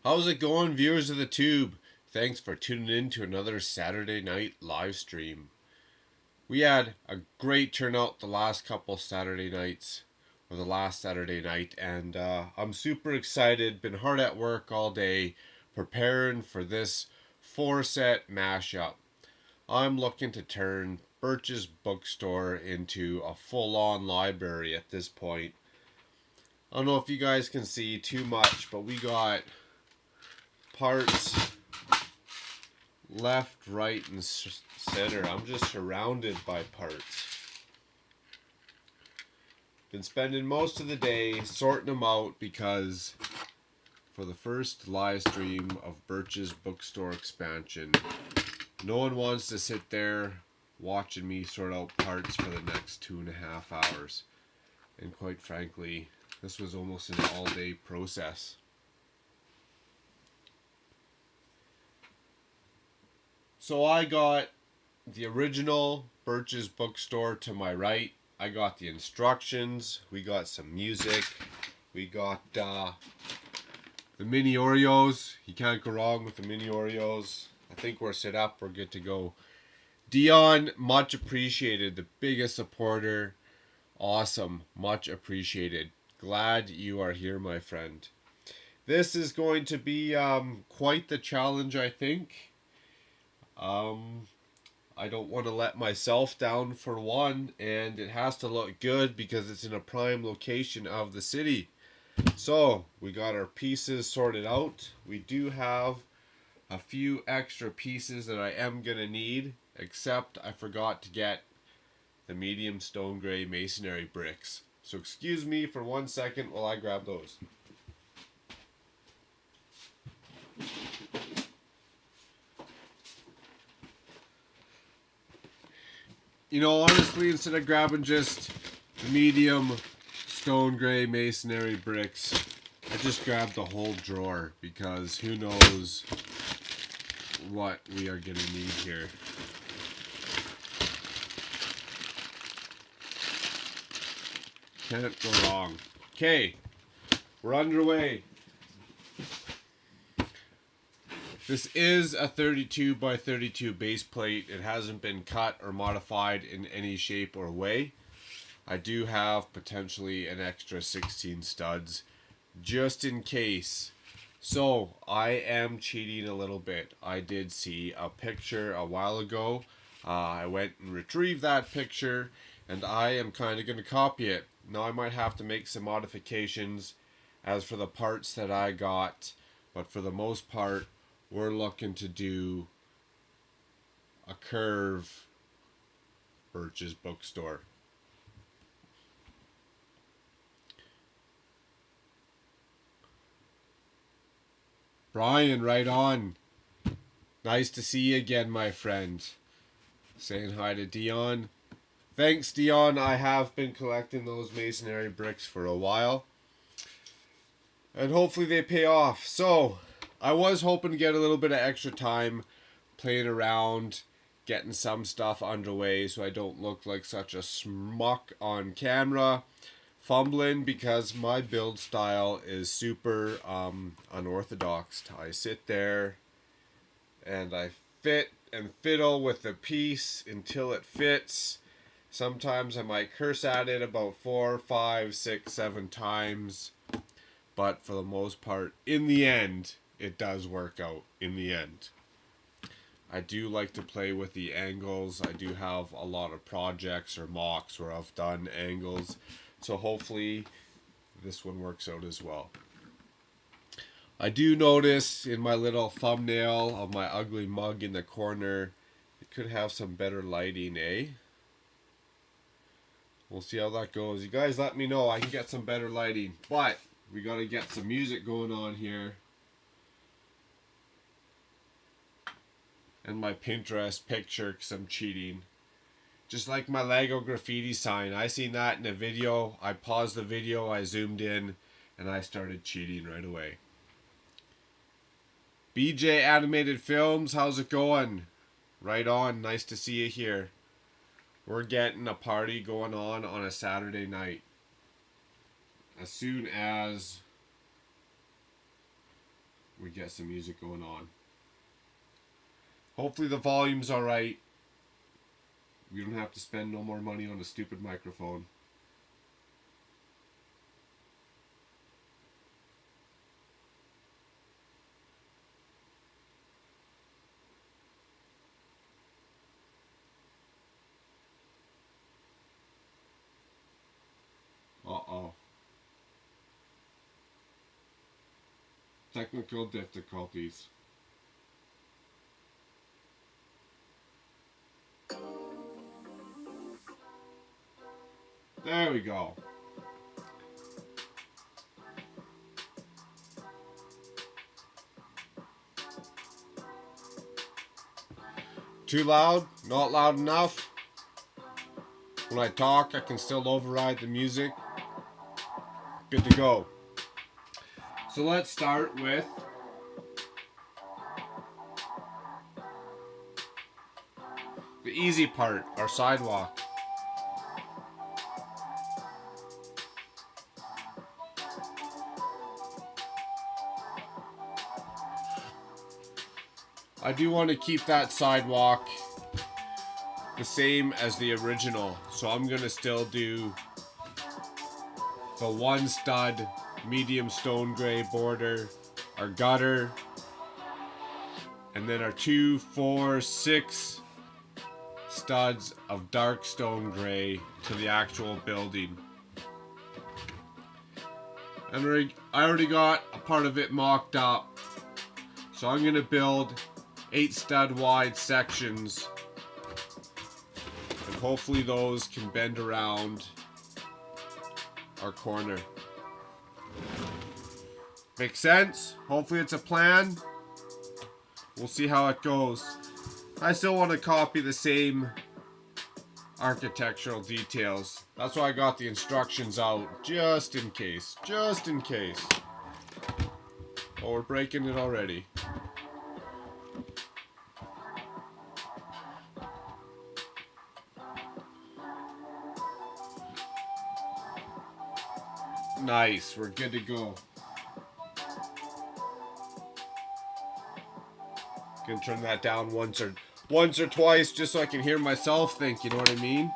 How's it going, viewers of the tube? Thanks for tuning in to another Saturday night live stream. We had a great turnout the last couple Saturday nights, or the last Saturday night, and I'm super excited. Been hard at work all day preparing for this 4-set mashup. I'm looking to turn Birch's Bookstore into a full-on library at this point. I don't know if you guys can see too much, but we got parts left, right, and center. I'm just surrounded by parts. Been spending most of the day sorting them out because for the first live stream of Birch's Bookstore expansion, no one wants to sit there watching me sort out parts for the next 2.5 hours. And quite frankly, this was almost an all-day process. So I got the original Birch's Bookstore to my right. I got the instructions. We got some music. We got the mini Oreos. You can't go wrong with the mini Oreos. I think we're set up. We're good to go. Dion, much appreciated. The biggest supporter. Awesome. Much appreciated. Glad you are here, my friend. This is going to be quite the challenge, I think. I don't want to let myself down for one, and it has to look good because it's in a prime location of the city. So we got our pieces sorted out. We do have a few extra pieces that I am gonna need, except I forgot to get the medium stone gray masonry bricks. So excuse me for 1 second while I grab those. You know, honestly, instead of grabbing just the medium stone gray masonry bricks, I just grabbed the whole drawer because who knows what we are going to need here. Can't go wrong. Okay, we're underway. This is a 32 by 32 base plate. It hasn't been cut or modified in any shape or way. I do have potentially an extra 16 studs just in case. So I am cheating a little bit. I did see a picture a while ago. I went and retrieved that picture and I am kind of going to copy it. Now I might have to make some modifications as for the parts that I got, but for the most part we're looking to do a curve Birch's Bookstore. Brian, right on. Nice to see you again, my friend. Saying hi to Dion. Thanks, Dion. I have been collecting those masonry bricks for a while. And hopefully they pay off. So, I was hoping to get a little bit of extra time playing around, getting some stuff underway so I don't look like such a schmuck on camera, fumbling because my build style is super unorthodox. I sit there and I fit and fiddle with the piece until it fits. Sometimes I might curse at it about 4, 5, 6, 7 times, but for the most part, in the end, it does work out in the end. I do like to play with the angles. I do have a lot of projects or MOCs where I've done angles. So hopefully this one works out as well. I do notice in my little thumbnail of my ugly mug in the corner, it could have some better lighting, eh? We'll see how that goes. You guys let me know. I can get some better lighting. But we got to get some music going on here. And my Pinterest picture because I'm cheating. Just like my Lego graffiti sign. I seen that in a video. I paused the video, I zoomed in, and I started cheating right away. BJ Animated Films, how's it going? Right on, nice to see you here. We're getting a party going on a Saturday night. As soon as we get some music going on. Hopefully the volume's alright. We don't have to spend no more money on a stupid microphone. Uh-oh. Technical difficulties. There we go. Too loud? Not loud enough? When I talk, I can still override the music. Good to go. So let's start with the easy part, our sidewalk. I do want to keep that sidewalk the same as the original, so I'm going to still do the 1 stud medium stone gray border, our gutter, and then our 2, 4, 6 studs of dark stone gray to the actual building. And I already got a part of it mocked up, so I'm going to build 8 stud wide sections, and hopefully those can bend around our corner. Makes sense? Hopefully it's a plan. We'll see how it goes. I still want to copy the same architectural details. That's why I got the instructions out, just in case. Just in case. Oh, we're breaking it already. Nice, we're good to go. Gonna turn that down once or twice just so I can hear myself think, you know what I mean?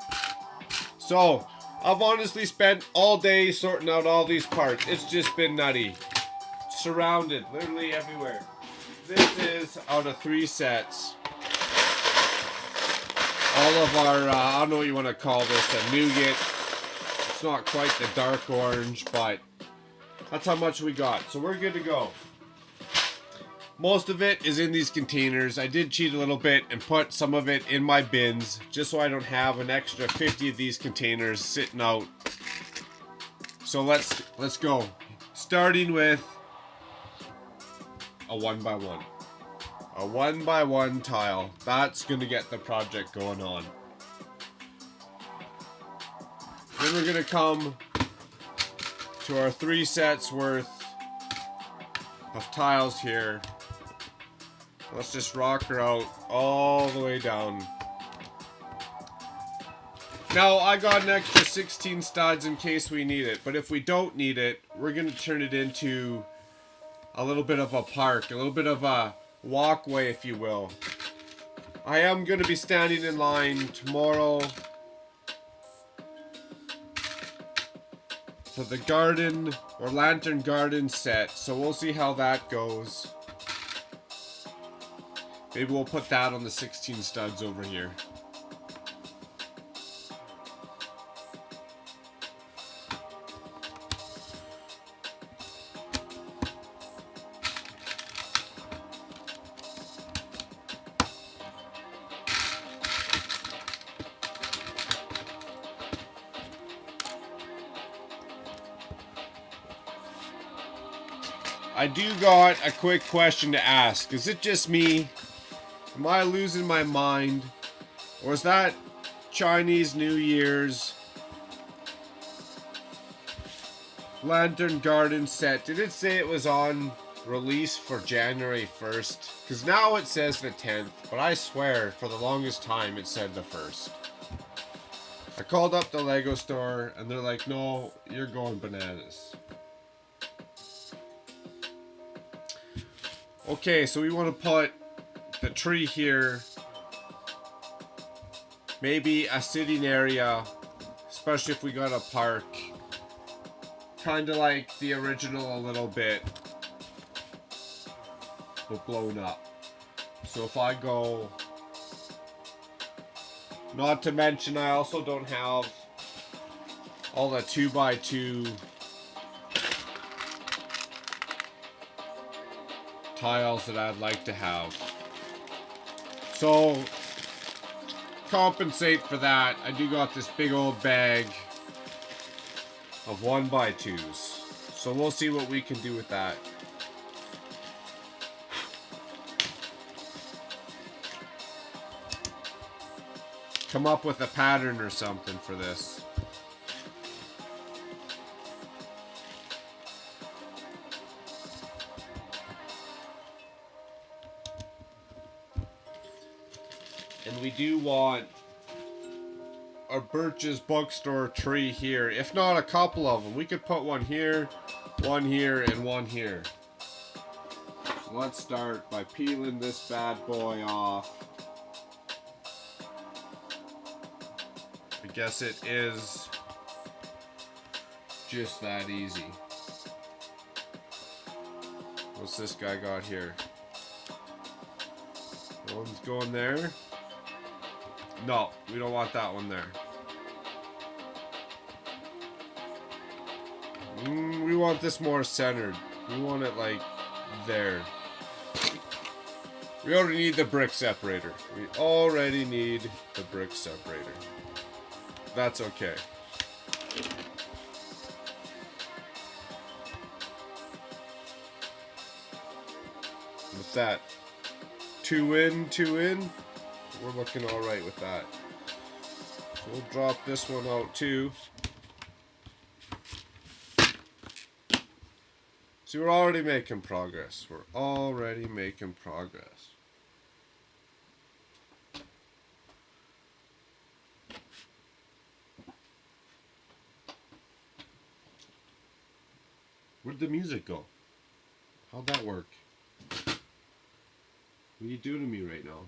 So, I've honestly spent all day sorting out all these parts. It's just been nutty. Surrounded, literally everywhere. This is out of 3 sets. All of our, I don't know what you want to call this, a nougat. It's not quite the dark orange, but that's how much we got. So we're good to go. Most of it is in these containers. I did cheat a little bit and put some of it in my bins just so I don't have an extra 50 of these containers sitting out. So let's go. Starting with a 1x1. A 1x1 tile. That's gonna get the project going on. Then we're gonna come to our 3 sets worth of tiles here. Let's just rock her out all the way down. Now, I got an extra 16 studs in case we need it, but if we don't need it, we're gonna turn it into a little bit of a park, a little bit of a walkway, if you will. I am gonna be standing in line tomorrow for the garden or lantern garden set, so we'll see how that goes. Maybe we'll put that on the 16 studs over here. I do got a quick question to ask. Is it just me? Am I losing my mind? Or is that Chinese New Year's Lantern Garden set. Did it say it was on release for January 1st? Because now it says the 10th, but I swear for the longest time it said the 1st. I called up the Lego store and they're like, no, you're going bananas. Okay, so we want to put the tree here. Maybe a sitting area, especially if we got a park. Kind of like the original a little bit, but blown up. So if I go, not to mention I also don't have all the 2x2 tiles that I'd like to have. So compensate for that, I do got this big old bag of 1x2s. So we'll see what we can do with that. Come up with a pattern or something for this. And we do want a Birch's bookstore tree here, if not a couple of them. We could put one here, and one here. So let's start by peeling this bad boy off. I guess it is just that easy. What's this guy got here? One's going there. No, we don't want that one there. We want this more centered. We want it like there. We already need the brick separator. We already need the brick separator. That's okay. What's that? 2 in, 2 in? We're looking alright with that. So we'll drop this one out too. See, we're already making progress. We're already making progress. Where'd the music go? How'd that work? What are you doing to me right now?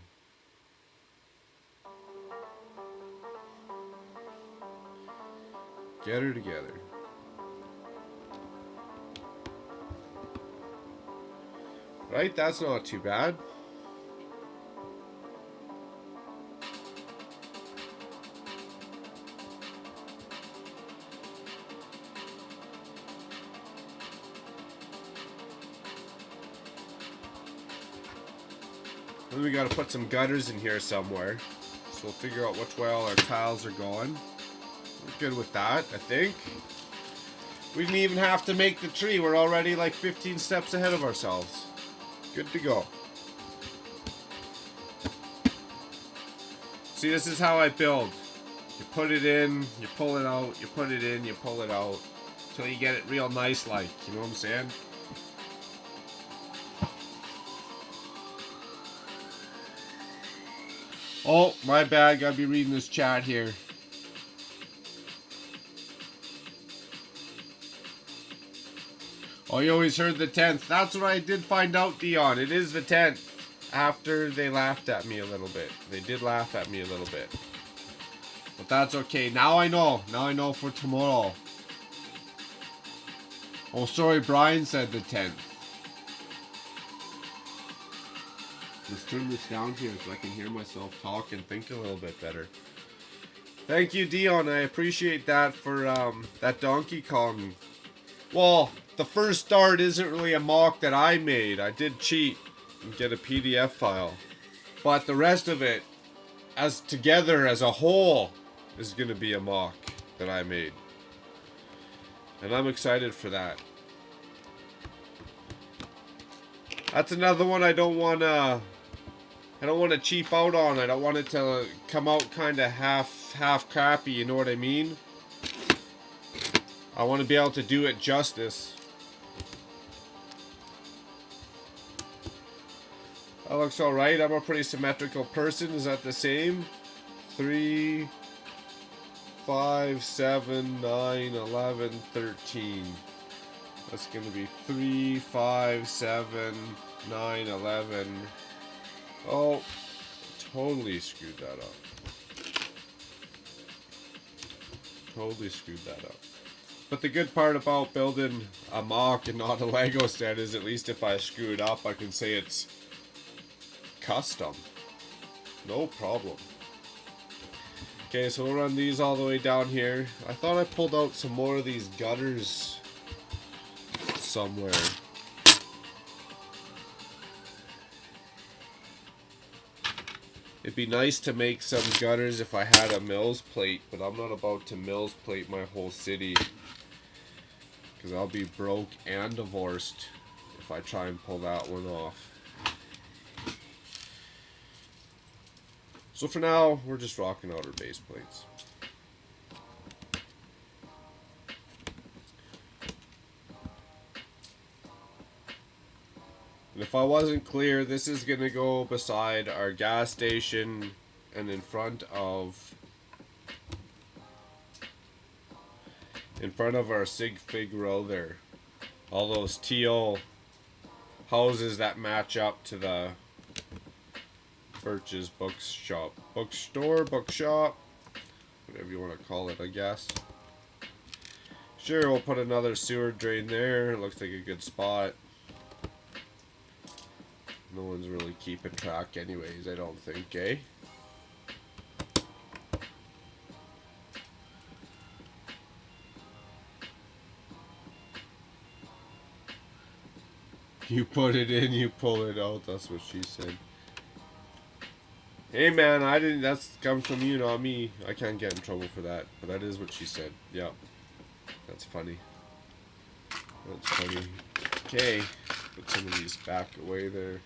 Get her together. Right? That's not too bad. Then we gotta put some gutters in here somewhere. So we'll figure out which way all our tiles are going. We're good with that, I think. We didn't even have to make the tree. We're already like 15 steps ahead of ourselves. Good to go. See, this is how I build. You put it in, you pull it out, you put it in, you pull it out. Until you get it real nice like, you know what I'm saying? Oh, my bad, gotta be reading this chat here. Oh, you always heard the 10th. That's what I did find out, Dion. It is the 10th. After they laughed at me a little bit. They did laugh at me a little bit. But that's okay. Now I know. Now I know for tomorrow. Oh, sorry. Brian said the 10th. Let's turn this down here so I can hear myself talk and think a little bit better. Thank you, Dion. I appreciate that for that Donkey Kong. Well, the first start isn't really a MOC that I made. I did cheat and get a PDF file. But the rest of it, as together as a whole, is going to be a MOC that I made. And I'm excited for that. That's another one I don't want to cheap out on. I don't want it to come out kind of half half crappy, you know what I mean? I want to be able to do it justice. That looks alright. I'm a pretty symmetrical person. Is that the same? 3, 5, 7, 9, 11, 13. That's going to be 3, 5, 7, 9, 11. Oh, totally screwed that up. Totally screwed that up. But the good part about building a MOC and not a Lego set is at least if I screw it up, I can say it's custom. No problem. Okay, so we'll run these all the way down here. I thought I pulled out some more of these gutters somewhere. It'd be nice to make some gutters if I had a Mills plate, but I'm not about to Mills plate my whole city, because I'll be broke and divorced if I try and pull that one off. So for now, we're just rocking out our base plates. And if I wasn't clear, this is going to go beside our gas station and in front of our Sig Fig row there. All those teal houses that match up to the Birch's Bookshop. Bookstore, bookshop, whatever you want to call it, I guess. Sure, we'll put another sewer drain there. It looks like a good spot. No one's really keeping track anyways, I don't think, eh? You put it in, you pull it out, that's what she said. Hey man, I didn't, that's comes from you, not me. I can't get in trouble for that, but that is what she said. Yeah. That's funny. That's funny. Okay, put some of these back away there.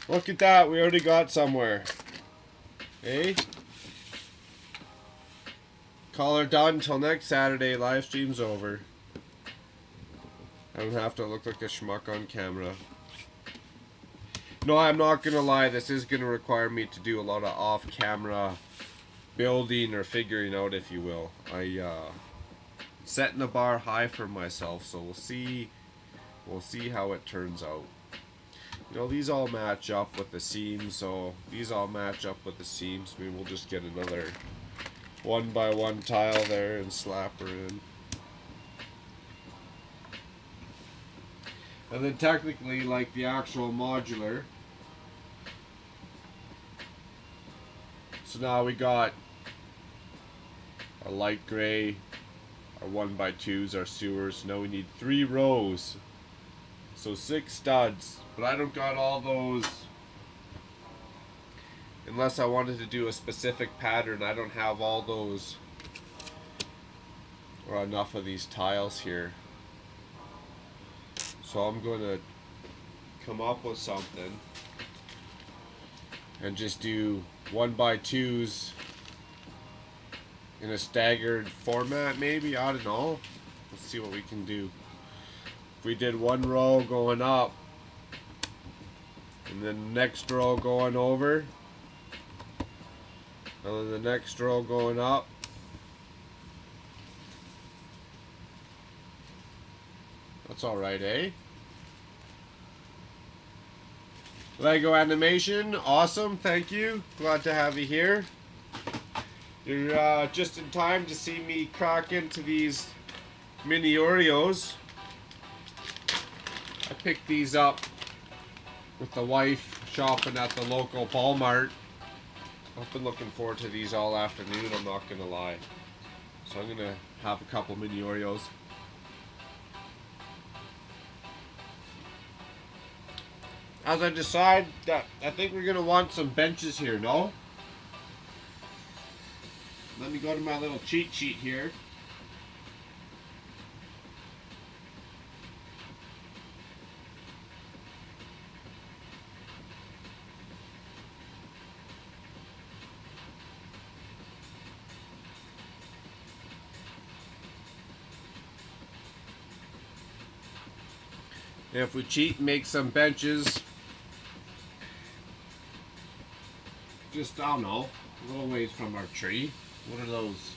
Look at that, we already got somewhere. Hey? Call her done until next Saturday, live stream's over. I don't have to look like a schmuck on camera. No, I'm not gonna lie, this is gonna require me to do a lot of off-camera building or figuring out, if you will. Setting the bar high for myself, so we'll see how it turns out. You know, these all match up with the seams, so these all match up with the seams. Maybe we'll just get another 1x1 tile there and slap her in. And then technically, like the actual modular. So now we got our light gray, our 1x2s, our sewers. Now we need 3 rows. So 6 studs. But I don't got all those. Unless I wanted to do a specific pattern, I don't have all those. Or enough of these tiles here. So I'm going to come up with something. And just do 1x2s in a staggered format maybe. I don't know. Let's see what we can do. If we did 1 row going up. And then the next row going over. And then the next row going up. That's alright, eh? Lego animation, awesome, thank you. Glad to have you here. You're just in time to see me crack into these mini Oreos. I picked these up with the wife shopping at the local Walmart. I've been looking forward to these all afternoon, I'm not gonna lie. So I'm gonna have a couple mini Oreos. As I decide that I think we're gonna want some benches here, no? Let me go to my little cheat sheet here. And if we cheat and make some benches, just, I don't know, a little ways from our tree. What are those?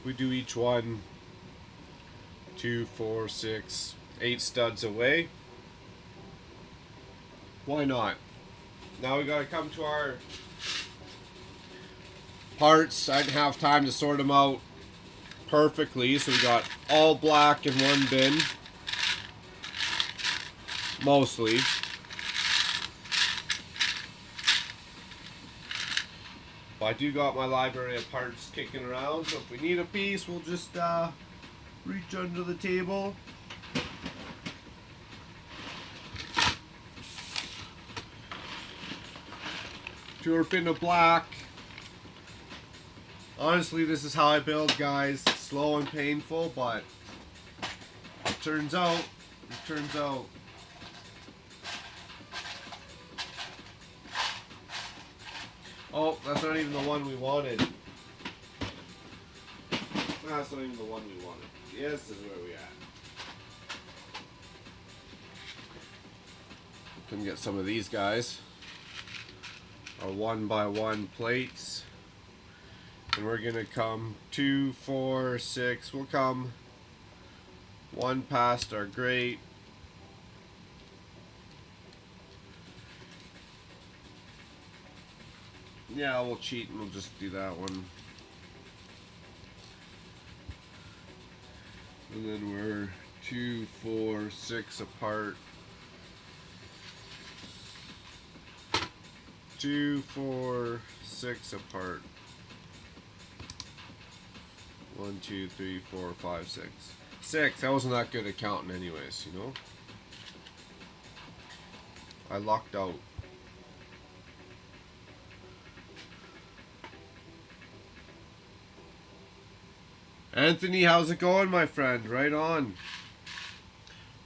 We do each one 2, 4, 6, 8 studs away. Why not? Now we gotta come to our parts. I didn't have time to sort them out perfectly, so we got all black in one bin. Mostly. But I do got my library of parts kicking around, so if we need a piece, we'll just reach under the table. To our bin of black. Honestly, this is how I build, guys. It's slow and painful, but it turns out. Oh, that's not even the one we wanted. That's not even the one we wanted. This is where we at. Can get some of these guys. Our 1x1 plates. And we're gonna come 2, 4, 6. We'll come one past our grate. Yeah, we'll cheat and we'll just do that one. And then we're 2, 4, 6 apart. 2, 4, 6 apart. 1, 2, 3, 4, 5, 6. 6. I wasn't that good at counting anyways, you know? I lucked out. Anthony, how's it going, my friend? Right on.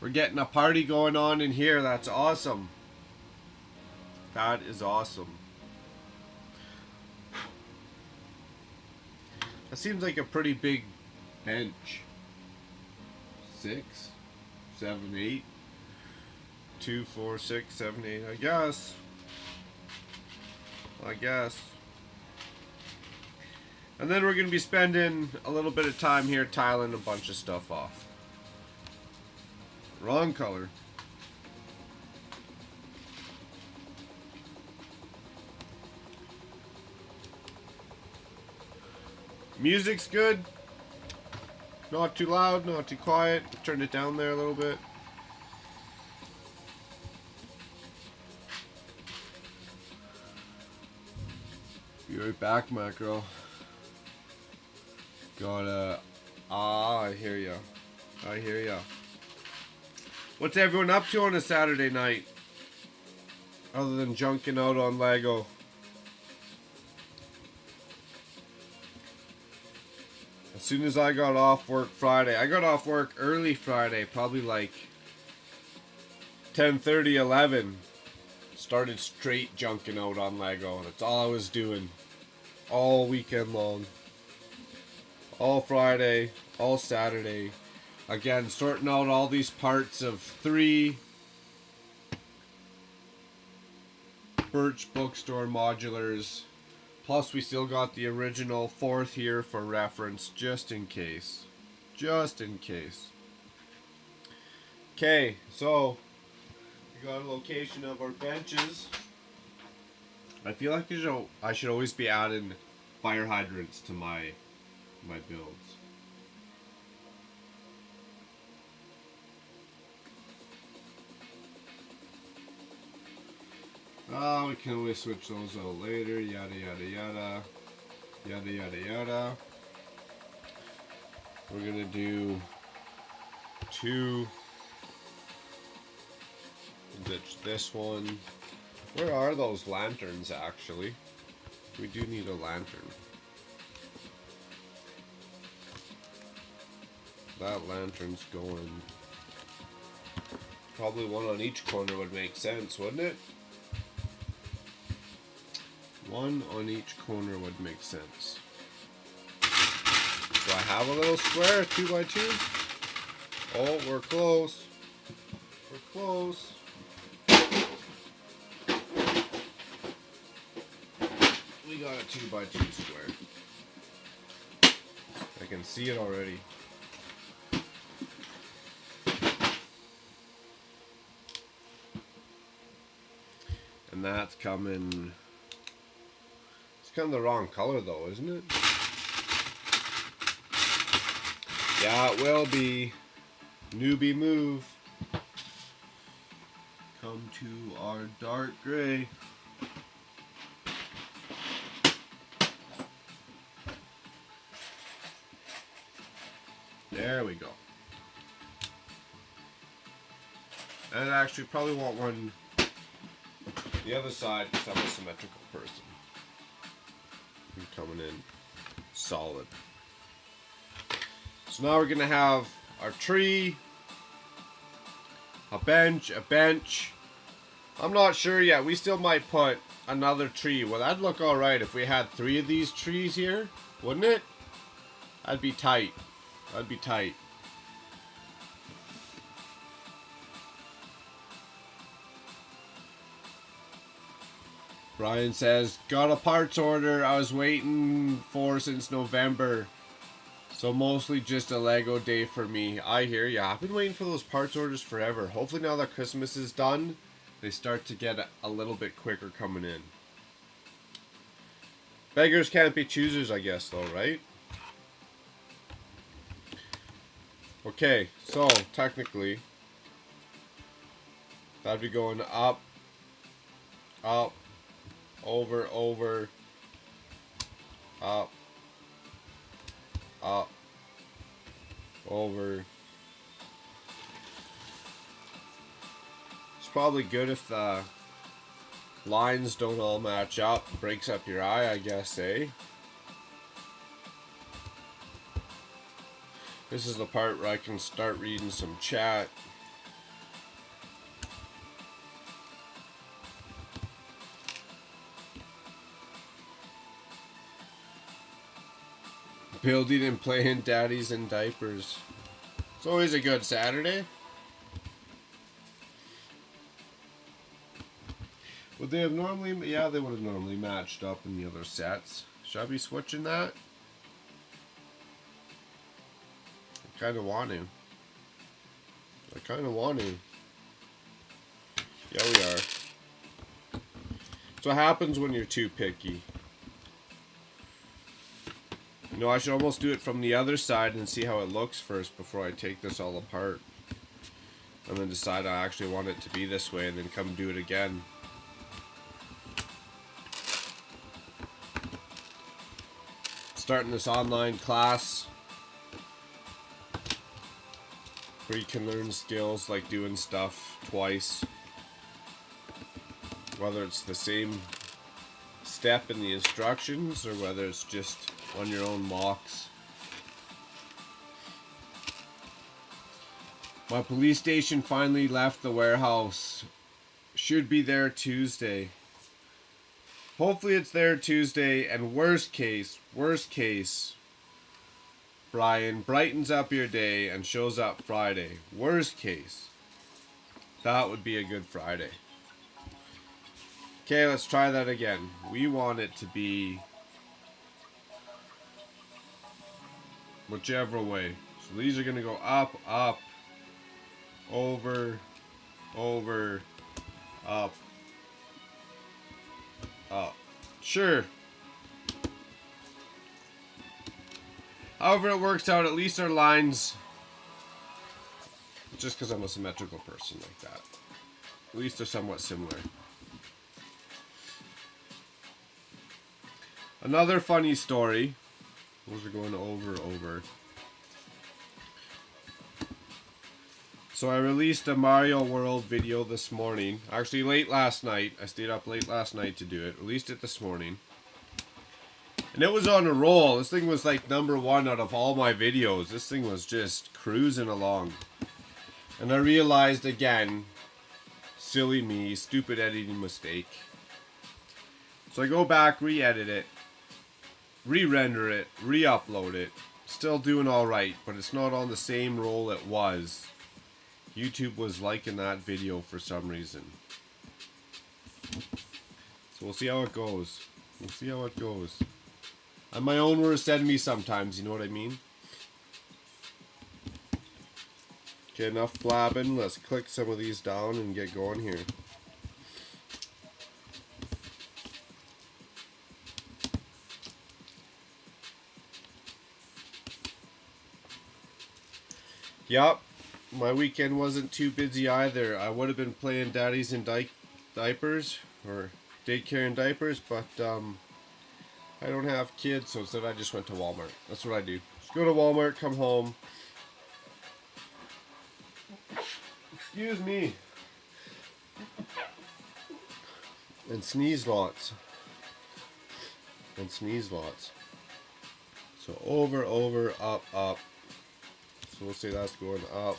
We're getting a party going on in here. That's awesome. That is awesome. That seems like a pretty big bench. 6, 7, 8. 2, 4, 6, 7, 8. I guess. And then we're going to be spending a little bit of time here tiling a bunch of stuff off. Wrong color. Music's good. Not too loud, not too quiet. Turn it down there a little bit. Be right back, macro. I hear ya. What's everyone up to on a Saturday night? Other than junking out on Lego. As soon as I got off work Friday, I got off work early Friday, probably like 10:30, 11. Started straight junking out on Lego. That's all I was doing. All weekend long. All Friday, all Saturday. Again, sorting out all these parts of 3 Birch Bookstore modulars. Plus, we still got the original 4th here for reference, just in case. Okay, so we got a location of our benches. I feel like I should always be adding fire hydrants to my builds. Oh, we can always switch those out later. Yada yada yada. Yada yada yada. We're gonna do 2. Ditch this one. Where are those lanterns actually? We do need a lantern. That lantern's going. Probably one on each corner would make sense, wouldn't it? One on each corner would make sense. Do I have a little square 2x2? Oh, we're close. We're close. We got a 2x2 square. I can see it already. And that's coming. It's kind of the wrong color though, isn't it? Yeah, it will be. Newbie move. Come to our dark gray. There we go. And I actually probably want one the other side because I'm a symmetrical person. I'm coming in solid. So now we're going to have our tree, a bench. I'm not sure yet. We still might put another tree. Well, that'd look alright if we had 3 of these trees here, wouldn't it? That'd be tight. That'd be tight. Brian says, got a parts order I was waiting for since November. So mostly just a Lego day for me. I hear ya. I've been waiting for those parts orders forever. Hopefully now that Christmas is done, they start to get a little bit quicker coming in. Beggars can't be choosers, I guess, though, right? Okay, so technically, that'd be going up, up, over, up, up, over. It's probably good if the lines don't all match up. Breaks up your eye, I guess, eh? This is the part where I can start reading some chat. Building and playing daddies in diapers. It's always a good Saturday. Would they have normally... Yeah, they would have normally matched up in the other sets. Should I be switching that? I kind of want to. Yeah, we are. So what happens when you're too picky? You know, I should almost do it from the other side and see how it looks first before I take this all apart. And then decide I actually want it to be this way and then come do it again. Starting this online class where you can learn skills like doing stuff twice. Whether it's the same step in the instructions or whether it's just on your own MOCs. My police station finally left the warehouse. Should be there Tuesday. Hopefully it's there Tuesday, and worst case, Brian brightens up your day and shows up Friday. Worst case. That would be a good Friday. Okay, let's try that again. We want it to be whichever way. So these are going to go up, up, over, over, up, up. Sure. However it works out, at least our lines, just because I'm a symmetrical person like that, at least they're somewhat similar. Another funny story. Those are going over. So I released a Mario World video this morning. Actually late last night. I stayed up late last night to do it. Released it this morning. And it was on a roll. This thing was like #1 out of all my videos. This thing was just cruising along. And I realized again, silly me, stupid editing mistake. So I go back, re-edit it, re-render it, re-upload it, Still doing alright, but it's not on the same roll it was. YouTube was liking that video for some reason. So we'll see how it goes. We'll see how it goes. I'm my own worst enemy sometimes, you know what I mean? Okay, enough blabbing. Let's click some of these down and get going here. Yup, my weekend wasn't too busy either. I would have been playing daddies in diapers, or daycare and diapers, but I don't have kids, so instead I just went to Walmart. That's what I do. Just go to Walmart, come home. Excuse me. And sneeze lots. And sneeze lots. So over, over, up, up. So we'll say that's going up.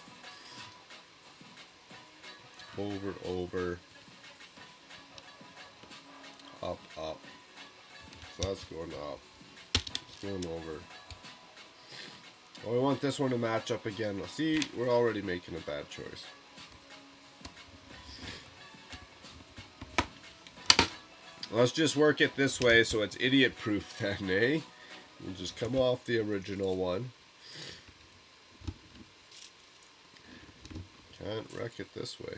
Over, over. Up, up. So that's going up. It's going over. Oh, we want this one to match up again. See, we're already making a bad choice. Let's just work it this way so it's idiot proof then, eh? We'll just come off the original one. Can't wreck it this way.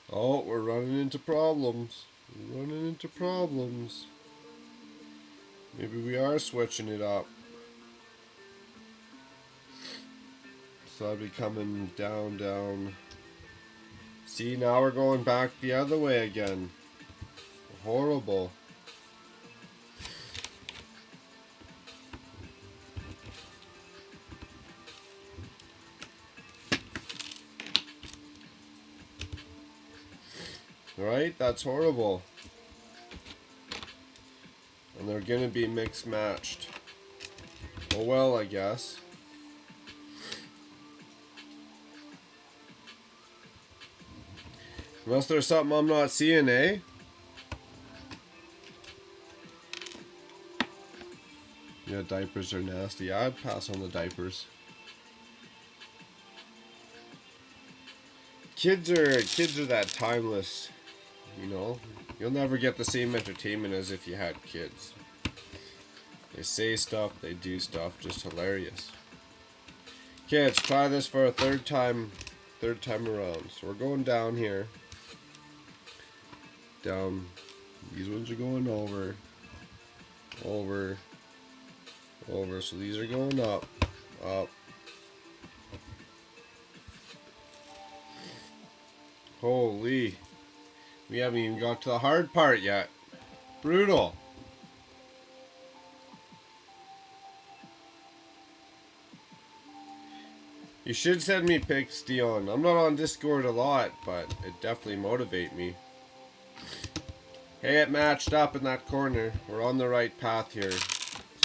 Oh, we're running into problems. We're running into problems. Maybe we are switching it up. So I'd be coming down, down. See, now we're going back the other way again. Horrible. Right? That's horrible. And they're gonna be mixed matched. Oh well, I guess. Unless there's something I'm not seeing, eh? Yeah, diapers are nasty. I'd pass on the diapers. Kids are that timeless, you know. You'll never get the same entertainment as if you had kids. They say stuff, they do stuff, just hilarious. Okay, let's try this for a third time around. So we're going down here. Down. These ones are going over. Over. Over. So these are going up. Up. Holy. We haven't even got to the hard part yet. Brutal. You should send me pics, Dion. I'm not on Discord a lot, but it definitely motivates me. Hey, it matched up in that corner. We're on the right path here.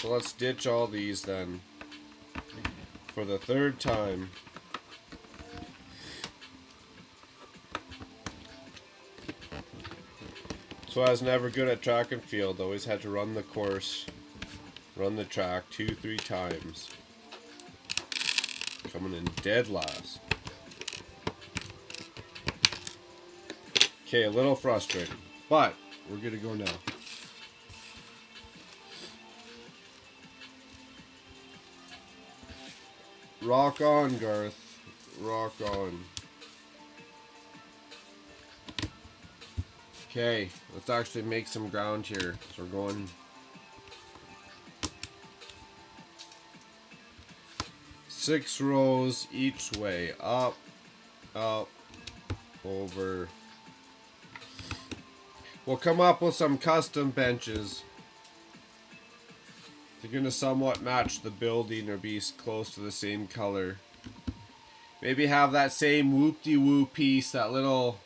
So let's ditch all these then. For the third time. So I was never good at track and field. Always had to run the course. Run the track 2-3 times. Coming in dead last. Okay, a little frustrating. But we're good to go now. Rock on, Garth. Rock on. Okay, let's actually make some ground here. So we're going 6 rows each way. Up, up, over. We'll come up with some custom benches. They're going to somewhat match the building or be close to the same color. Maybe have that same whoop-de-woo piece, that little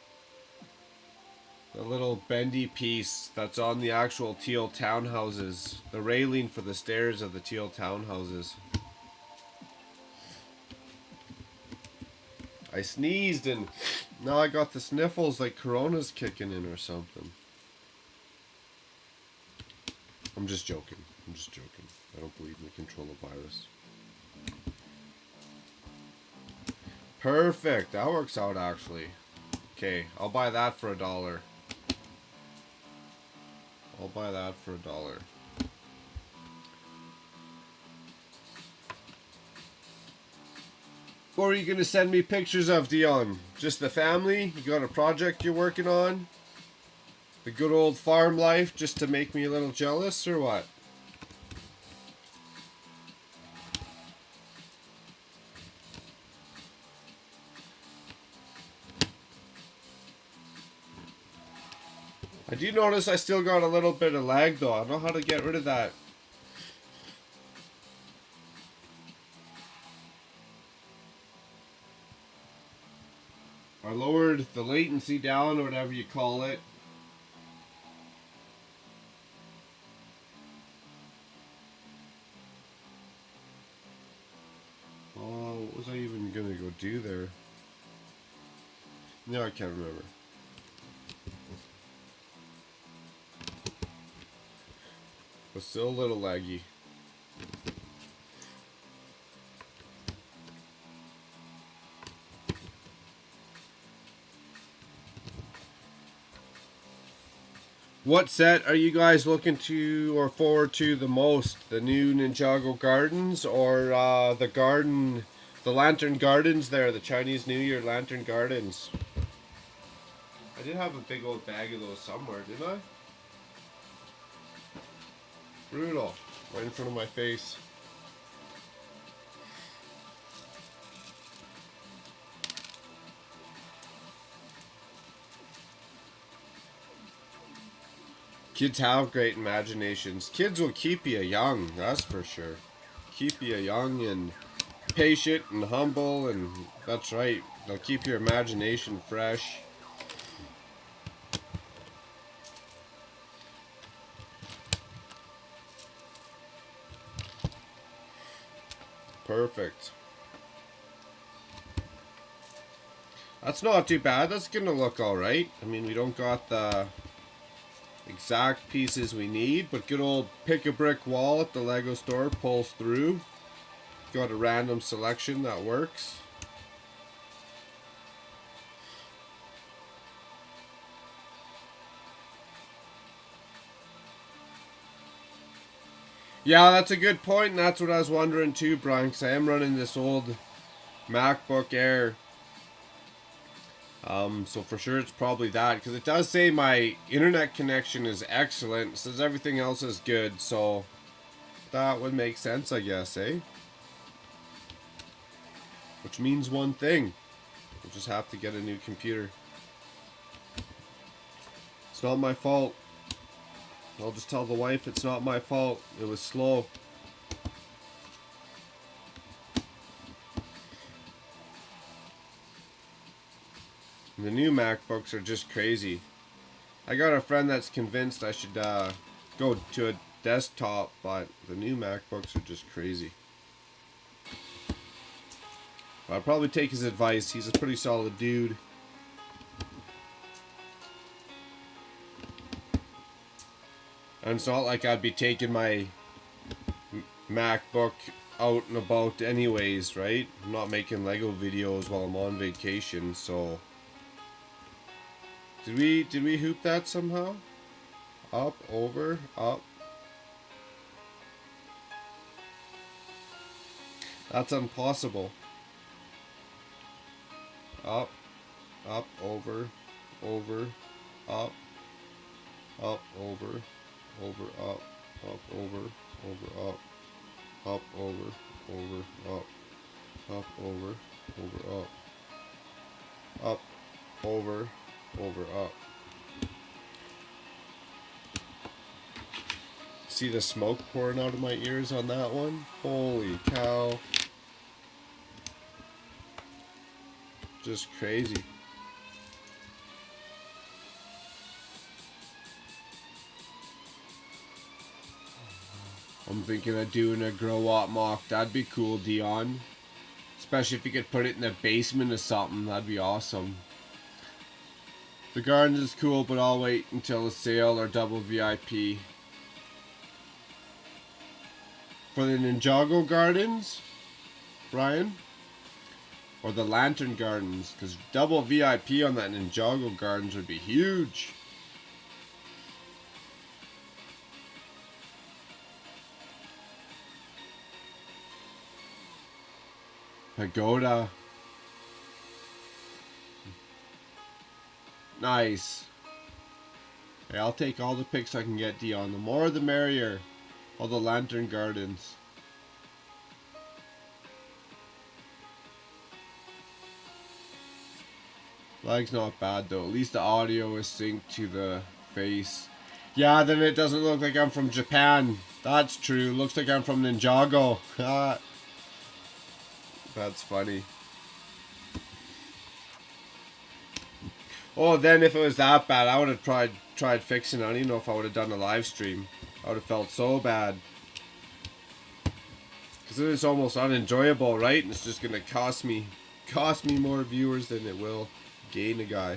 bendy piece that's on the actual teal townhouses. The railing for the stairs of the teal townhouses. I sneezed and now I got the sniffles like Corona's kicking in or something. I'm just joking. I'm just joking. I don't believe in the control of virus. Perfect. That works out actually. Okay, I'll buy that for $1. I'll buy that for $1. What are you gonna send me pictures of, Dion? Just the family? You got a project you're working on? The good old farm life just to make me a little jealous or what? I do notice I still got a little bit of lag though. I don't know how to get rid of that. I lowered the latency down or whatever you call it. Oh, what was I even gonna go do there? No, I can't remember. But still a little laggy. What set are you guys looking to or forward to the most? The new Ninjago Gardens or the Lantern Gardens there, the Chinese New Year Lantern Gardens? I did have a big old bag of those somewhere, didn't I? Brutal. Right in front of my face. Kids have great imaginations. Kids will keep you young, that's for sure. Keep you young and patient and humble, and that's right. They'll keep your imagination fresh. Perfect. That's not too bad. That's gonna look alright. I mean, we don't got the exact pieces we need, but good old pick a brick wall at the Lego store pulls through. Got a random selection that works. Yeah, that's a good point, and that's what I was wondering too, Brian, because I am running this old MacBook Air. So for sure it's probably that, because it does say my internet connection is excellent. It says everything else is good, so that would make sense, I guess, eh? Which means one thing. We'll just have to get a new computer. It's not my fault. I'll just tell the wife it's not my fault. It was slow. The new MacBooks are just crazy. I got a friend that's convinced I should go to a desktop, but the new MacBooks are just crazy. I'll probably take his advice. He's a pretty solid dude. And it's not like I'd be taking my MacBook out and about anyways, right? I'm not making Lego videos while I'm on vacation, so... Did we hoop that somehow? Up, over, up. That's impossible. Up, up, over, over, up, up, over, up, over, up, over, up, up, over, up. See the smoke pouring out of my ears on that one? Holy cow. Just crazy. I'm thinking of doing a grow up mock. That'd be cool, Dion. Especially if you could put it in the basement or something. That'd be awesome. The garden is cool, but I'll wait until a sale or double VIP. For the Ninjago Gardens, Brian? Or the Lantern Gardens? Because double VIP on that Ninjago Gardens would be huge. Pagoda. Nice. Hey, I'll take all the pics I can get, Dion. The more the merrier. All the Lantern Gardens. Lag's not bad though. At least the audio is synced to the face. Yeah, then it doesn't look like I'm from Japan. That's true. Looks like I'm from Ninjago. That's funny. Oh, then if it was that bad, I would have tried fixing it. I don't even know if I would have done a live stream. I would have felt so bad. Because then it's almost unenjoyable, right? And it's just going to cost me more viewers than it will gain a guy.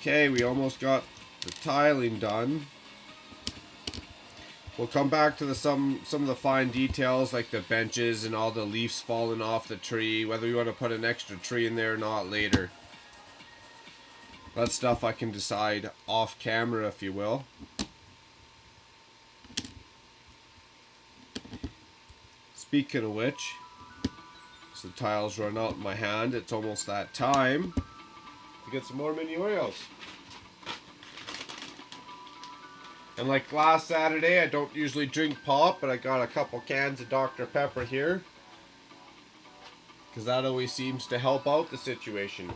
Okay, we almost got the tiling done. We'll come back to some of the fine details like the benches and all the leaves falling off the tree, whether we want to put an extra tree in there or not later. That's stuff I can decide off camera, if you will. Speaking of which, as the tiles run out in my hand, it's almost that time to get some more mini Oreos. And like last Saturday, I don't usually drink pop, but I got a couple cans of Dr. Pepper here. Because that always seems to help out the situation.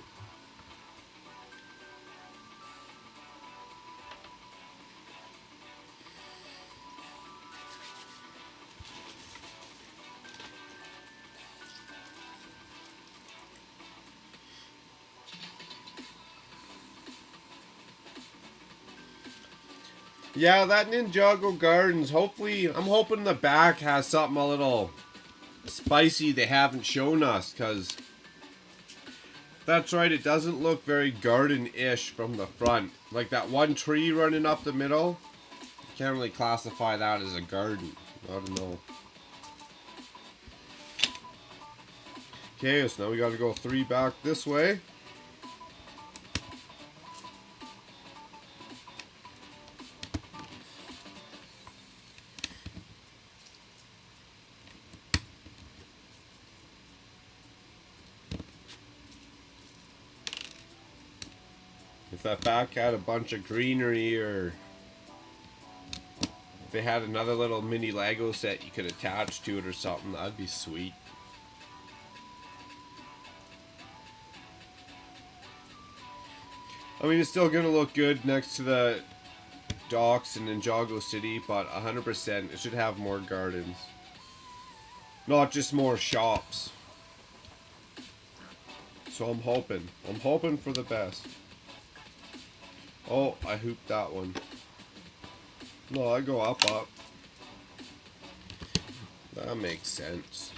Yeah, that Ninjago Gardens, hopefully, I'm hoping the back has something a little spicy they haven't shown us, because that's right, it doesn't look very garden-ish from the front. Like that one tree running up the middle, you can't really classify that as a garden. I don't know. Okay, so now we gotta go 3 back this way. If that back had a bunch of greenery, or if they had another little mini Lego set you could attach to it or something, that'd be sweet. I mean, it's still gonna look good next to the docks in Ninjago City, but 100% it should have more gardens. Not just more shops. So I'm hoping for the best. Oh, I hooped that one. No, I go up. That makes sense.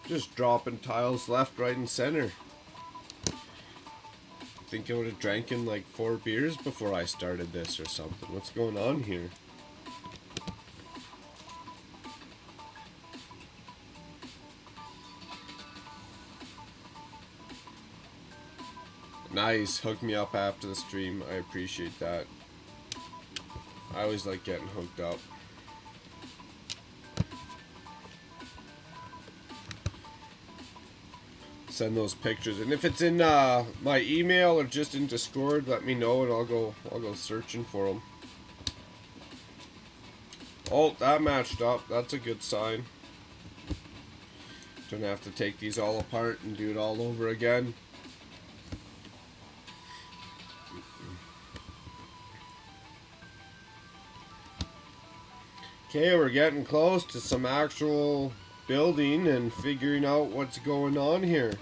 Just dropping tiles left, right, and center. I think I would have drank in like 4 beers before I started this or something. What's going on here? Nice, hook me up after the stream. I appreciate that. I always like getting hooked up. Send those pictures, and if it's in my email or just in Discord, let me know and I'll go searching for them. Oh, that matched up. That's a good sign. Don't have to take these all apart and do it all over again. Okay, we're getting close to some actual building and figuring out what's going on here.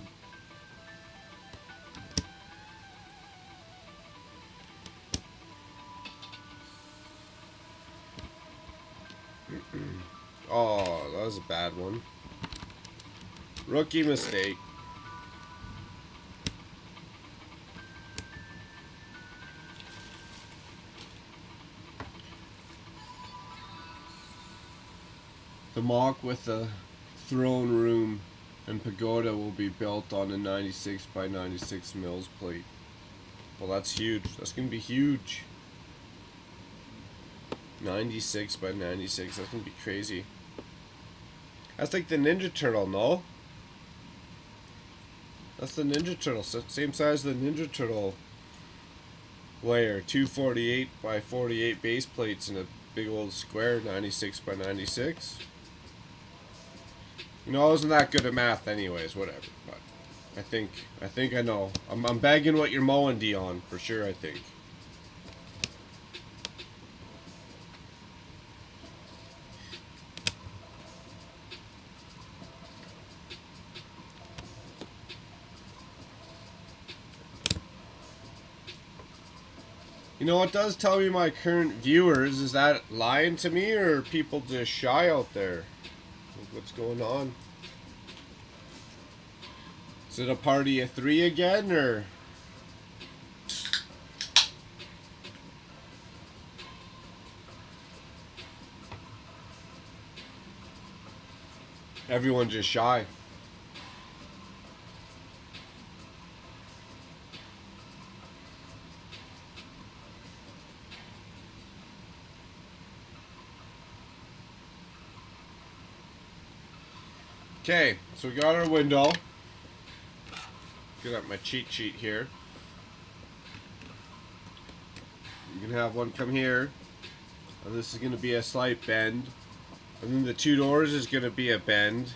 Oh, that was a bad one. Rookie mistake. The MOC with the throne room and pagoda will be built on a 96 by 96 mils plate. Well, that's huge. That's going to be huge. 96 by 96. That's going to be crazy. That's like the Ninja Turtle, no? That's the Ninja Turtle. Same size as the Ninja Turtle layer. 248 by 48 base plates in a big old square, 96 by 96. You know, I wasn't that good at math anyways, whatever. But I think I know. I'm bagging what you're mowing, Dion, for sure, I think. You know, it does tell me my current viewers. Is that lying to me, or are people just shy out there? What's going on? Is it a party of 3 again, or? Everyone just shy. Okay, so we got our window. Get up my cheat sheet here. You can have one come here, and this is going to be a slight bend, and then the 2 doors is going to be a bend.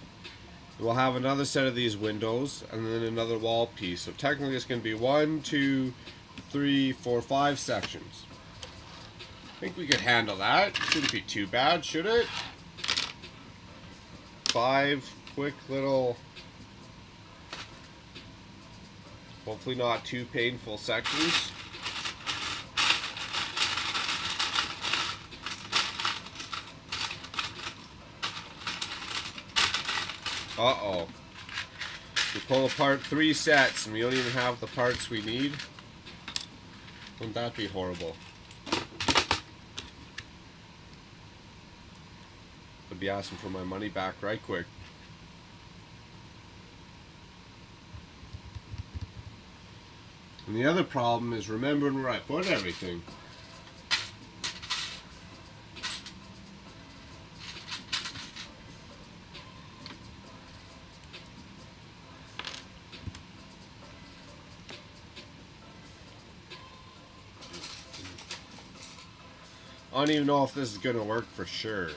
We'll have another set of these windows, and then another wall piece. So technically it's going to be 1, 2, 3, 4, 5 sections. I think we could handle that. Shouldn't be too bad, should it? 5 quick little, hopefully not too painful sections. Uh-oh. We pull apart 3 sets and we don't even have the parts we need. Wouldn't that be horrible? I'd be asking for my money back right quick. And the other problem is remembering where I put everything. I don't even know if this is going to work for sure.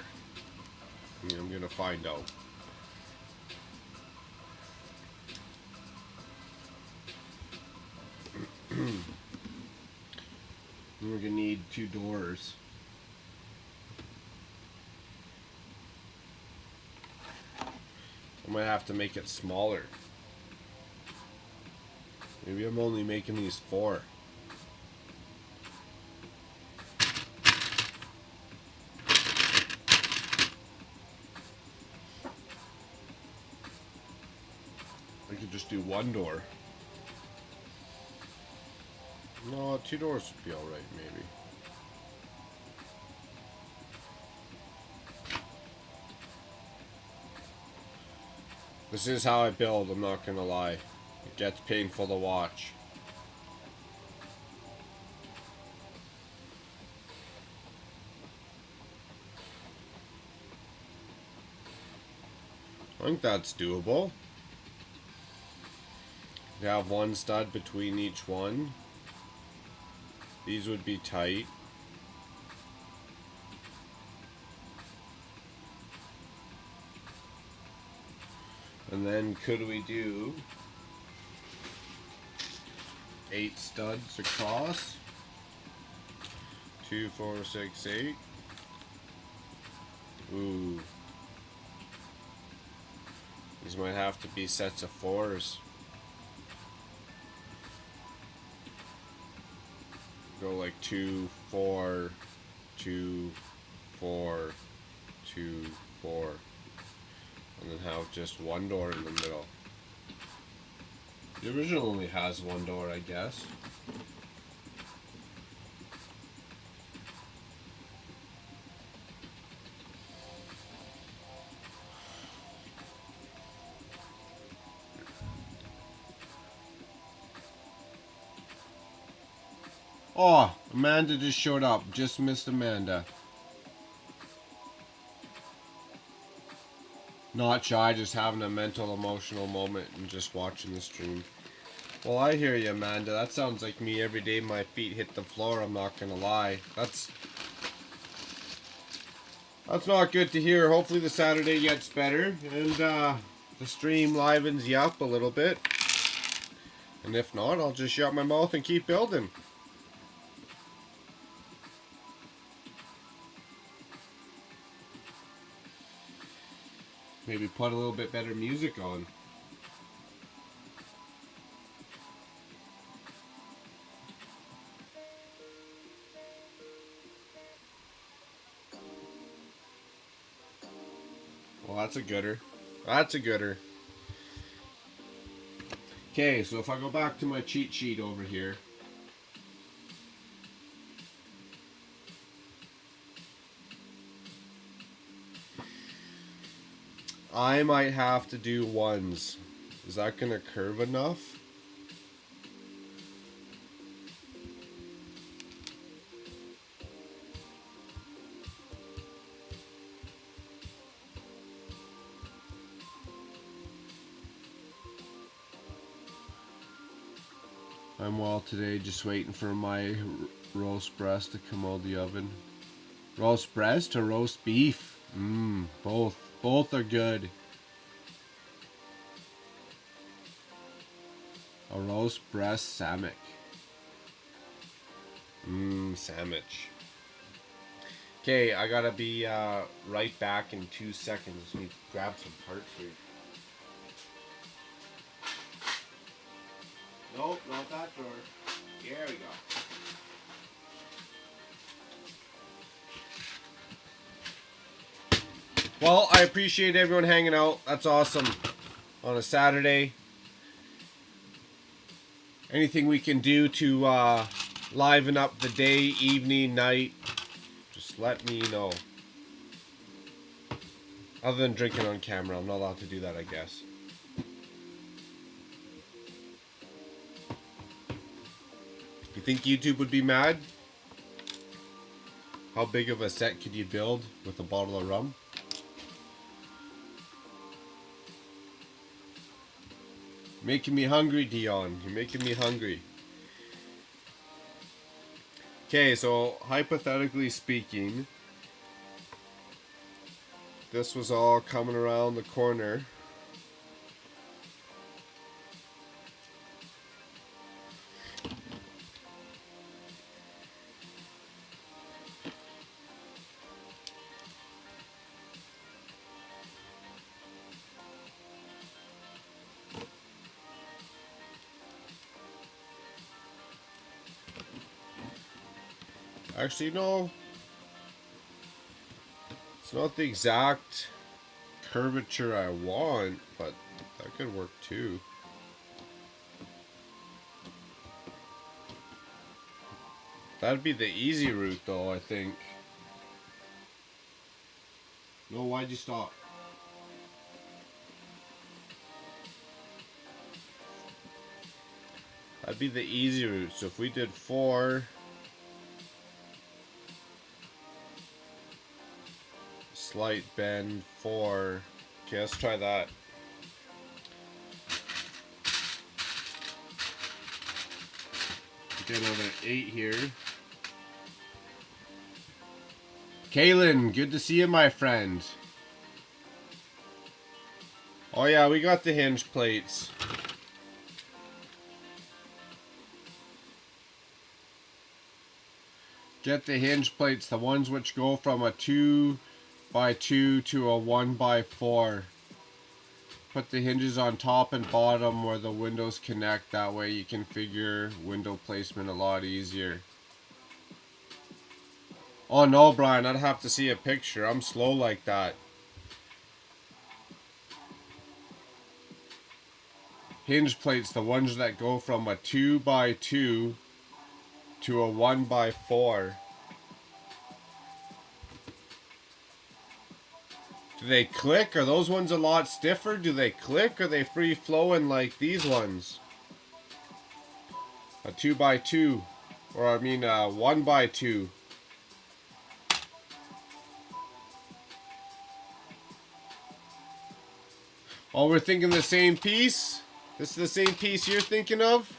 I'm going to find out. We're going to need 2 doors. I might have to make it smaller. Maybe I'm only making these 4. I could just do 1 door. No, 2 doors would be alright, maybe. This is how I build, I'm not gonna lie. It gets painful to watch. I think that's doable. You have 1 stud between each one. These would be tight. And then could we do 8 studs across? 2, 4, 6, 8. Ooh. These might have to be sets of 4s. Go like 2, 4, 2, 4, 2, 4. And then have just 1 door in the middle. The original only has 1 door, I guess. Oh, Amanda just showed up. Just missed Amanda. Not shy, just having a mental, emotional moment and just watching the stream. Well, I hear you, Amanda. That sounds like me every day my feet hit the floor, I'm not gonna lie. That's not good to hear. Hopefully the Saturday gets better and the stream livens you up a little bit. And if not, I'll just shut my mouth and keep building. Maybe put a little bit better music on. Well, that's a gooder. That's a gooder. Okay, so if I go back to my cheat sheet over here. I might have to do ones. Is that going to curve enough? I'm well today, just waiting for my roast breast to come out of the oven. Roast breast or roast beef? Both. Both are good. A roast breast sandwich. Sandwich. Okay, I gotta be right back in 2 seconds. Let me grab some parts here. Nope, not that drawer. There we go. Well, I appreciate everyone hanging out. That's awesome. On a Saturday. Anything we can do to liven up the day, evening, night, just let me know. Other than drinking on camera, I'm not allowed to do that, I guess. You think YouTube would be mad? How big of a set could you build with a bottle of rum? Making me hungry, Dion. You're making me hungry. Okay, so hypothetically speaking, this was all coming around the corner. Actually, no. It's not the exact curvature I want, but that could work too. That'd be the easy route though, I think. No, why'd you stop? That'd be the easy route. So if we did 4... slight bend 4. Okay, let's try that. Get another 8 here. Kaylin, good to see you, my friend. Oh yeah, we got the hinge plates. Get the hinge plates, the ones which go from a 2x2 to a 1x4. Put the hinges on top and bottom where the windows connect. That way you can figure window placement a lot easier. Oh no, Brian, I'd have to see a picture. I'm slow like that. Hinge plates, the ones that go from a 2x2 to a 1x4. Do they click? Are those ones a lot stiffer? Do they click? Or are they free flowing like these ones? A 2x2. Or I mean 1x2. Oh, we're thinking the same piece? This is the same piece you're thinking of?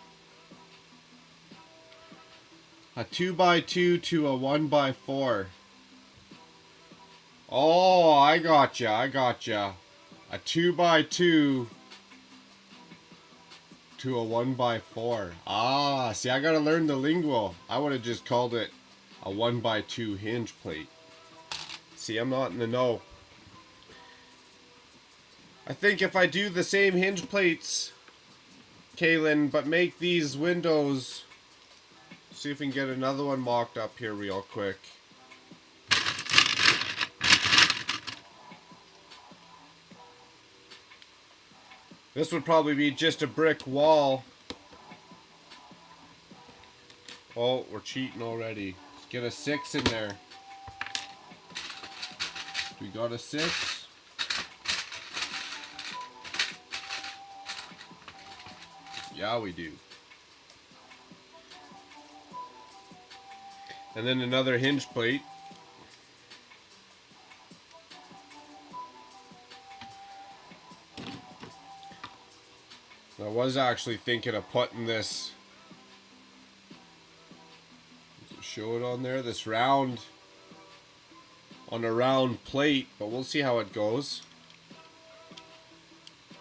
A 2x2 to a 1x4. Oh, I gotcha. A 2x2 to a 1x4. Ah, see, I gotta learn the lingo. I would have just called it a 1x2 hinge plate. See, I'm not in the know. I think if I do the same hinge plates, Kaylin, but make these windows, see if we can get another one mocked up here real quick. This would probably be just a brick wall. Oh, we're cheating already. Let's get a 6 in there. We got a 6. Yeah, we do. And then another hinge plate. I was actually thinking of putting this, show it on there, this round, on a round plate, but we'll see how it goes.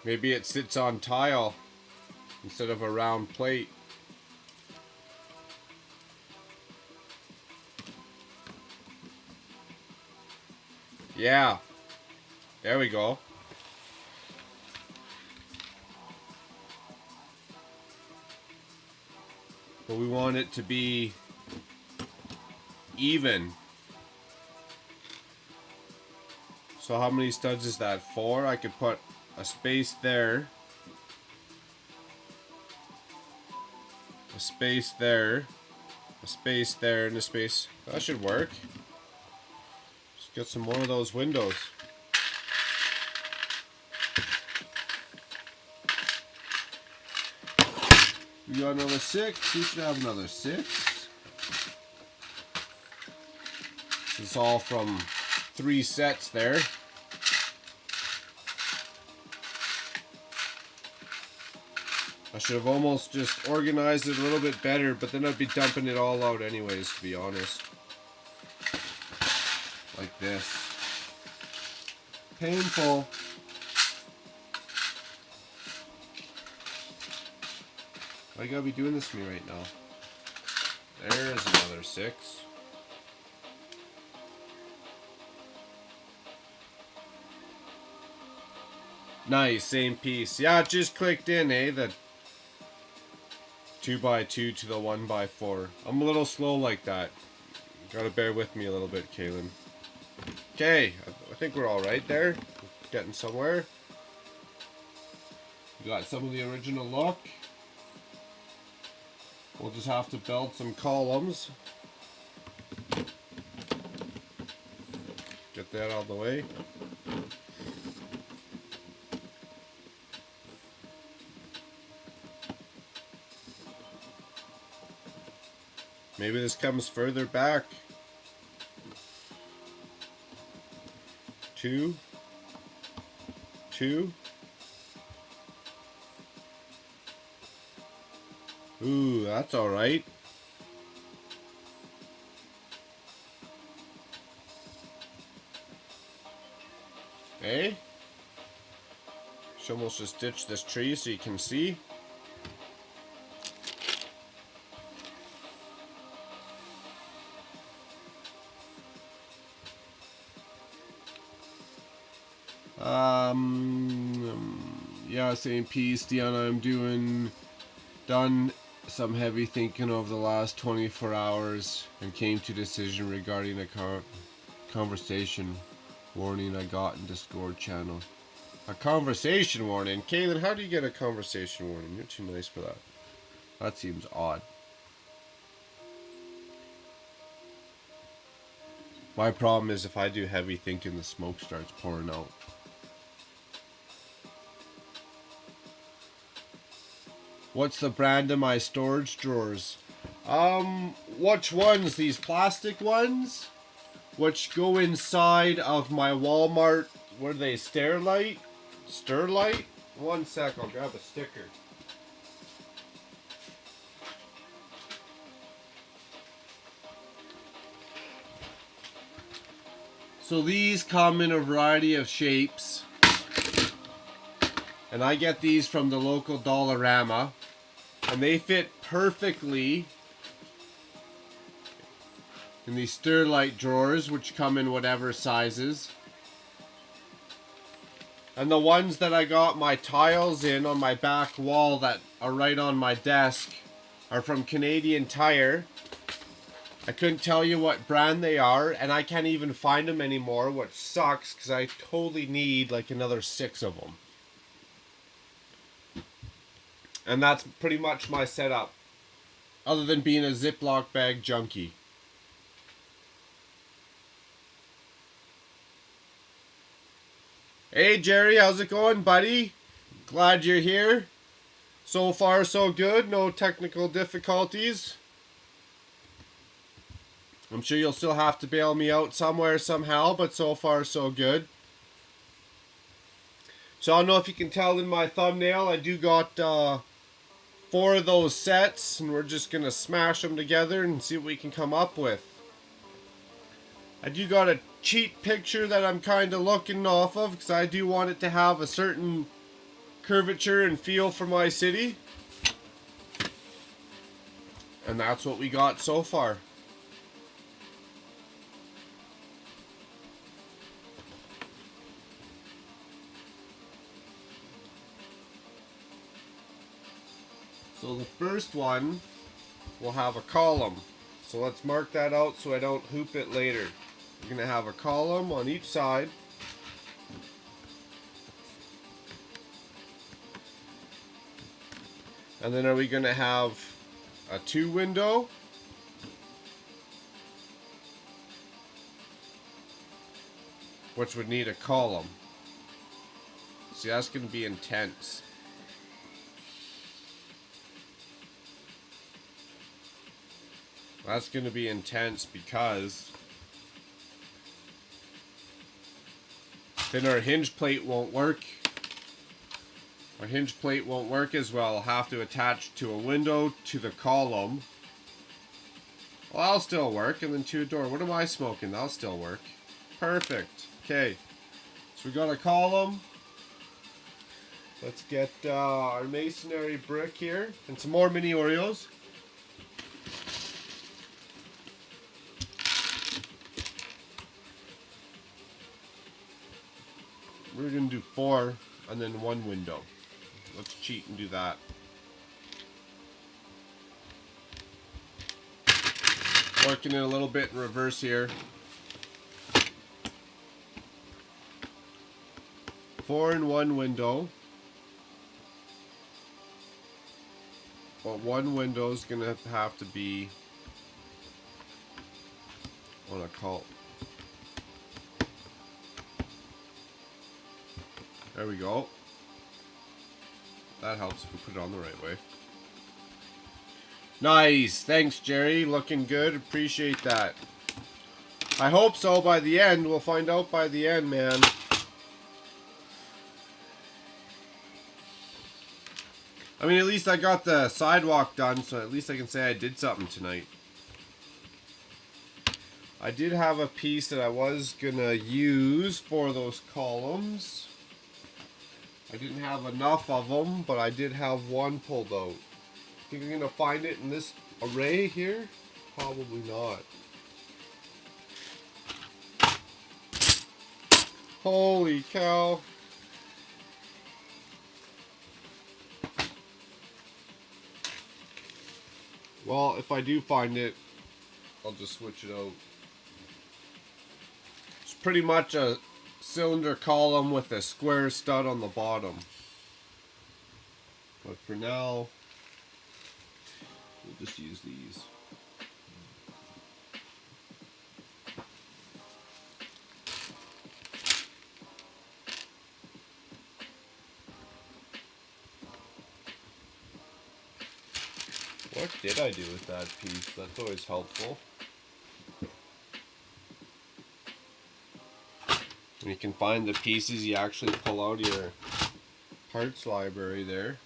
Maybe it sits on tile instead of a round plate. Yeah, there we go. But we want it to be even. So how many studs is that? 4? I could put a space there. A space there. A space there and a space. That should work. Let's get some more of those windows. We got another 6. We should have another 6. This is all from 3 sets there. I should have almost just organized it a little bit better, but then I'd be dumping it all out anyways, to be honest. Like this. Painful. Why you gotta be doing this to me right now? There's another 6. Nice, same piece. Yeah, it just clicked in, eh? The 2x2 to the 1x4. I'm a little slow like that. Gotta bear with me a little bit, Kaylin. Okay, I think we're alright there. Getting somewhere. We got some of the original look. We'll just have to build some columns. Get that out of the way. Maybe this comes further back. 2. 2. Ooh, that's alright. Hey? Should almost just ditch this tree so you can see. Yeah, same piece, Deanna. I'm done some heavy thinking over the last 24 hours and came to a decision regarding a conversation warning I got in Discord channel. A conversation warning? Kaylin, how do you get a conversation warning? You're too nice for that. That seems odd. My problem is if I do heavy thinking, the smoke starts pouring out. What's the brand of my storage drawers? Which ones? These plastic ones? Which go inside of my Walmart, what are they, Sterlight? Sterlight? One sec, I'll grab a sticker. So these come in a variety of shapes. And I get these from the local Dollarama. And they fit perfectly in these Sterlight drawers, which come in whatever sizes. And the ones that I got my tiles in on my back wall that are right on my desk are from Canadian Tire. I couldn't tell you what brand they are, and I can't even find them anymore, which sucks because I totally need like another 6 of them. And that's pretty much my setup, other than being a Ziploc bag junkie. Hey Jerry, how's it going, buddy? Glad you're here. So far so good, no technical difficulties. I'm sure you'll still have to bail me out somewhere somehow, but so far so good. So I don't know if you can tell in my thumbnail, I do got 4 of those sets, and we're just going to smash them together and see what we can come up with. I do got a cheat picture that I'm kind of looking off of, because I do want it to have a certain curvature and feel for my city. And that's what we got so far. So the first one will have a column. So let's mark that out so I don't hoop it later. We're going to have a column on each side. And then are we going to have a 2 window? Which would need a column. See, that's going to be intense. That's going to be intense because then our hinge plate won't work. Our hinge plate won't work as well. I'll have to attach to a window to the column. Well, that'll still work. And then to a door. What am I smoking? That'll still work. Perfect. Okay. So we got a column. Let's get our masonry brick here. And some more mini Oreos. We're going to do 4 and then 1 window. Let's cheat and do that. Working it a little bit in reverse here. 4 and 1 window. But 1 window is going to have to be on a cult. There we go. That helps if we put it on the right way. Nice. Thanks, Jerry. Looking good. Appreciate that. I hope so by the end. We'll find out by the end, man. I mean, at least I got the sidewalk done, so at least I can say I did something tonight. I did have a piece that I was gonna use for those columns. I didn't have enough of them, but I did have one pulled out. Think I'm gonna find it in this array here? Probably not. Holy cow. Well, if I do find it, I'll just switch it out. It's pretty much a cylinder column with a square stud on the bottom. But for now, we'll just use these. What heck did I do with that piece? That's always helpful. You can find the pieces, you actually pull out your parts library there.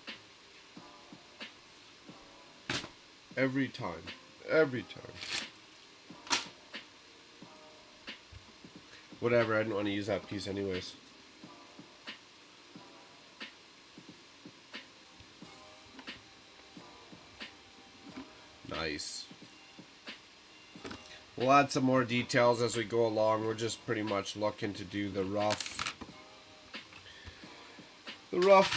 Every time. Every time. Whatever, I didn't want to use that piece anyways. Nice. We'll add some more details as we go along. We're just pretty much looking to do the rough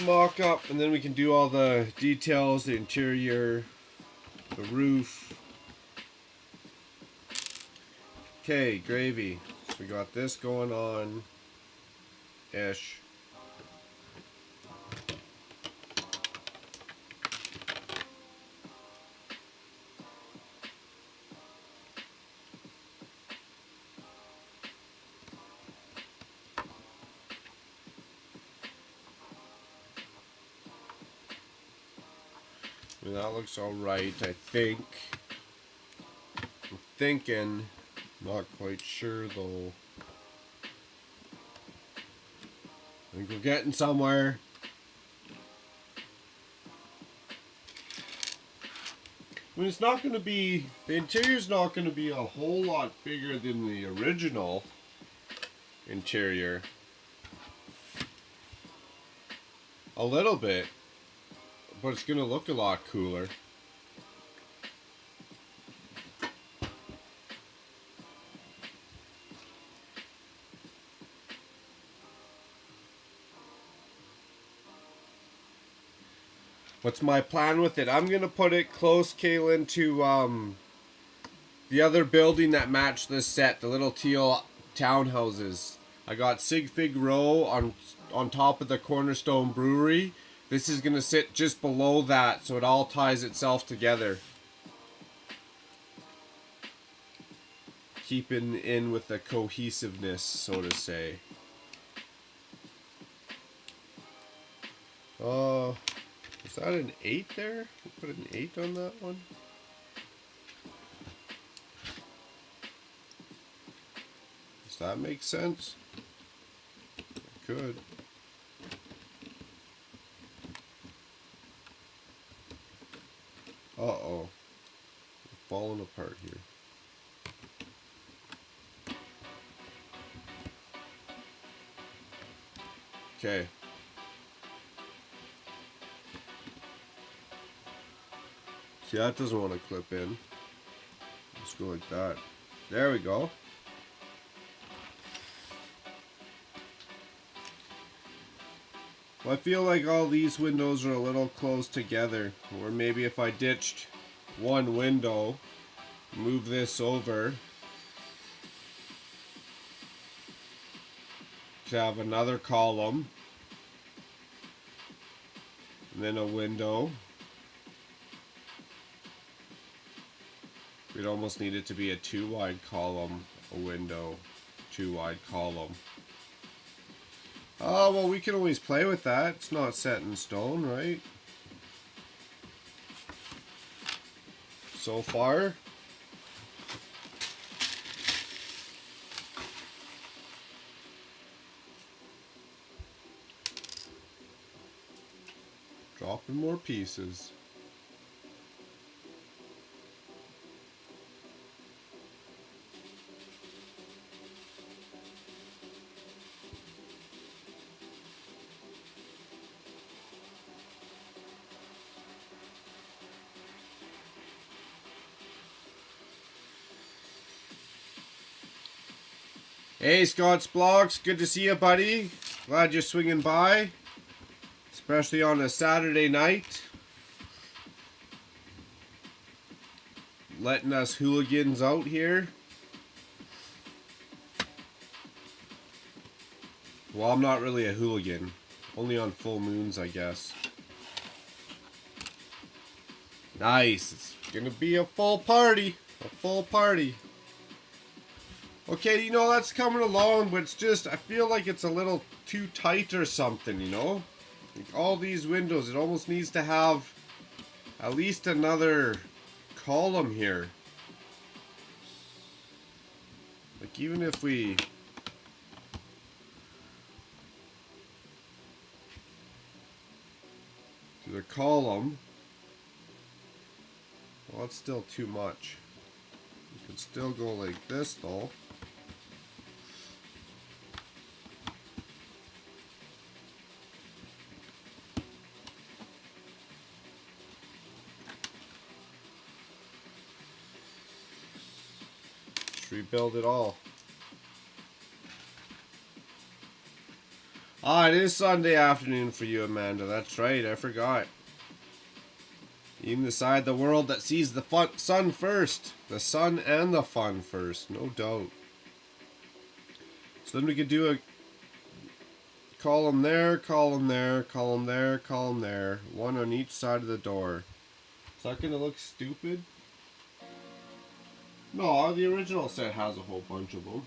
mock-up, and then we can do all the details, the interior, the roof. Okay, gravy. So we got this going on ish. And that looks alright, I think. I'm thinking, not quite sure though. I think we're getting somewhere. I mean, it's not going to be, the interior's not going to be a whole lot bigger than the original interior. A little bit, but it's going to look a lot cooler. What's my plan with it? I'm going to put it close, Kaylin, to the other building that matched this set, the little teal townhouses. I got Sig Fig Row on top of the Cornerstone Brewery. This is going to sit just below that, so it all ties itself together. Keeping in with the cohesiveness, so to say. Is that an 8 there? Put an 8 on that one. Does that make sense? It could. Uh-oh. We're falling apart here. Okay. See, that doesn't want to clip in. Let's go like that. There we go. Well, I feel like all these windows are a little close together. Or maybe if I ditched one window, move this over, to have another column, and then a window. We'd almost need it to be a 2 wide column, a window, 2 wide column. Oh, well, we can always play with that. It's not set in stone, right? So far. Dropping more pieces. Hey, Scott's Blogs, good to see you, buddy. Glad you're swinging by, especially on a Saturday night. Letting us hooligans out here. Well, I'm not really a hooligan. Only on full moons, I guess. Nice. It's gonna be a full party. A full party. Okay, you know, that's coming along, but it's just, I feel like it's a little too tight or something, you know? Like all these windows, it almost needs to have at least another column here. Like, even if we do the column, well, that's still too much. You can still go like this though. Rebuild it all. Ah, it is Sunday afternoon for you, Amanda. That's right, I forgot. Even the side of the world that sees the sun first. The sun and the fun first, no doubt. So then we could do a column there, column there, column there, column there. One on each side of the door. Is that going to look stupid? No, the original set has a whole bunch of them.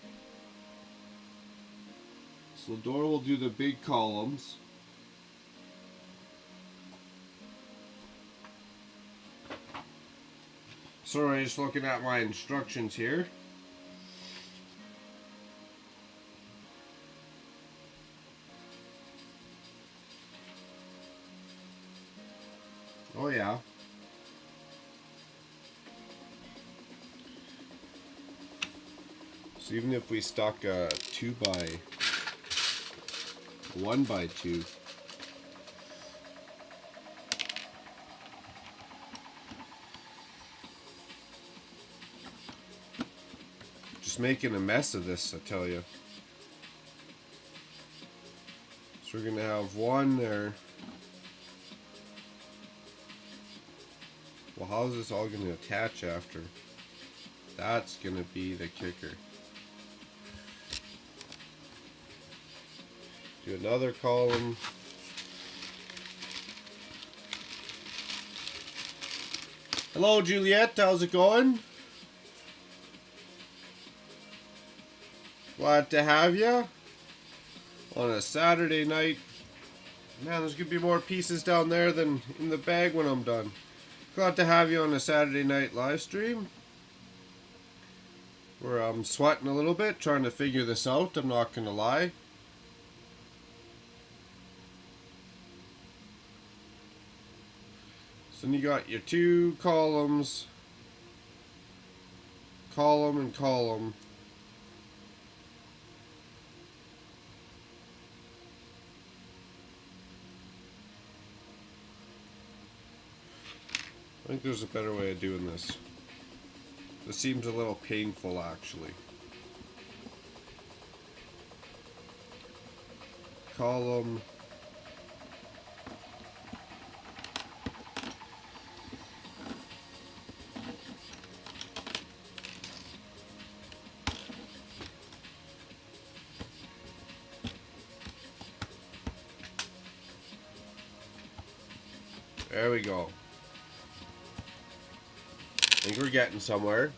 So the door will do the big columns. Sorry, just looking at my instructions here. Oh yeah. So even if we stuck a 1x2, just making a mess of this, I tell you. So we're gonna have one there. Well, how is this all gonna attach after? That's gonna be the kicker. Do another column. Hello, Juliet. How's it going? Glad to have you on a Saturday night. Man, there's gonna be more pieces down there than in the bag when I'm done. Glad to have you on a Saturday night live stream. Where I'm sweating a little bit, trying to figure this out. I'm not gonna lie. So then you got your two columns, column and column. I think there's a better way of doing this. This seems a little painful, actually. Column. There we go. I think we're getting somewhere.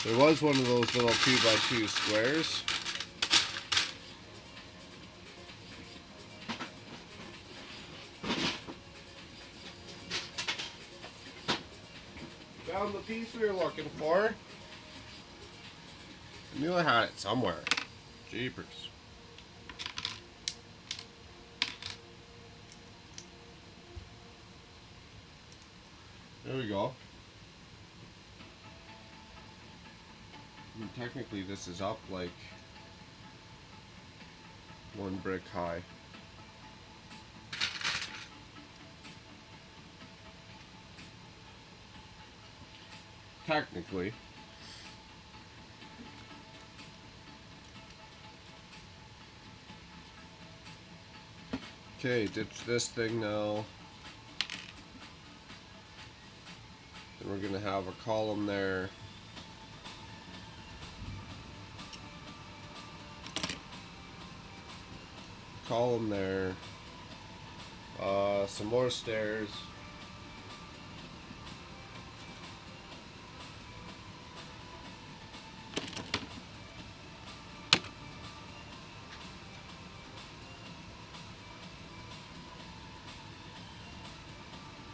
There was one of those little 2x2 squares. Found the piece we were looking for. I knew I had it somewhere. Jeepers. There we go. I mean, technically this is up like one brick high. Technically. Okay, ditch this thing now. Then we're gonna have a column there. Column there. Some more stairs.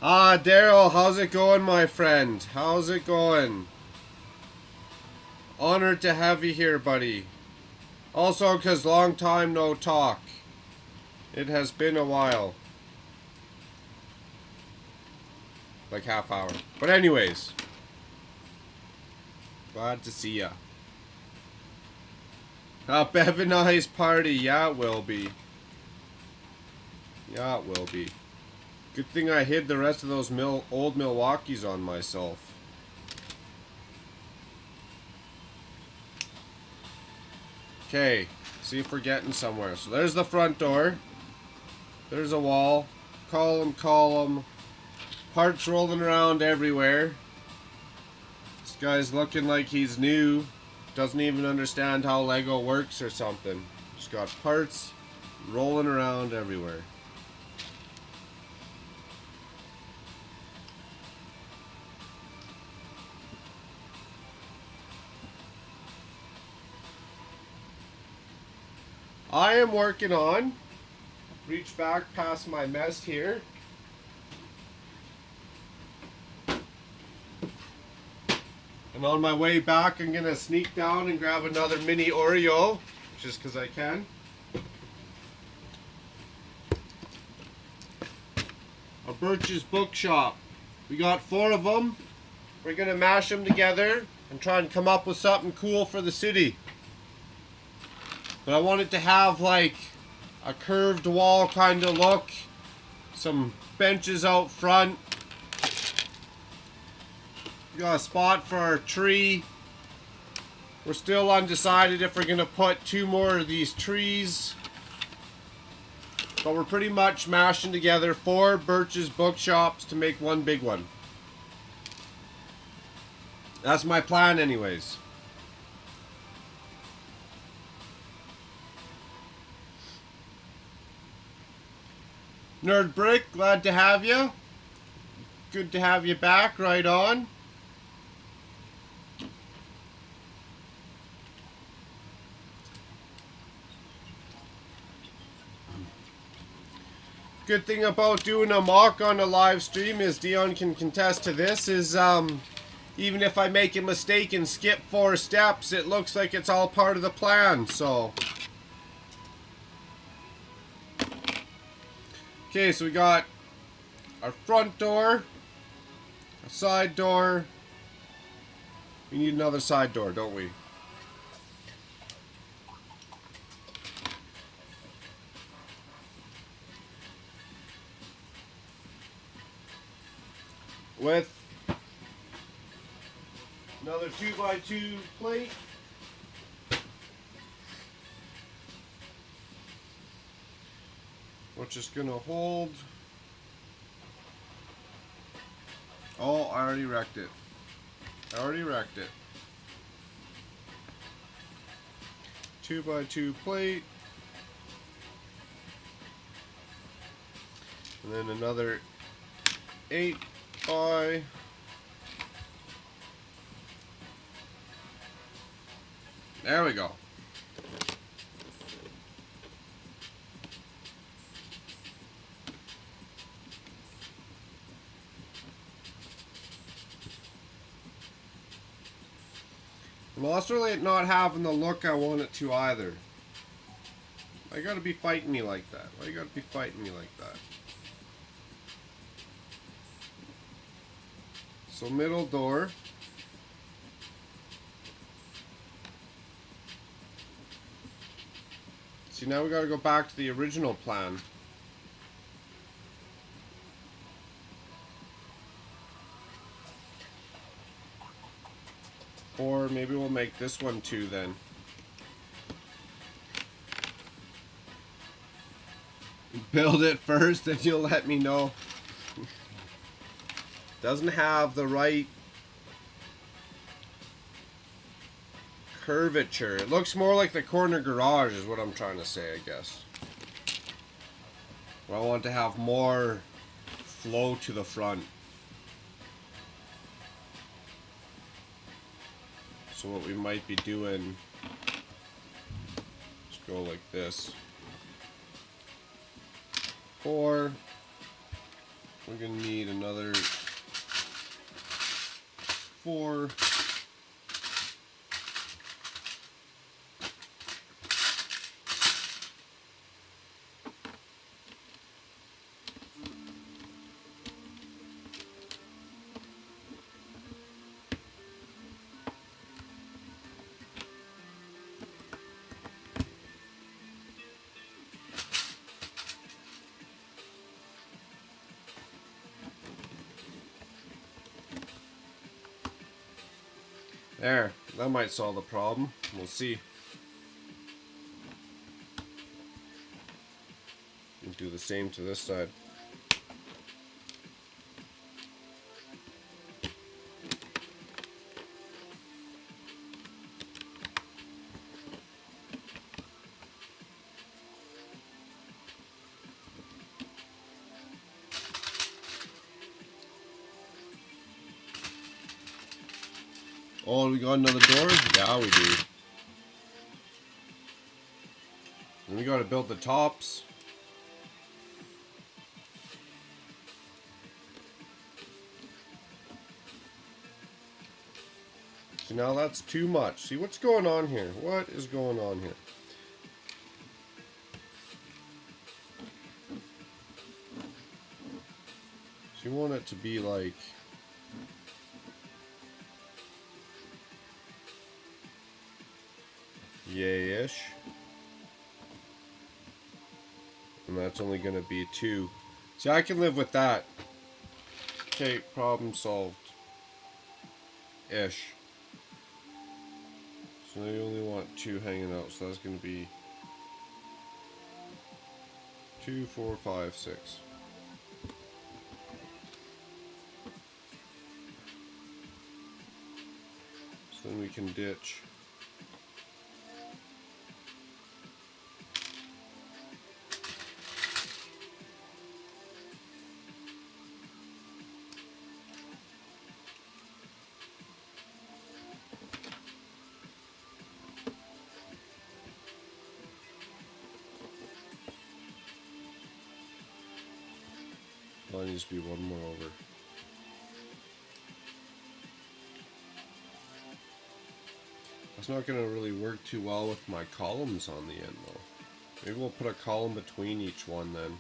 Ah, Daryl, how's it going, my friend? How's it going? Honored to have you here, buddy. Also, because long time no talk. It has been a while. Like half hour. But anyways. Glad to see ya. A Bevanized party. Yeah, it will be. Yeah, it will be. Good thing I hid the rest of those old Milwaukees on myself. Okay, see if we're getting somewhere. So there's the front door. There's a wall. Column. Parts rolling around everywhere. This guy's looking like he's new. Doesn't even understand how Lego works or something. Just got parts rolling around everywhere. I am working on, reach back past my mess here. And on my way back, I'm going to sneak down and grab another mini Oreo, just because I can. A Birch's Bookshop. We got 4 of them. We're going to mash them together and try and come up with something cool for the city. But I want it to have like a curved wall kind of look. Some benches out front. We got a spot for our tree. We're still undecided if we're going to put 2 more of these trees. But we're pretty much mashing together 4 Birch's Bookshops to make one big one. That's my plan anyways. Nerd Brick, glad to have you. Good to have you back, right on. Good thing about doing a mock on a live stream is Dion can contest to this is even if I make a mistake and skip 4 steps, it looks like it's all part of the plan, so. Okay, so we got our front door, a side door. We need another side door, don't we? With another 2x2 plate. Which is gonna hold. Oh, I already wrecked it. 2x2 plate. And then another 8 by. There we go. Well, it's really not having the look I want it to either. Why you gotta be fighting me like that? Why you gotta be fighting me like that? So middle door. See, now we gotta go back to the original plan. Or maybe we'll make this one too then. Build it first and you'll let me know. Doesn't have the right curvature. It looks more like the corner garage is what I'm trying to say, I guess. But I want to have more flow to the front. So what we might be doing, just go like this. 4, we're gonna need another 4. There, that might solve the problem. We'll see. And do the same to this side. Oh, we got another door? Yeah, we do. And we gotta build the tops. So now that's too much. See what's going on here? What is going on here? So you want it to be like yay-ish. And that's only going to be 2. See, I can live with that. Okay, problem solved. Ish. So now you only want 2 hanging out, so that's going to be 2, 4, 5, 6. So then we can ditch. That needs to be one more over. That's not going to really work too well with my columns on the end though. Maybe we'll put a column between each one then.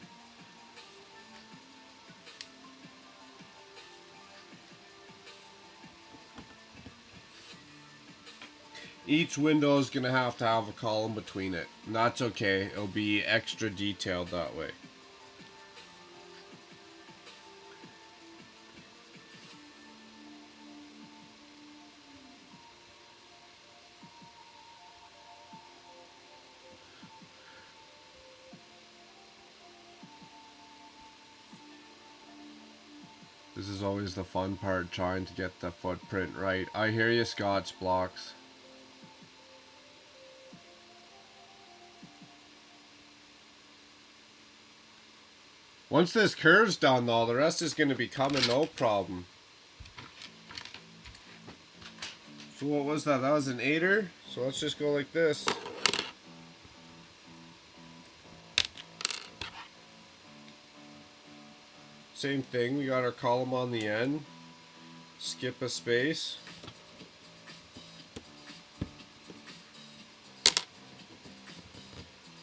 Each window is going to have a column between it. And that's okay. It'll be extra detailed that way. This is always the fun part, trying to get the footprint right. I hear you, Scotch blocks. Once this curve's done though, the rest is going to be coming no problem. So what was that? That was an 8er? So let's just go like this. Same thing, we got our column on the end. Skip a space.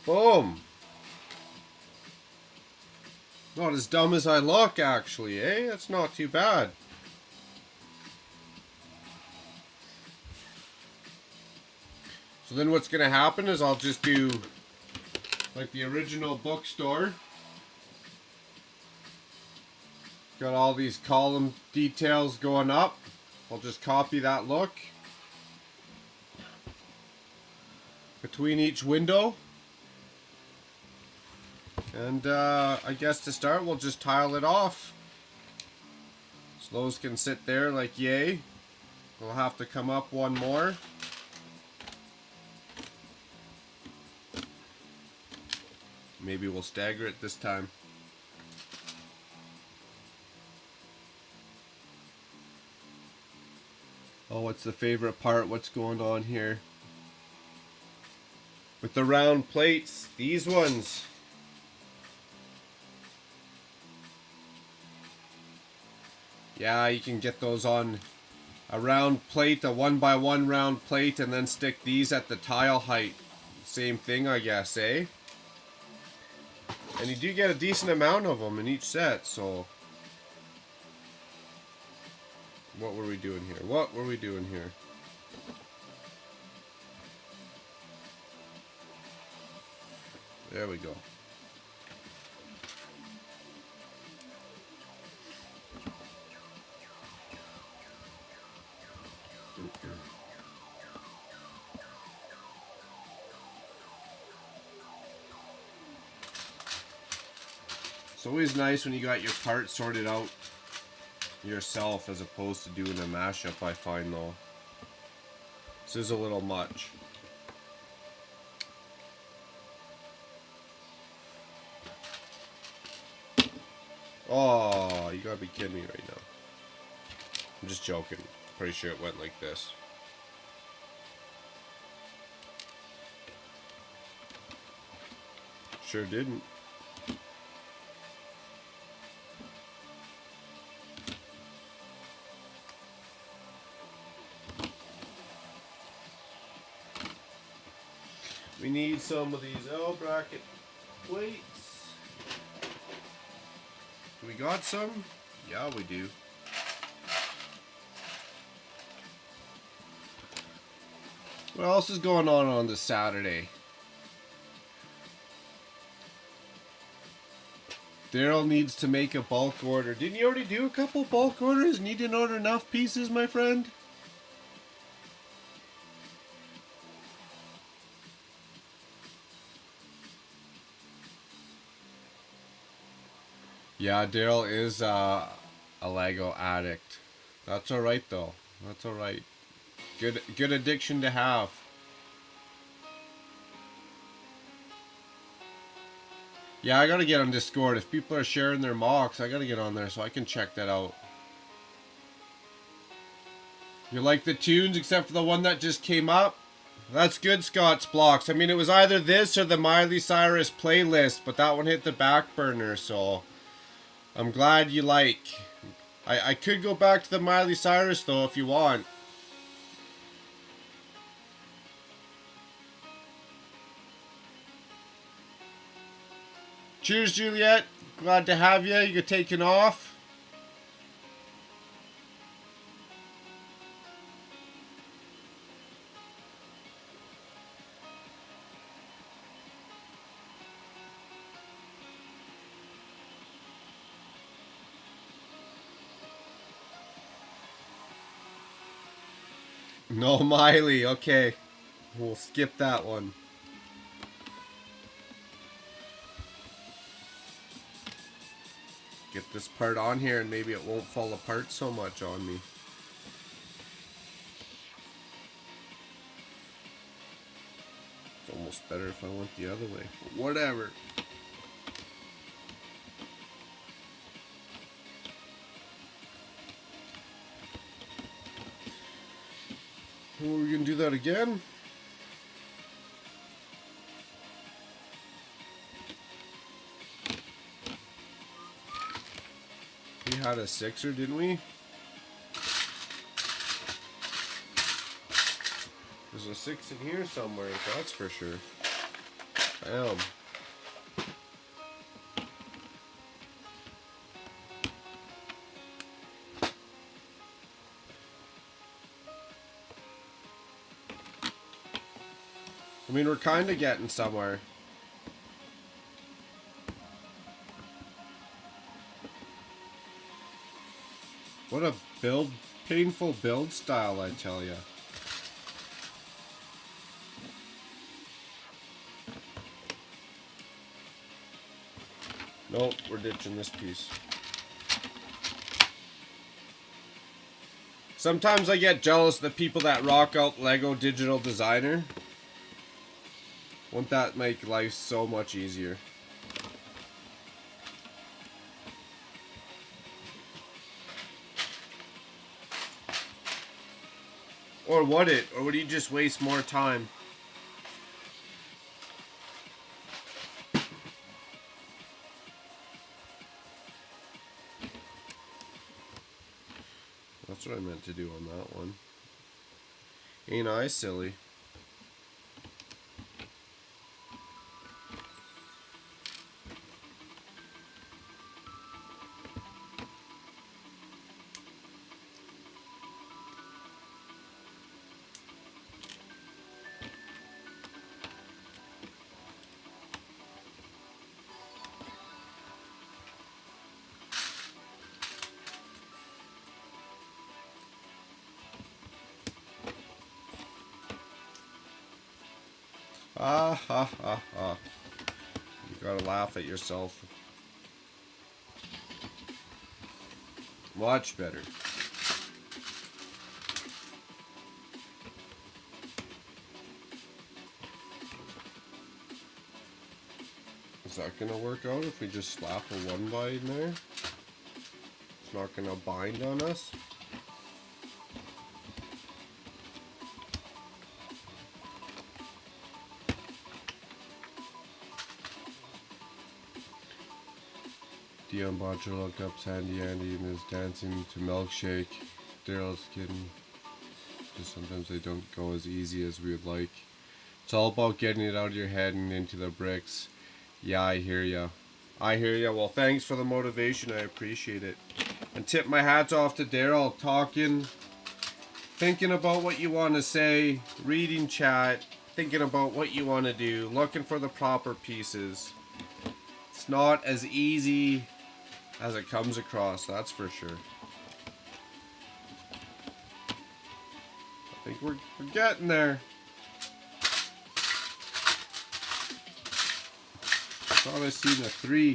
Boom! Not as dumb as I look, actually, eh? That's not too bad. So then what's going to happen is I'll just do like the original bookstore. Got all these column details going up. I'll just copy that look between each window. And I guess to start we'll just tile it off. So those can sit there like yay. We'll have to come up one more. Maybe we'll stagger it this time. Oh, what's the favorite part? What's going on here? With the round plates, these ones. Yeah, you can get those on a round plate, a 1x1 round plate, and then stick these at the tile height. Same thing, I guess, eh? And you do get a decent amount of them in each set, so... What were we doing here? What were we doing here? There we go. It's always nice when you got your parts sorted out yourself as opposed to doing a mashup, I find, though. This is a little much. Oh, you gotta be kidding me right now. I'm just joking. Pretty sure it went like this. Sure didn't. We need some of these L bracket plates. We got some? Yeah, we do. What else is going on this Saturday? Daryl needs to make a bulk order. Didn't you already do a couple bulk orders? Need to order enough pieces, my friend? Yeah, Daryl is a Lego addict. That's alright though. That's alright. Good addiction to have. Yeah, I gotta get on Discord. If people are sharing their MOCs, I gotta get on there so I can check that out. You like the tunes except for the one that just came up? That's good, Scott's Blocks. I mean, it was either this or the Miley Cyrus playlist, but that one hit the back burner, so... I'm glad you like. I could go back to the Miley Cyrus though if you want. Cheers, Juliet. Glad to have you. You're taking off. No Miley, okay. We'll skip that one. Get this part on here and maybe it won't fall apart so much on me. It's almost better if I went the other way. But whatever. Are we gonna do that again? We had a 6er, didn't we? There's a 6 in here somewhere, that's for sure. Bam. I mean, we're kind of getting somewhere. What a painful build style, I tell ya. Nope, we're ditching this piece. Sometimes I get jealous of the people that rock out Lego Digital Designer. Won't that make life so much easier? Or would it? Or would you just waste more time? what to do on that one. Ain't I silly? Ah ha ha ha. You gotta laugh at yourself. Much better. Is that gonna work out if we just slap a 1 by in there? It's not gonna bind on us? Dion Bodger looked up Sandy Andy and is dancing to Milkshake. Daryl's kidding. Just sometimes they don't go as easy as we would like. It's all about getting it out of your head and into the bricks. Yeah, I hear ya. I hear ya. Well, thanks for the motivation. I appreciate it. And tip my hats off to Daryl. Talking, thinking about what you want to say, reading chat, thinking about what you want to do, looking for the proper pieces. It's not as easy as it comes across, that's for sure. I think we're getting there. Thought I seen a 3.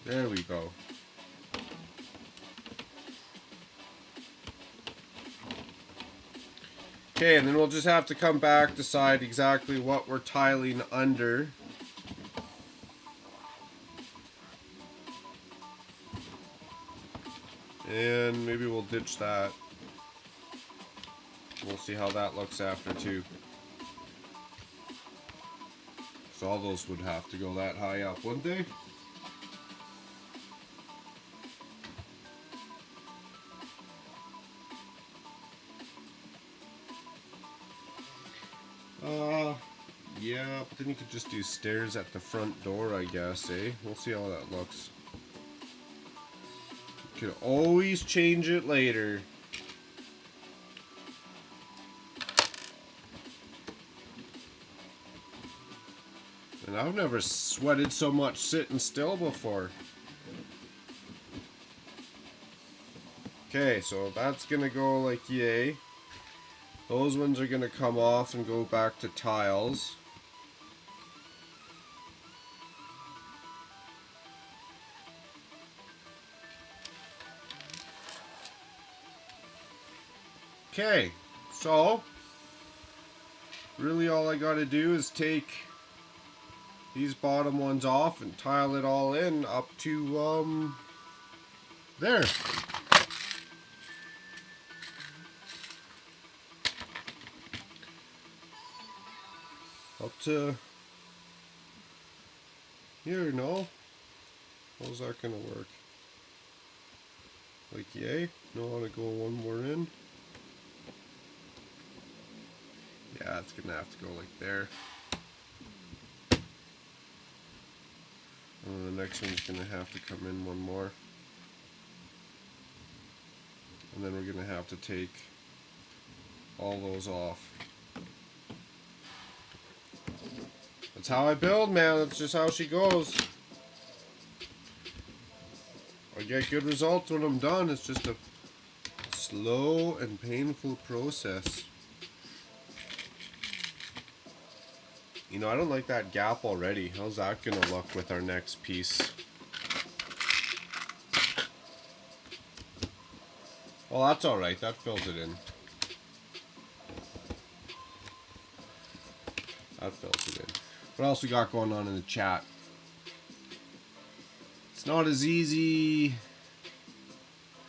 There we go. Okay, and then we'll just have to come back, decide exactly what we're tiling under. And maybe we'll ditch that. We'll see how that looks after too. So all those would have to go that high up, wouldn't they? Yeah, but then you could just do stairs at the front door, I guess, eh? We'll see how that looks. You could always change it later. And I've never sweated so much sitting still before. Okay, so that's gonna go like yay. Those ones are gonna come off and go back to tiles. Okay, so really all I gotta do is take these bottom ones off and tile it all in up to there. Up to here, no? How's that gonna work? Like yay? No, I wanna go one more in. Yeah, it's gonna have to go like there. And then the next one's gonna have to come in one more. And then we're gonna have to take all those off. That's how I build, man. That's just how she goes. I get good results when I'm done. It's just a slow and painful process. You know, I don't like that gap already. How's that gonna look with our next piece? Well, that's alright. That fills it in. That fills it in. What else we got going on in the chat? It's not as easy.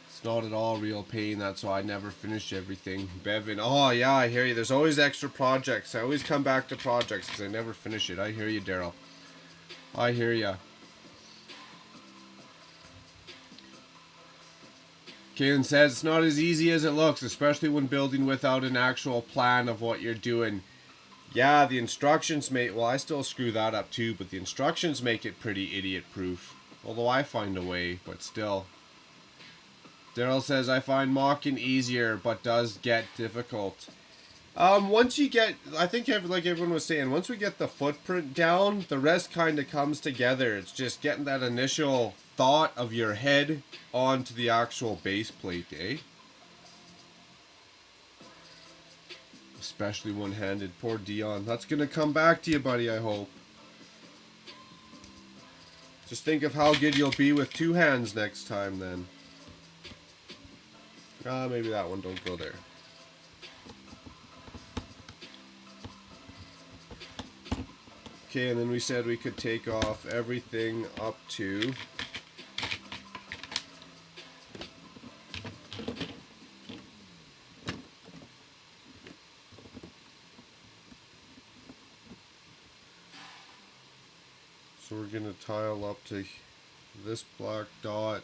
It's not at all real pain. That's why I never finish everything. Bevan. Oh, yeah, I hear you. There's always extra projects. I always come back to projects because I never finish it. I hear you, Daryl. I hear you. Kaylin says it's not as easy as it looks, especially when building without an actual plan of what you're doing. Yeah, the instructions make... Well, I still screw that up too, but the instructions make it pretty idiot-proof. Although I find a way, but still. Daryl says, I find mocking easier, but does get difficult. Once you get... I think, like everyone was saying, once we get the footprint down, the rest kind of comes together. It's just getting that initial thought of your head onto the actual base plate, eh? Especially one-handed. Poor Dion. That's going to come back to you, buddy, I hope. Just think of how good you'll be with two hands next time, then. Maybe that one. Don't go there. Okay, and then we said we could take off everything up to... So we're going to tile up to this black dot,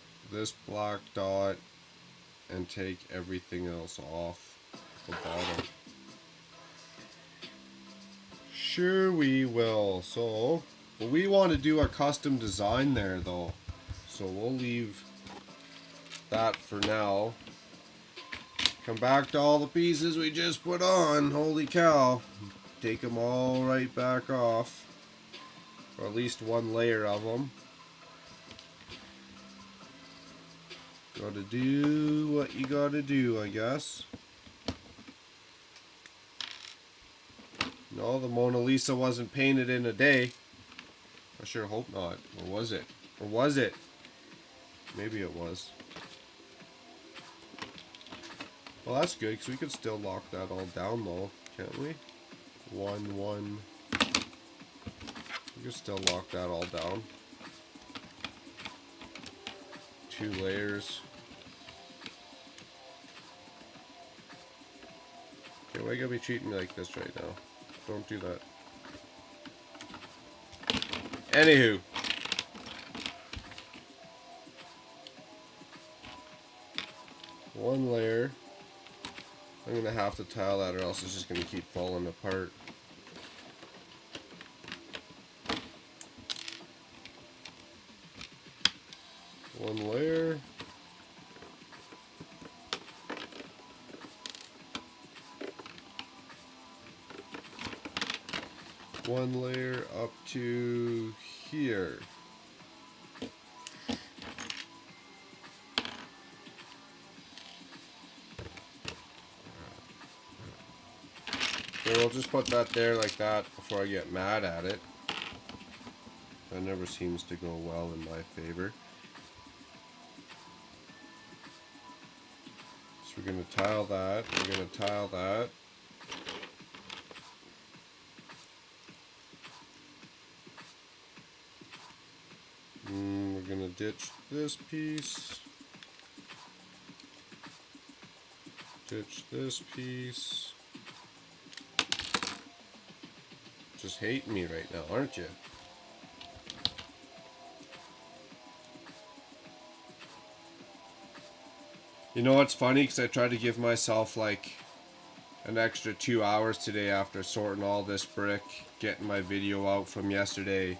and take everything else off the bottom. Sure we will. So, well, we want to do a custom design there though. So we'll leave that for now. Come back to all the pieces we just put on. Holy cow. Take them all right back off. Or at least one layer of them. Gotta do what you gotta do, I guess. No, the Mona Lisa wasn't painted in a day. I sure hope not. Or was it? Or was it? Maybe it was. Well, that's good, because we could still lock that all down, though, can't we? One. We can still lock that all down. 2 layers. Okay, why you gotta be treating me like this right now? Don't do that. Anywho. One layer. I'm gonna have to tile that or else it's just gonna keep falling apart. One layer. One layer up to here. So we'll just put that there like that before I get mad at it. That never seems to go well in my favor. So we're going to tile that, we're going to tile that. We're going to ditch this piece. Ditch this piece. Just hating me right now, aren't you? You know what's funny? Because I tried to give myself like an extra 2 hours today after sorting all this brick, getting my video out from yesterday.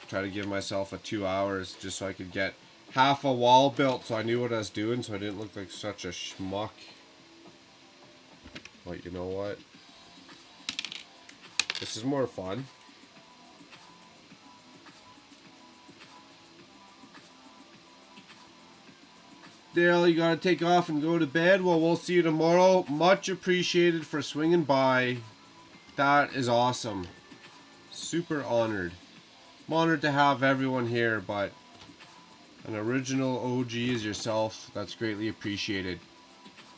Try to give myself a 2 hours just so I could get half a wall built so I knew what I was doing so I didn't look like such a schmuck. But you know what? This is more fun. Dale, you gotta take off and go to bed. Well, we'll see you tomorrow. Much appreciated for swinging by. That is awesome. Super honored. I'm honored to have everyone here, but an original OG as yourself, that's greatly appreciated.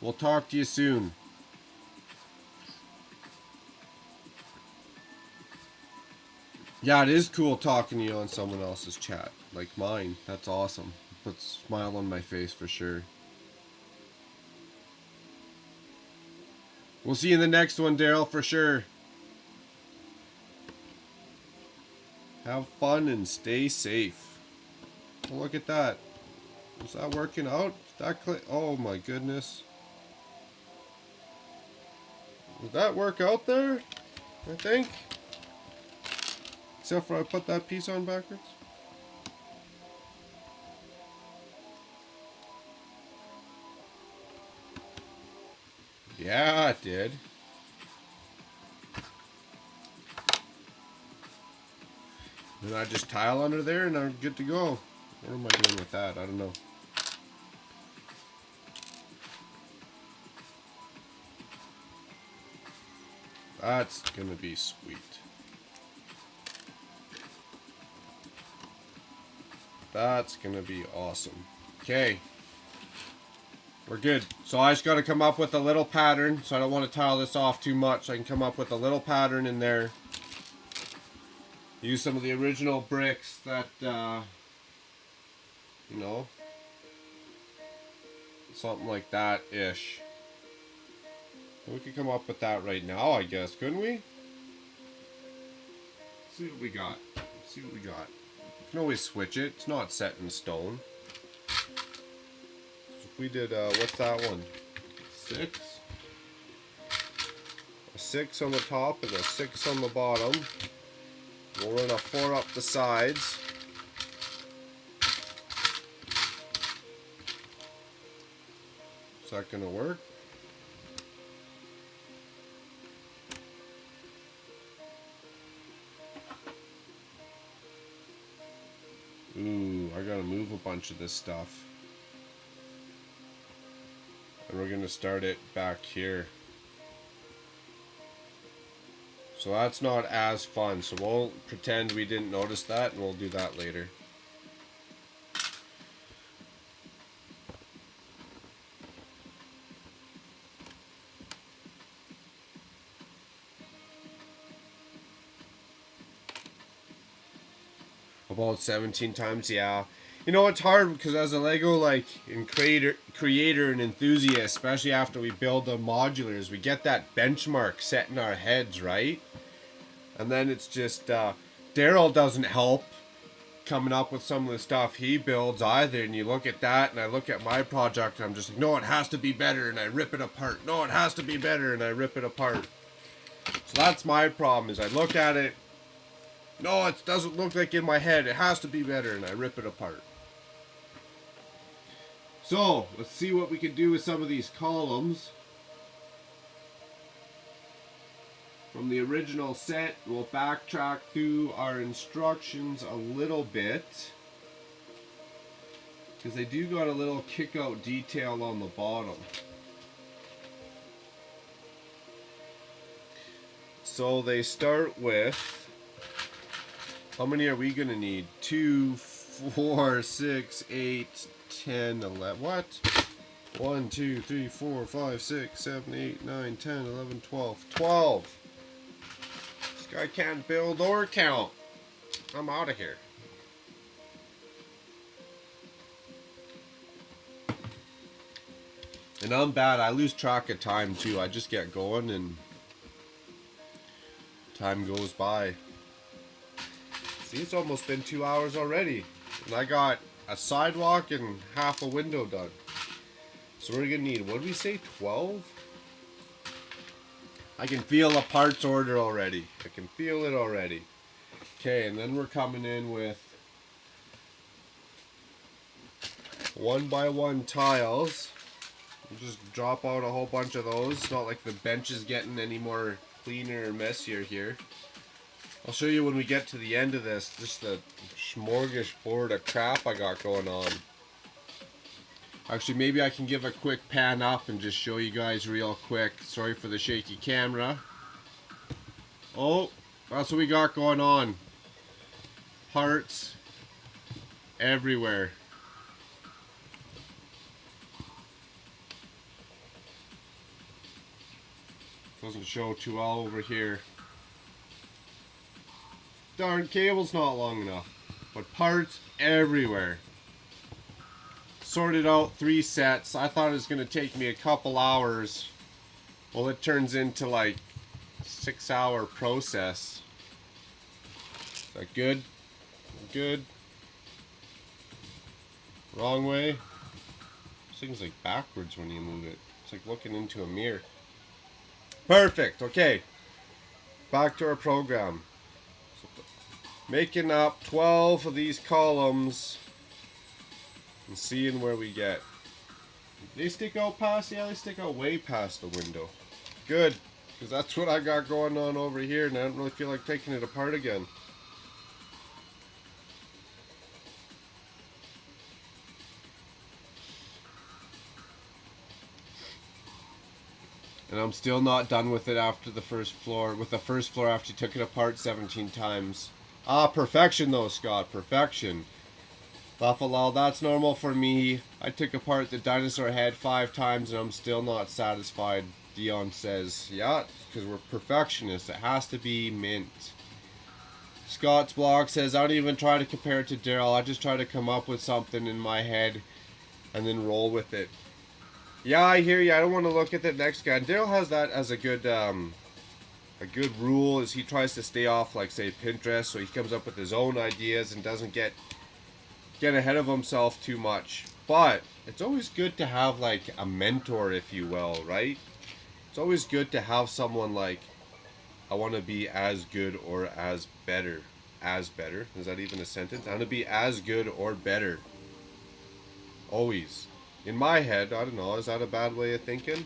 We'll talk to you soon. Yeah, it is cool talking to you on someone else's chat, like mine. That's awesome. Puts a smile on my face for sure. We'll see you in the next one, Daryl, for sure. Have fun and stay safe. Well, look at that. Is that working out? That oh my goodness. Did that work out there? I think. Except for I put that piece on backwards. Yeah, it did. Then I just tile under there and I'm good to go. What am I doing with that? I don't know. That's gonna be sweet. That's gonna be awesome. Okay. We're good. So I just gotta come up with a little pattern. So I don't want to tile this off too much. I can come up with a little pattern in there. Use some of the original bricks that, you know, something like that-ish. We could come up with that right now, I guess, couldn't we? Let's see what we got. Let's see what we got. We can always switch it. It's not set in stone. So if we did, what's that one? 6? A 6 on the top and a 6 on the bottom. We'll run a 4 up the sides. Is that gonna work? Ooh, I gotta move a bunch of this stuff. And we're gonna start it back here. So that's not as fun, so we'll pretend we didn't notice that and we'll do that later. About 17 times, yeah. You know, it's hard because as a Lego creator and enthusiast, especially after we build the modulars, we get that benchmark set in our heads, right? And then it's just, Daryl doesn't help coming up with some of the stuff he builds either. And you look at that and I look at my project and I'm just like, no, it has to be better, and I rip it apart. No, it has to be better, and I rip it apart. So that's my problem, is I look at it, no, it doesn't look like in my head, it has to be better, and I rip it apart. So, let's see what we can do with some of these columns. From the original set, we'll backtrack through our instructions a little bit, because they do got a little kick out detail on the bottom. So they start with, how many are we gonna need? 2, 4, 6, 8, 10, 11. What? 1, 2, 3, 4, 5, 6, 7, 8, 9, 10, 11, 12. 12! This guy can't build or count. I'm out of here. And I'm bad. I lose track of time too. I just get going and time goes by. See, it's almost been 2 hours already. And I got a sidewalk and half a window done. So we're gonna need, what did we say, 12? I can feel a parts order already. I can feel it already. Okay, and then we're coming in with 1x1 tiles. We'll just drop out a whole bunch of those. It's not like the bench is getting any more cleaner or messier here. I'll show you when we get to the end of this, just the smorgasbord of crap I got going on. Actually, maybe I can give a quick pan up and just show you guys real quick. Sorry for the shaky camera. Oh, that's what we got going on. Parts everywhere. Doesn't show too well over here. Darn cable's not long enough. But parts everywhere. Sorted out 3 sets. I thought it was going to take me a couple hours. Well, it turns into like a 6-hour process. Is that good? Good. Wrong way. thing's like backwards when you move it. It's like looking into a mirror. Perfect. Okay. Back to our program. So making up 12 of these columns and seeing where we get. They stick out past? Yeah, they stick out way past the window. Good. Because that's what I got going on over here, and I don't really feel like taking it apart again. And I'm still not done with it after the first floor. With the first floor after you took it apart 17 times. Ah, perfection though, Scott. Perfection. Buffalo, that's normal for me. I took apart the dinosaur head 5 times and I'm still not satisfied. Dion says, yeah, because we're perfectionists. It has to be mint. Scott's blog says, I don't even try to compare it to Daryl. I just try to come up with something in my head and then roll with it. Yeah, I hear you. I don't want to look at the next guy. Daryl has that as a good rule is he tries to stay off, like, say, Pinterest, so he comes up with his own ideas and doesn't get ahead of himself too much. But it's always good to have, like, a mentor, if you will, right? It's always good to have someone like, I want to be as good or as better. As better. Is that even a sentence? I want to be as good or better. Always. In my head, I don't know, is that a bad way of thinking?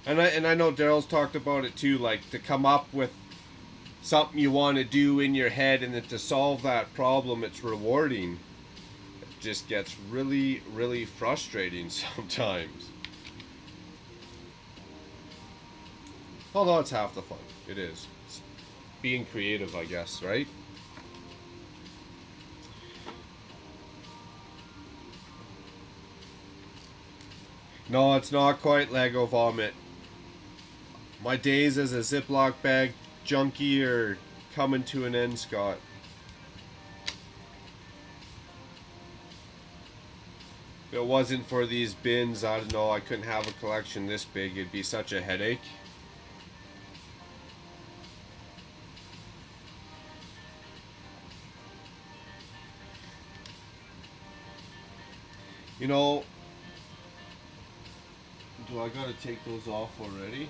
And I know Daryl's talked about it too, like to come up with something you want to do in your head and then to solve that problem, it's rewarding. It just gets really, really frustrating sometimes. Although it's half the fun. It is. It's being creative, I guess, right? No, it's not quite Lego vomit. My days as a Ziploc bag junkie are coming to an end, Scott. If it wasn't for these bins, I don't know, I couldn't have a collection this big. It'd be such a headache. You know, do I gotta take those off already?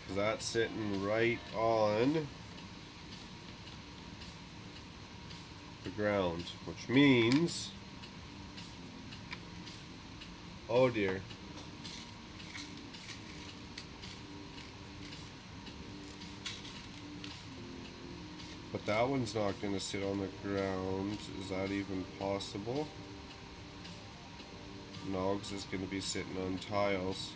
Because that's sitting right on the ground, which means, oh dear. But that one's not going to sit on the ground. Is that even possible? No, because it's going to be sitting on tiles.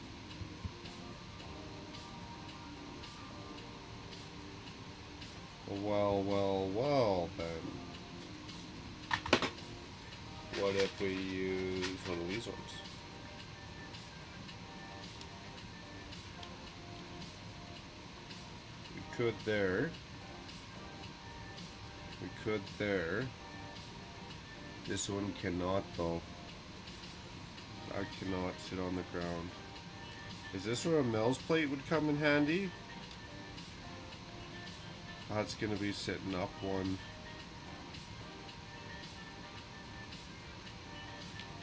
Well, then. What if we use one of these ones? We could there. We could there. This one cannot though. I cannot sit on the ground. Is this where a Mel's plate would come in handy? That's gonna be sitting up one.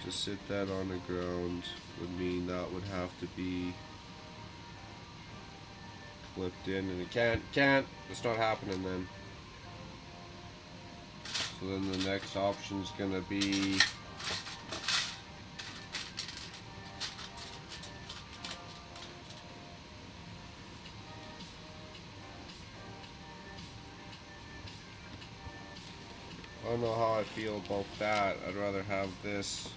To sit that on the ground would mean that would have to be clipped in, and it can't. It's not happening then. So then the next option is gonna be I don't know how I feel about that. I'd rather have this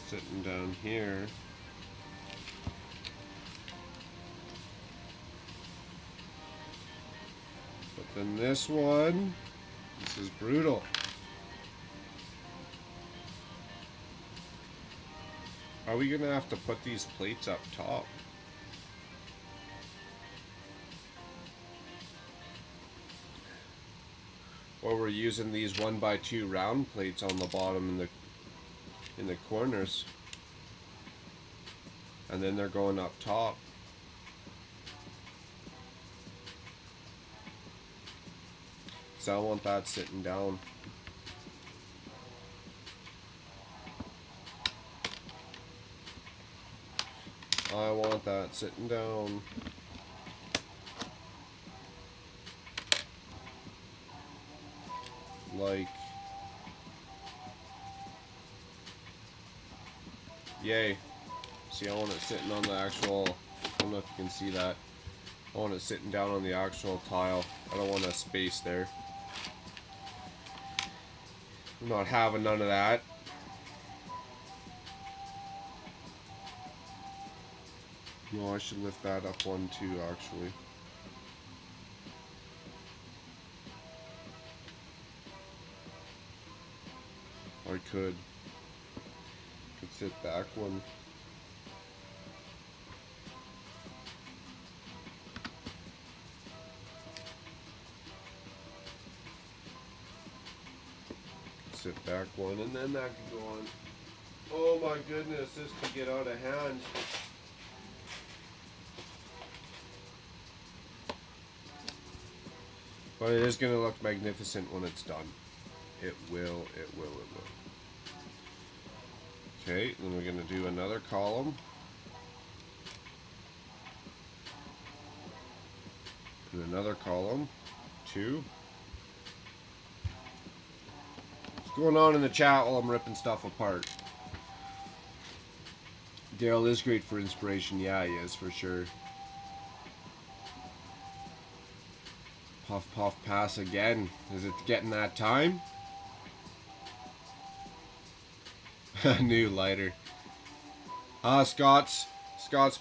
sitting down here. But then this one, this is brutal. Are we gonna have to put these plates up top? Or we're using these 1x2 round plates on the bottom in the corners, and then they're going up top. So I want that sitting down. I want that sitting down. Like, yay. See, I want it sitting on the actual, I don't know if you can see that. I want it sitting down on the actual tile. I don't want a space there. I'm not having none of that. No, I should lift that up one too, actually. I could sit back one. Sit back one, and then that could go on. Oh my goodness, this could get out of hand. But it is going to look magnificent when it's done. It will, it will, it will. Okay, then we're going to do another column. And another column. 2. What's going on in the chat while I'm ripping stuff apart? Daryl is great for inspiration. Yeah, he is, for sure. Puff, puff, pass again. Is it getting that time? New lighter. Scott's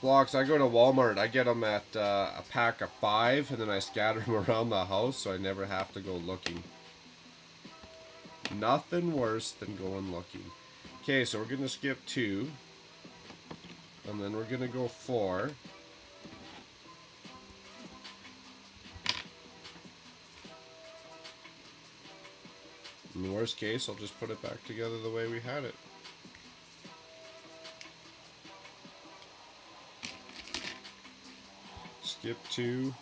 blocks. I go to Walmart. I get them at a pack of 5, and then I scatter them around the house so I never have to go looking. Nothing worse than going looking. Okay, so we're going to skip 2. And then we're going to go 4. In the worst case, I'll just put it back together the way we had it. Skip 2.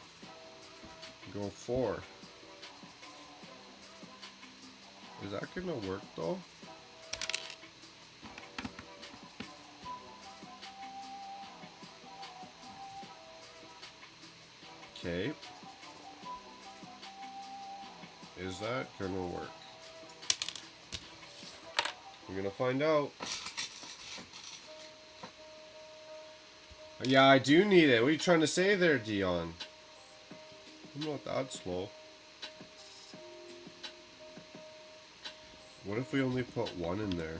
Go 4. Is that going to work though? Okay. Is that going to work? We're going to find out. Yeah, I do need it. What are you trying to say there, Dion? I'm not that slow. What if we only put 1 in there?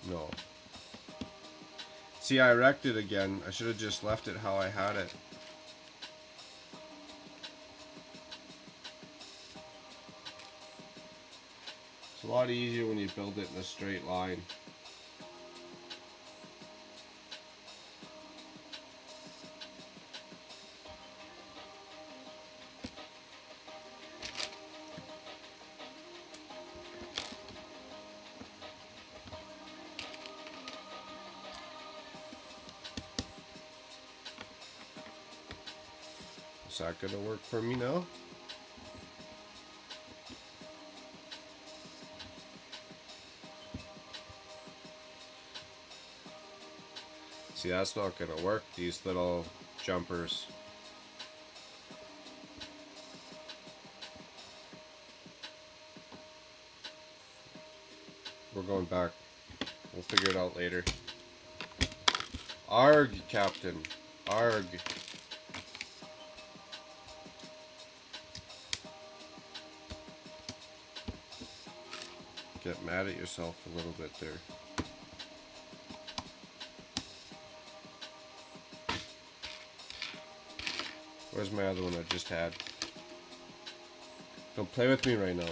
No. See, I wrecked it again. I should have just left it how I had it. It's a lot easier when you build it in a straight line. Is that gonna work for me now? See, that's not gonna work, these little jumpers. We're going back. We'll figure it out later. Arg, Captain. Arg. Get mad at yourself a little bit there. Where's my other one I just had? Don't play with me right now.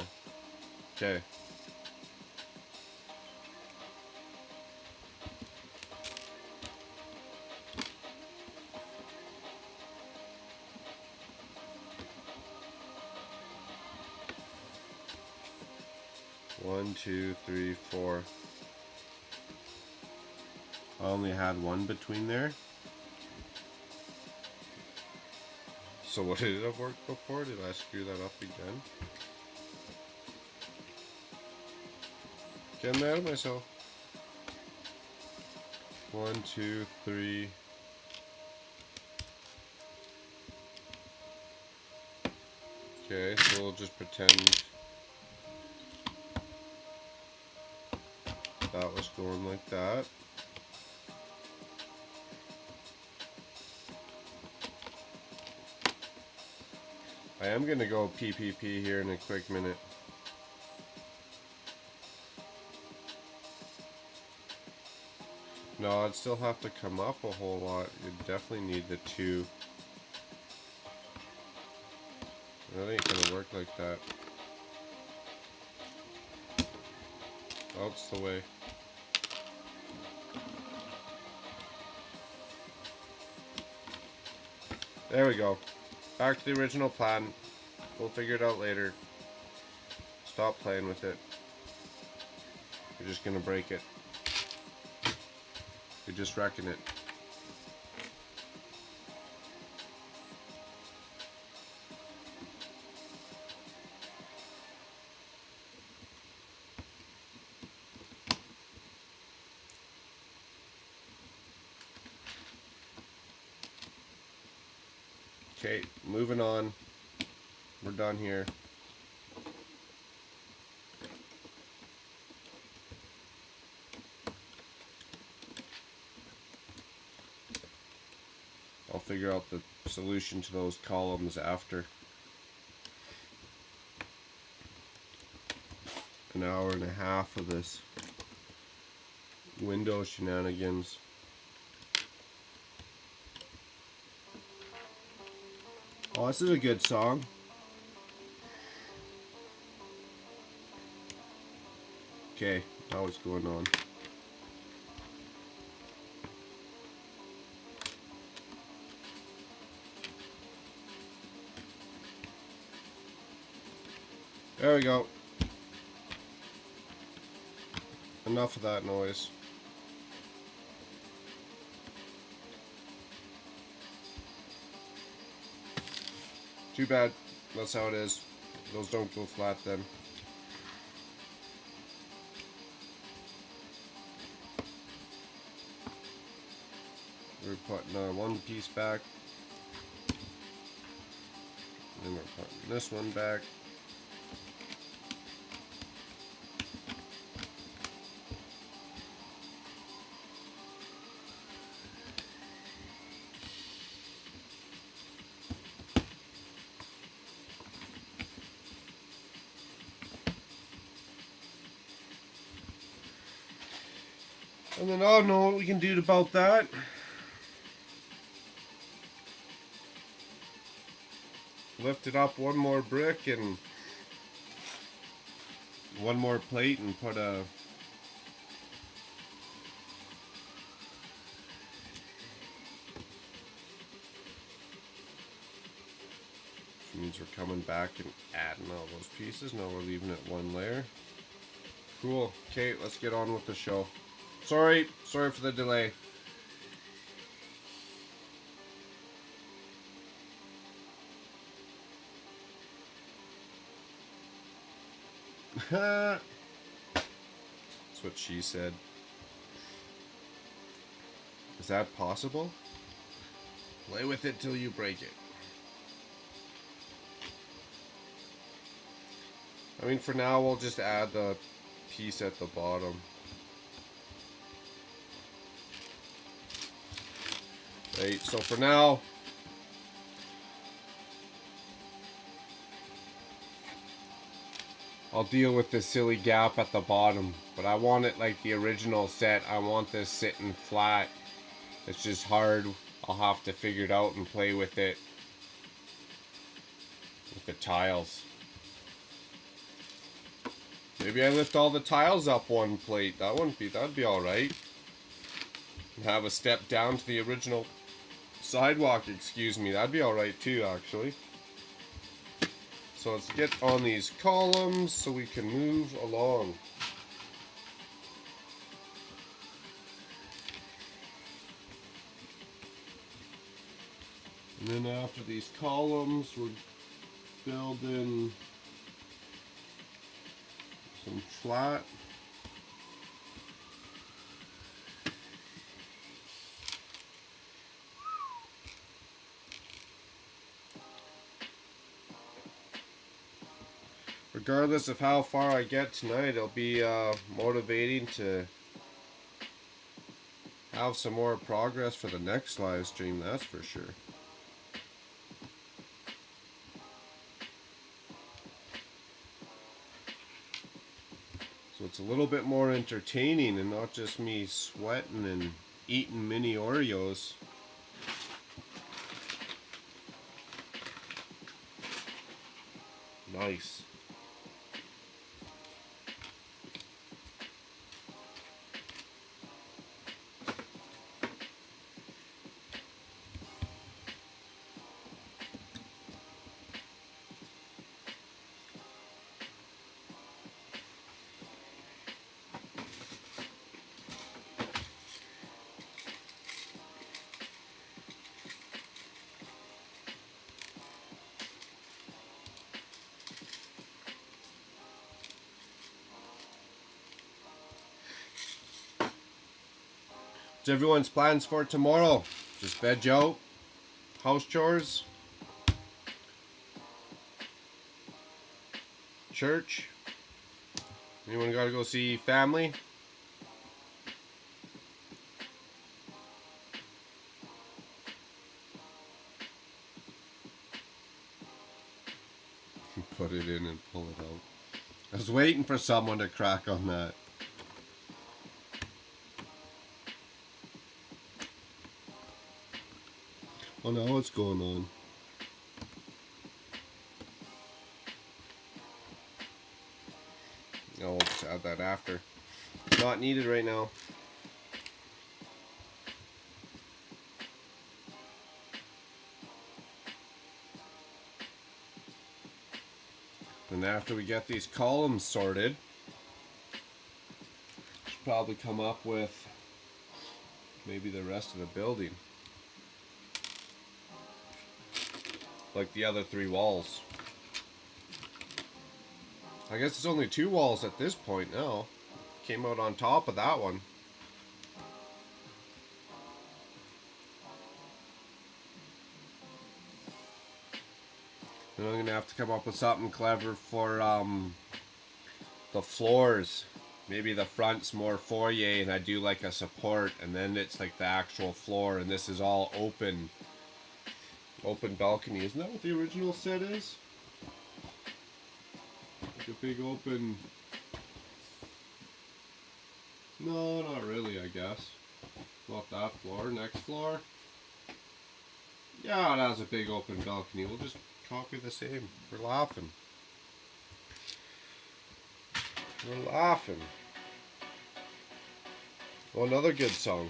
Okay. One, 2, 3, 4. I only had 1 between there. So what did it have worked before? Did I screw that up again? Getting mad at myself. 1, 2, 3. Okay, so we'll just pretend that was going like that. I am going to go PPP here in a quick minute. No, I'd still have to come up a whole lot. You'd definitely need the 2. That ain't going to work like that. Oh, it's the way. There we go. Back to the original plan. We'll figure it out later. Stop playing with it. You're just gonna break it. You're just wrecking it. Okay, moving on. We're done here. I'll figure out the solution to those columns after an hour and a half of this window shenanigans. Oh, this is a good song. Okay, now what's going on? There we go. Enough of that noise. Too bad. That's how it is. Those don't go flat then. We're putting one piece back. Then we're putting this one back. And then I'll know what we can do about that. Lift it up one more brick and one more plate and put a means we're coming back and adding all those pieces. No, we're leaving it one layer. Cool. Okay, let's get on with the show. Sorry for the delay. That's what she said. Is that possible? Play with it till you break it. I mean, for now, we'll just add the piece at the bottom. Right, so for now, I'll deal with this silly gap at the bottom, but I want it like the original set. I want this sitting flat. It's just hard. I'll have to figure it out and play with it with the tiles. Maybe I lift all the tiles up one plate. That'd be alright. And have a step down to the original sidewalk, excuse me. That'd be alright too, actually. So let's get on these columns so we can move along. And then after these columns, we're building some flat. Regardless of how far I get tonight, it'll be motivating to have some more progress for the next live stream, that's for sure. So it's a little bit more entertaining and not just me sweating and eating mini Oreos. Nice. What's everyone's plans for tomorrow? Just veg out? House chores? Church? Anyone gotta go see family? Put it in and pull it out. I was waiting for someone to crack on that. Oh no, what's going on? Oh, we'll just add that after. Not needed right now. And after we get these columns sorted, should probably come up with maybe the rest of the building. Like the other 3 walls. I guess it's only 2 walls at this point now. Came out on top of that one. And I'm gonna have to come up with something clever for the floors. Maybe the front's more foyer and I do like a support and then it's like the actual floor and this is all open balcony. Isn't that what the original set is? Like a big open... No, not really, I guess. Not that floor. Next floor. Yeah, it has a big open balcony. We'll just copy the same. We're laughing. We're laughing. Oh, another good song.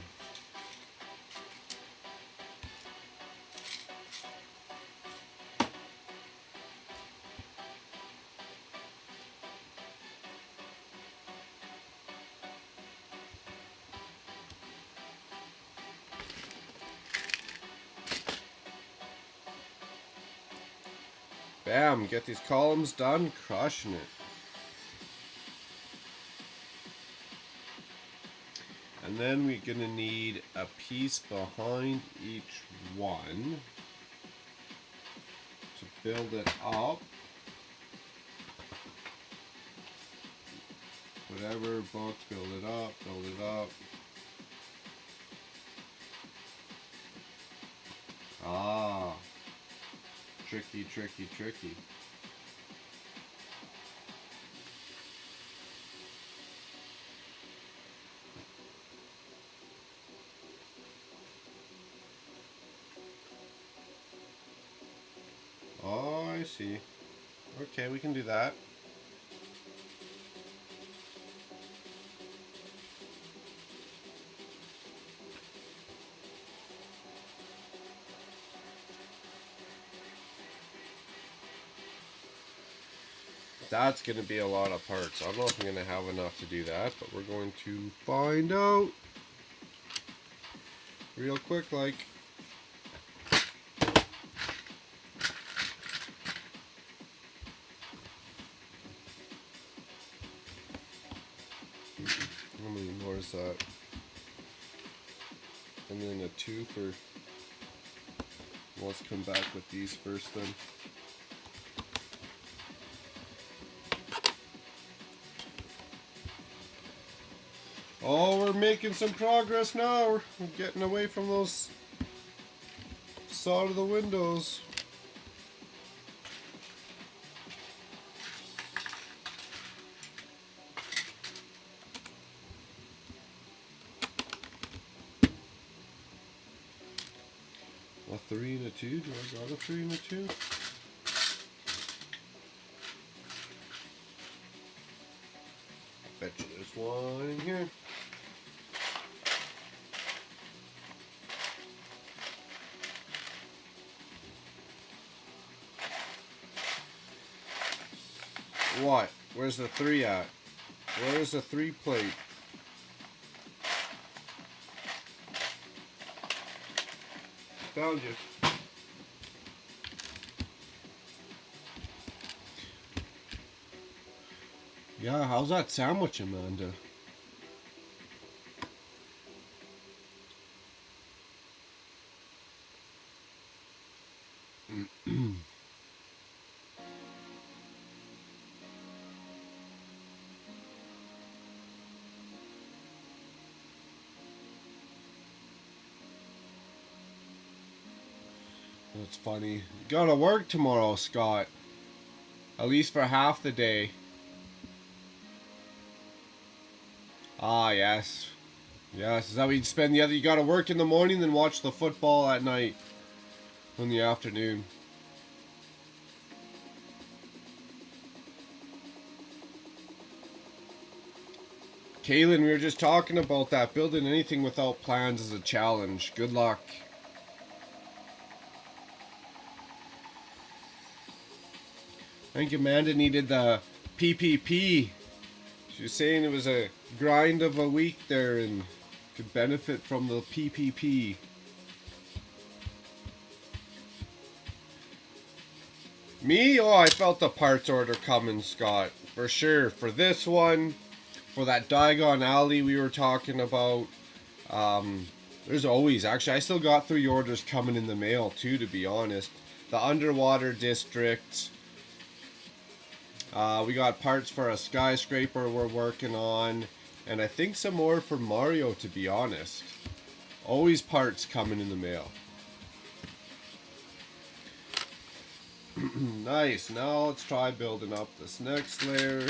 Bam, get these columns done, crushing it. And then we're gonna need a piece behind each one to build it up. Whatever book, build it up, build it up. Ah. Tricky, tricky, tricky. Oh, I see. Okay, we can do that. That's going to be a lot of parts. I don't know if I'm going to have enough to do that, but we're going to find out real quick, like. many more is that? And then a 2 for... Let's come back with these first then. Oh, we're making some progress now. We're getting away from those side of the windows. A 3 and a 2? Do I got a 3 and a 2? Bet you there's one in here. What? Where's the 3 at? Where's the 3 plate? Found you. Yeah, how's that sandwich, Amanda? That's funny. You gotta work tomorrow, Scott. At least for half the day. Ah, yes. Yes, is that what you spend the other... You gotta work in the morning, then watch the football at night. In the afternoon. Kaylin, we were just talking about that. Building anything without plans is a challenge. Good luck. I think Amanda needed the PPP. She was saying it was a grind of a week there and could benefit from the PPP. Me? Oh, I felt the parts order coming, Scott. For sure. For this one, for that Diagon Alley we were talking about. There's always, actually, I still got 3 orders coming in the mail too, to be honest. The Underwater District. We got parts for a skyscraper we're working on. And I think some more for Mario, to be honest. Always parts coming in the mail. Nice. Now let's try building up this next layer.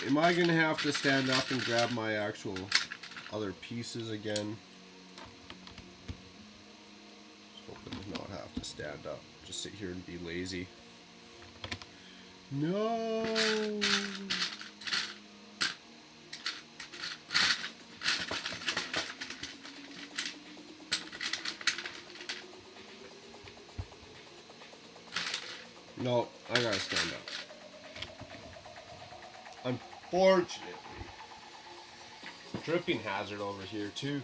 Am I going to have to stand up and grab my actual other pieces again? Hoping to not have to stand up. Just sit here and be lazy. No! No, I gotta stand up. Unfortunately. Dripping hazard over here too.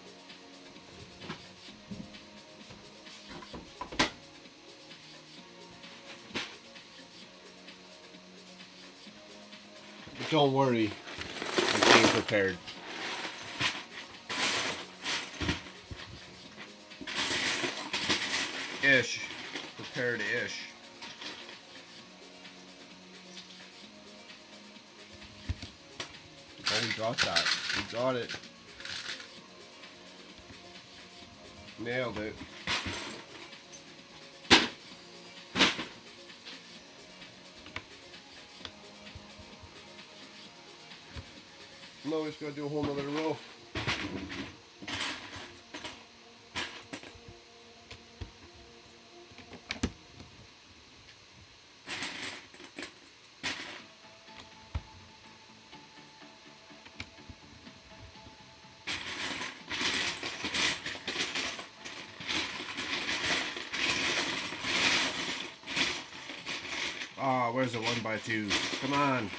But don't worry, I came prepared. Ish. Prepared-ish. Oh, we got that. We got it. Nailed it. No, we just gotta do a whole nother row. Ah, where's the 1x2? Come on.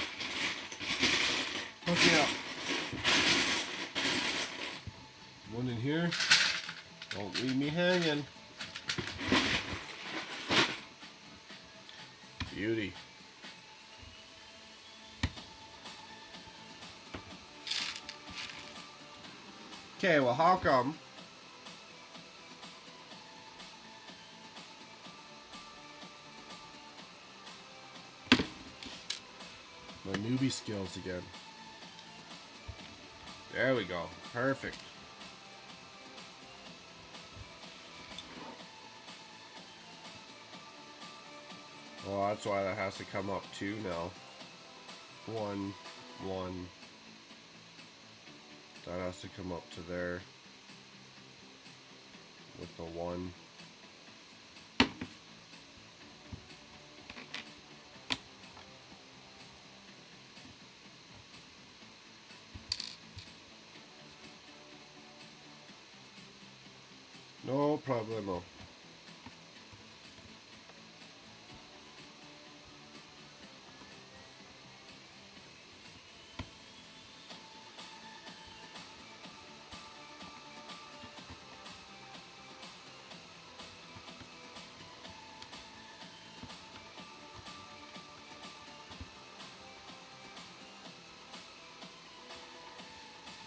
Hook me up. One in here. Don't leave me hanging. Beauty. Okay, well, how come my newbie skills again? There we go. Perfect. Oh, that's why that has to come up 2 now. 1, 1. That has to come up to there with the 1. No problemo.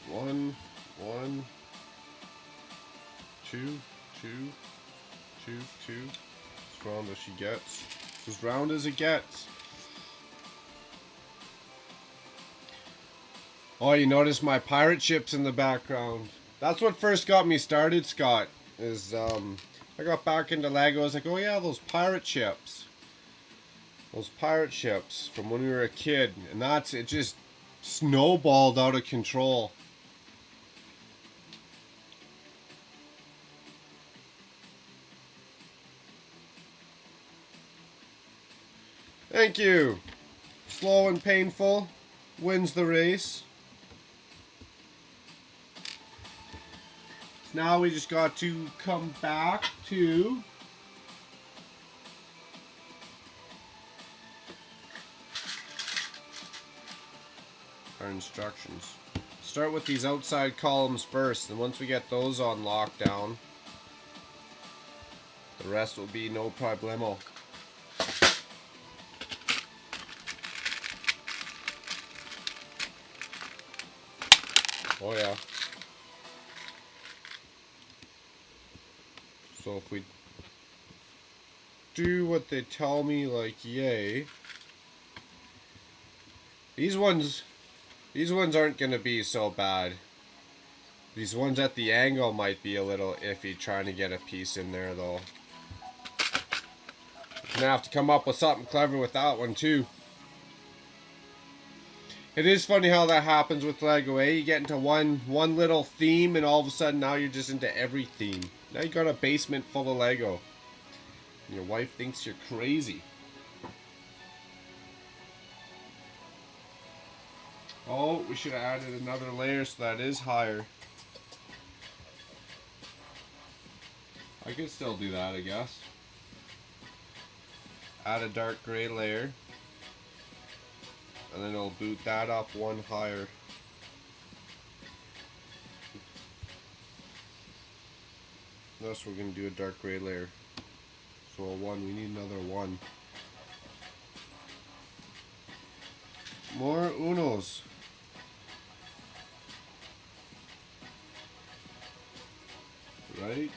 One, 1, 2, 2, 2, 2. As round as she gets. As round as it gets. Oh, you notice my pirate ships in the background. That's what first got me started, Scott. Is I got back into Lego. I was like, oh yeah, those pirate ships. Those pirate ships from when we were a kid. And it just snowballed out of control. Thank you. Slow and painful wins the race. Now we just got to come back to our instructions. Start with these outside columns first, and once we get those on lockdown, the rest will be no problemo. Oh yeah. So if we do what they tell me, like yay, these ones aren't gonna be so bad. These ones at the angle might be a little iffy trying to get a piece in there though. Gonna have to come up with something clever with that one too. It is funny how that happens with Lego, eh? You get into one little theme and all of a sudden now you're just into every theme. Now you got a basement full of Lego. And your wife thinks you're crazy. Oh, we should have added another layer so that is higher. I could still do that, I guess. Add a dark gray layer. And then it'll boot that up 1 higher. Thus we're going to do a dark gray layer. So a 1, we need another 1. More Unos. Right?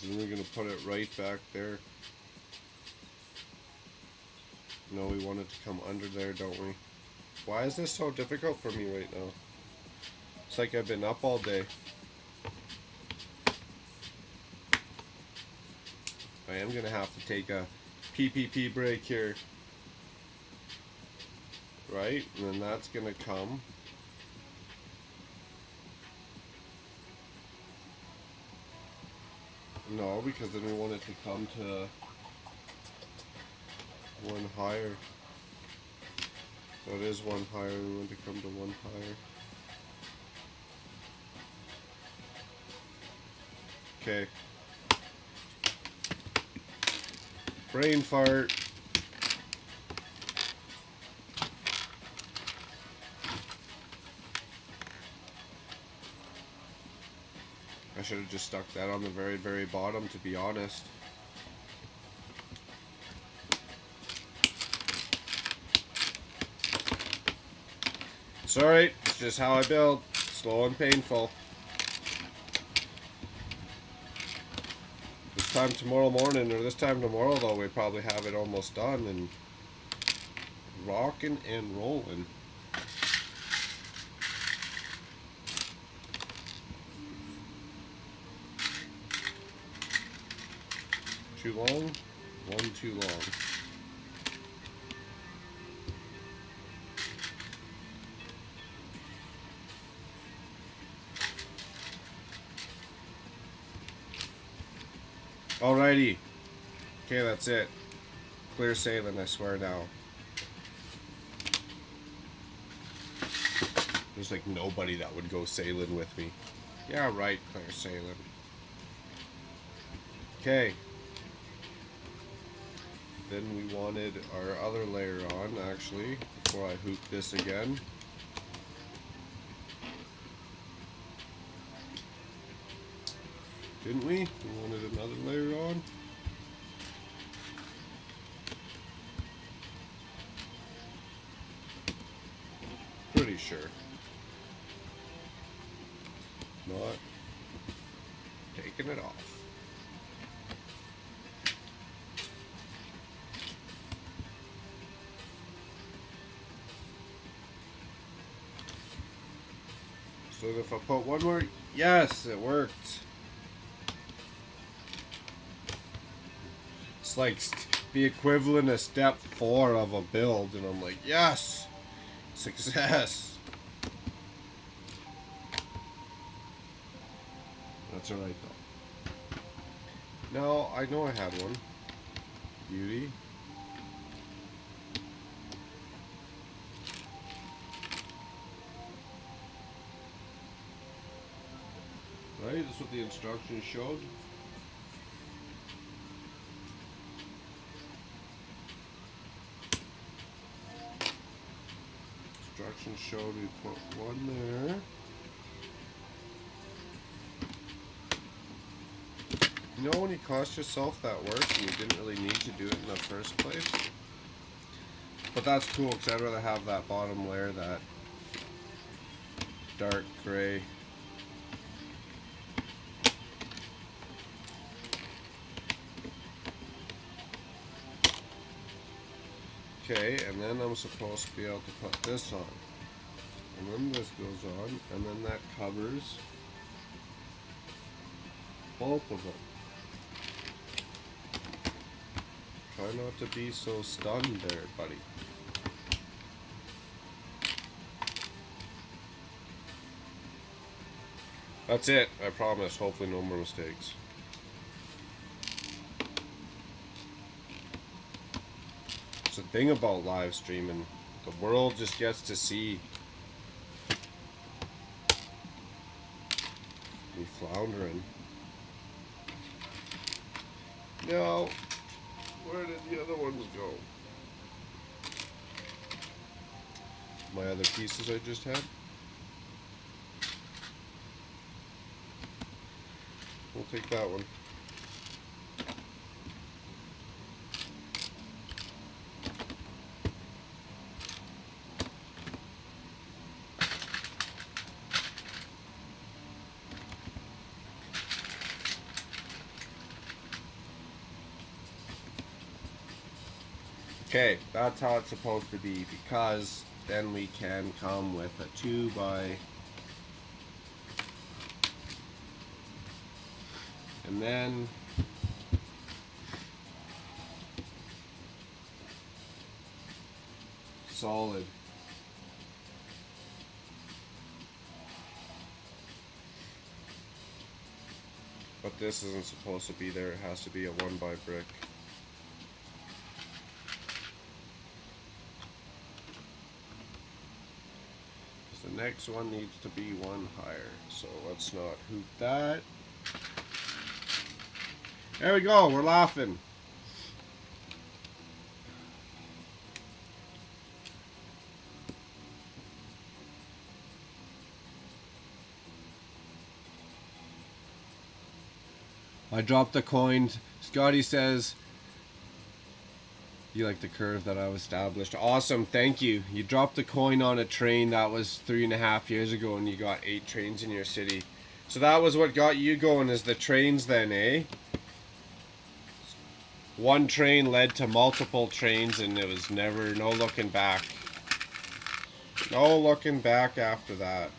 Then we're going to put it right back there. No, we want it to come under there, don't we? Why is this so difficult for me right now? It's like I've been up all day. I am going to have to take a PPP break here. Right? And then that's going to come. No, because then we want it to come to 1 higher. So it is 1 higher, we want to come to 1 higher. Okay. Brain fart. I should have just stuck that on the very, very bottom, to be honest. It's alright, it's just how I build. Slow and painful. This time tomorrow morning, or this time tomorrow though, we probably have it almost done and rocking and rolling. Too long? One too long. Alrighty. Okay, that's it. Clear sailing, I swear now. There's like nobody that would go sailing with me. Yeah, right, clear sailing. Okay. Then we wanted our other layer on, actually, before I hoop this again. Didn't we? We wanted another layer on. Pretty sure. Not taking it off. So if I put one more, yes, it worked. It's like the equivalent of step 4 of a build, and I'm like, yes, success. That's alright though. No, I know I had one. Beauty. Right, that's what the instructions showed. Instructions showed we put one there. You know when you cost yourself that work and you didn't really need to do it in the first place? But that's cool because I'd rather have that bottom layer, that dark gray. Okay, and then I'm supposed to be able to put this on. And then this goes on, and then that covers both of them. Try not to be so stunned there, buddy. That's it, I promise. Hopefully no more mistakes. It's the thing about live streaming. The world just gets to see me floundering. Now, where did the other ones go? My other pieces I just had? We'll take that one. Okay, that's how it's supposed to be, because then we can come with a 2x, and then solid. But this isn't supposed to be there, it has to be a 1x brick. The next one needs to be one higher, so let's not hoop that. There we go, we're laughing. I dropped the coin. Scotty says, you like the curve that I've established. Awesome, thank you. You dropped the coin on a train that was 3.5 years ago and you got 8 trains in your city. So that was what got you going, is the trains then, eh? One train led to multiple trains and it was never, no looking back. No looking back after that.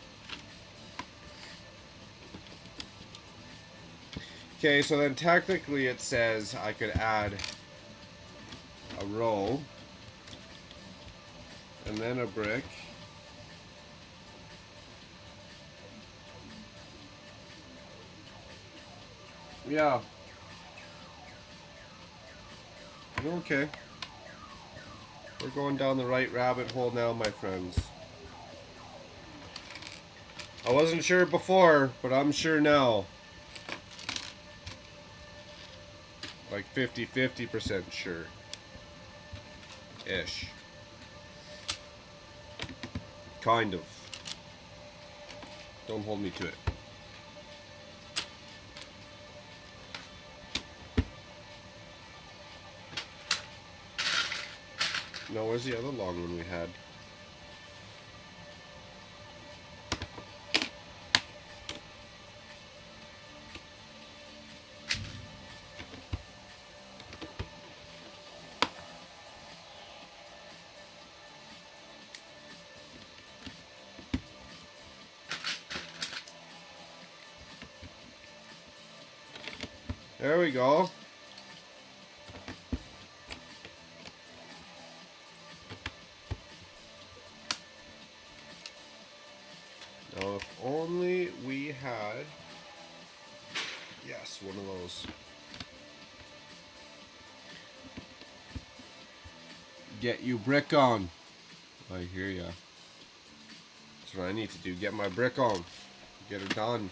Okay, so then technically it says I could add a row and then a brick. Yeah. Okay. We're going down the right rabbit hole now, my friends. I wasn't sure before, but I'm sure now. Like 50% sure. Ish. Kind of. Don't hold me to it. No, where's the other long one we had? There we go. Now, if only we had, yes, one of those. Get you brick on. I hear ya. That's what I need to do. Get my brick on. Get it done.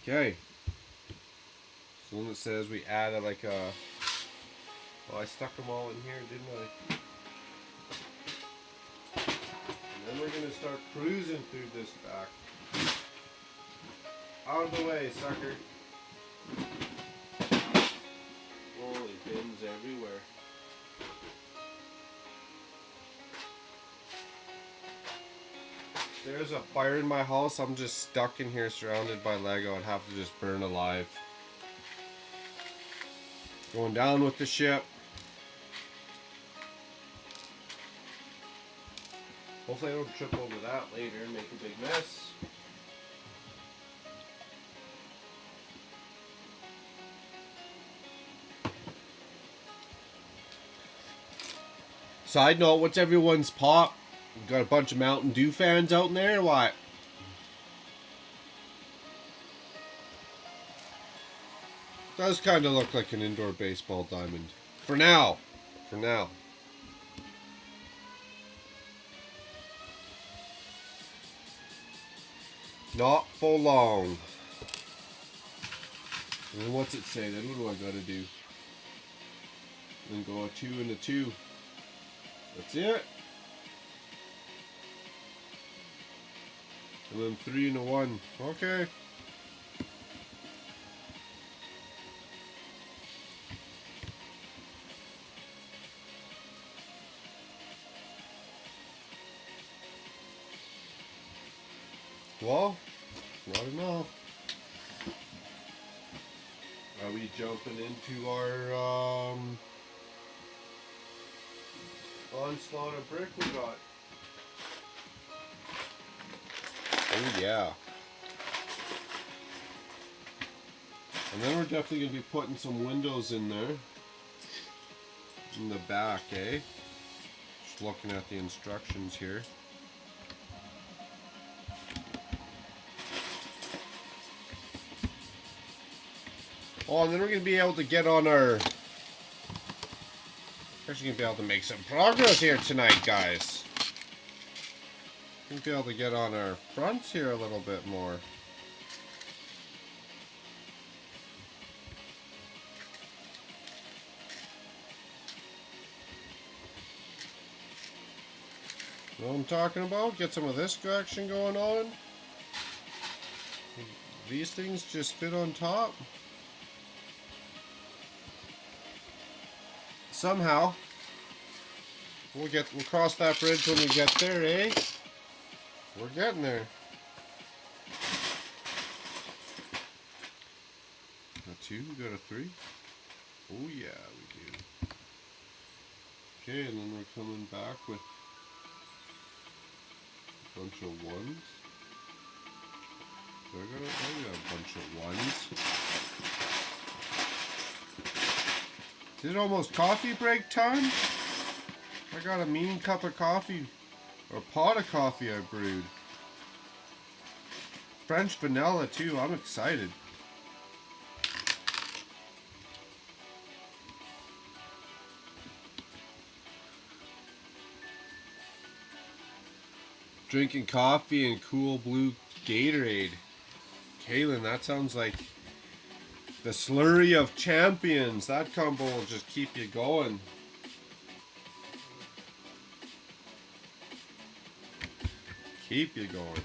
Okay. So when it says we added like a, well, I stuck them all in here, didn't I? And then we're gonna start cruising through this back. Out of the way, sucker. Holy bins everywhere. There's a fire in my house. I'm just stuck in here surrounded by Lego. I'd have to just burn alive. Going down with the ship. Hopefully I don't trip over that later and make a big mess. Side note, what's everyone's pop? Got a bunch of Mountain Dew fans out in there or what? Does kind of look like an indoor baseball diamond. For now. For now. Not for long. And then what's it say then? What do I gotta do? Then go a 2 and a 2. That's it. And then 3 and a 1. Okay. Well, not enough. Are we jumping into our onslaught of brick we got? Oh yeah. And then we're definitely going to be putting some windows in there. In the back, eh? Just looking at the instructions here. Oh, and then we're going to be able to get on our... Actually going to be able to make some progress here tonight, guys. Going to be able to get on our fronts here a little bit more. Know what I'm talking about? Get some of this action going on. these things just fit on top? Somehow. We'll cross that bridge when we get there, eh? We're getting there. A 2, we got a 3. Oh yeah, we do. Okay, and then we're coming back with a bunch of 1s. So I got a bunch of 1s. Is it almost coffee break time? I got a mean cup of coffee, or pot of coffee I brewed. French vanilla too, I'm excited. Drinking coffee and cool blue Gatorade. Kaylin, that sounds like the slurry of champions. That combo will just keep you going. Keep you going.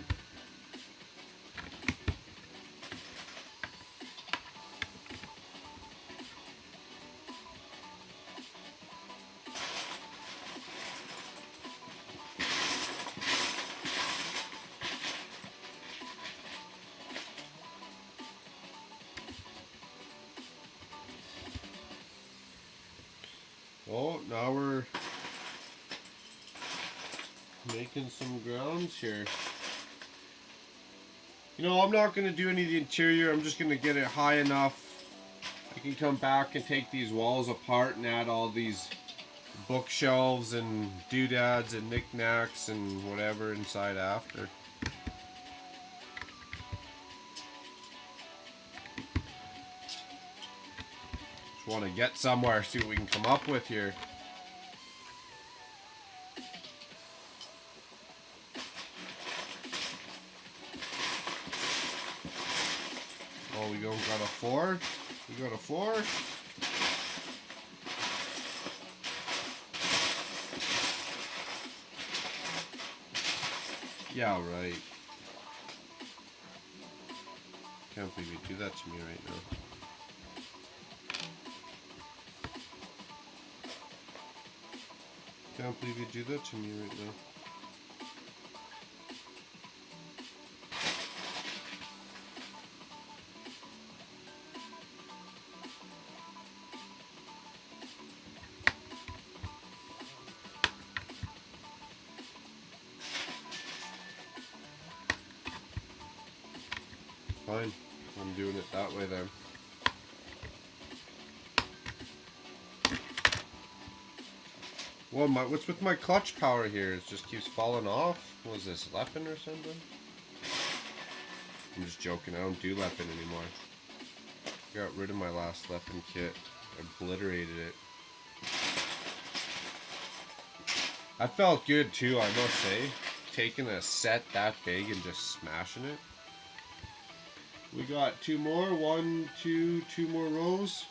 Oh, now we're making some grounds here. You know, I'm not going to do any of the interior. I'm just going to get it high enough. I can come back and take these walls apart and add all these bookshelves and doodads and knickknacks and whatever inside after. Just want to get somewhere, see what we can come up with here. Oh, we got a 4. We got a 4. Yeah, right. Can't believe you do that to me right now. Can't believe you do that to me right now. Fine, I'm doing it that way then. Well, what's with my clutch power here? It just keeps falling off. What is this, Leppin or something? I'm just joking, I don't do Leppin anymore. Got rid of my last Leppin kit. Obliterated it. I felt good too, I must say. Taking a set that big and just smashing it. We got 2 more. 1, 2, 2 more rows.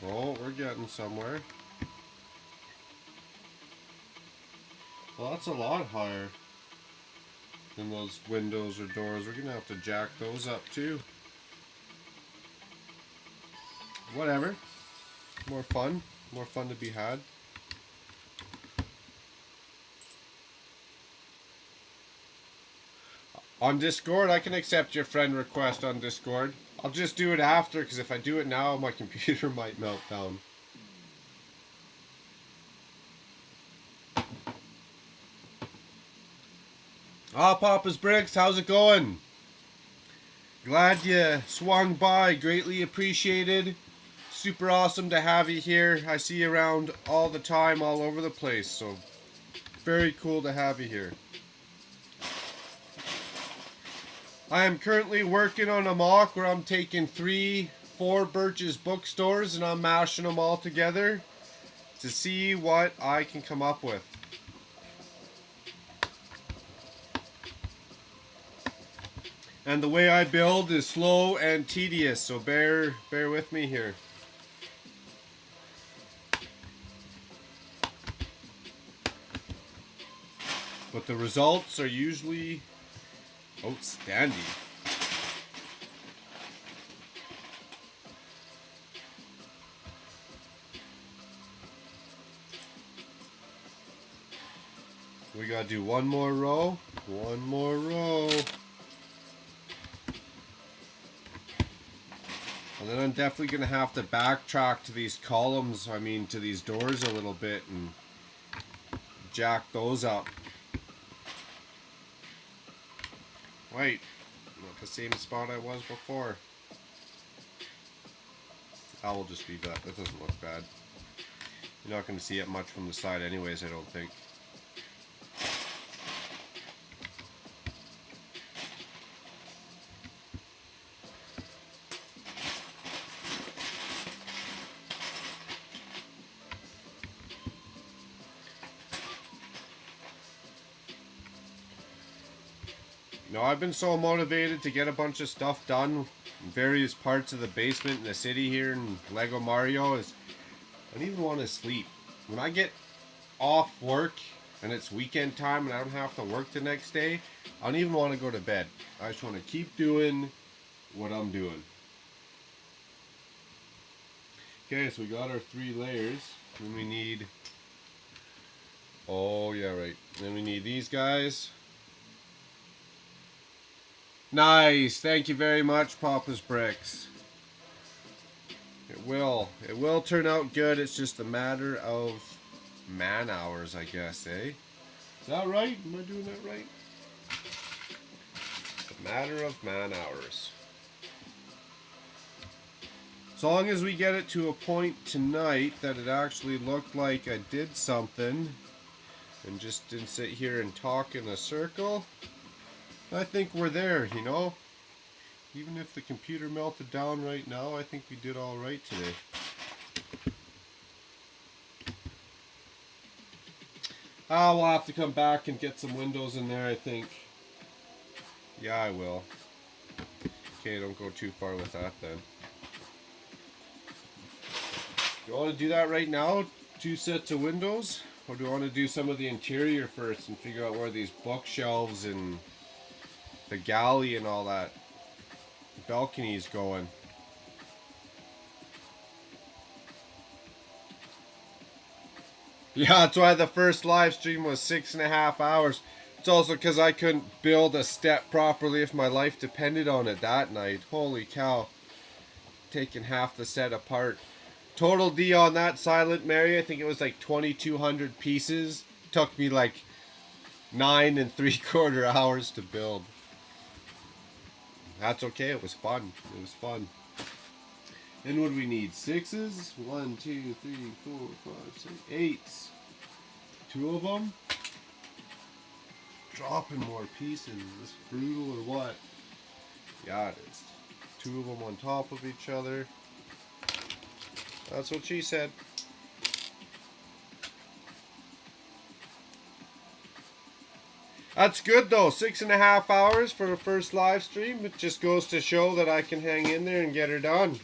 Oh, we're getting somewhere. Well, that's a lot higher than those windows or doors. We're gonna have to jack those up too. Whatever. More fun to be had. On Discord, I can accept your friend request on Discord. I'll just do it after, because if I do it now, my computer might melt down. Ah, Papa's Bricks, how's it going? Glad you swung by, greatly appreciated. Super awesome to have you here. I see you around all the time, all over the place, so very cool to have you here. I am currently working on a MOC where I'm taking 3, 4 Birch's bookstores and I'm mashing them all together to see what I can come up with. And the way I build is slow and tedious, so bear with me here. But the results are usually outstanding. We gotta do one more row. One more row. And then I'm definitely gonna have to backtrack to these columns, I mean to these doors a little bit and jack those up. Wait, not the same spot I was before. That will just be that. That doesn't look bad. You're not gonna see it much from the side anyways, I don't think. No, I've been so motivated to get a bunch of stuff done in various parts of the basement in the city here in Lego Mario. I don't even want to sleep. When I get off work and it's weekend time and I don't have to work the next day, I don't even want to go to bed. I just want to keep doing what I'm doing. Okay, so we got our 3 layers. Then we need... Oh, yeah, right. Then we need these guys. Nice. Thank you very much, Papa's Bricks. It will turn out good. It's just a matter of man hours, I guess, eh? Is that right? Am I doing that right? A matter of man hours. As long as we get it to a point tonight that it actually looked like I did something and just didn't sit here and talk in a circle, I think we're there, you know? Even if the computer melted down right now, I think we did all right today. We'll have to come back and get some windows in there, I think. Yeah, I will. Okay, don't go too far with that then. Do you want to do that right now? 2 sets of windows? Or do you want to do some of the interior first and figure out where these bookshelves and the galley and all that balcony is going? Yeah, that's why the first live stream was 6.5 hours. It's also because I couldn't build a step properly if my life depended on it that night. Holy cow. Taking half the set apart. Total D on that Silent Mary, I think it was like 2,200 pieces. Took me like 9 3/4 hours to build. That's okay, it was fun. It was fun. And what do we need? 6s? 1, 2, 3, 4, 5, 6, 8s. 2 of them? Dropping more pieces. Is this brutal or what? Yeah, it is. 2 of them on top of each other. That's what she said. That's good though, 6.5 hours for the first live stream. It just goes to show that I can hang in there and get her done.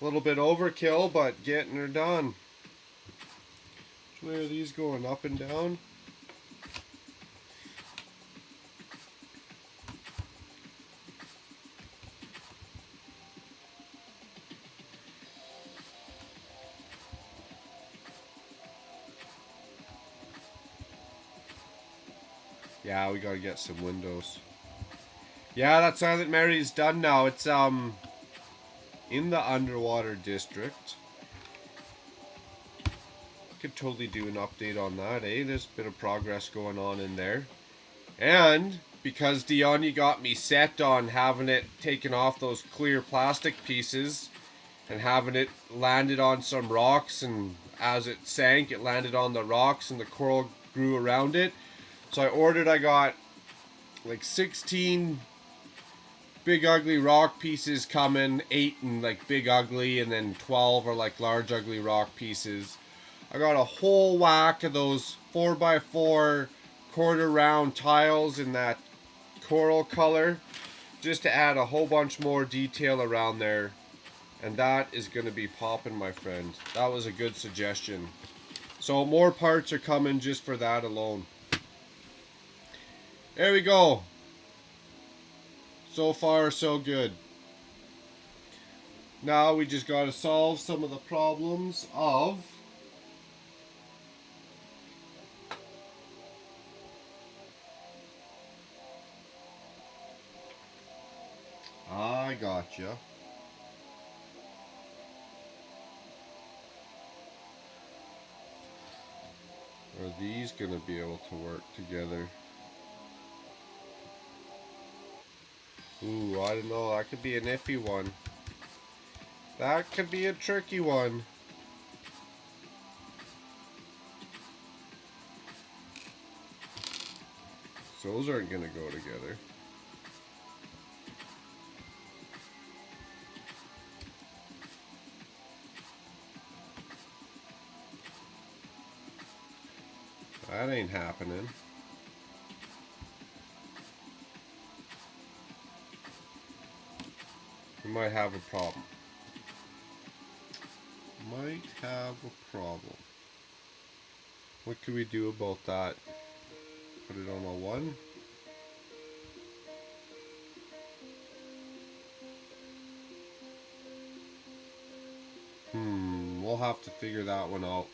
A little bit overkill, but getting her done. Which way are these going? Up and down? Yeah, we gotta get some windows. Yeah, that Silent Mary's done now. It's in the underwater district. Could totally do an update on that, eh? There's a bit of progress going on in there. And because Dion, you got me set on having it taken off those clear plastic pieces and having it landed on some rocks, and as it sank, it landed on the rocks and the coral grew around it. So I got like 16 big ugly rock pieces coming, 8 and like big ugly, and then 12 are like large ugly rock pieces. I got a whole whack of those 4x4 quarter round tiles in that coral color, just to add a whole bunch more detail around there. And that is going to be popping, my friend. That was a good suggestion. So more parts are coming just for that alone. There we go. So far, so good. Now we just got to solve some of the problems of I gotcha. Are these going to be able to work together? Ooh, I don't know. That could be an iffy one. That could be a tricky one. So those aren't going to go together. That ain't happening. We might have a problem. Might have a problem. What can we do about that? Put it on a 1. We'll have to figure that one out.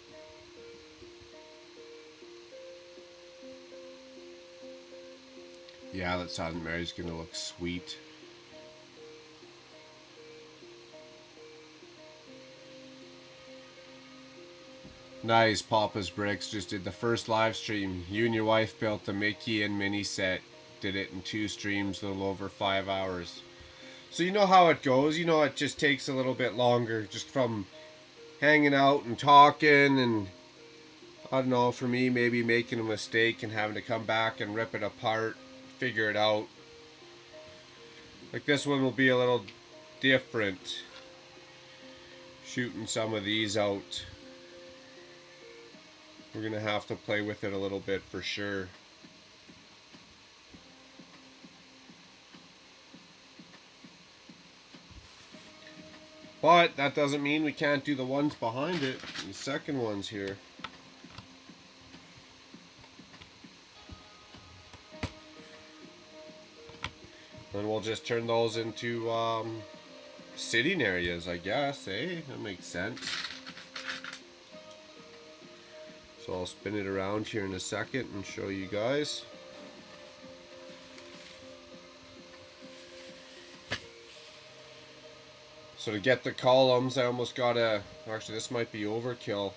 Yeah, that Silent Mary's gonna look sweet. Nice, Papa's Bricks just did the first live stream. You and your wife built the Mickey and Minnie set. Did it in 2 streams, a little over 5 hours. So you know how it goes. You know it just takes a little bit longer just from hanging out and talking and I don't know, for me maybe making a mistake and having to come back and rip it apart, figure it out. Like this one will be a little different. Shooting some of these out. We're going to have to play with it a little bit for sure. But that doesn't mean we can't do the ones behind it. The second ones here. And we'll just turn those into sitting areas, I guess, eh? That makes sense. So I'll spin it around here in a second and show you guys. So to get the columns, I almost gotta, actually this might be overkill.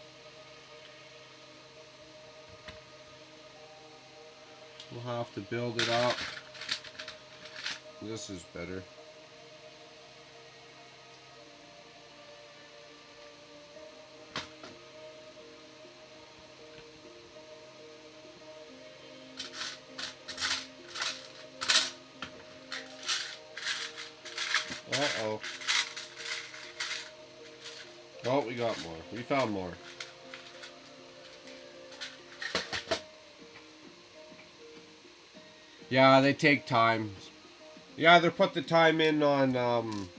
We'll have to build it up. This is better. Uh-oh. Oh, we got more. We found more. Yeah, they take time. You either put the time in on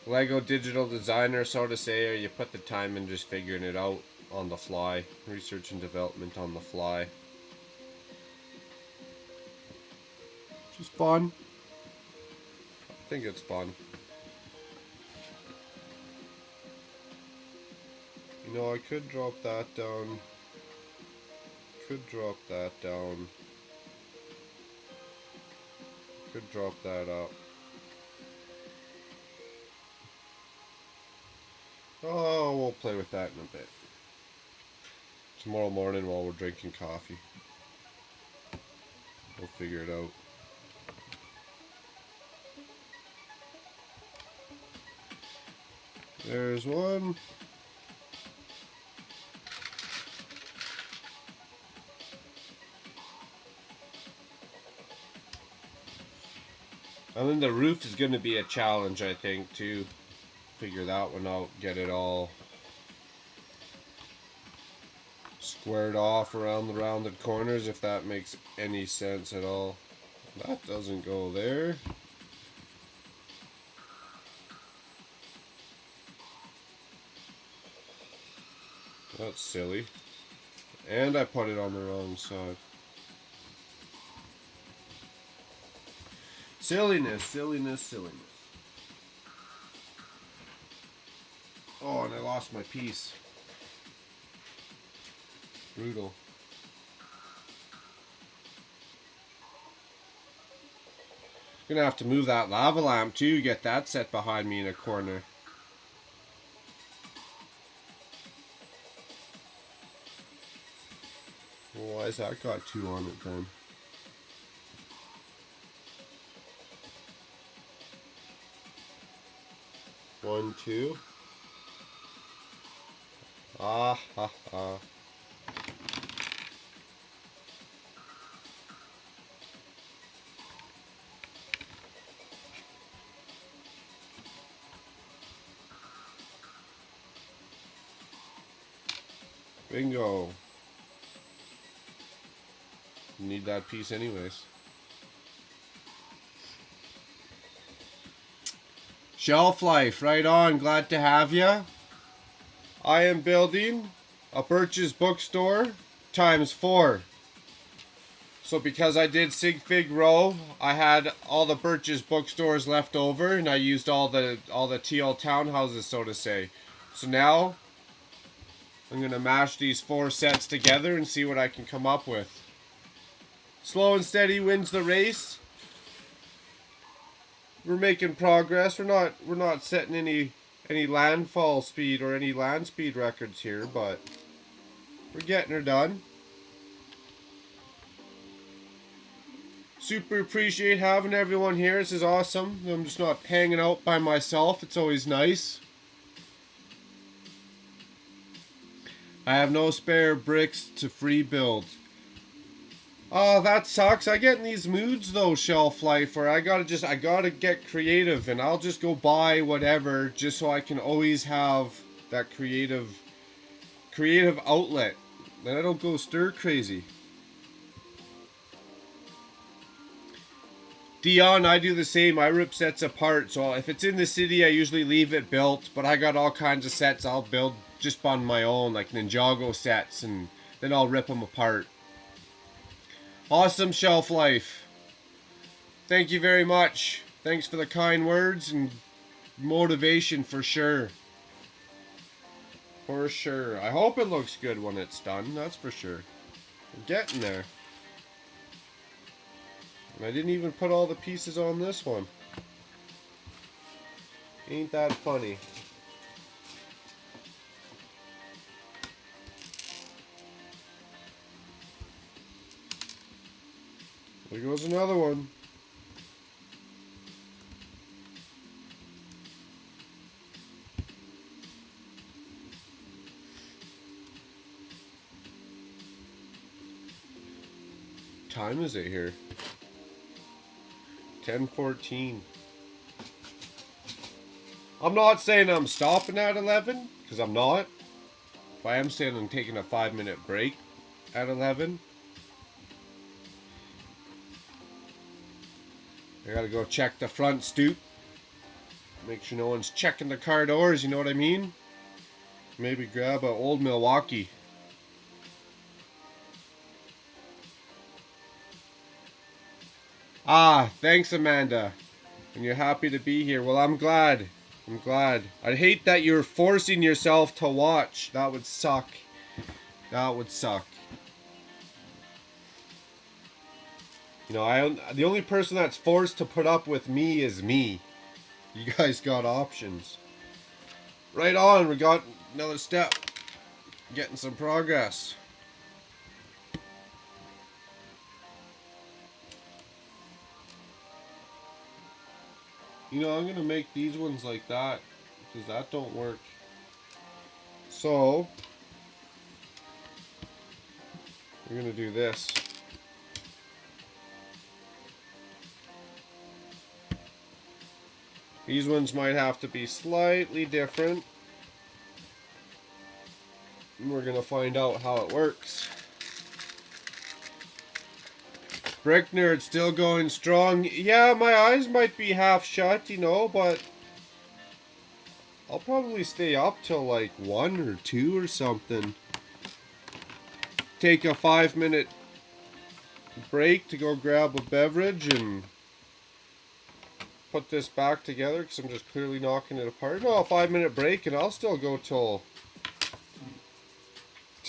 Lego Digital Designer, so to say, or you put the time in just figuring it out on the fly. Research and development on the fly. Just fun. I think it's fun. You know, I could drop that down. Could drop that down. Could drop that up. Oh, we'll play with that in a bit. Tomorrow morning while we're drinking coffee. We'll figure it out. There's one. And then the roof is going to be a challenge, I think, to figure that one out. Get it all squared off around the rounded corners, if that makes any sense at all. That doesn't go there. That's silly. And I put it on the wrong side. Silliness, silliness, silliness. Oh, and I lost my piece. Brutal. Gonna have to move that lava lamp too, get that set behind me in a corner. Well, why has that got 2 on it then? One, two. Ah ha ha. Bingo. Need that piece anyways. Shelf life, right on. Glad to have you. I am building a Birch's bookstore times 4. So because I did Sig Fig Row, I had all the Birch's bookstores left over, and I used all the TL townhouses, so to say. So now I'm gonna mash these 4 sets together and see what I can come up with. Slow and steady wins the race. We're making progress. We're not setting any landfall speed or any land speed records here, but we're getting her done. Super appreciate having everyone here. This is awesome. I'm just not hanging out by myself. It's always nice. I have no spare bricks to free build. Oh, that sucks. I get in these moods though, Shelf Life, where I gotta get creative, and I'll just go buy whatever just so I can always have that creative outlet. Then I don't go stir crazy. Dion, I do the same. I rip sets apart. So if it's in the city, I usually leave it built. But I got all kinds of sets I'll build just on my own, like Ninjago sets, and then I'll rip them apart. Awesome Shelf Life. Thank you very much. Thanks for the kind words and motivation for sure. For sure. I hope it looks good when it's done. That's for sure. We're getting there. And I didn't even put all the pieces on this one. Ain't that funny? There goes another one. Time is it here? 10:14. I'm not saying I'm stopping at 11, because I'm not. But I am saying I'm taking a 5-minute break at 11. I gotta go check the front stoop. Make sure no one's checking the car doors, you know what I mean? Maybe grab a old Milwaukee. Ah, thanks Amanda. And you're happy to be here. Well, I'm glad. I'm glad. I'd hate that you're forcing yourself to watch. That would suck. That would suck. You know, the only person that's forced to put up with me is me. You guys got options. Right on, we got another step. Getting some progress. You know, I'm going to make these ones like that, because that don't work. So, we're going to do this. These ones might have to be slightly different. And we're going to find out how it works. Brick Nerd still going strong. Yeah, my eyes might be half shut, you know, but I'll probably stay up till like 1 or 2 or something. take a 5-minute break to go grab a beverage and put this back together because I'm just clearly knocking it apart. No, a 5-minute break and I'll still go till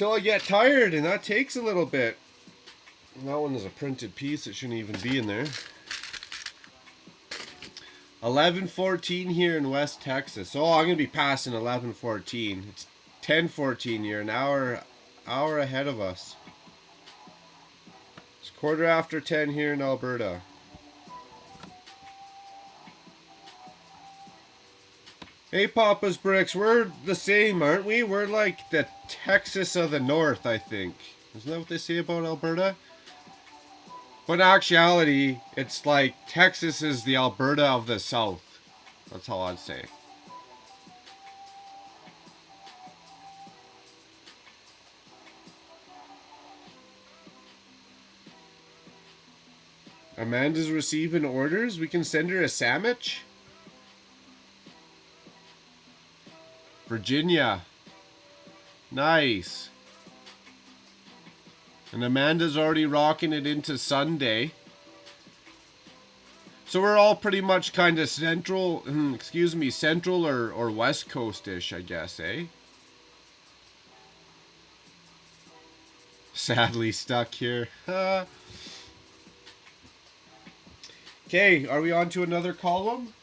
I get tired, and that takes a little bit. And that one is a printed piece. It shouldn't even be in there. 11:14 here in West Texas. Oh, I'm gonna be passing 11:14. It's 10:14 here, an hour ahead of us. It's 10:15 here in Alberta. Hey, Papa's Bricks, we're the same, aren't we? We're like the Texas of the North, I think. Isn't that what they say about Alberta? But in actuality, it's like Texas is the Alberta of the South. That's all I'd say. Amanda's receiving orders. We can send her a sandwich. Virginia. Nice. And Amanda's already rocking it into Sunday. So we're all pretty much kind of central or West Coast-ish, I guess, eh? Sadly stuck here. Okay, are we on to another column?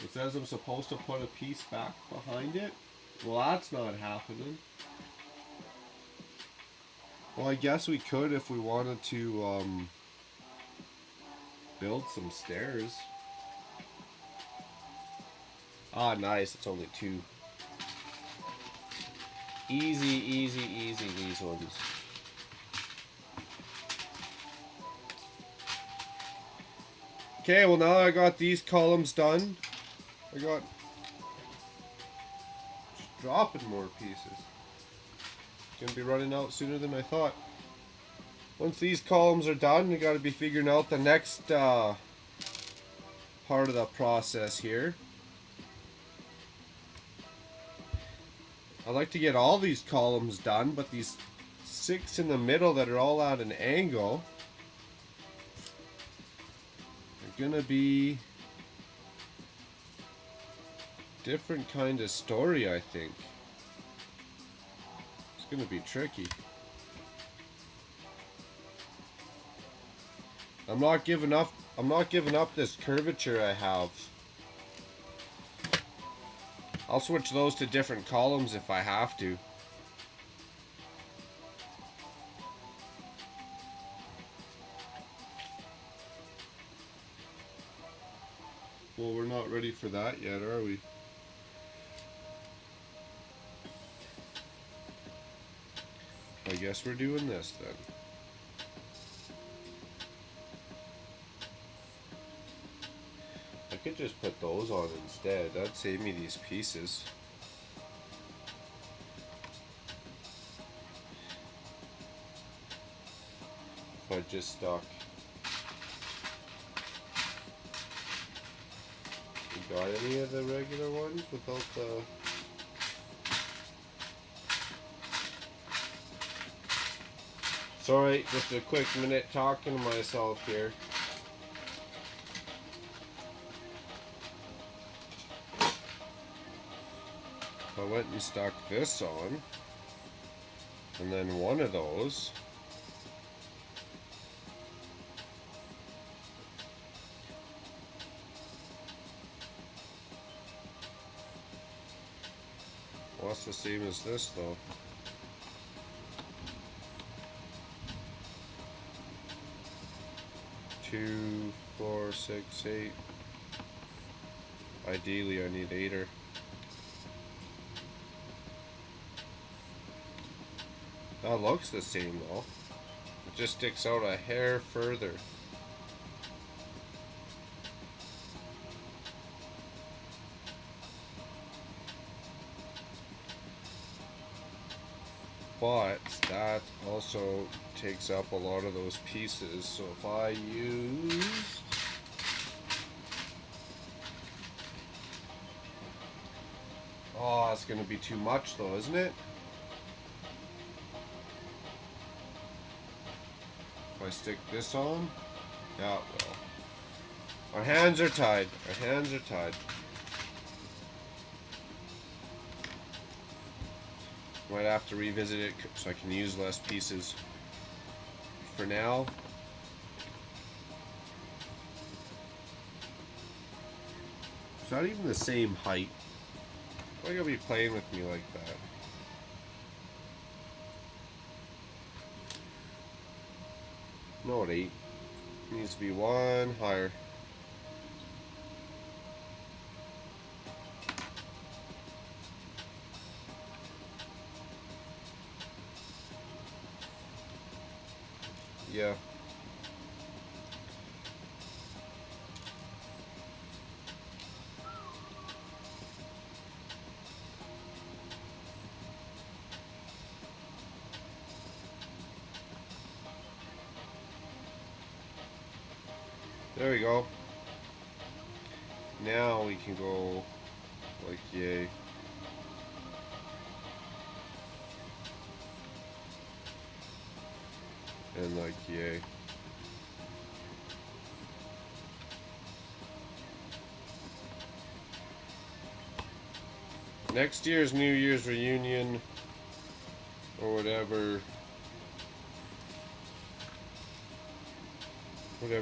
It says I'm supposed to put a piece back behind it. Well, that's not happening. Well, I guess we could if we wanted to build some stairs. Ah, nice. It's only 2. Easy, these ones. Okay, well now I got these columns done. I got just dropping more pieces. Gonna be running out sooner than I thought. Once these columns are done, we gotta be figuring out the next part of the process here. I like to get all these columns done, but these 6 in the middle that are all at an angle are gonna be different kind of story, I think. It's gonna be tricky. I'm not giving up this curvature I have. I'll switch those to different columns if I have to. Well, we're not ready for that yet, are we? I guess we're doing this then. I could just put those on instead. That'd save me these pieces. If I just stuck. You got any of the regular ones without the... Sorry, just a quick minute talking to myself here. I went and stuck this on, and then one of those. Well, that's the same as this though. Two, 4, 6, 8. Ideally, I need 8er. That looks the same though. It just sticks out a hair further. But that also takes up a lot of those pieces. So if I use oh, that's gonna be too much though, isn't it? If I stick this on, yeah, it will. Our hands are tied. Our hands are tied. Might have to revisit it so I can use less pieces. For now, it's not even the same height. Why you gotta be playing with me like that? No, it ain't. It needs to be one higher. Yeah. There we go. Now we can go like yay. And like yay. Next year's New Year's reunion or whatever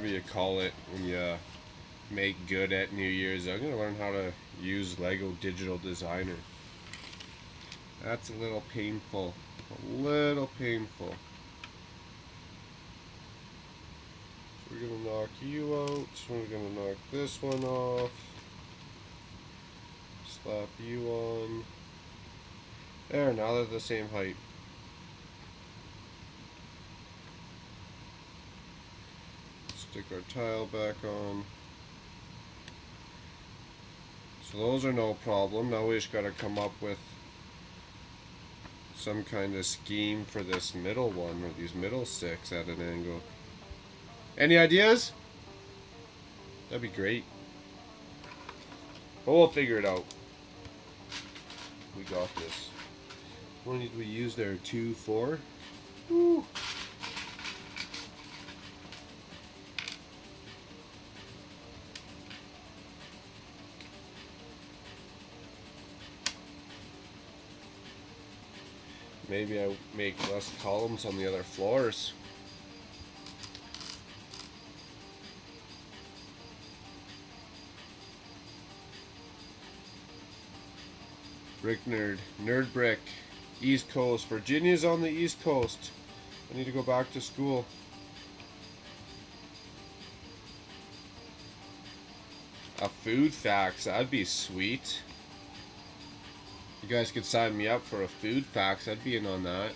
you call it when you make good at New Year's, I'm gonna learn how to use Lego Digital Designer. That's a little painful. A little painful. So we're gonna knock you out. We're gonna knock this one off. Slap you on. There, now they're the same height. Stick our tile back on. So those are no problem. Now we just gotta come up with some kind of scheme for this middle one, or these middle six at an angle. Any ideas? That'd be great. But we'll figure it out. We got this. How many did we use there? 2, 4? Woo. Maybe I make less columns on the other floors. Brick Nerd. Nerd Brick. East Coast. Virginia's on the East Coast. I need to go back to school. A food facts. That'd be sweet. You guys could sign me up for a food facts. I'd be in on that.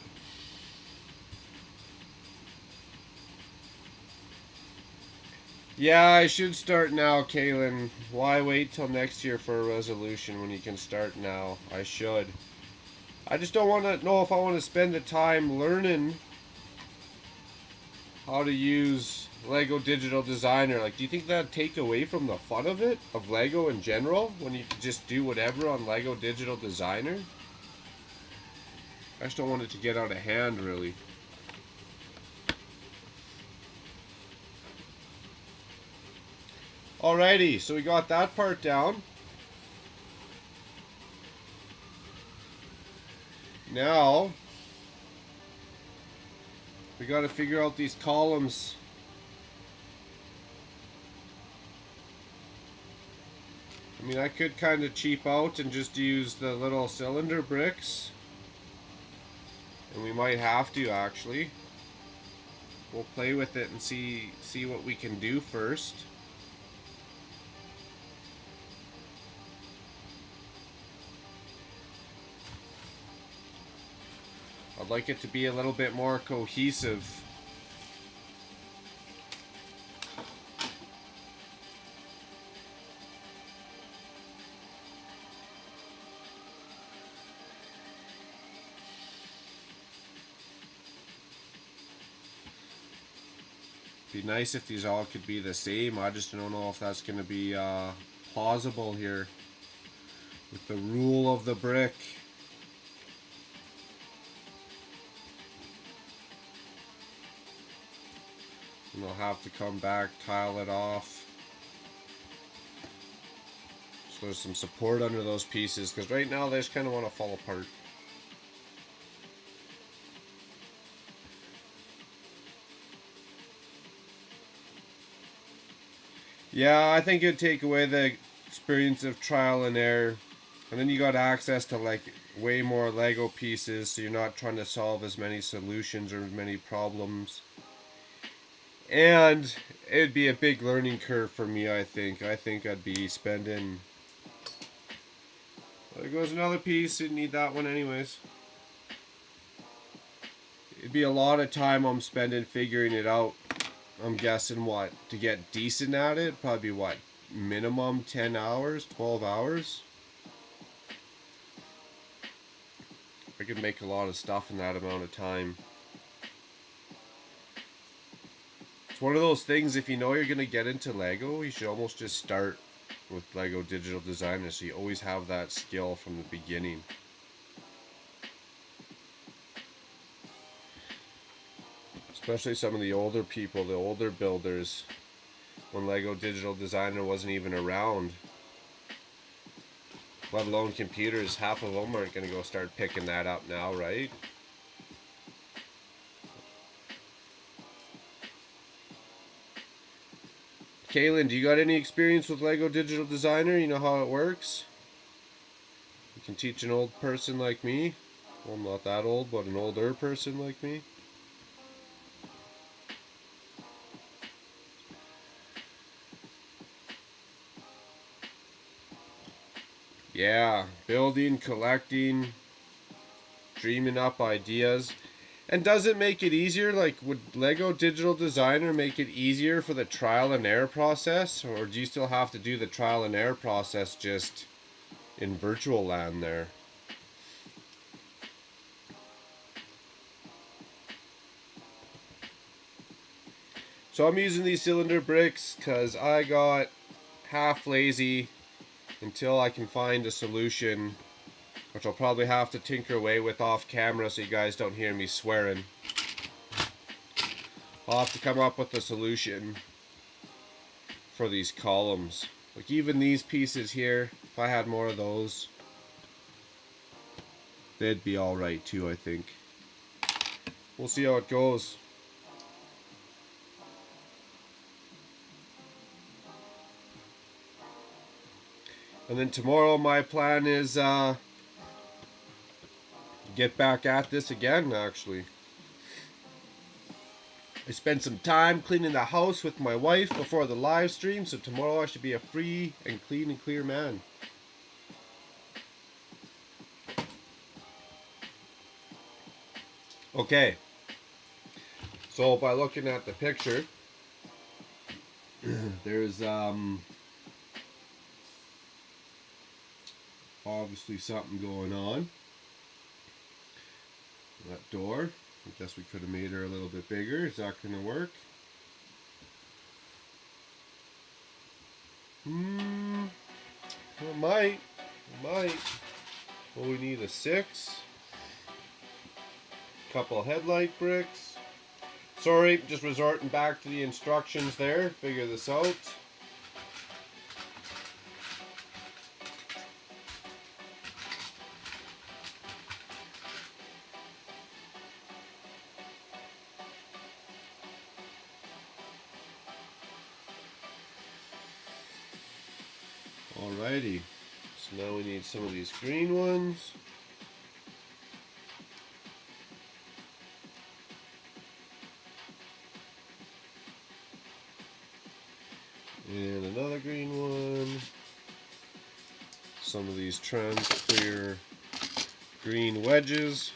Yeah, I should start now, Kaylin. Why wait till next year for a resolution when you can start now? I should. I just don't want to know if I want to spend the time learning how to use Lego Digital Designer. Like, do you think that'd take away from the fun of it? Of Lego in general? When you can just do whatever on Lego Digital Designer? I just don't want it to get out of hand, really. Alrighty, so we got that part down. Now, we got to figure out these columns. I mean, I could kind of cheap out and just use the little cylinder bricks. And we might have to, actually. We'll play with it and see what we can do first. I'd like it to be a little bit more cohesive. Be nice if these all could be the same. I just don't know if that's going to be plausible here with the rule of the brick. And I'll have to come back, tile it off. So there's some support under those pieces, because right now they just kind of want to fall apart. Yeah, I think it'd take away the experience of trial and error. And then you got access to like way more Lego pieces, so you're not trying to solve as many solutions or as many problems. And it'd be a big learning curve for me, I think. I think I'd be spending... There goes another piece, didn't need that one anyways. It'd be a lot of time I'm spending figuring it out. I'm guessing what, to get decent at it, probably what, minimum 10 hours, 12 hours? I could make a lot of stuff in that amount of time. It's one of those things, if you know you're going to get into Lego, you should almost just start with Lego Digital Designer, so you always have that skill from the beginning. Especially some of the older people, the older builders, when Lego Digital Designer wasn't even around. Let alone computers, half of them aren't going to go start picking that up now, right? Kaylin, do you got any experience with Lego Digital Designer? You know how it works? You can teach an old person like me. Well, I'm not that old, but an older person like me. Yeah, building, collecting, dreaming up ideas. And does it make it easier? Like, would Lego Digital Designer make it easier for the trial and error process? Or do you still have to do the trial and error process just in virtual land there? So I'm using these cylinder bricks because I got half lazy until I can find a solution, which I'll probably have to tinker away with off camera so you guys don't hear me swearing. I'll have to come up with a solution for these columns. Like even these pieces here, if I had more of those, they'd be alright too, I think. We'll see how it goes. And then tomorrow my plan is get back at this again, actually. I spent some time cleaning the house with my wife before the live stream, so tomorrow I should be a free and clean and clear man. Okay. So by looking at the picture, there's obviously something going on. That door, I guess we could have made her a little bit bigger. Is that going to work? It might. It might. Well, we need a 6. Couple headlight bricks. Sorry, just resorting back to the instructions there. Figure this out. Alrighty, so now we need some of these green ones. And another green one. Some of these trans clear green wedges.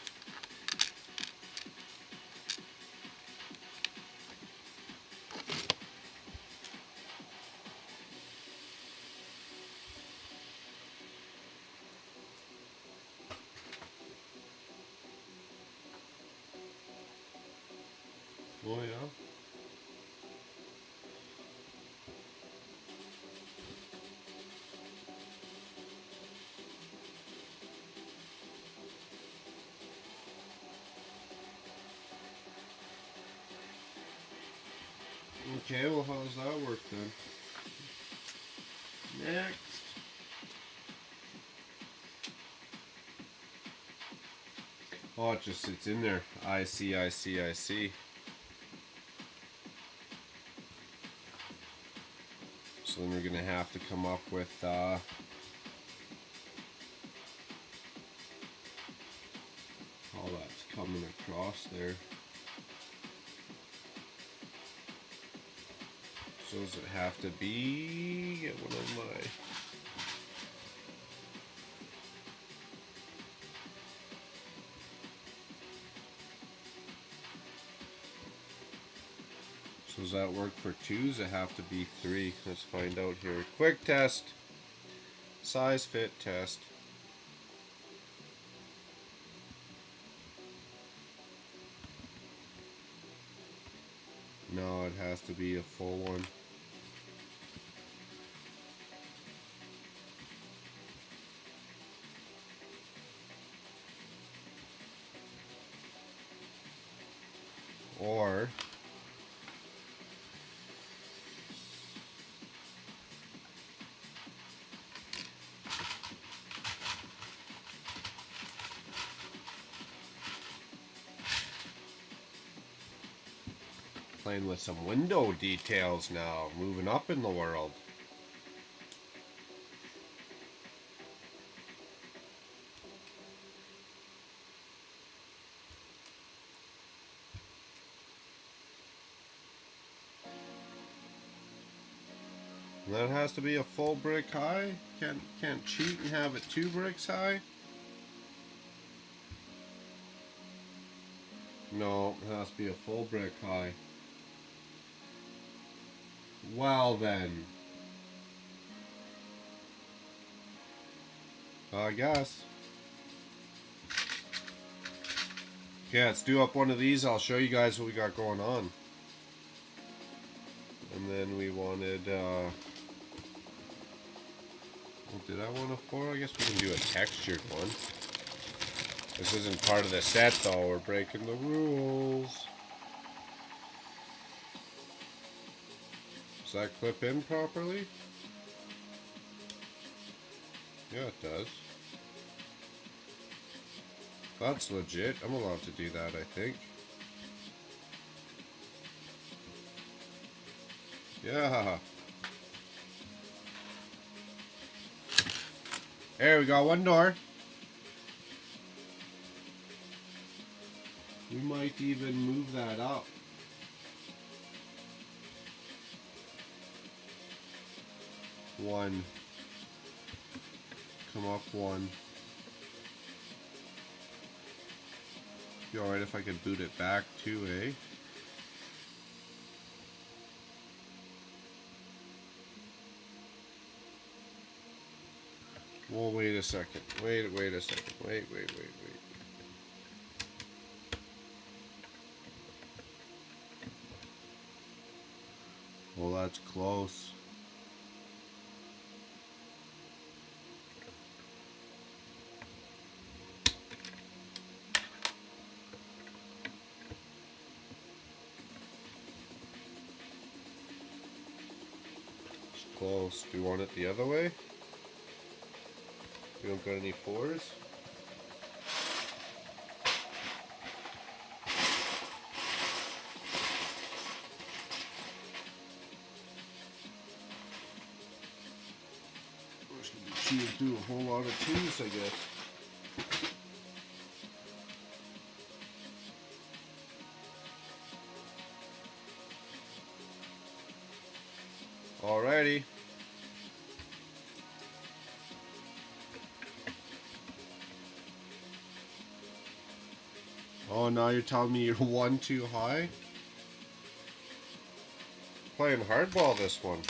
Oh yeah. Okay, well, how does that work then? Next. Oh, it just sits in there. I see, I see, I see. So then we're going to have to come up with how that's coming across there. So does it have to be... Get one of my... So does that work for 2? Does it have to be 3? Let's find out here. Quick test. Size fit test. No, it has to be a full one. Or playing with some window details now, moving up in the world. And that has to be a full brick high. Can't cheat and have it 2 bricks high. No, it has to be a full brick high. Well then, I guess. Okay, let's do up one of these. I'll show you guys what we got going on. And then we wanted, well, did I want a 4? I guess we can do a textured one. This isn't part of the set though, we're breaking the rules. Does that clip in properly? Yeah, it does. That's legit. I'm allowed to do that, I think. Yeah. There we go, one door. We might even move that up. One. Come up 1. Be alright if I could boot it back too, eh? Well, wait a second. Wait a second. Wait. Well, that's close. It's close. Do you want it the other way? You don't got any 4s? We're just gonna choose do a whole lot of 2s, I guess. Alrighty. Oh, now you're telling me you're 1 too high? Playing hardball this one.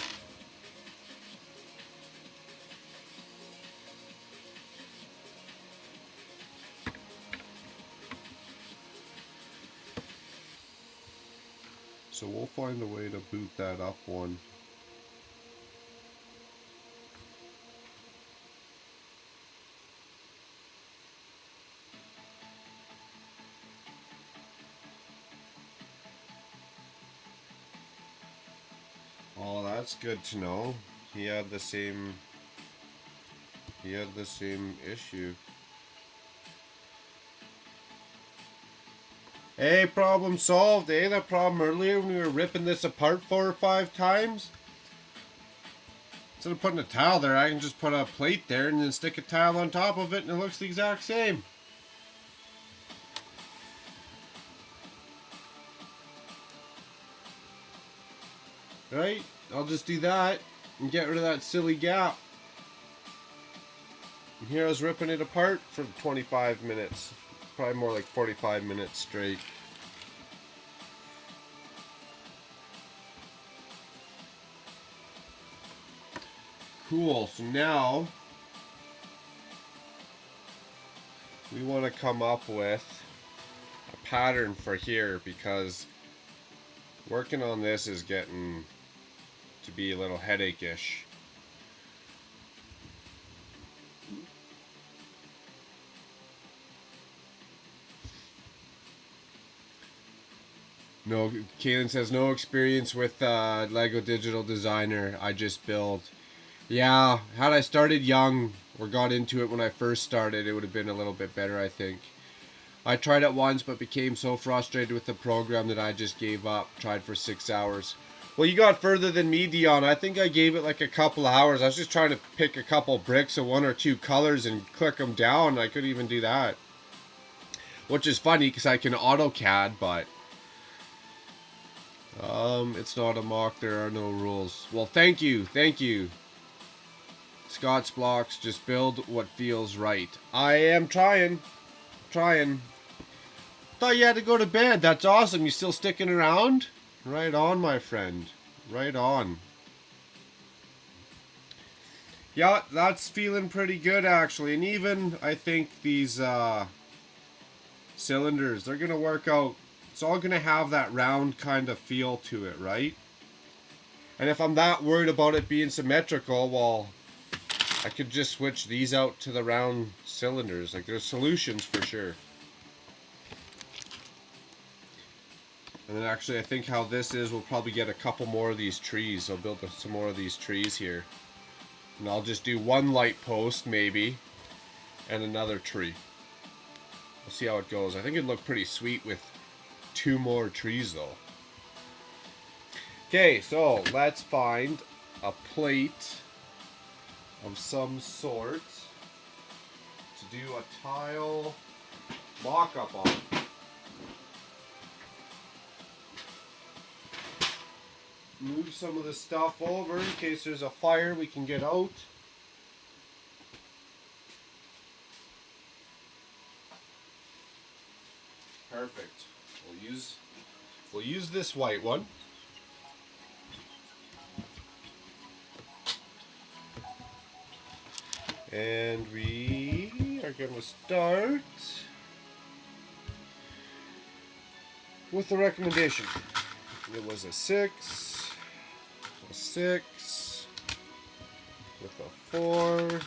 So we'll find a way to boot that up 1. Oh, that's good to know. He had the same issue. Hey, problem solved, eh? That problem earlier when we were ripping this apart 4 or 5 times? Instead of putting a tile there, I can just put a plate there and then stick a tile on top of it and it looks the exact same. Right? I'll just do that and get rid of that silly gap. And here I was ripping it apart for 25 minutes. Probably more like 45 minutes straight. Cool, so now we want to come up with a pattern for here because working on this is getting to be a little headache-ish. No, Kaylin says no experience with Lego Digital Designer. I just build. Yeah, had I started young or got into it when I first started, it would have been a little bit better, I think. I tried it once but became so frustrated with the program that I just gave up. Tried for 6 hours. Well, you got further than me, Dion. I think I gave it like a couple hours. I was just trying to pick a couple bricks of 1 or 2 colors and click them down. I couldn't even do that. Which is funny because I can AutoCAD, but it's not a MOC. There are no rules. Well, thank you. Scott's Blocks, just build what feels right. I am trying. Thought you had to go to bed. That's awesome. You still sticking around? Right on, my friend. Right on. Yeah, that's feeling pretty good, actually. And even, I think, these cylinders, they're going to work out. It's all going to have that round kind of feel to it, right? And if I'm that worried about it being symmetrical, well, I could just switch these out to the round cylinders. Like, there's solutions for sure. And then actually, I think how this is, we'll probably get a couple more of these trees. I'll build some more of these trees here. And I'll just do 1 light post, maybe, and another tree. We'll see how it goes. I think it'd look pretty sweet with 2 more trees, though. Okay, so let's find a plate of some sort to do a tile mock-up on. Move some of the stuff over in case there's a fire we can get out. Perfect. We'll use this white one. And we are going to start with the recommendation. It was a 6, a 6, with a 4,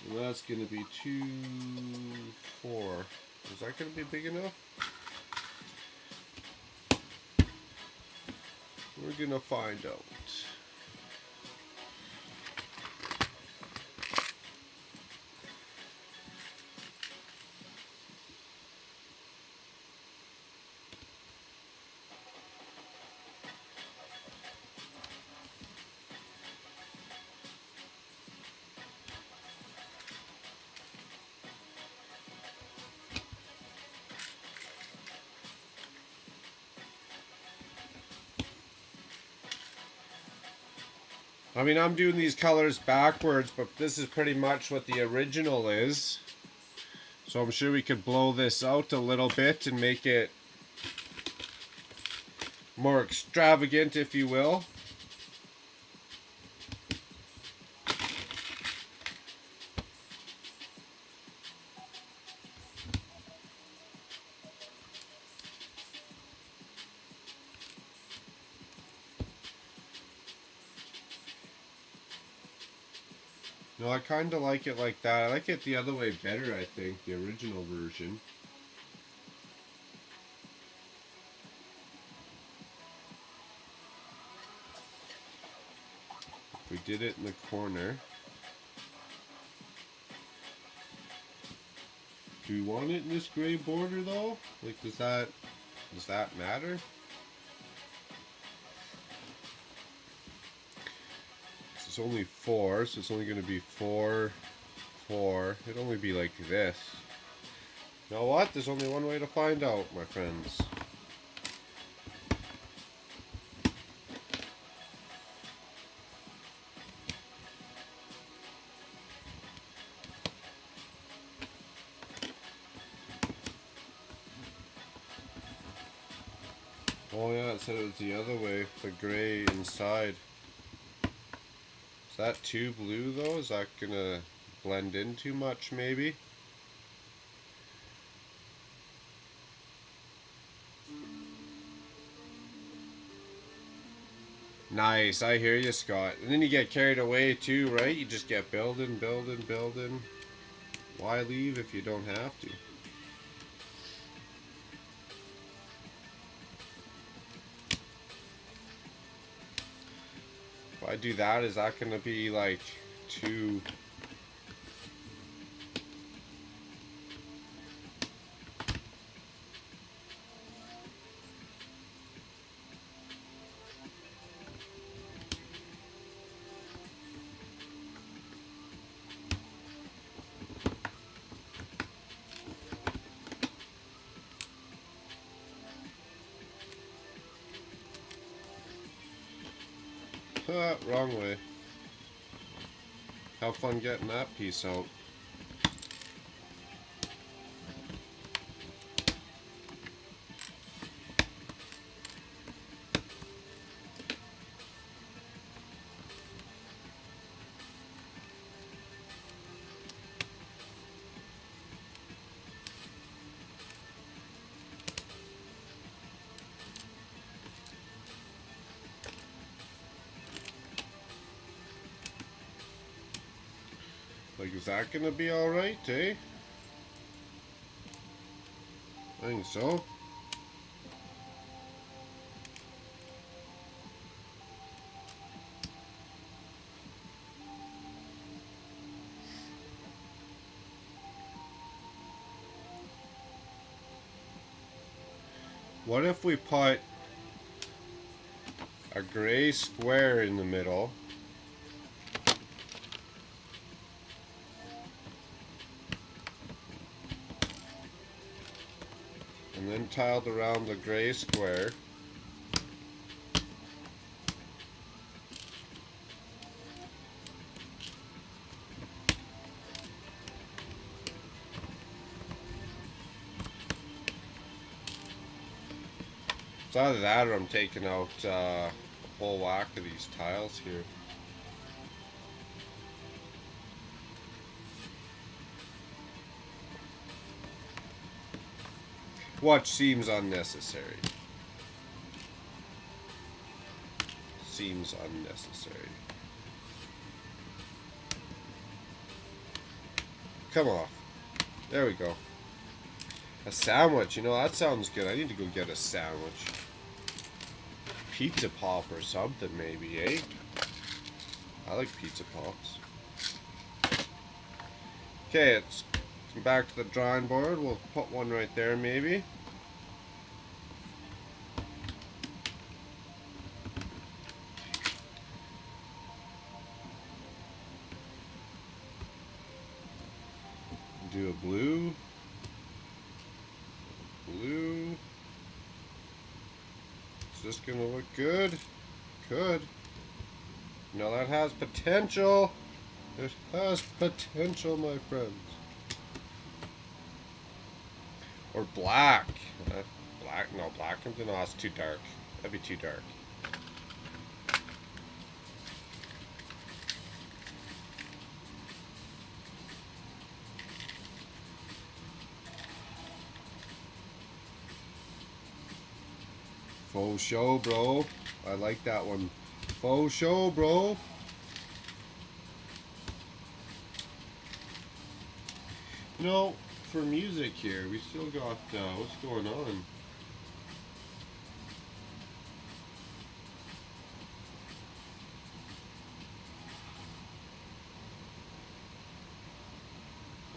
and that's going to be 2, 4. Is that going to be big enough? We're going to find out. I mean, I'm doing these colors backwards, but this is pretty much what the original is. So I'm sure we could blow this out a little bit and make it more extravagant, if you will. No, I kind of like it like that. I like it the other way better, I think, the original version. did it in the corner. Do we want it in this gray border though? Like, does that matter? It's only 4, so it's only going to be 4, 4. It'd only be like this. You know what? There's only one way to find out, my friends. Oh yeah, it said it was the other way, the gray inside. Is that too blue though? Is that gonna blend in too much maybe? Nice, I hear you, Scott. And then you get carried away too, right? You just get building, building, building. Why leave if you don't have to? If I do that, is that gonna be like too... wrong way. Have fun getting that piece out. Like, is that gonna be alright, eh? I think so. What if we put a gray square in the middle? And then tiled around the gray square. It's either that or I'm taking out a whole whack of these tiles here. What seems unnecessary. Seems unnecessary. Come off. There we go. A sandwich, you know, that sounds good. I need to go get a sandwich. Pizza pop or something maybe, eh? I like pizza pops. Okay, let's come back to the drawing board. We'll put one right there maybe. Do a blue. Blue. Is this gonna look good? Could. No, that has potential. It has potential, my friends. Or black. Black? No, black. No, that's too dark. That'd be too dark. Faux show, bro. I like that one. Faux show, bro. You know, for music here, we still got, what's going on?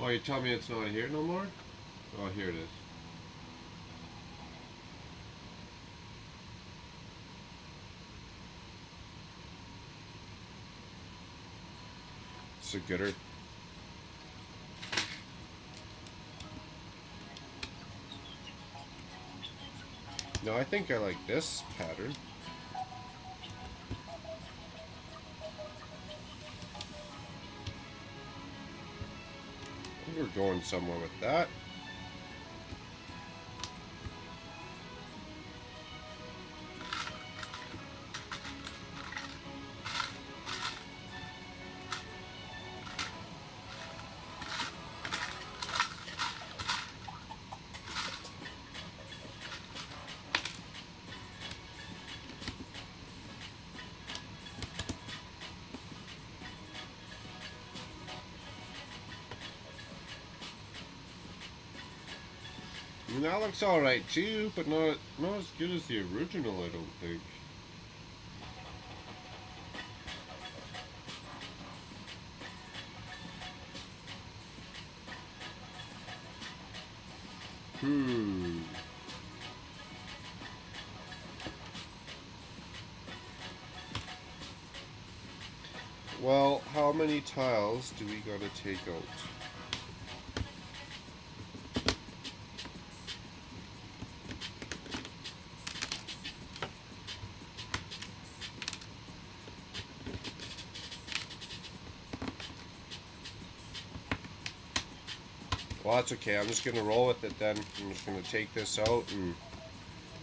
Oh, you tell me it's not here no more? Oh, here it is. It's a gooder. No, I think I like this pattern. We're going somewhere with that. And that looks alright too, but not as good as the original, I don't think. Well, how many tiles do we gotta take out? Well, that's okay. I'm just gonna roll with it then. I'm just gonna take this out and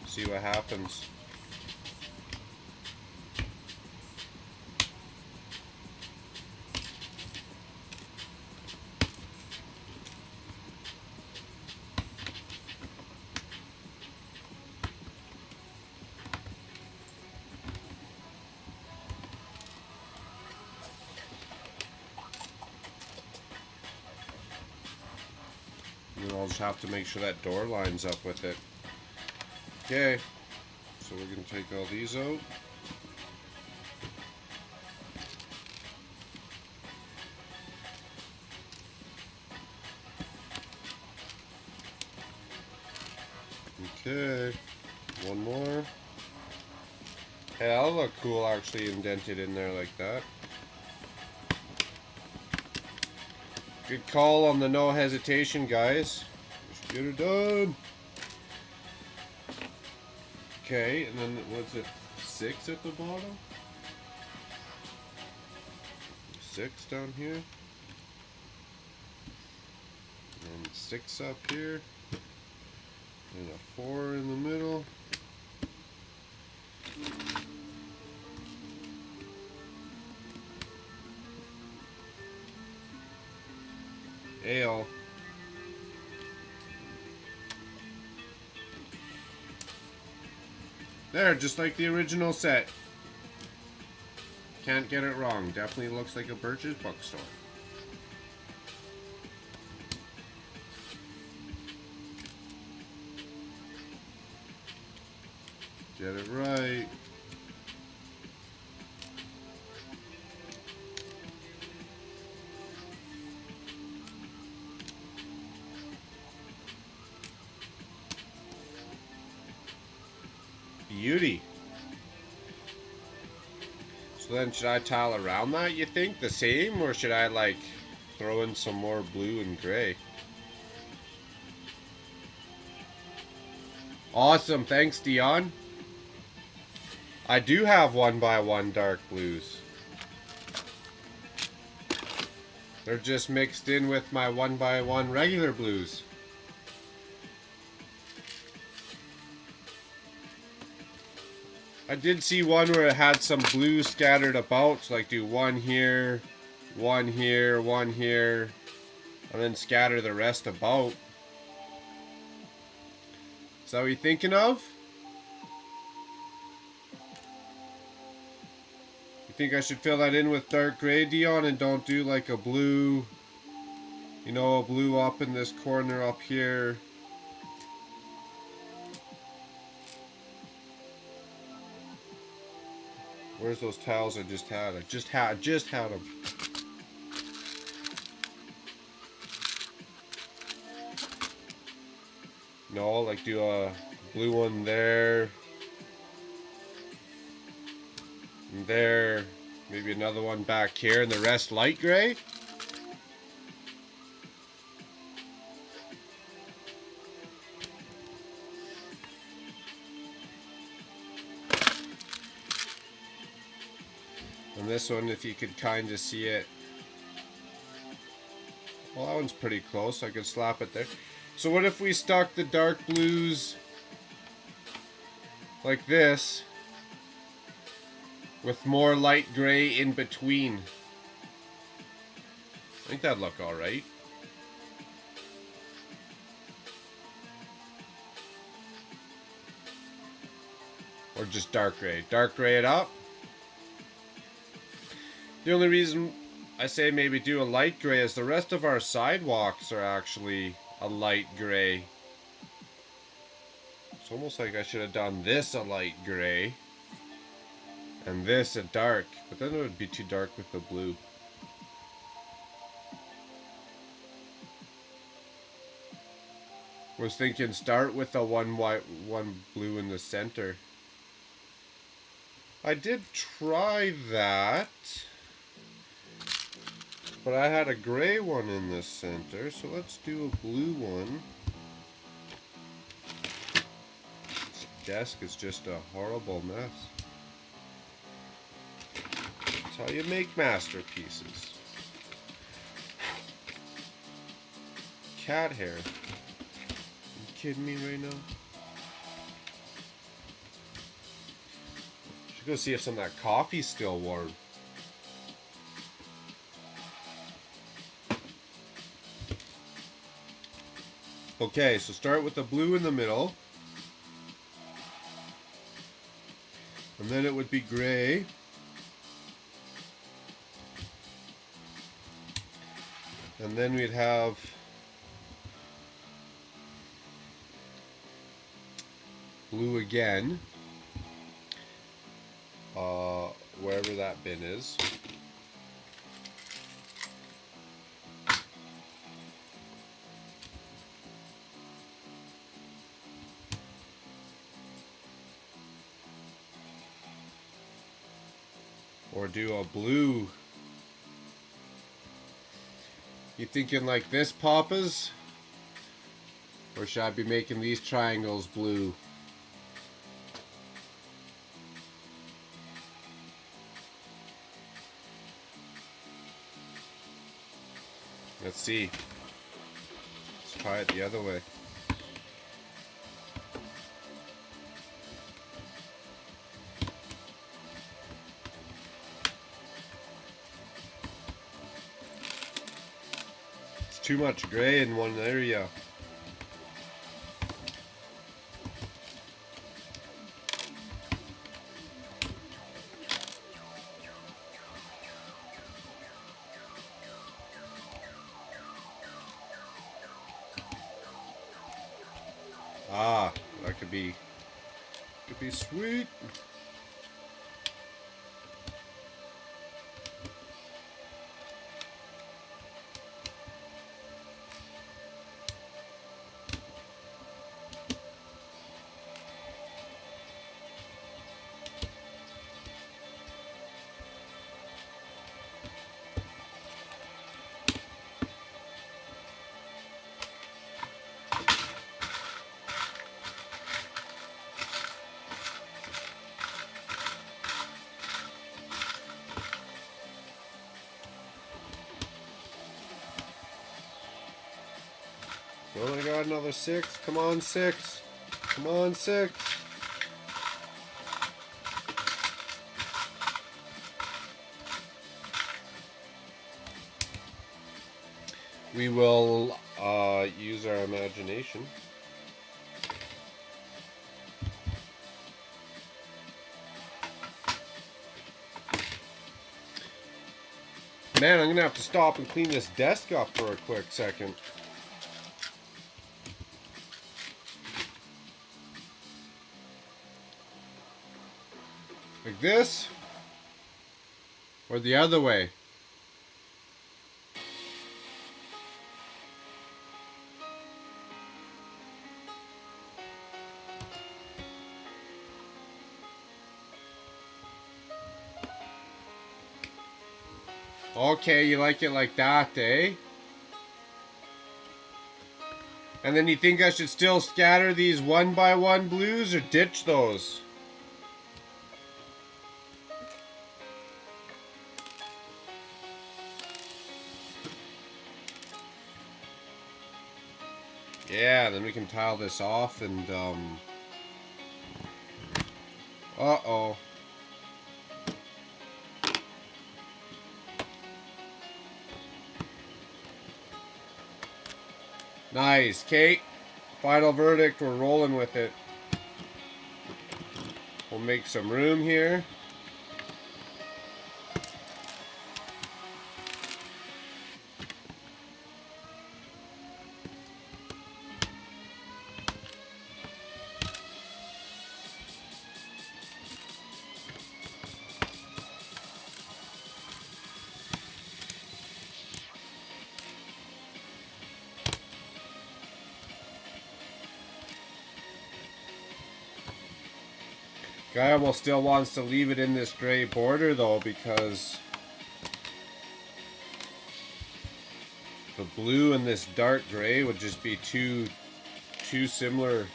see what happens. And then I'll just have to make sure that door lines up with it. Okay, so we're gonna take all these out. Okay, one more. Hey, that'll look cool actually indented in there like that. Good call on the no hesitation, guys. Just get it done. Okay, and then what's it? 6 at the bottom? 6 down here. And 6 up here. And a 4 in the middle. Ale. There, just like the original set. Can't get it wrong. Definitely looks like a Birch's Bookstore. Get it right. Beauty. So then should I tile around that, you think? The same? Or should I like throw in some more blue and gray? Awesome. Thanks, Dion. I do have 1x1 dark blues. They're just mixed in with my 1x1 regular blues. I did see one where it had some blue scattered about, so like do one here, one here, one here, and then scatter the rest about. Is that what you're thinking of? You think I should fill that in with dark gray, Dion, and don't do like a blue, you know, a blue up in this corner up here? Where's those tiles I just had? I just had them. No, like do a blue one there. And there. Maybe another one back here and the rest light gray. And this one, if you could kind of see it. Well, that one's pretty close. I could slap it there. So what if we stuck the dark blues like this with more light gray in between? I think that'd look alright. Or just dark gray. Dark gray it up. The only reason I say maybe do a light gray is the rest of our sidewalks are actually a light gray. It's almost like I should have done this a light gray and this a dark, but then it would be too dark with the blue. Was thinking start with the one white, one blue in the center. I did try that. But I had a gray one in the center, so let's do a blue one. This desk is just a horrible mess. That's how you make masterpieces. Cat hair. Are you kidding me right now? Should go see if some of that coffee's still warm. Okay, so start with the blue in the middle. And then it would be gray. And then we'd have blue again. Wherever that bin is. Or do a blue. You thinking like this, Papas? Or should I be making these triangles blue? Let's see. Let's try it the other way. Too much gray in one area. Ah, that could be sweet. Oh, I got another 6. Come on, 6. Come on, 6. We will use our imagination. Man, I'm gonna have to stop and clean this desk up for a quick second. Like this, or the other way. Okay, you like it like that, eh? And then you think I should still scatter these 1x1 blues or ditch those? Yeah, then we can tile this off and uh-oh. Nice, Kate. Final verdict, we're rolling with it. We'll make some room here. Guy almost still wants to leave it in this gray border though, because the blue and this dark gray would just be too similar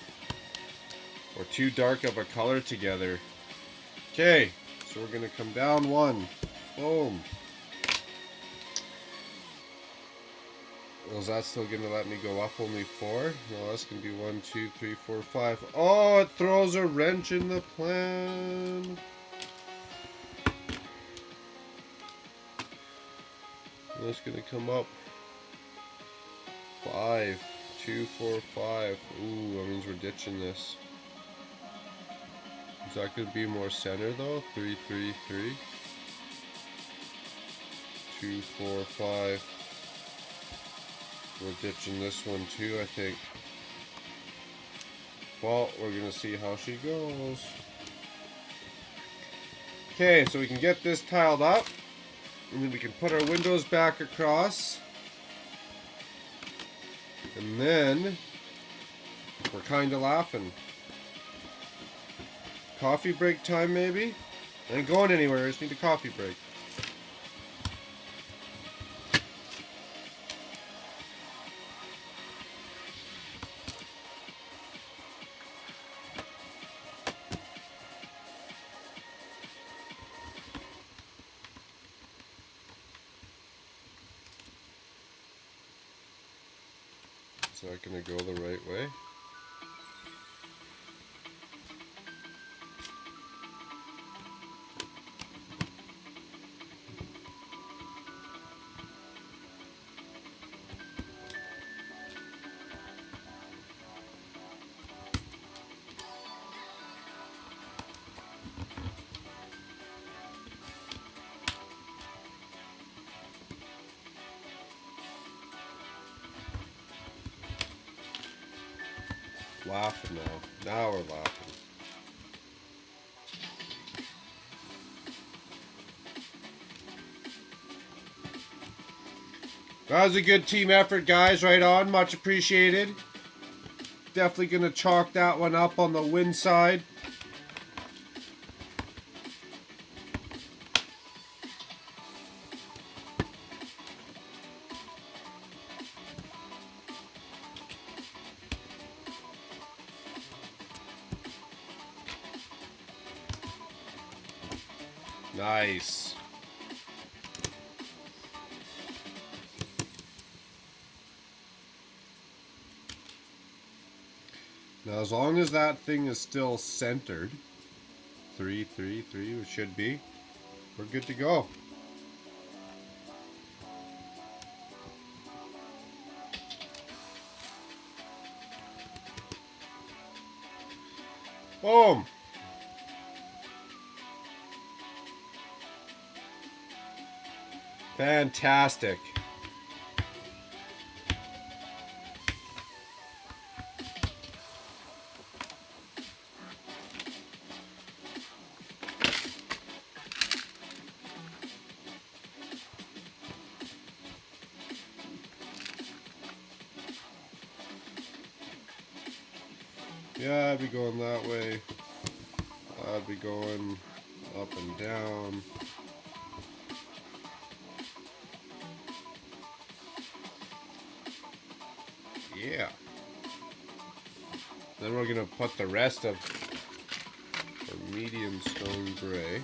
or too dark of a color together. Okay, so we're gonna come down one. Boom. Well, is that still gonna let me go up only 4? No, that's gonna be 1, 2, 3, 4, 5. Oh, it throws a wrench in the plan. That's gonna come up 5, 2, 4, 5. Ooh, that means we're ditching this. Is that gonna be more center though? 3, 3, 3. 2, 4, 5. We're ditching this one too, I think. Well, we're gonna see how she goes. Okay, so we can get this tiled up, and then we can put our windows back across. And then we're kinda laughing. Coffee break time maybe? I ain't going anywhere, I just need a coffee break. Is that gonna go the right way? Laughing now. Now we're laughing. That was a good team effort, guys. Right on. Much appreciated. Definitely going to chalk that one up on the win side. Nice. Now, as long as that thing is still centered, 3, 3, 3, it should be, we're good to go. Boom. Fantastic. Yeah, I'd be going that way. I'd be going up and down. Yeah. Then we're gonna put the rest of our medium stone gray.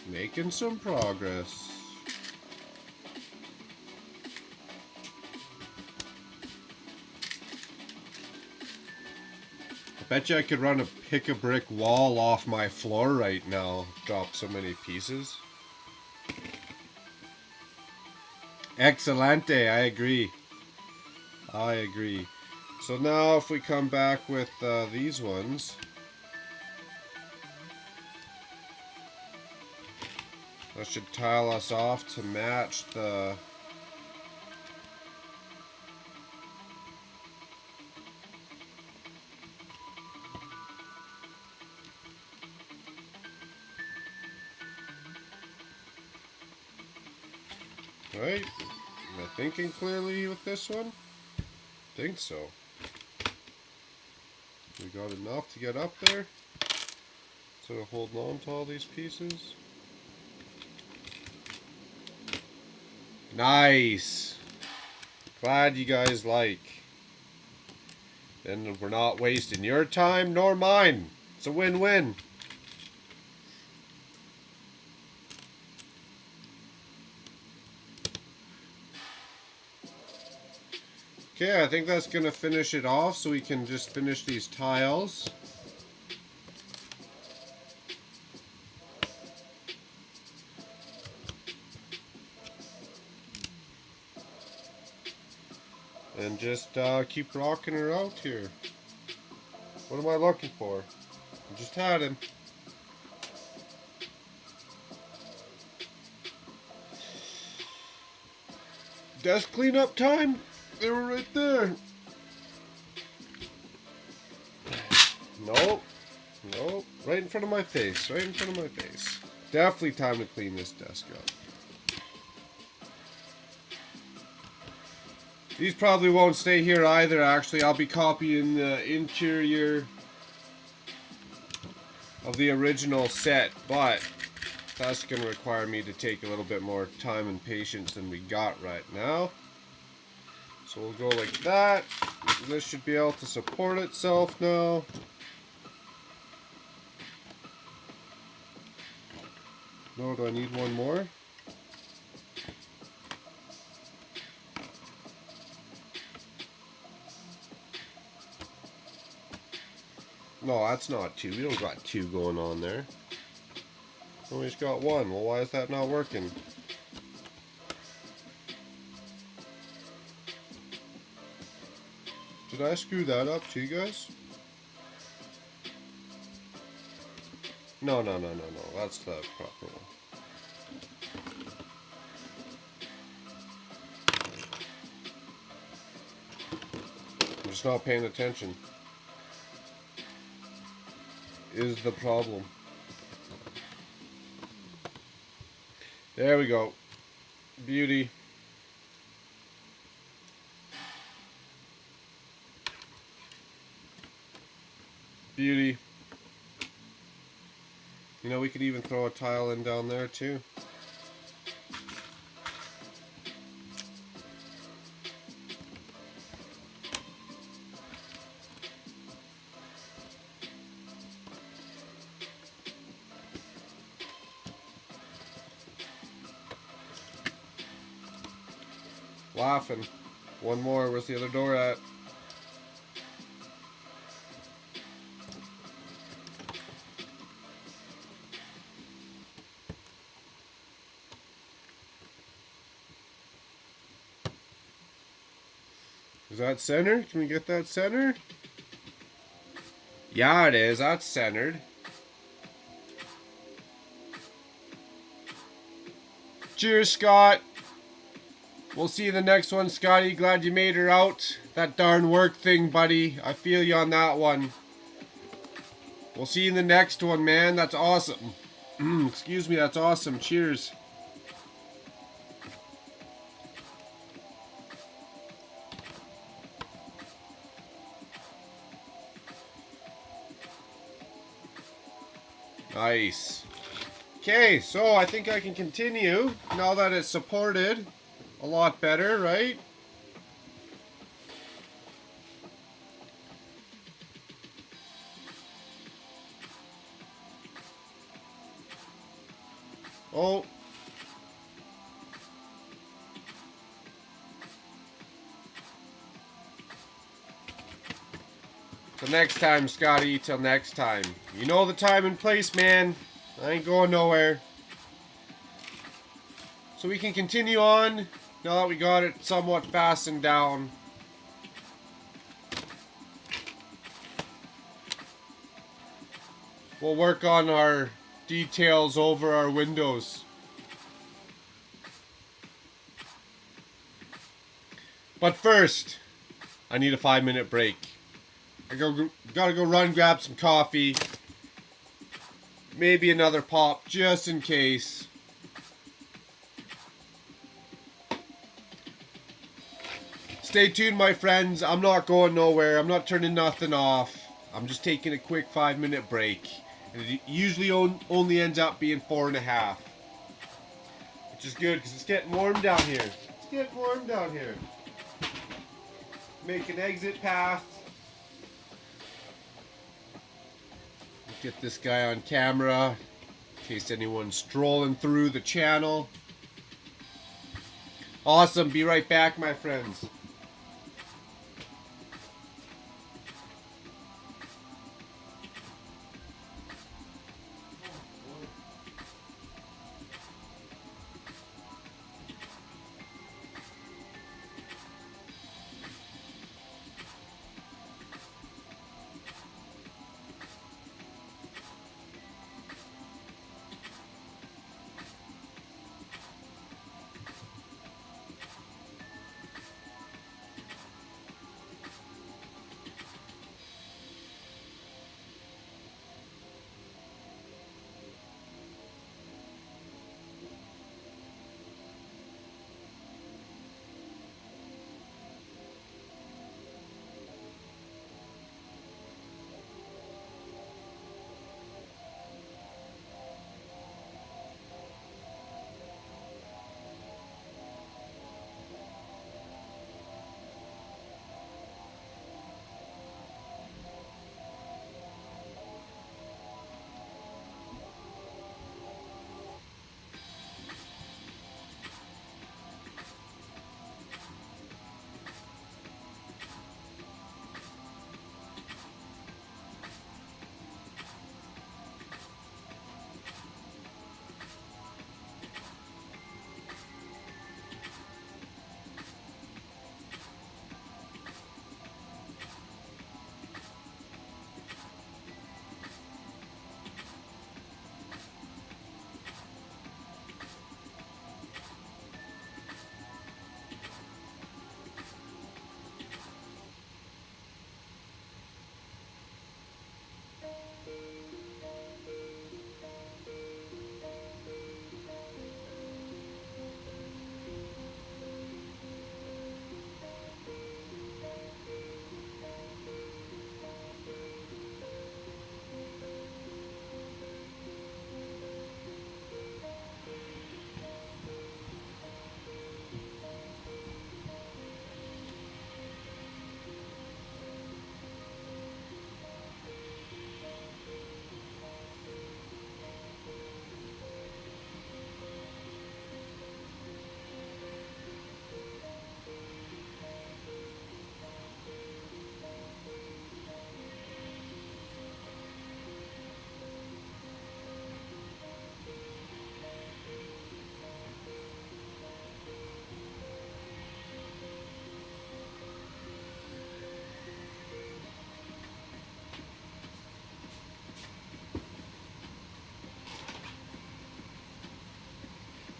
Making some progress. I bet you I could run a pick-a-brick wall off my floor right now. Drop so many pieces. Excelente, I agree. I agree. So now if we come back with these ones. That should tile us off to match the right? Am I thinking clearly with this one? I think so. We got enough to get up there. So holding on to all these pieces. Nice. Glad you guys like. Then we're not wasting your time nor mine. It's a win-win. Okay, I think that's gonna finish it off so we can just finish these tiles. And just keep rocking her out here. What am I looking for? I just had him. Desk cleanup time? They were right there. Nope. Nope. Right in front of my face. Right in front of my face. Definitely time to clean this desk up. These probably won't stay here either, actually. I'll be copying the interior of the original set, but that's going to require me to take a little bit more time and patience than we got right now. So we'll go like that. This should be able to support itself now. No, do I need one more? No, that's not two. We don't got two going on there. We just got one. Well, why is that not working? Did I screw that up too, guys? No. That's the proper one. I'm just not paying attention. Is the problem. There we go. Beauty. Beauty. You know, we could even throw a tile in down there too. Laughing. One more. Where's the other door at? Is that center? Can we get that center? Yeah, it is. That's centered. Cheers, Scott. We'll see you the next one, Scotty. Glad you made her out. That darn work thing, buddy. I feel you on that one. We'll see you in the next one, man. That's awesome. Excuse me, that's awesome. Cheers. Nice. Okay, so I think I can continue now that it's supported a lot better, right? Oh. Till next time, Scotty. Till next time. You know the time and place, man. I ain't going nowhere. So we can continue on now that we got it somewhat fastened down. We'll work on our details over our windows. But first, I need a 5-minute break. Gotta go run, grab some coffee. Maybe another pop, just in case. Stay tuned, my friends. I'm not going nowhere. I'm not turning nothing off. I'm just taking a quick 5-minute break. And it usually only ends up being 4.5. Which is good, because it's getting warm down here. It's getting warm down here. Make an exit path. Get this guy on camera in case anyone's strolling through the channel. Awesome. Be right back, my friends.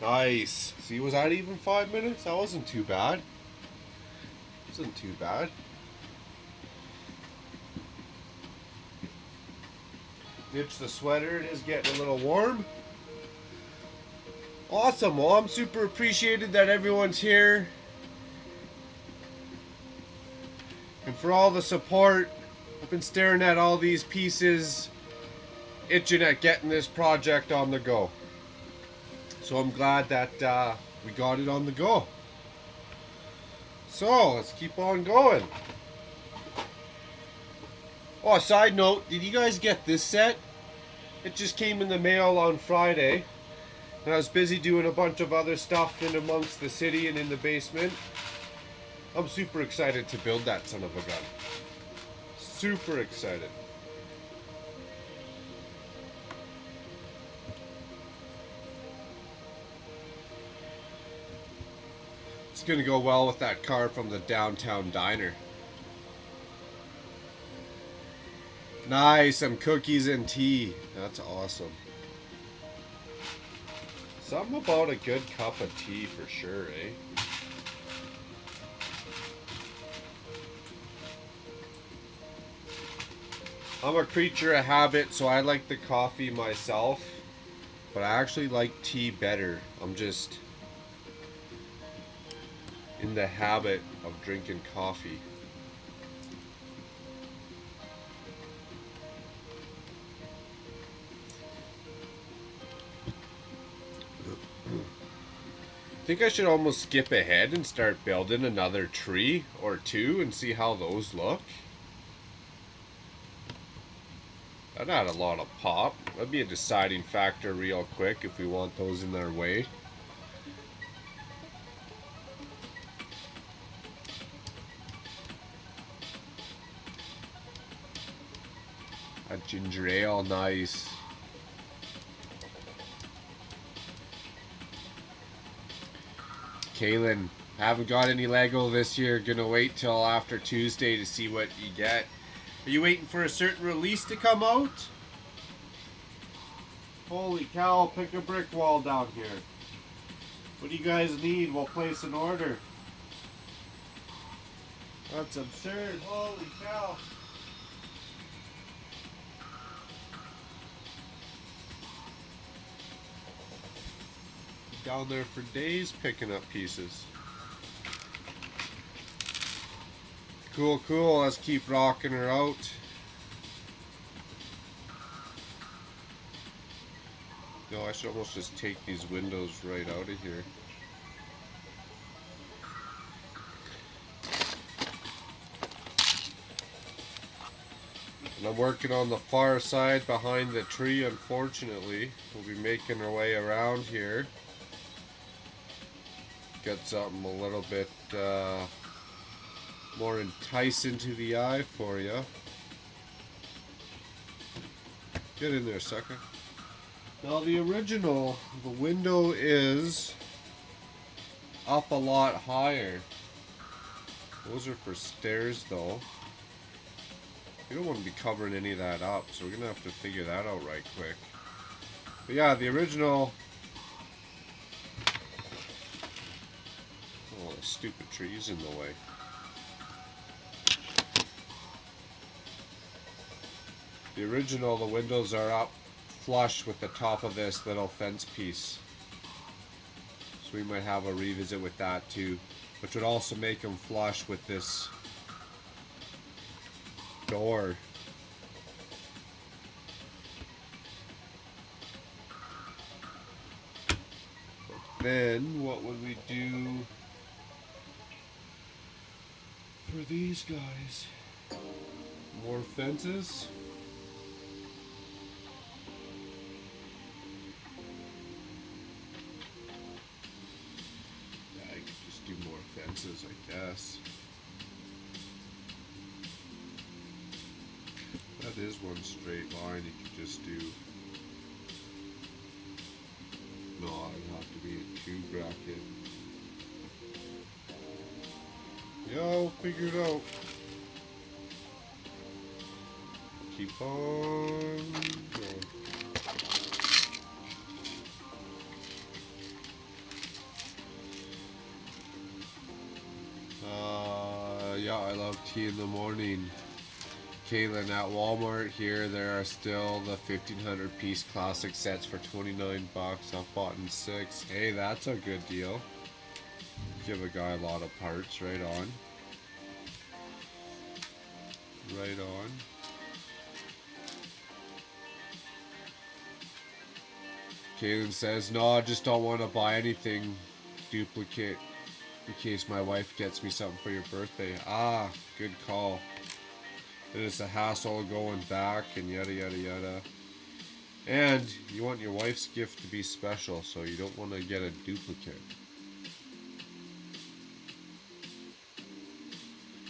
Nice. See, was that even 5 minutes? That wasn't too bad. Wasn't too bad. Ditch the sweater. It is getting a little warm. Awesome. Well, I'm super appreciated that everyone's here. And for all the support. I've been staring at all these pieces itching at getting this project on the go. So I'm glad that we got it on the go. So let's keep on going. Oh, side note, did you guys get this set? It just came in the mail on Friday. And I was busy doing a bunch of other stuff in amongst the city and in the basement. I'm super excited to build that son of a gun. Super excited. It's gonna go well with that car from the downtown diner. Nice, some cookies and tea. That's awesome. Something about a good cup of tea for sure, eh? I'm a creature of habit, so I like the coffee myself, but I actually like tea better. I'm just in the habit of drinking coffee. I think I should almost skip ahead and start building another tree or two and see how those look. That'd add a lot of pop. That'd be a deciding factor real quick if we want those in their way. A ginger ale, nice. Kaylin, haven't got any Lego this year. Gonna wait till after Tuesday to see what you get. Are you waiting for a certain release to come out? Holy cow, I'll pick a brick wall down here. What do you guys need? We'll place an order. That's absurd. Holy cow. Down there for days picking up pieces. Cool, cool. Let's keep rocking her out. No, I should almost just take these windows right out of here. And I'm working on the far side behind the tree, unfortunately. We'll be making our way around here. Get something a little bit more enticing to the eye for you. Get in there, sucker. Now the original, the window is up a lot higher. Those are for stairs though. We don't want to be covering any of that up, so we're going to have to figure that out right quick. But yeah, the original... Oh, the stupid tree's in the way. The original, the windows are up flush with the top of this little fence piece. So we might have a revisit with that too, which would also make them flush with this door. But then what would we do for these guys? More fences? Yeah, I could just do more fences, I guess. That is one straight line you could just do. No, it'd have to be a 2 bracket. Yeah, I'll figure it out. Keep on going. Yeah, I love tea in the morning. Kaylin, at Walmart here, there are still the 1,500 piece classic sets for 29 bucks. I've bought in 6. Hey, that's a good deal. Give a guy a lot of parts. Right on. Right on. Kaylin says, no, I just don't want to buy anything duplicate in case my wife gets me something for your birthday. Ah, good call. And it's a hassle going back and yada yada yada. And you want your wife's gift to be special, so you don't want to get a duplicate.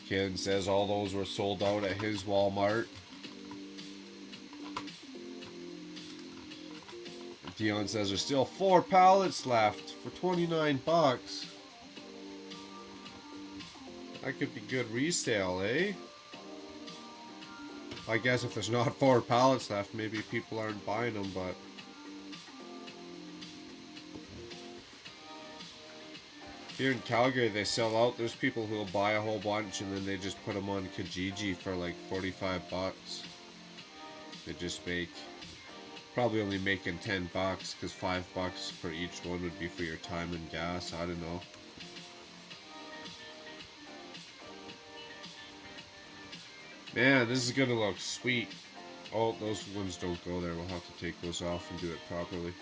Kaylin says all those were sold out at his Walmart. Dion says there's still 4 pallets left for 29 bucks. That could be good resale, eh? I guess if there's not 4 pallets left, maybe people aren't buying them, but... Here in Calgary, they sell out. There's people who will buy a whole bunch and then they just put them on Kijiji for like 45 bucks. They just make... Probably only making 10 bucks because 5 bucks for each one would be for your time and gas. I don't know. Man, this is gonna look sweet. Oh, those ones don't go there. We'll have to take those off and do it properly.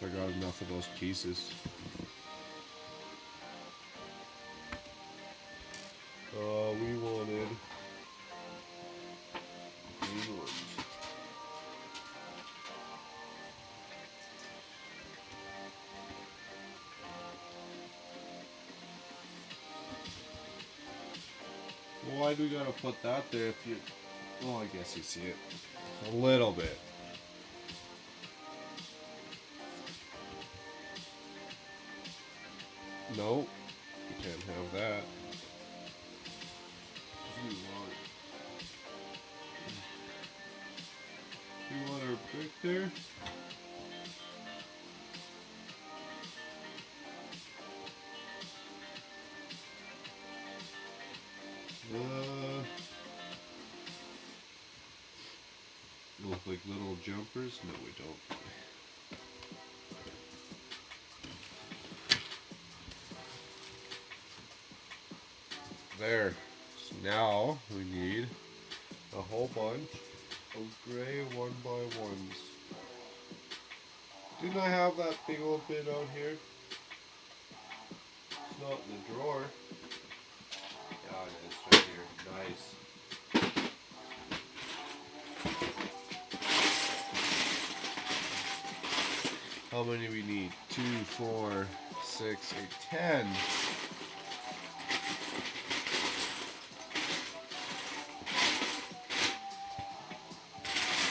I got enough of those pieces. We wanted green ones. Why do we gotta put that there if you... Oh, I guess you see it. A little bit. No, you can't have that. You want our brick there? Look like little jumpers? No, we don't. There. So now we need a whole bunch of gray 1x1s. Didn't I have that big old bit out here? It's not in the drawer. Yeah, it is right here. Nice. How many we need? 2, 4, 6, 8, 10.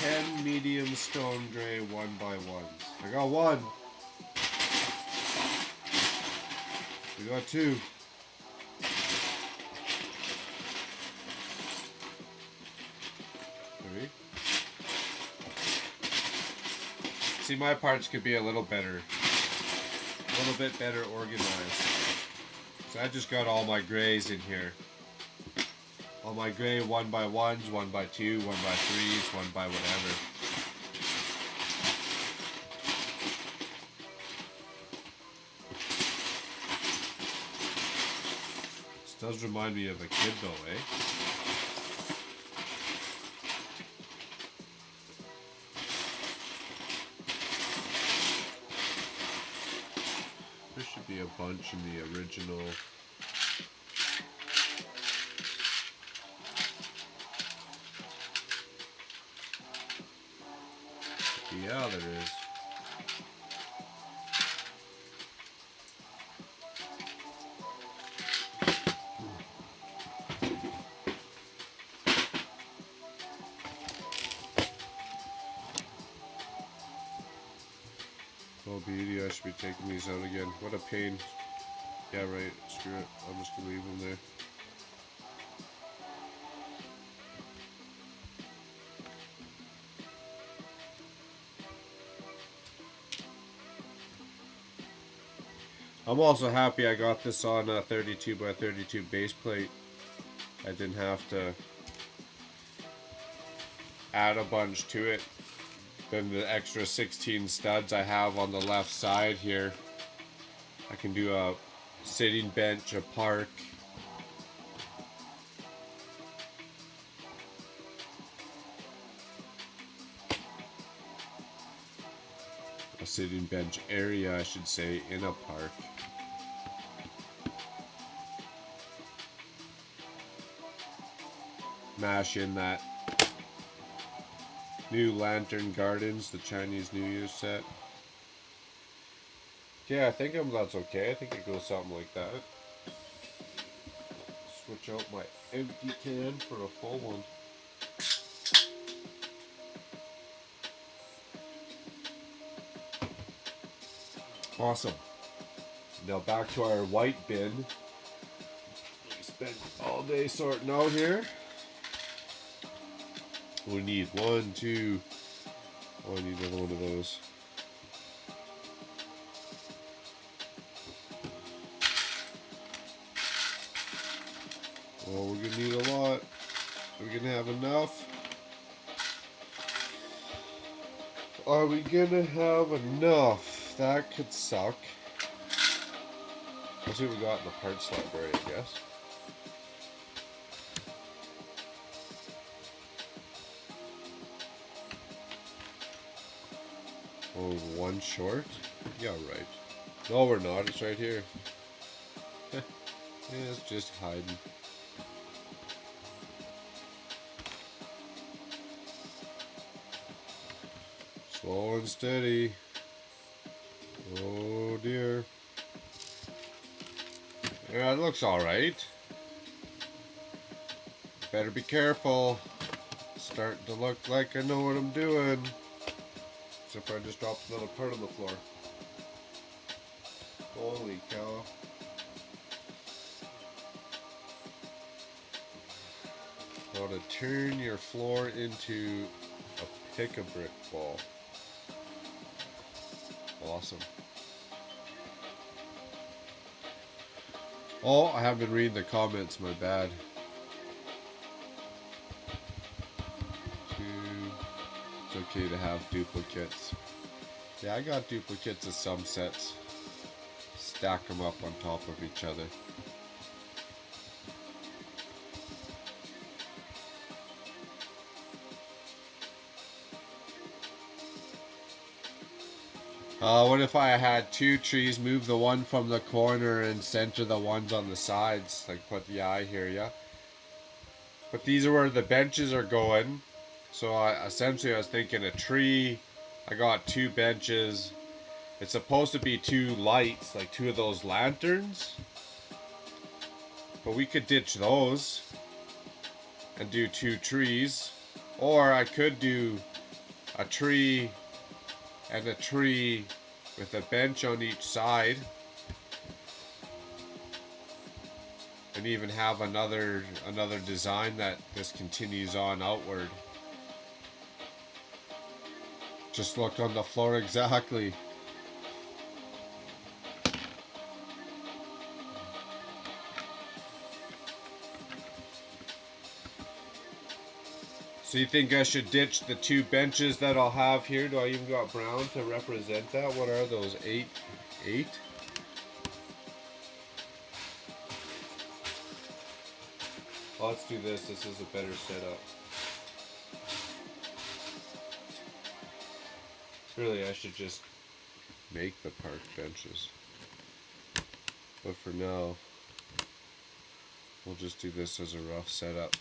10 medium stone gray 1x1s. I got 1. We got 2. See, my parts could be a little bit better organized. So I just got all my grays in here. All my gray 1x1s, 1x2, 1x3s, 1x whatever. This does remind me of a kid though, eh? There should be a bunch in the original. Yeah, there is. Oh, beauty, I should be taking these out again. What a pain. Yeah, right. Screw it. I'm just going to leave them there. I'm also happy I got this on a 32x32 base plate. I didn't have to add a bunch to it. Then the extra 16 studs I have on the left side here, I can do a sitting bench, a park. a sitting bench area, I should say, in a park. Mash in that new Lantern Gardens, the Chinese New Year set. Yeah, I think that's okay. I think it goes something like that. Switch out my empty can for a full one. Awesome. Now back to our white bin. We spent all day sorting out here. We need one, two. Oh, I need another one of those. Oh, we're gonna need a lot. Are we gonna have enough? Are we gonna have enough? That could suck. Let's see what we got in the parts library, I guess. Oh, one short? Yeah, right. No, we're not. It's right here. Yeah, it's just hiding. Slow and steady. Oh dear. Yeah, it looks alright. Better be careful. Starting to look like I know what I'm doing. Except for I just dropped another part on the floor. Holy cow. How to turn your floor into a pick-a-brick ball. Awesome. Oh, I haven't been reading the comments, my bad. It's okay to have duplicates. Yeah, I got duplicates of some sets. Stack them up on top of each other. What if I had two trees, move the one from the corner and center the ones on the sides? Like put the eye here, yeah? But these are where the benches are going. So essentially I was thinking a tree. I got two benches. It's supposed to be two lights, like two of those lanterns. But we could ditch those and do two trees. Or I could do a tree and a tree with a bench on each side, and even have another design that just continues on outward. Just look on the floor exactly. So you think I should ditch the two benches that I'll have here? Do I even got brown to represent that? What are those? Eight? Oh, let's do this. This is a better setup. Really, I should just make the park benches. But for now, we'll just do this as a rough setup.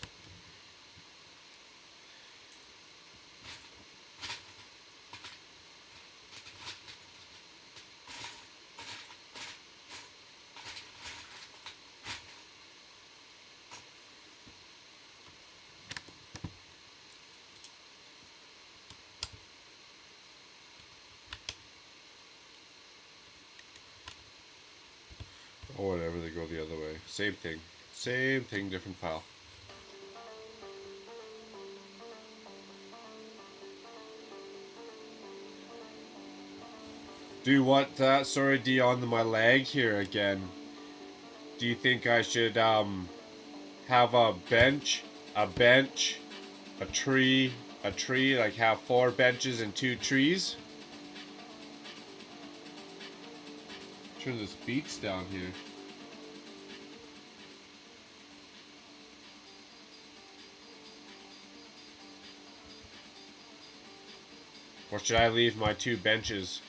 Or whatever, they go the other way. Same thing. Same thing, different pile. Do what? Sorry, D, on my leg here again. Do you think I should have a bench, a tree, like have 4 benches and 2 trees? Turn this beats down here. Or should I leave my 2 benches?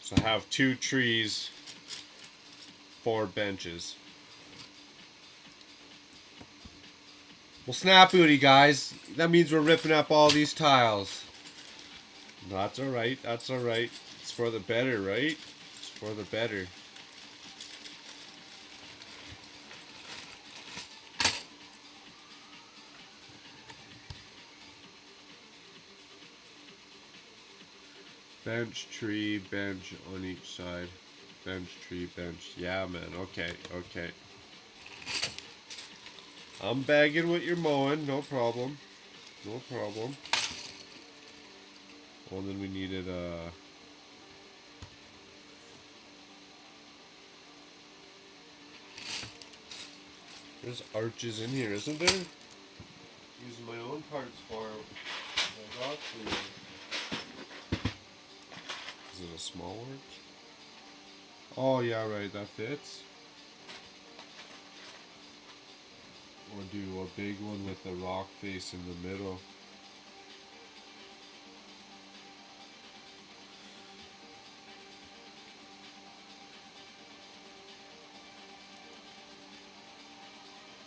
So I have 2 trees, 4 benches. Well, snap booty, guys. That means we're ripping up all these tiles. That's alright, that's alright. It's for the better, right? It's for the better. Bench, tree, bench on each side. Bench, tree, bench. Yeah, man. Okay, okay. I'm bagging what you're mowing. No problem. No problem. Oh, and then we needed there's arches in here, isn't there? Using my own parts for it. I got to. Is it a small arch? Oh yeah, right, that fits. Or do a big one with the rock face in the middle.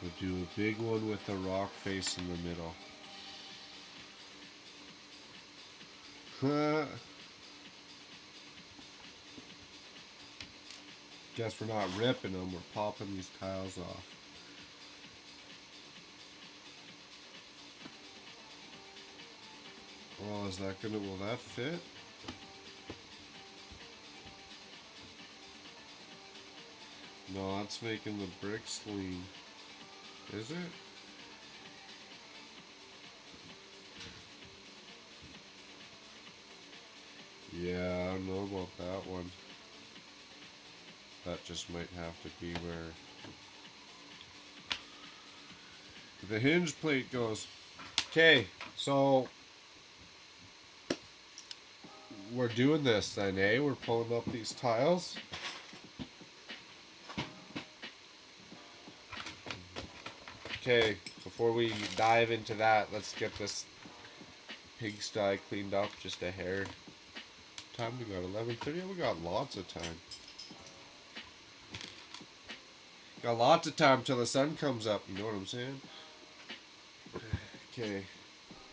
We'll do a big one with the rock face in the middle. Guess we're not ripping them, we're popping these tiles off. Oh, is that gonna, will that fit? No, that's making the bricks lean. Is it? Yeah, I don't know about that one. That just might have to be where the hinge plate goes. Okay, so we're doing this then, eh? We're pulling up these tiles. Okay, before we dive into that, let's get this pigsty cleaned up just a hair. Time we got 11:30. We got lots of time. Got lots of time till the sun comes up. You know what I'm saying? Okay,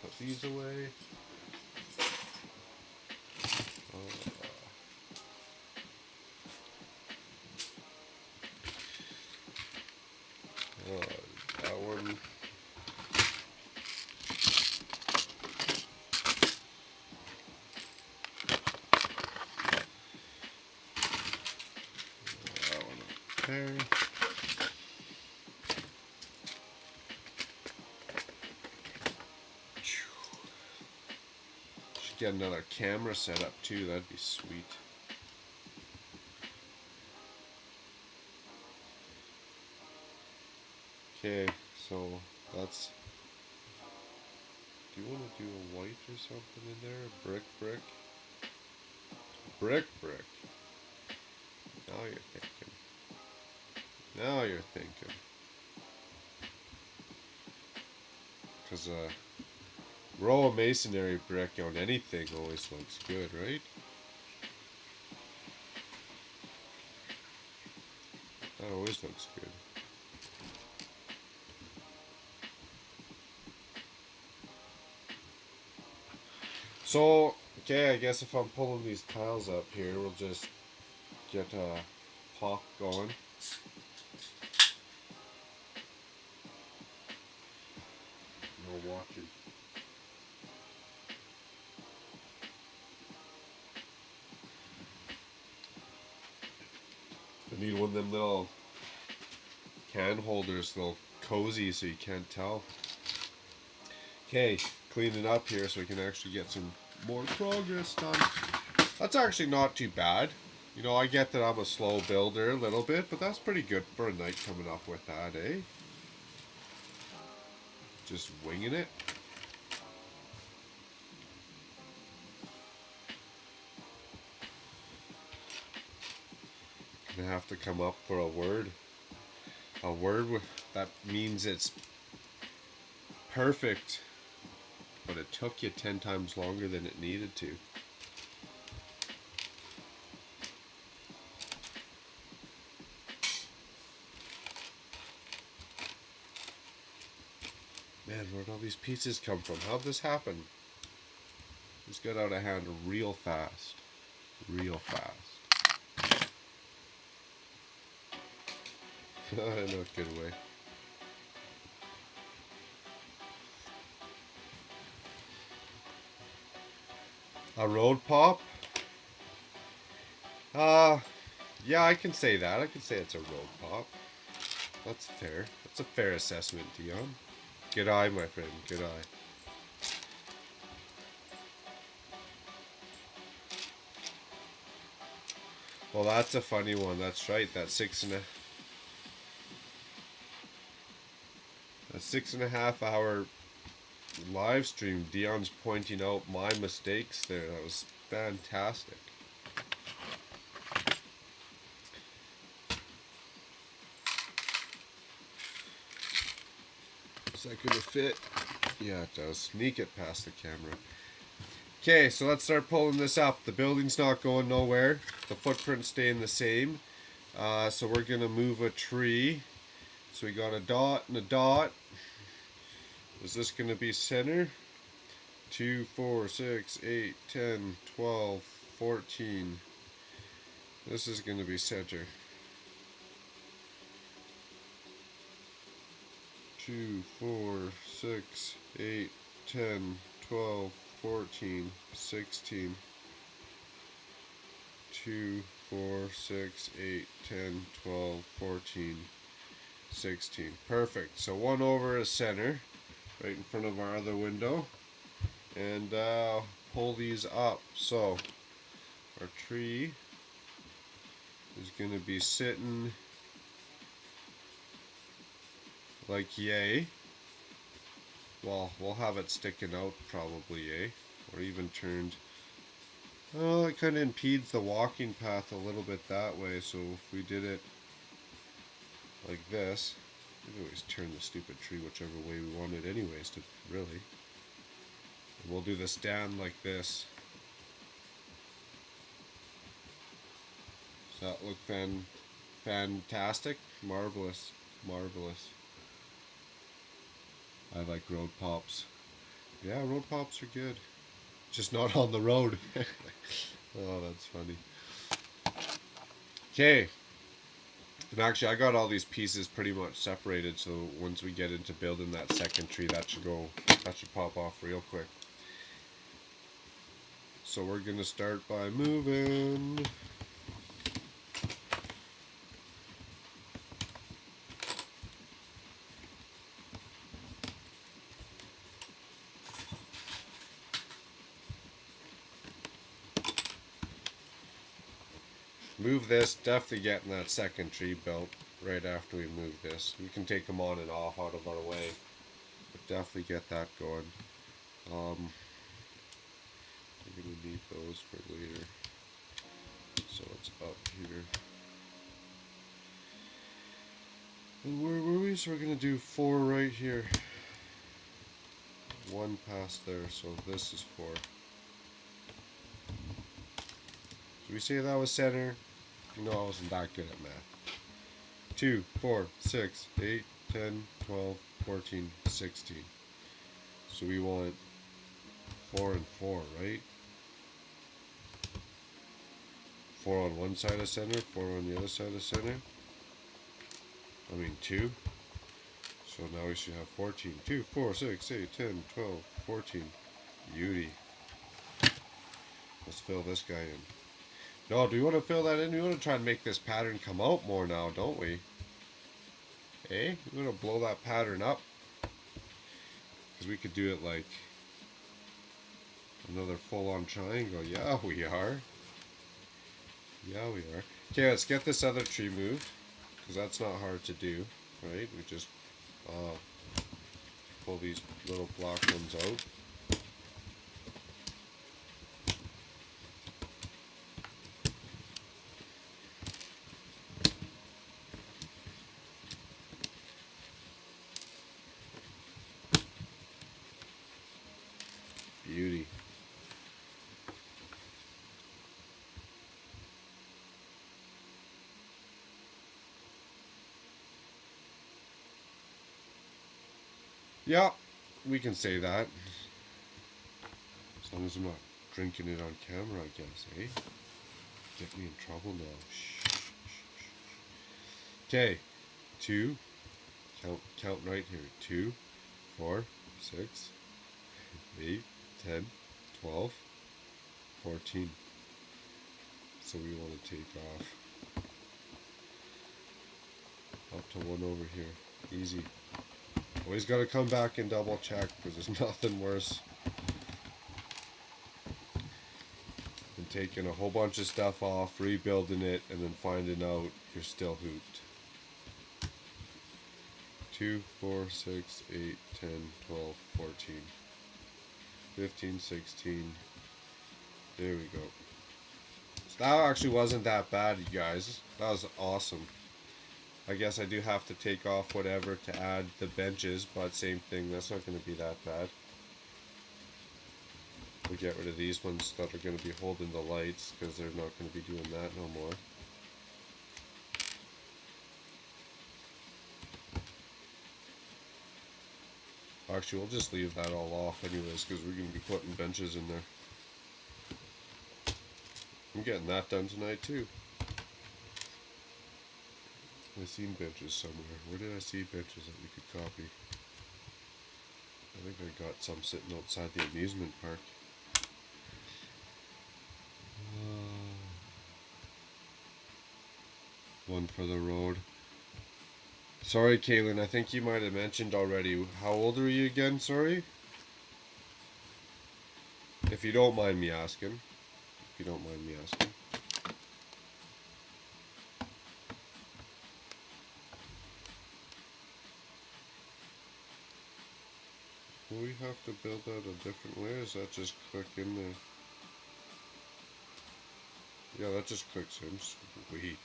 put these away. That one. That one up there. Should get another camera set up too. That'd be sweet. Okay, so that's. Do you want to do a white or something in there? Brick, brick. Brick, brick. Now you're thinking. Now you're thinking. Because a row of masonry brick on anything always looks good, right? That always looks good. So, okay, I guess if I'm pulling these tiles up here, we'll just get a pop going. No watching. I need one of them little can holders, little cozy so you can't tell. Okay, cleaning up here so we can actually get some more progress done. That's actually not too bad. You know, I get that I'm a slow builder a little bit, but that's pretty good for a night coming up with that, eh? Just winging it. Gonna have to come up for a word. A word that means it's perfect, but it took you 10 times longer than it needed to. Man, where'd all these pieces come from? How'd this happen? This got out of hand real fast. Real fast. In a good way. A road pop? Yeah, I can say that. I can say it's a road pop. That's fair. That's a fair assessment, Dion. Good eye, my friend. Good eye. Well, that's a funny one. That's right. That 6.5 hour live stream. Dion's pointing out my mistakes there. That was fantastic. Is that gonna fit? Yeah, it does. Sneak it past the camera. Okay, so let's start pulling this up. The building's not going nowhere. The footprint's staying the same. So we're gonna move a tree. So we got a dot and a dot. Is this gonna be center? 2, 4, 6, 8, 10, 12, 14. This is gonna be center. 2, 4, 6, 8, 10, 12, 14, 16. 2, 4, 6, 8, 10, 12, 14, 16. Perfect. So one over is center, right in front of our other window. And pull these up. So our tree is going to be sitting like yay. Well, we'll have it sticking out probably yay, or even turned. Oh, it kind of impedes the walking path a little bit that way, so if we did it like this, we can always turn the stupid tree whichever way we want it anyways, to really. And we'll do the stand like this. Does that look fantastic? Marvelous. Marvelous. I like road pops. Yeah, road pops are good. Just not on the road. Oh, that's funny. Okay. And actually, I got all these pieces pretty much separated, so once we get into building that second tree, that should pop off real quick. So we're gonna start by moving. Move this, definitely getting that second tree built right after we move this. We can take them on and off out of our way, but definitely get that going. We're going to need those for later. So it's up here. And where were we? So we're going to do 4 right here. 1 past there, so this is 4. Did we say that was center? No, I wasn't that good at math. 2, 4, 6, 8, 10, 12, 14, 16. So we want 4 and 4, right? 4 on one side of center, 4 on the other side of center. 2. So now we should have 14. 2, 4, 6, 8, 10, 12, 14. Beauty. Let's fill this guy in. No, do we want to fill that in? We want to try and make this pattern come out more now, don't we? Eh? We want to blow that pattern up. Because we could do it like another full-on triangle. Yeah, we are. Yeah, we are. Okay, let's get this other tree moved. Because that's not hard to do, right? We just pull these little block ones out. Beauty. Yeah, We can say that. As long as I'm not drinking it on camera, I guess, eh? Get me in trouble now. Shh. Okay. 2. Count right here. 2, 4, 6, 8, 10, 12, 14. So we want to take off up to 1 over here. Easy. Always got to come back and double check because there's nothing worse than taking a whole bunch of stuff off, rebuilding it, and then finding out you're still hooped. 2, 4, 6, 8, 10, 12, 14, 15, 16. There we go. So that actually wasn't that bad, you guys. That was awesome. I guess I do have to take off whatever to add the benches, but same thing, that's not going to be that bad. We'll get rid of these ones that are going to be holding the lights, because they're not going to be doing that no more. Actually, we'll just leave that all off anyways, because we're going to be putting benches in there. I'm getting that done tonight too. I seen benches somewhere. Where did I see benches that we could copy? I think I got some sitting outside the amusement park. One for the road. Sorry, Kaylin, I think you might have mentioned already. How old are you again? Sorry? If you don't mind me asking. If you don't mind me asking. Will we have to build that a different way? Or is that just click in there? Yeah, that just clicks in. Sweet.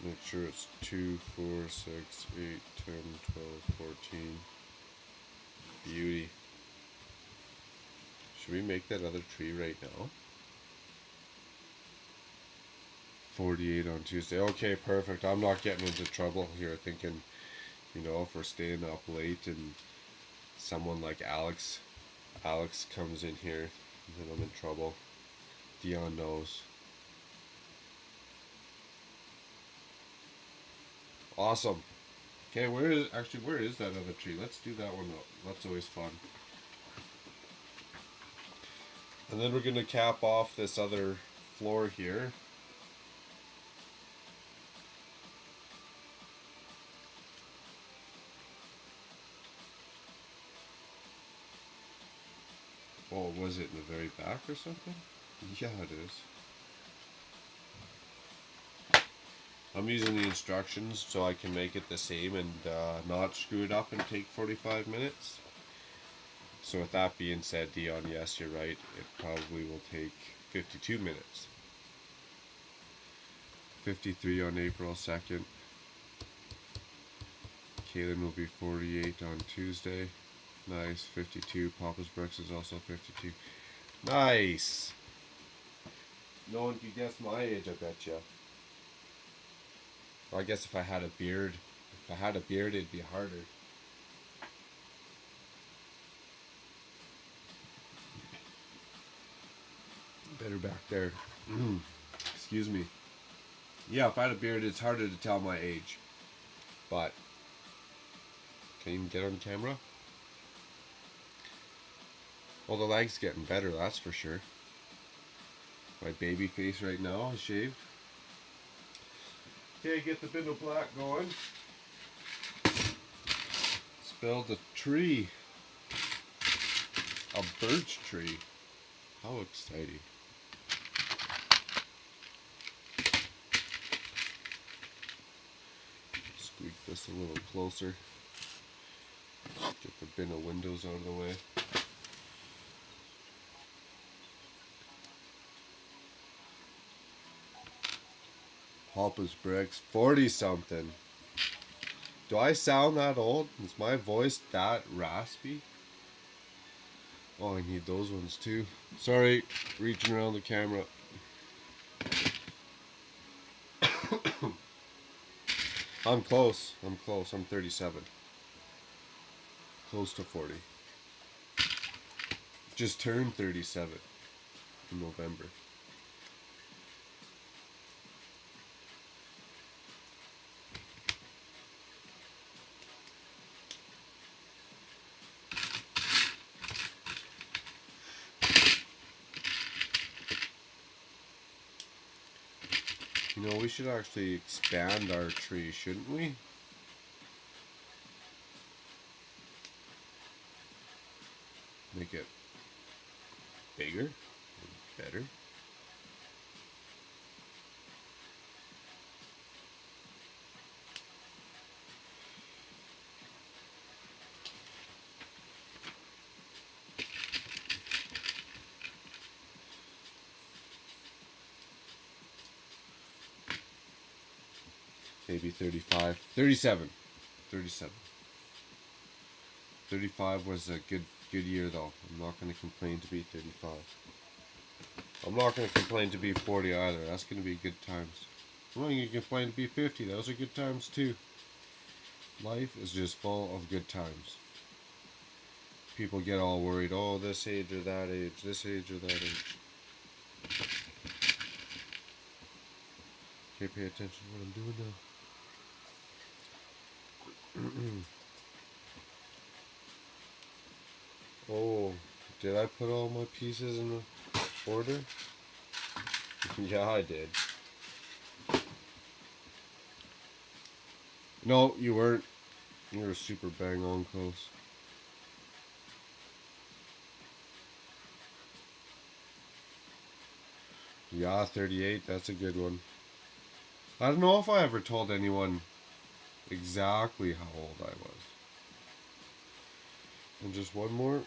Make sure it's 2, 4, 6, 8, 10, 12, 14. Beauty. Should we make that other tree right now? 48 on Tuesday. Okay, perfect. I'm not getting into trouble here thinking, you know, if we're staying up late and someone like Alex comes in here, then I'm in trouble. Dion knows. Awesome. Okay, where is that other tree? Let's do that one up. That's always fun. And then we're going to cap off this other floor here. Oh, was it in the very back or something? Yeah, it is. I'm using the instructions so I can make it the same and not screw it up and take 45 minutes. So with that being said, Dion, yes, you're right. It probably will take 52 minutes. 53 on April 2nd. Kaylin will be 48 on Tuesday. Nice. 52. Papa's Brooks is also 52. Nice. No one could guess my age, I bet you. Well, I guess if I had a beard, it'd be harder. Better back there. Excuse me. Yeah, if I had a beard, it's harder to tell my age. But, can you even get on camera? Well, the leg's getting better, that's for sure. My baby face right now is shaved. Okay, get the bin of black going. Let's build a tree. A birch tree. How exciting. Squeak this a little closer. Get the bin of windows out of the way. Papa's Bricks, 40 something. Do I sound that old? Is my voice that raspy? Oh, I need those ones too. Sorry, reaching around the camera. I'm close. I'm close. I'm 37. Close to 40. Just turned 37 in November. You know, we should actually expand our tree, shouldn't we? Make it bigger, better. Maybe 35, 37, 37. 35 was a good year though. I'm not going to complain to be 35. I'm not going to complain to be 40 either. That's going to be good times. I'm not going to complain to be 50. Those are good times too. Life is just full of good times. People get all worried, oh, this age or that age, this age or that age. Okay, pay attention to what I'm doing now. Oh, did I put all my pieces in order? Yeah, I did. No, you weren't. You were super bang on close. Yeah, 38, that's a good one. I don't know if I ever told anyone exactly how old I was. And just one more.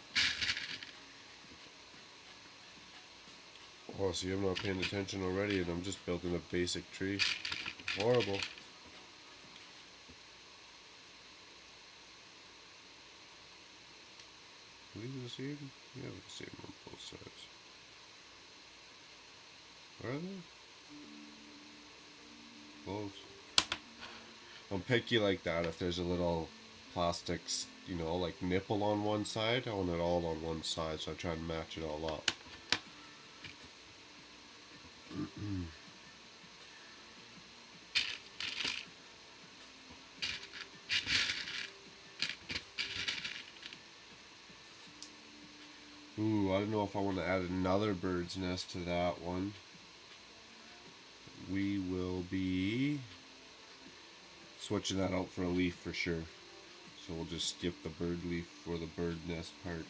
Oh, see, I'm not paying attention already, and I'm just building a basic tree. Horrible. Leave the same? Yeah, the same on both sides. Are they? Close. I'm picky like that. If there's a little plastic, you know, like nipple on one side, I want it all on one side, so I try and match it all up. Ooh, I don't know if I want to add another bird's nest to that one. We will be switching that out for a leaf for sure. So we'll just skip the bird leaf for the bird nest part.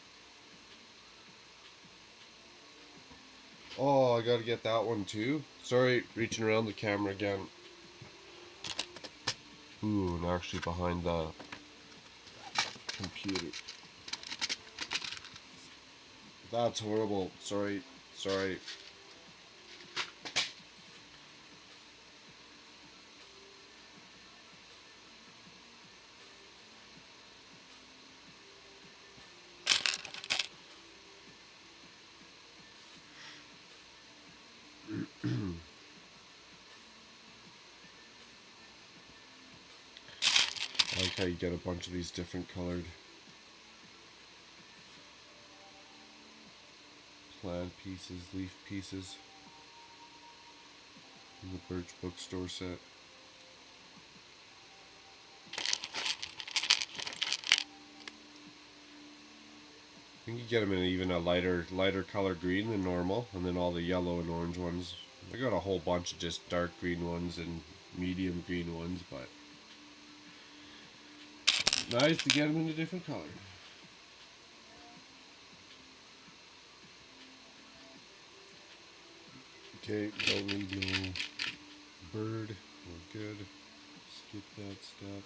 Oh, I gotta get that one too. Sorry, reaching around the camera again. Ooh, and actually behind the computer. That's horrible. Sorry. I like how you get a bunch of these different colored plant pieces, leaf pieces in the Birch Bookstore set. I think you get them in even a lighter color green than normal, and then all the yellow and orange ones. I got a whole bunch of just dark green ones and medium green ones, but nice to get them in a different color. Okay, don't need no bird. We're good. Skip that step.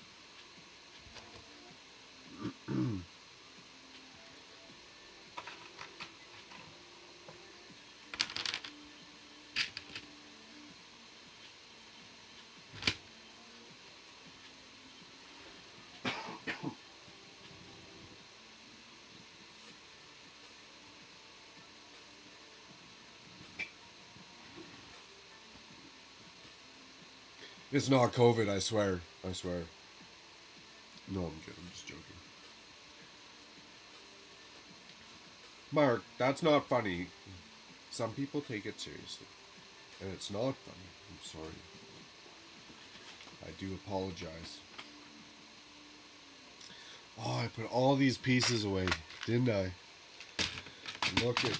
It's not COVID, I swear. I swear. No, I'm kidding. I'm just joking. Mark, that's not funny. Some people take it seriously. And it's not funny. I'm sorry. I do apologize. Oh, I put all these pieces away, didn't I? Look at...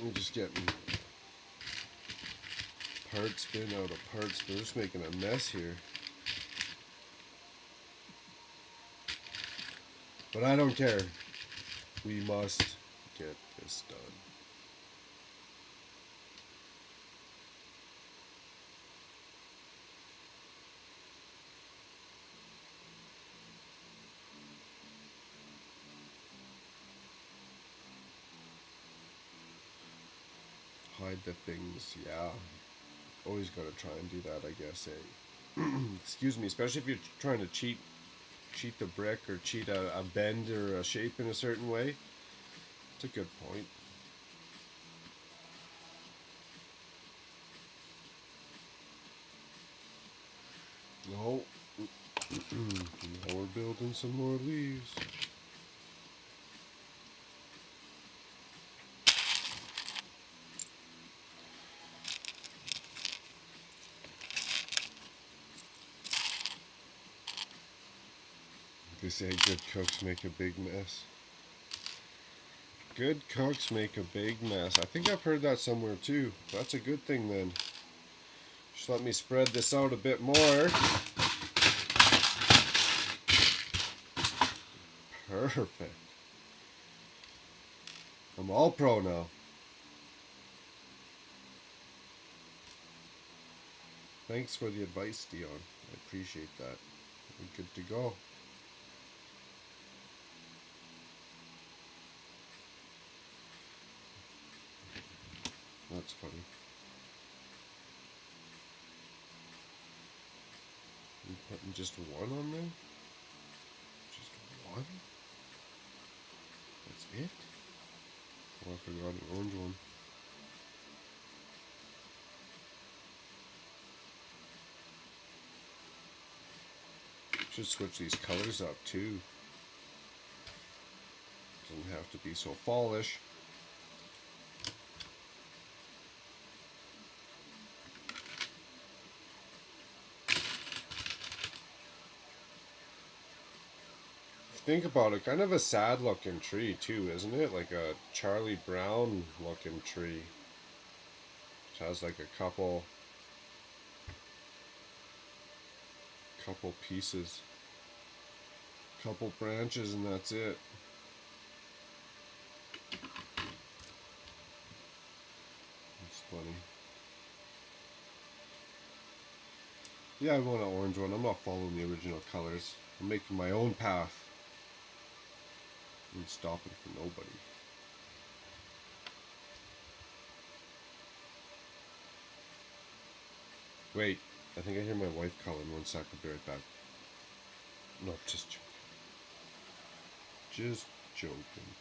I'm just getting... parts bin out of parts. They're just making a mess here. But I don't care. We must get this done. Hide the things, yeah. Always gotta try and do that, I guess, eh? Excuse me, especially if you're trying to cheat the brick or cheat a bend or a shape in a certain way. It's a good point. No. Now we're building some more leaves. They say good cooks make a big mess. Good cooks make a big mess. I think I've heard that somewhere too. That's a good thing then. Just let me spread this out a bit more. Perfect. I'm all pro now. Thanks for the advice, Dion. I appreciate that. We're good to go. That's funny. You putting just one on there? Just one? That's it? Oh, I forgot the orange one. Should switch these colors up too. Doesn't have to be so fallish. Think about it, kind of a sad looking tree too, isn't it? Like a Charlie Brown looking tree. It has like a couple pieces, couple branches, and that's it. It's funny. Yeah, I want an orange one. I'm not following the original colors. I'm making my own path. I'm stopping for nobody. Wait, I think I hear my wife calling. 1 sec, I'll be right back. No, just joking. Just joking.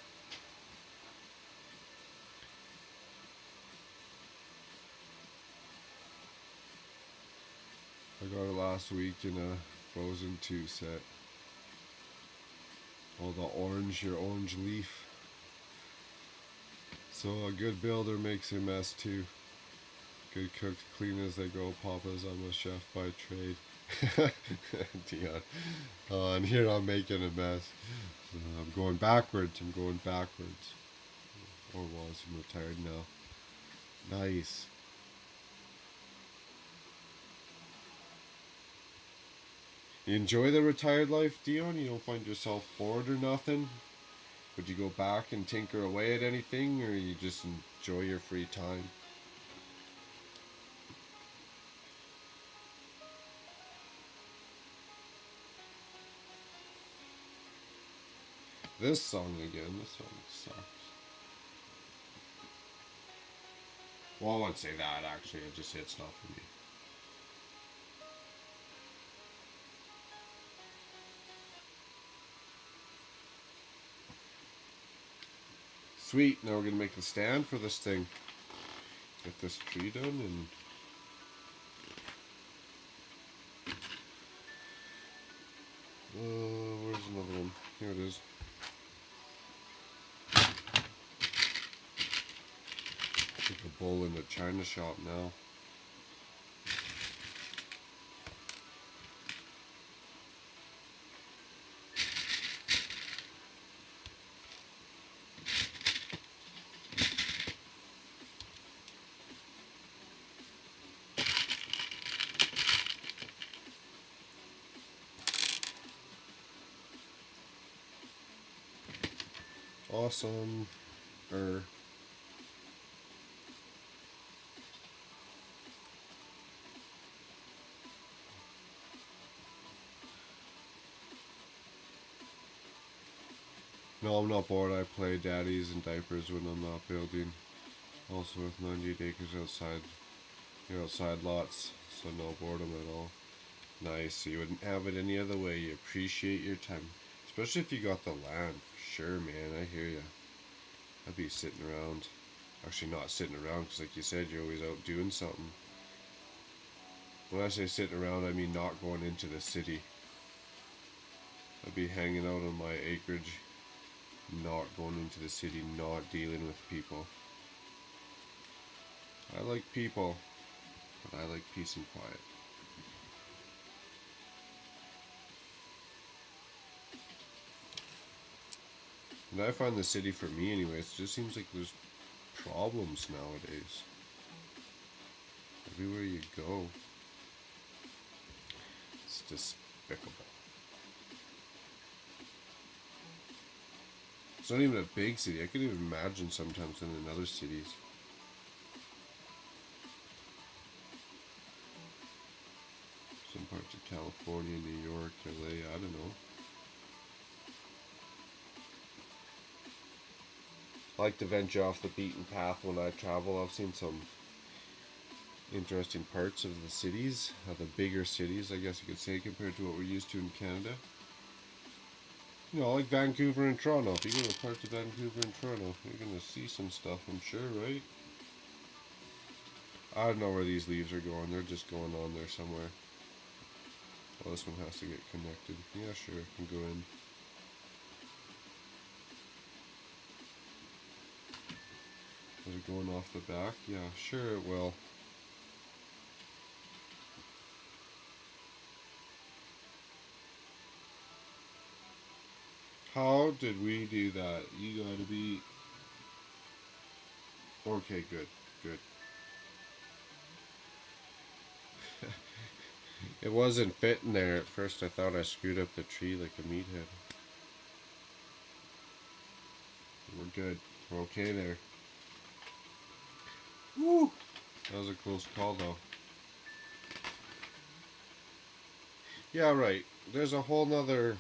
I got it last week in a Frozen 2 set. All the orange, your orange leaf. So a good builder makes a mess too. Good cooks clean as they go. Papa's, I'm a chef by trade. Dion. And here I'm making a mess. I'm going backwards. Or was. I'm retired now. Nice. You enjoy the retired life, Dion? You don't find yourself bored or nothing? Would you go back and tinker away at anything, or you just enjoy your free time? This song again. This song sucks. Well, I wouldn't say that, actually. It just hits not for me. Sweet. Now we're going to make the stand for this thing. Get this tree done and... Where's another one? Here it is. Take a bowl in the china shop now. Awesome. No, I'm not bored. I play daddies and diapers when I'm not building. Also with 98 acres outside, outside lots, so no boredom at all. Nice. You wouldn't have it any other way. You appreciate your time, especially if you got the land. Sure, man. I hear ya. I'd be sitting around. Actually, not sitting around, because like you said, you're always out doing something. When I say sitting around, I mean not going into the city. I'd be hanging out on my acreage, not going into the city, not dealing with people. I like people, but I like peace and quiet. And I find the city, for me anyways, it just seems like there's problems nowadays. Everywhere you go, it's despicable. It's not even a big city. I could even imagine sometimes in other cities. Some parts of California, New York, LA, I don't know. I like to venture off the beaten path when I travel. I've seen some interesting parts of the cities, the bigger cities, I guess you could say, compared to what we're used to in Canada. You know, like Vancouver and Toronto. If you go to parts of Vancouver and Toronto, you're going to see some stuff, I'm sure, right? I don't know where these leaves are going. They're just going on there somewhere. Well, this one has to get connected. Yeah, sure, it can go in. Is it going off the back? Yeah, sure it will. How did we do that? You gotta be... Okay, good, good. It wasn't fitting there at first. I thought I screwed up the tree like a meathead. We're good. We're okay there. Woo! That was a close call though. Yeah, right. There's a whole nother...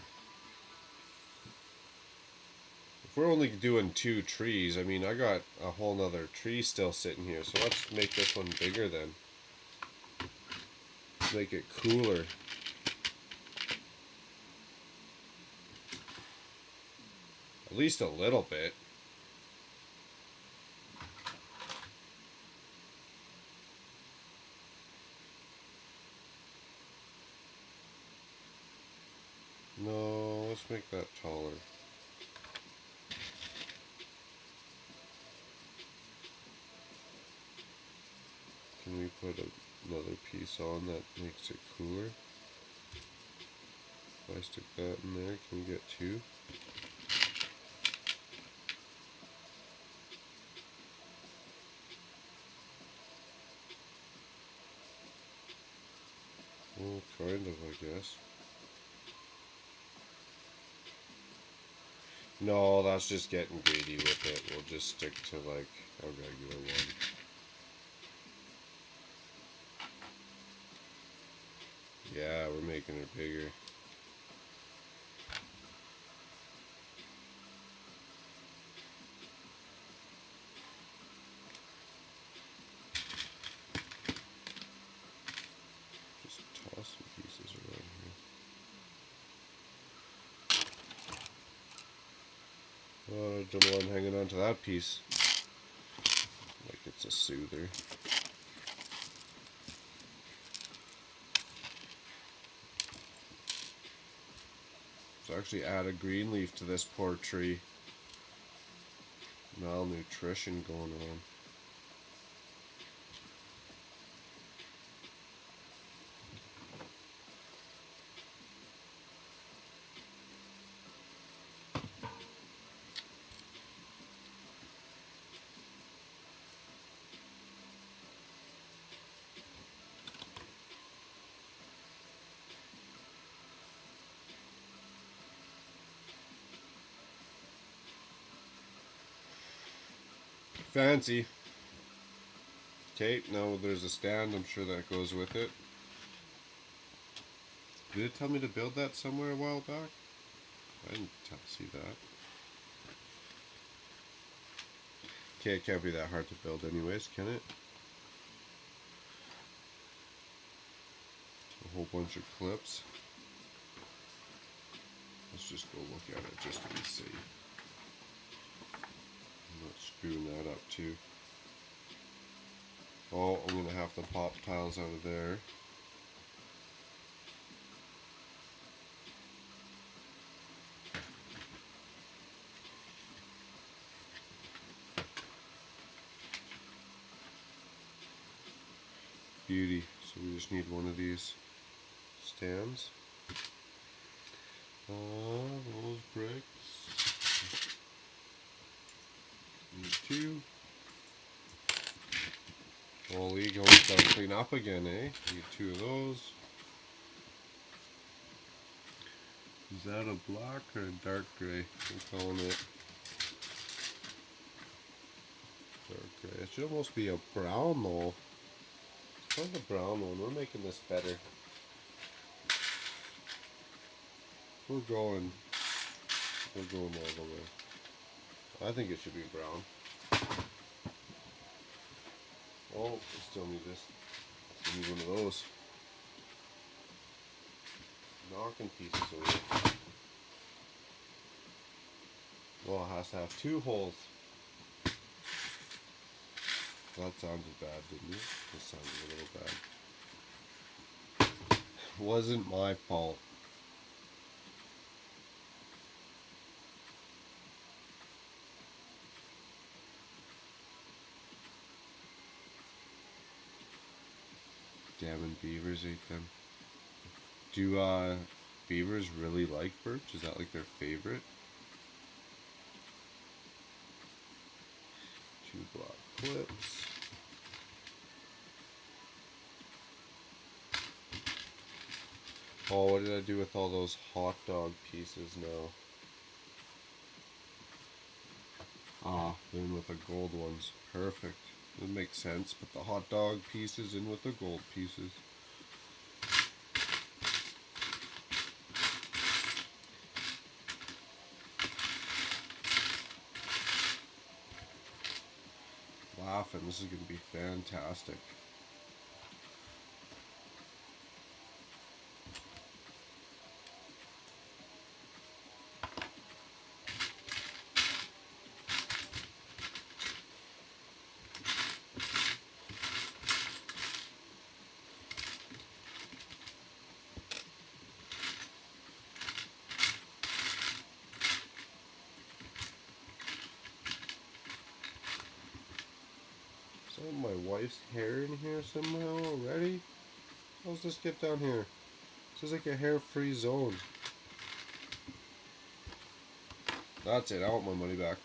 If we're only doing 2 trees, I mean, I got a whole nother tree still sitting here. So let's make this one bigger then. Make it cooler. At least a little bit. No, let's make that taller. Can we put another piece on that makes it cooler? If I stick that in there, can we get 2? Well, kind of, I guess. No, that's just getting greedy with it. We'll just stick to like a regular one. Yeah, we're making it bigger. Just toss some pieces around here. Oh, Jamal, I'm hanging on to that piece. Like it's a soother. Let's actually add a green leaf to this poor tree. Malnutrition going on. Fancy. Okay, now there's a stand. I'm sure that goes with it. Did it tell me to build that somewhere a while back? I didn't see that. Okay, it can't be that hard to build anyways, can it? A whole bunch of clips. Let's just go look at it just to be safe. I'm not screwing that up too. Oh, I'm going to have to pop tiles out of there. Beauty. So we just need one of these stands. Those bricks. Need two. Holy, going to clean up again, eh? Need two of those. Is that a black or a dark gray? I'm calling it dark gray. It should almost be a brown though. What's the brown one? We're making this better. We're going all the way. I think it should be brown. Oh, we still need this. Still need one of those. Knocking pieces over. Well, it has to have two holes. That sounded bad, didn't it? That sounded a little bad. Wasn't my fault. Damn, and beavers ate them. Do beavers really like birch? Is that like their favorite? Two block clips. Oh, what did I do with all those hot dog pieces now? Ah, they're in with the gold ones. Perfect. It makes sense. Put the hot dog pieces in with the gold pieces. Laughing. This is going to be fantastic. My wife's hair in here somehow already? How's this get down here? This is like a hair-free zone. That's it, I want my money back.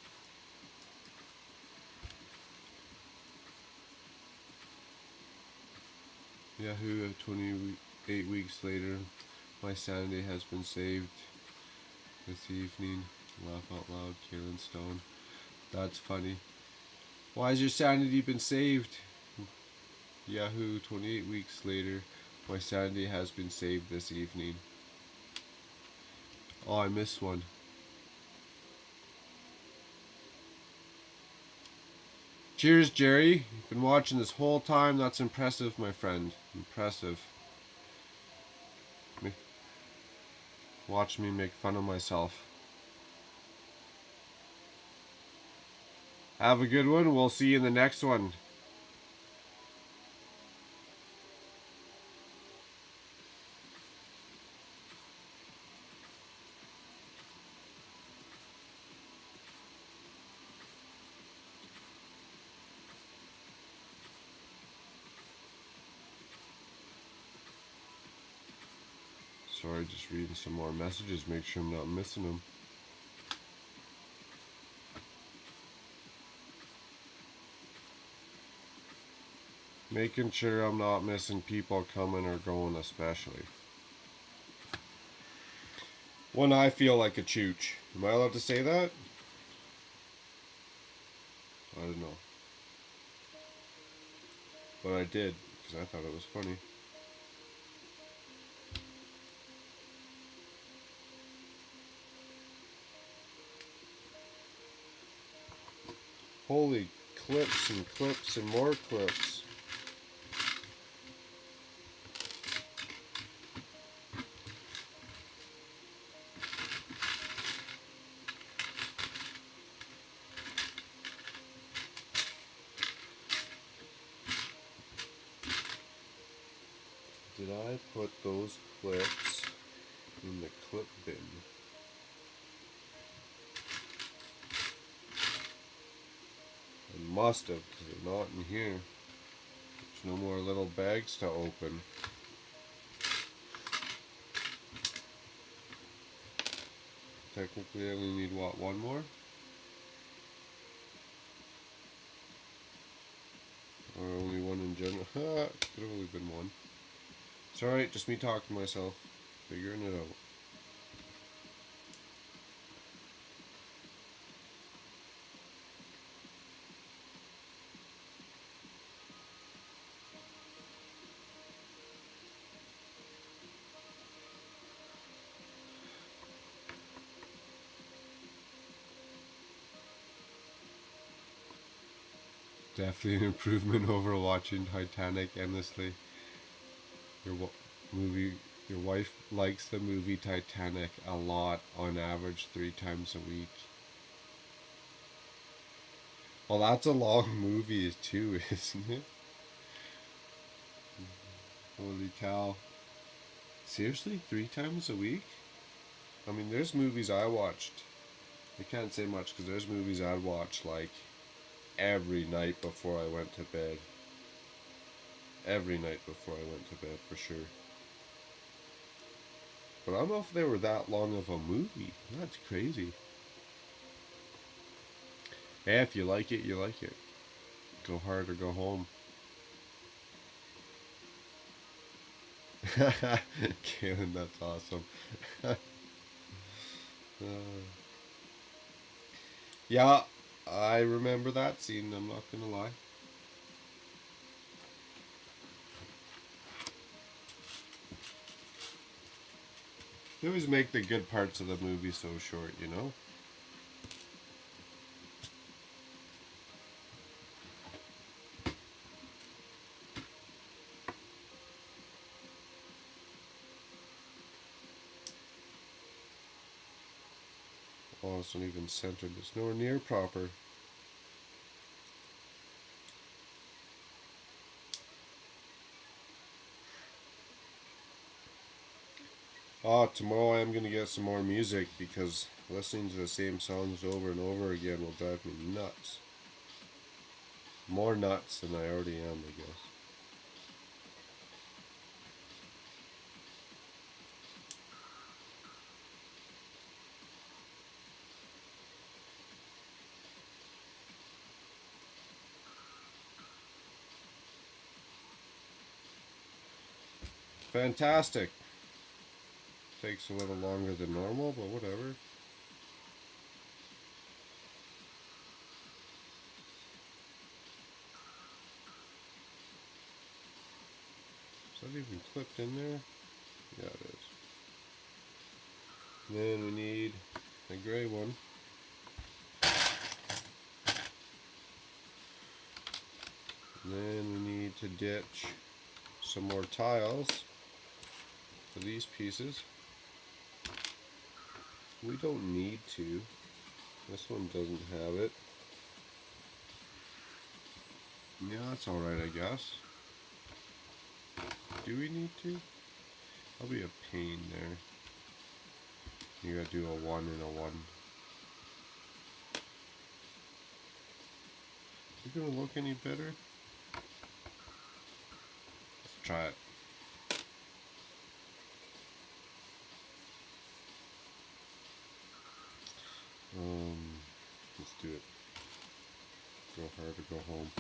Yahoo, 28 weeks later, my sanity has been saved. This evening, laugh out loud, Kaylin Stone. That's funny. Why has your sanity been saved? Yahoo, 28 weeks later, my sanity has been saved this evening. Oh, I missed one. Cheers, Jerry. You've been watching this whole time. That's impressive, my friend. Impressive. Watch me make fun of myself. Have a good one. We'll see you in the next one. Sorry, just reading some more messages, make sure I'm not missing them. Making sure I'm not missing people coming or going, especially when I feel like a chooch. Am I allowed to say that? I don't know. But I did, because I thought it was funny. Holy clips and more clips. Did I put those clips in the clip bin? I must have, because they're not in here. There's no more little bags to open. Technically I only need, what, one more? Or only one in general? Could have only been one. It's alright, just me talking to myself. Figuring it out. Definitely an improvement over watching Titanic endlessly. Your wife likes the movie Titanic a lot, on average 3 times a week. Well, that's a long movie too, isn't it? Holy cow. Seriously? 3 times a week? I mean, there's movies I watched. I can't say much because there's movies I'd watch like every night before I went to bed. Every night before I went to bed, for sure. But I don't know if they were that long of a movie. That's crazy. Hey, if you like it, you like it. Go hard or go home. Kaylin, that's awesome. Yeah, I remember that scene, I'm not gonna lie. They always make the good parts of the movie so short, you know? Oh, it's not even centered. It's nowhere near proper. Oh, tomorrow I am going to get some more music because listening to the same songs over and over again will drive me nuts. More nuts than I already am, I guess. Fantastic. Takes a little longer than normal, but whatever. Is that even clipped in there? Yeah, it is. And then we need a gray one. And then we need to ditch some more tiles for these pieces. We don't need to. This one doesn't have it. Yeah, that's alright, I guess. Do we need to? That'll be a pain there. You gotta do a 1 and a 1. Is it gonna look any better? Let's try it. do it. Go hard or go home.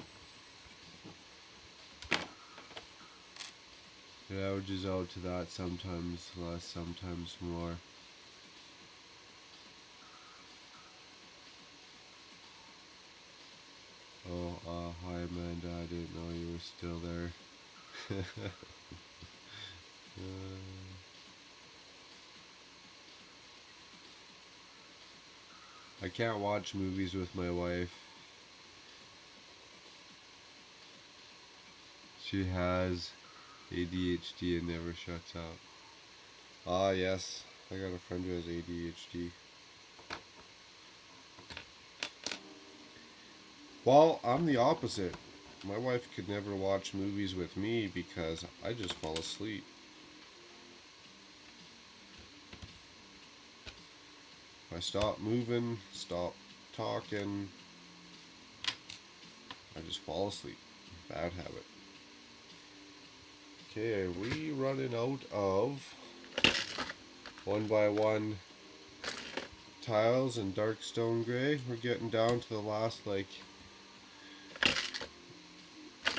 It averages out to that, sometimes less, sometimes more. Oh, hi Amanda, I didn't know you were still there. I can't watch movies with my wife. She has ADHD and never shuts up. Ah, yes. I got a friend who has ADHD. Well, I'm the opposite. My wife could never watch movies with me because I just fall asleep. If I stop moving, stop talking, I just fall asleep. Bad habit. Okay, are we running out of 1x1 tiles in dark stone gray? We're getting down to the last like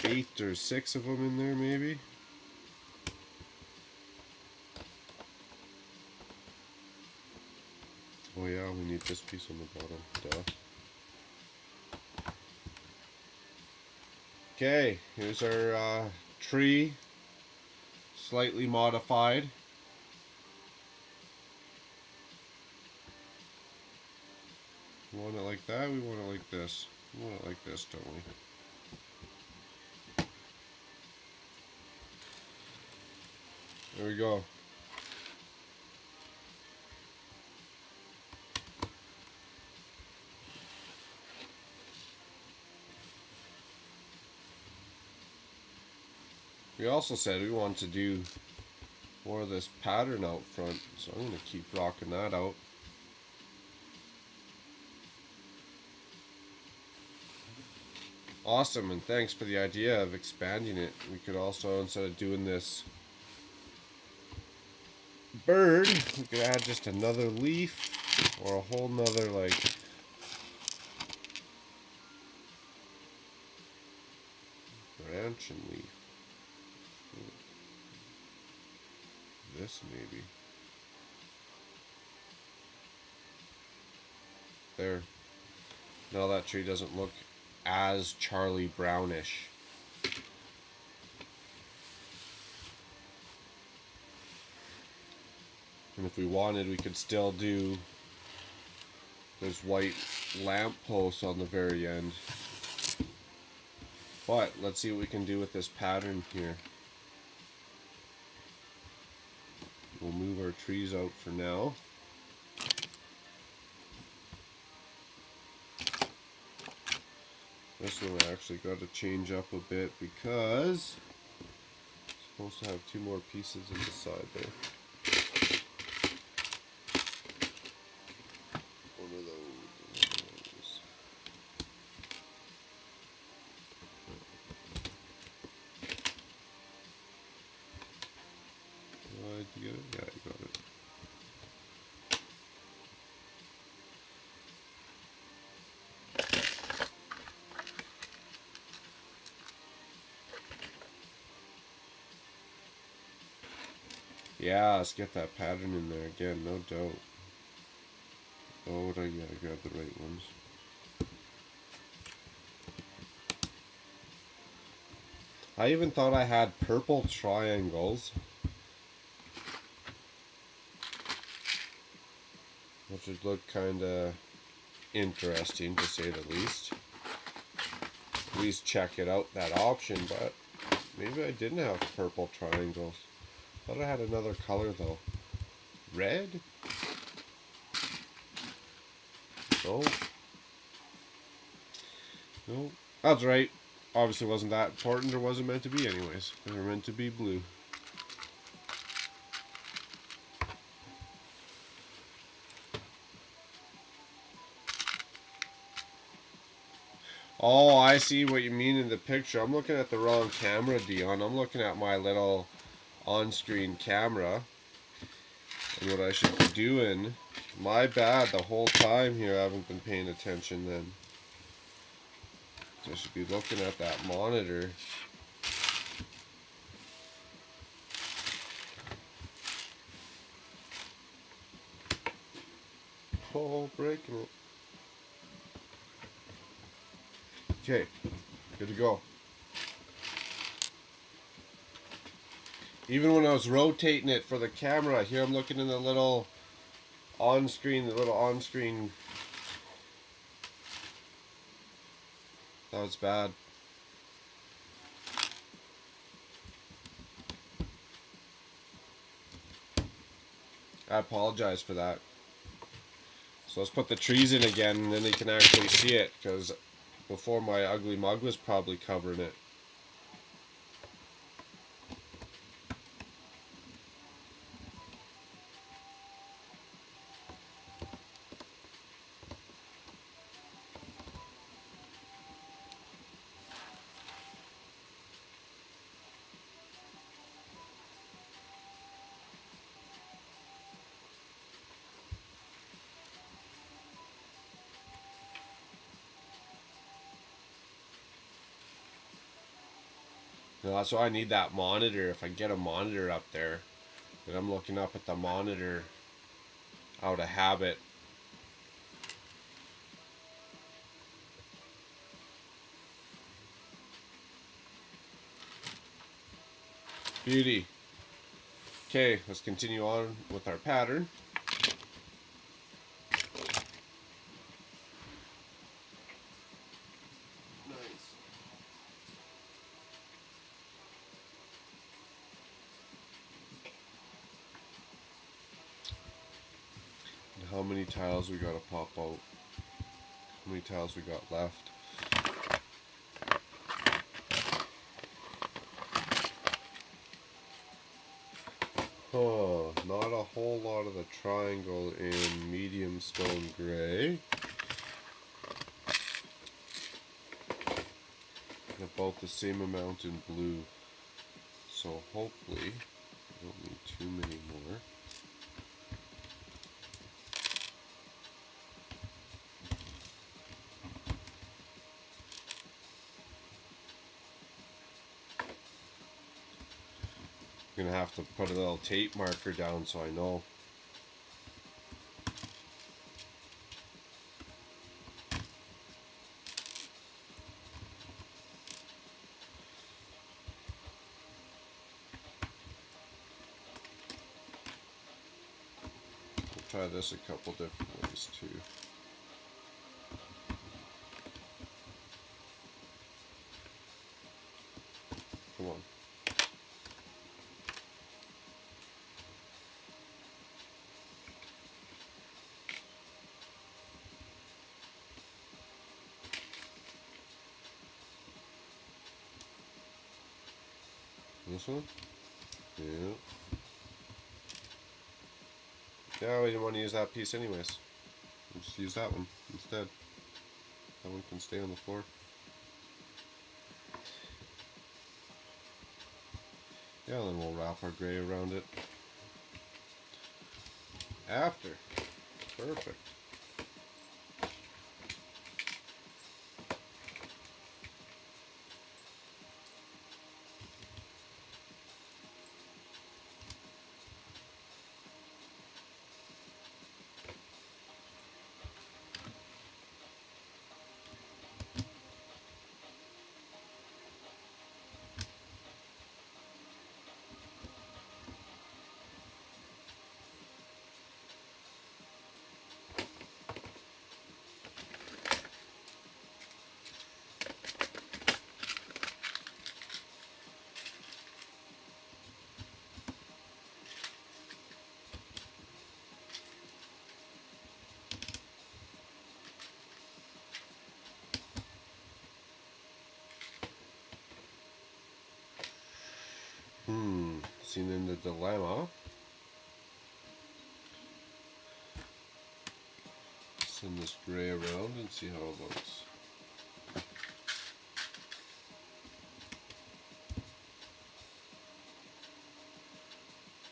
8 or 6 of them in there maybe. Oh yeah, we need this piece on the bottom, duh. Okay, here's our tree, slightly modified. We want it like that, we want it like this. We want it like this, don't we? There we go. We also said we want to do more of this pattern out front, so I'm going to keep rocking that out. Awesome, and thanks for the idea of expanding it. We could also, instead of doing this bird, we could add just another leaf or a whole nother like branch and leaf. This maybe. There. Now that tree doesn't look as Charlie Brownish. And if we wanted, we could still do those white lamp posts on the very end. But let's see what we can do with this pattern here. We'll move our trees out for now. This one I actually got to change up a bit because it's supposed to have 2 more pieces in the side there. One of those. Did you get it? Yeah, you got it. Yeah, let's get that pattern in there again, no doubt. Oh, I gotta grab the right ones. I even thought I had purple triangles, which would look kinda interesting to say the least. At least check it out, that option, but maybe I didn't have purple triangles. Thought I had another color though. Red? No. No. That's right. Obviously wasn't that important or wasn't meant to be anyways. They were meant to be blue. Oh, I see what you mean in the picture. I'm looking at the wrong camera, Dion. I'm looking at my little on-screen camera. and what I should be doing. My bad, the whole time here I haven't been paying attention then. I should be looking at that monitor. Oh, breaking it. Okay, good to go. Even when I was rotating it for the camera, here I'm looking in the little on-screen, that was bad. I apologize for that. So let's put the trees in again, and then they can actually see it, because before my ugly mug was probably covering it. You know, that's why I need that monitor. If I get a monitor up there, then I'm looking up at the monitor out of habit. Beauty. Okay, let's continue on with our pattern. Nice. And how many tiles we gotta pop out? How many tiles we got left? Oh, not a whole lot of the triangle in medium stone gray. And about the same amount in blue. So hopefully, I don't need too many more. I'm gonna have to put a little tape marker down so I know. Try this a couple different ways too. Come on. This one? Yeah. Yeah, we didn't want to use that piece anyways. We'll just use that one instead. That one can stay on the floor. Yeah, then we'll wrap our gray around it. After. Perfect. Seen in the dilemma. Send this gray around and see how it looks.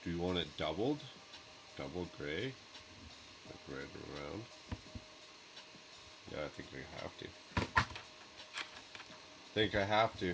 Do you want it doubled? double gray, like right around. Yeah, I think I have to. Think I have to.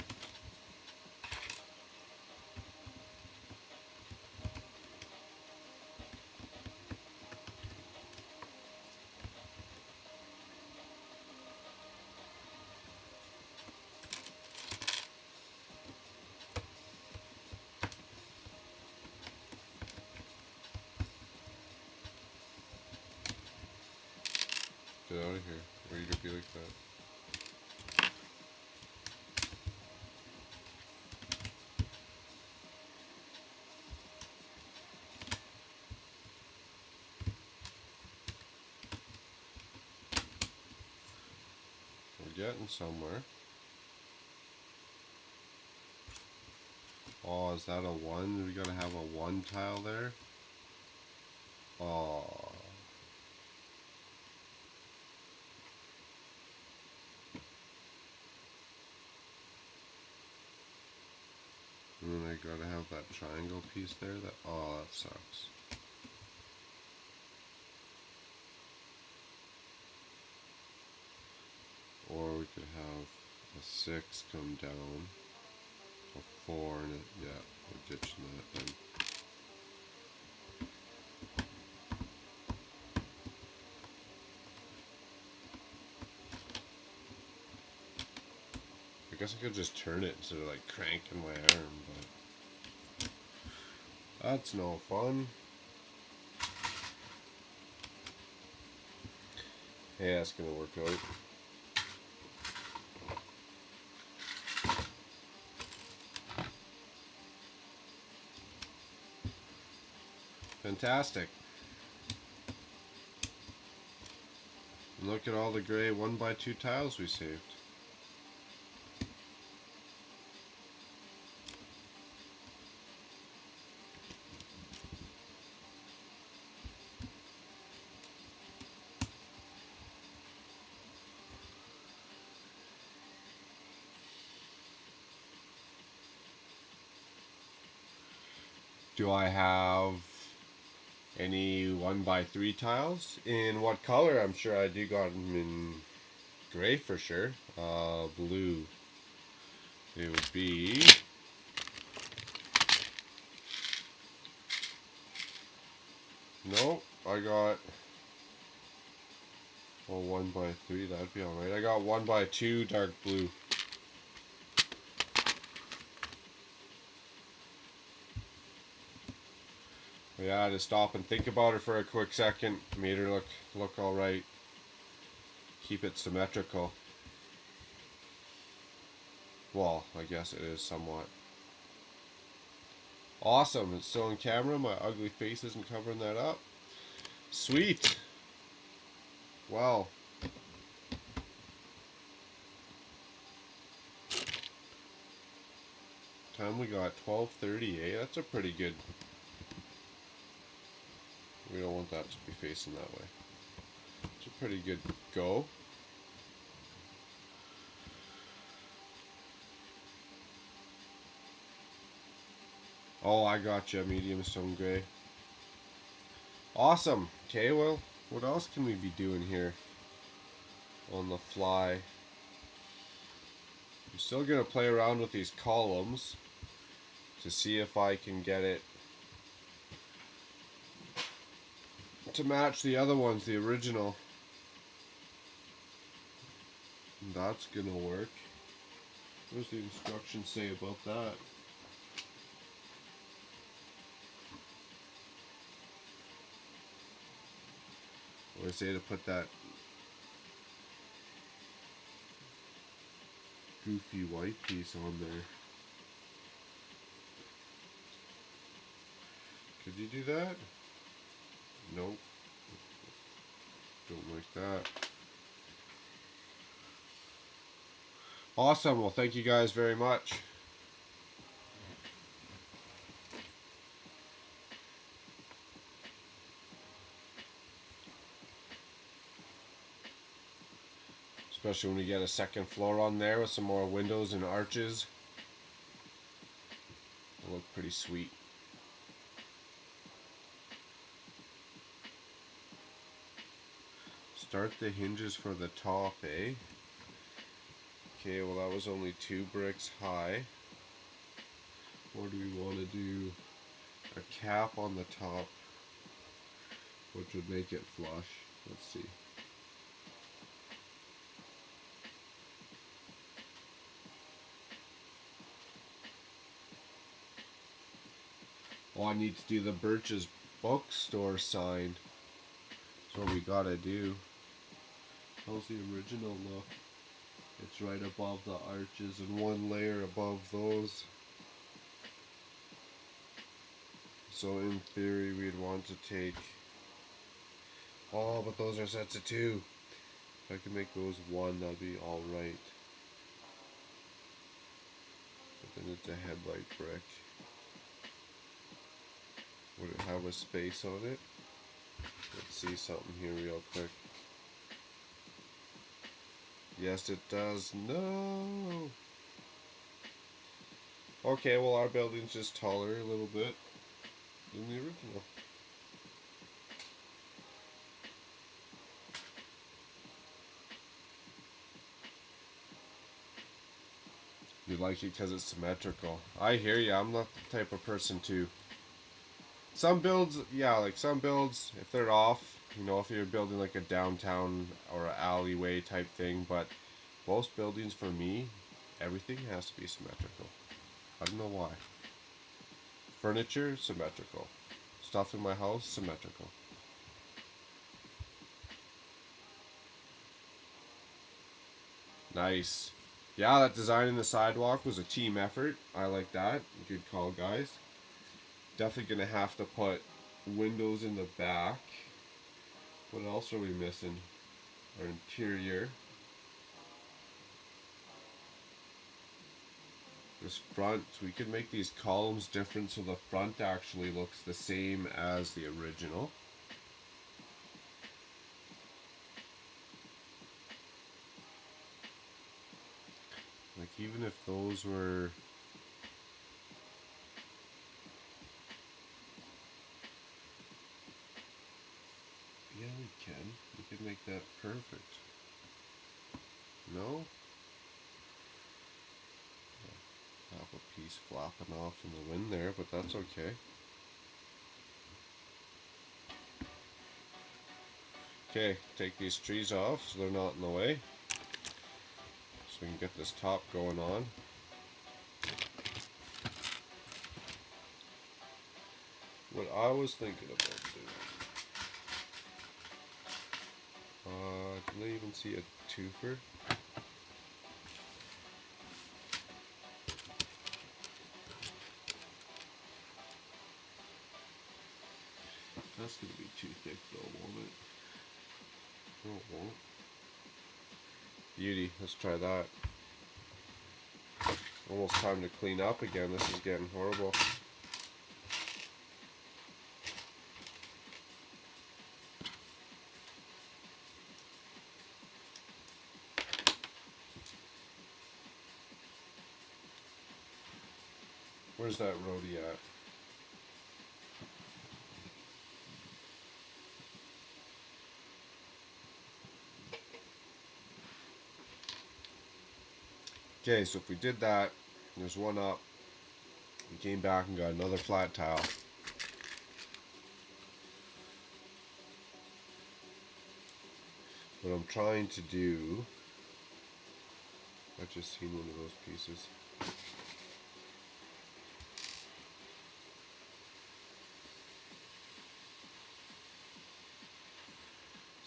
Get out of here. Or you could be like that. We're getting somewhere. Oh, is that a 1? We gotta have a 1 tile there? Oh. And then I gotta have that triangle piece there. Oh, that sucks. Or we could have a 6 come down, a 4, and yeah, we're ditching that then. I guess I could just turn it instead of like cranking my arm, but that's no fun. Hey, that's gonna work out. Fantastic. And look at all the gray 1x2 tiles we saved. Do I have any 1x3 tiles? In what color? I'm sure I do got them in gray for sure. Blue. It would be... Nope, I got... Well, 1x3, that'd be alright. I got 1x2 dark blue. Yeah, I had to stop and think about her for a quick second. Made her look alright. Keep it symmetrical. Well, I guess it is somewhat. Awesome, it's still on camera. My ugly face isn't covering that up. Sweet. Wow. Time we got 12:38. That's a pretty good... We don't want that to be facing that way. It's a pretty good go. Oh, I gotcha. Medium stone gray. Awesome. Okay, well, what else can we be doing here on the fly? I'm still going to play around with these columns to see if I can get it to match the other ones, the original. That's going to work. What does the instructions say about that? What do I say to put that goofy white piece on there? Could you do that? Nope. Don't like that. Awesome. Well, thank you guys very much. Especially when we get a second floor on there with some more windows and arches. It'll look pretty sweet. start the hinges for the top, eh? Okay, well that was only 2 bricks high. Or do we want to do a cap on the top, which would make it flush? Let's see. Oh, I need to do the Birch's Bookstore sign. That's what we gotta do. How's the original look? It's right above the arches and one layer above those. So in theory we'd want to take... Oh, but those are sets of 2. If I can make those 1, that'd be alright. But then it's a headlight brick. Would it have a space on it? Let's see something here real quick. Yes, it does. No! Okay, well our building's just taller a little bit than the original. You like it because it's symmetrical. I hear you. I'm not the type of person to... Some builds, yeah, like some builds, if they're off, you know, if you're building like a downtown or an alleyway type thing, but most buildings for me, everything has to be symmetrical. I don't know why. Furniture, symmetrical. Stuff in my house, symmetrical. Nice. Yeah, that design in the sidewalk was a team effort. I like that. Good call, guys. Definitely gonna have to put windows in the back. What else are we missing? Our interior. This front, we could make these columns different so the front actually looks the same as the original. Like even if those were... Yeah, we can. We could make that perfect. No? Have a piece flapping off in the wind there, but that's okay. Okay, take these trees off so they're not in the way. So we can get this top going on. What I was thinking about doing... Did I even see a twofer? That's gonna be too thick though, won't it? No, it won't. Beauty, let's try that. Almost time to clean up again, this is getting horrible. Where's that roadie at? Okay, so if we did that, there's one up. We came back and got another flat tile. What I'm trying to do... I just seen one of those pieces.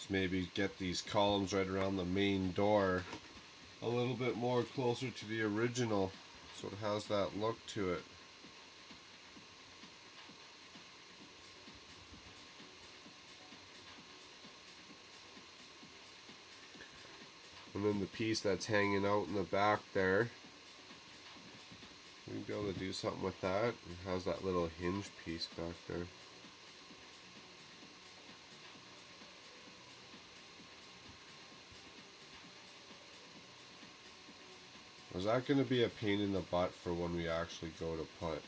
Maybe get these columns right around the main door a little bit more closer to the original so it has that look to it. And then the piece that's hanging out in the back there, we'd be able to do something with that. It has that little hinge piece back there. Is that going to be a pain in the butt for when we actually go to put?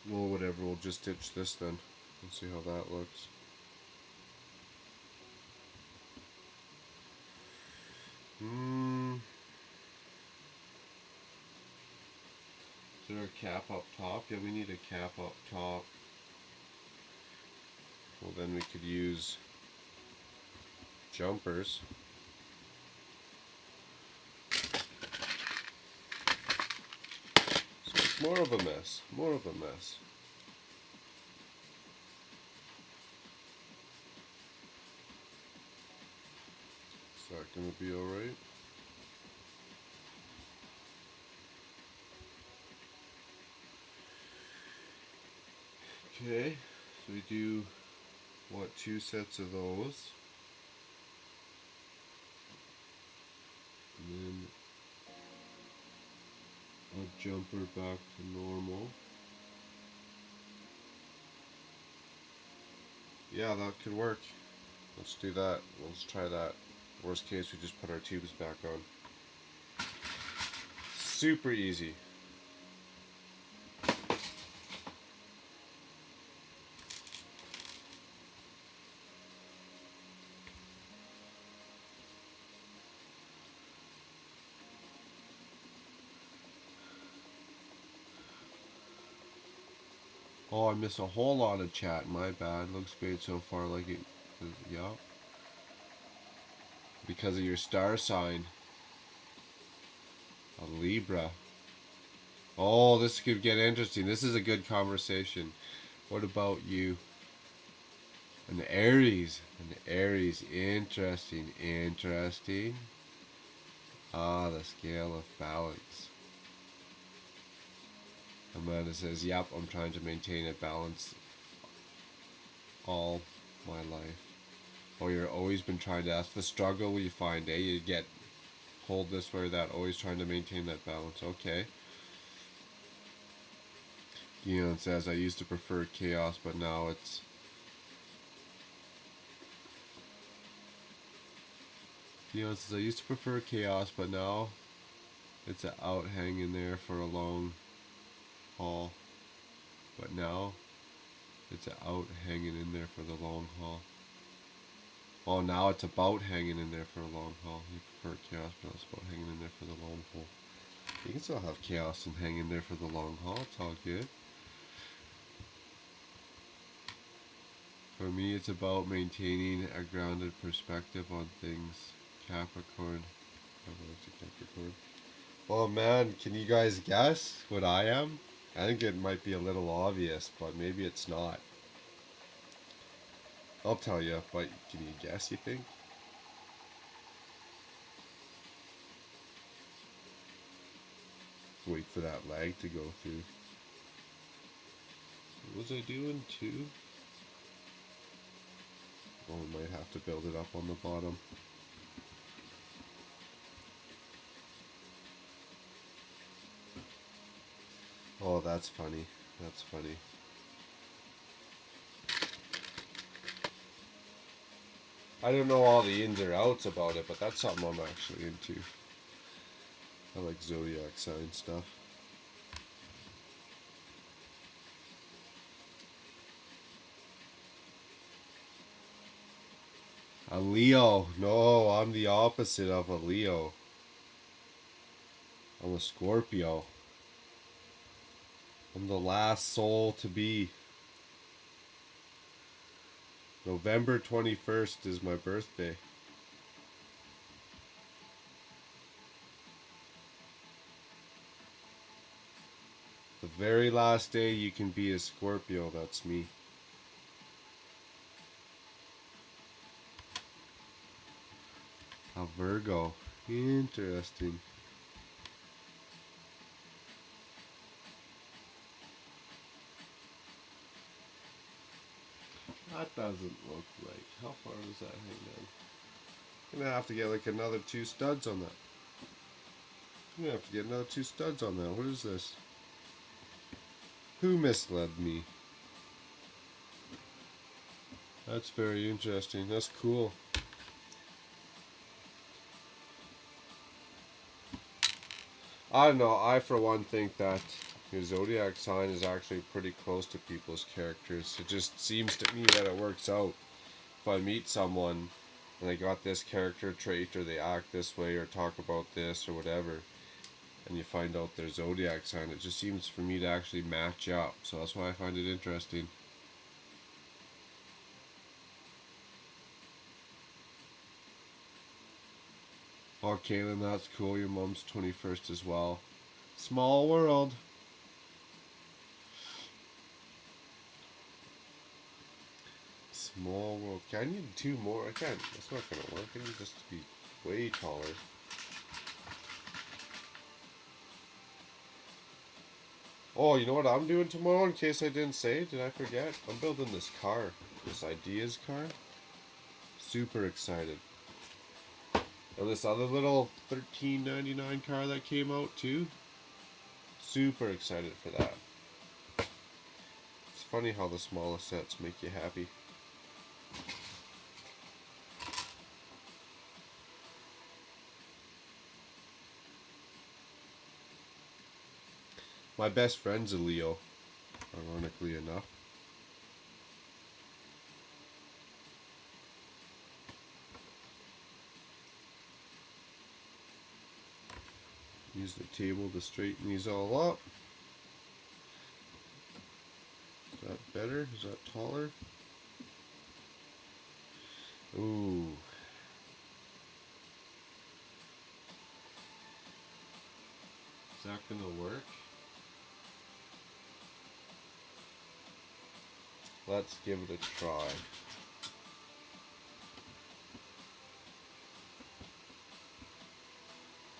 Well, whatever, we'll just ditch this then. Let's see how that looks. Is there a cap up top? Yeah, we need a cap up top. Well, then we could use jumpers. So it's more of a mess. More of a mess. Is that going to be alright? Okay, so we do, what, 2 sets of those. And then a jumper back to normal. Yeah, that could work. Let's do that. Let's try that. Worst case, we just put our tubes back on. Super easy. Oh, I missed a whole lot of chat. My bad. Looks great so far. Like it. Yeah. Because of your star sign. A Libra. Oh, this could get interesting. This is a good conversation. What about you? An Aries. An Aries. Interesting. Interesting. Ah, the scale of balance. Amanda says, yep, I'm trying to maintain a balance all my life. Oh, you've always been trying to. That's the struggle you find, eh? You get hold this way or that, always trying to maintain that balance. Okay. Gion says, I used to prefer chaos, but now it's... Gion says, I used to prefer chaos, but now it's out hanging there for a long haul. But now it's out hanging in there for the long haul. Oh, now it's about hanging in there for a long haul. You prefer chaos, but it's about hanging in there for the long haul. You can still have chaos and hang in there for the long haul. It's all good. For me, it's about maintaining a grounded perspective on things. Capricorn. Capricorn. Well, man, can you guys guess what I am? I think it might be a little obvious, but maybe it's not. I'll tell you, but can you guess, you think? Wait for that lag to go through. What was I doing? 2? Oh, we might have to build it up on the bottom. Oh, that's funny. That's funny. I don't know all the ins or outs about it, but that's something I'm actually into. I like zodiac sign stuff. A Leo. No, I'm the opposite of a Leo. I'm a Scorpio. I'm the last soul to be. November 21st is my birthday. The very last day you can be a Scorpio, that's me. A Virgo. Interesting. That doesn't look right. How far does that hang down? I'm gonna have to get like another 2 studs on that. I'm gonna have to get another 2 studs on that. What is this? Who misled me? That's very interesting. That's cool. I don't know. I, for one, think that Your zodiac sign is actually pretty close to people's characters. It just seems to me that it works out. If I meet someone and they got this character trait, or they act this way, or talk about this, or whatever, and you find out their zodiac sign, it just seems for me to actually match up. So that's why I find it interesting. Oh, Kaylin, that's cool. Your mom's 21st as well. Small world. Small world. I need two more. I can't. That's not going to work. I need this to be way taller. Oh, you know what I'm doing tomorrow in case I didn't say? Did I forget? I'm building this car. This Ideas car. Super excited. And this other little $13.99 car that came out too. Super excited for that. It's funny how the smallest sets make you happy. My best friend's a Leo, ironically enough. Use the table to straighten these all up. Is that better? Is that taller? Ooh. Is that gonna work? Let's give it a try.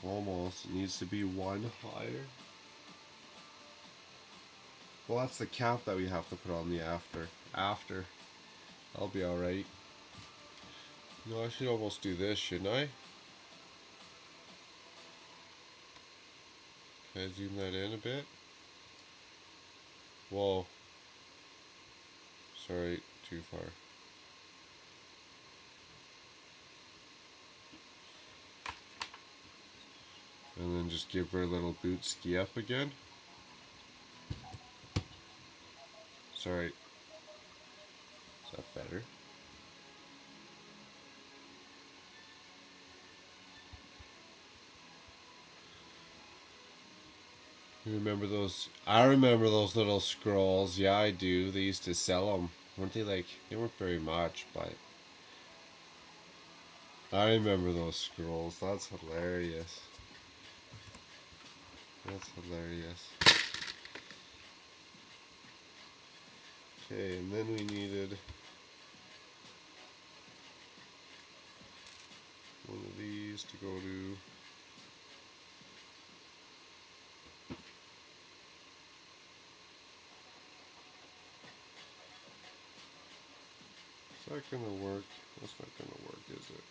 Almost. It needs to be one higher. Well, that's the cap that we have to put on the after. I'll be alright. No, I should almost do this, shouldn't I? Can I zoom that in a bit? Whoa. Sorry, too far. And then just give her a little boot ski up again. Sorry. Is that better? You remember those? I remember those little scrolls. Yeah, I do. They used to sell them. Weren't they like, they weren't very much, but I remember those scrolls. That's hilarious. That's hilarious. Okay, and then we needed one of these to go to. Is that gonna work? That's not gonna work, is it?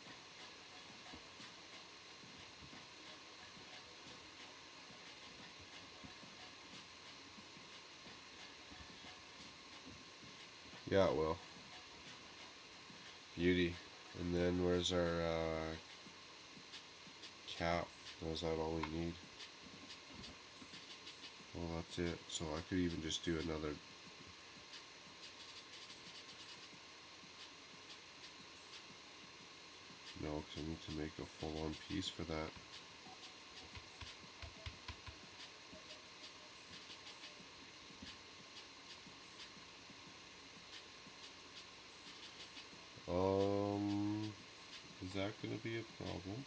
Yeah, it will. Beauty. And then where's our cap? Or is that all we need? Well, that's it. So I could even just do another. No, because I need to make a full-on piece for that. Is that going to be a problem?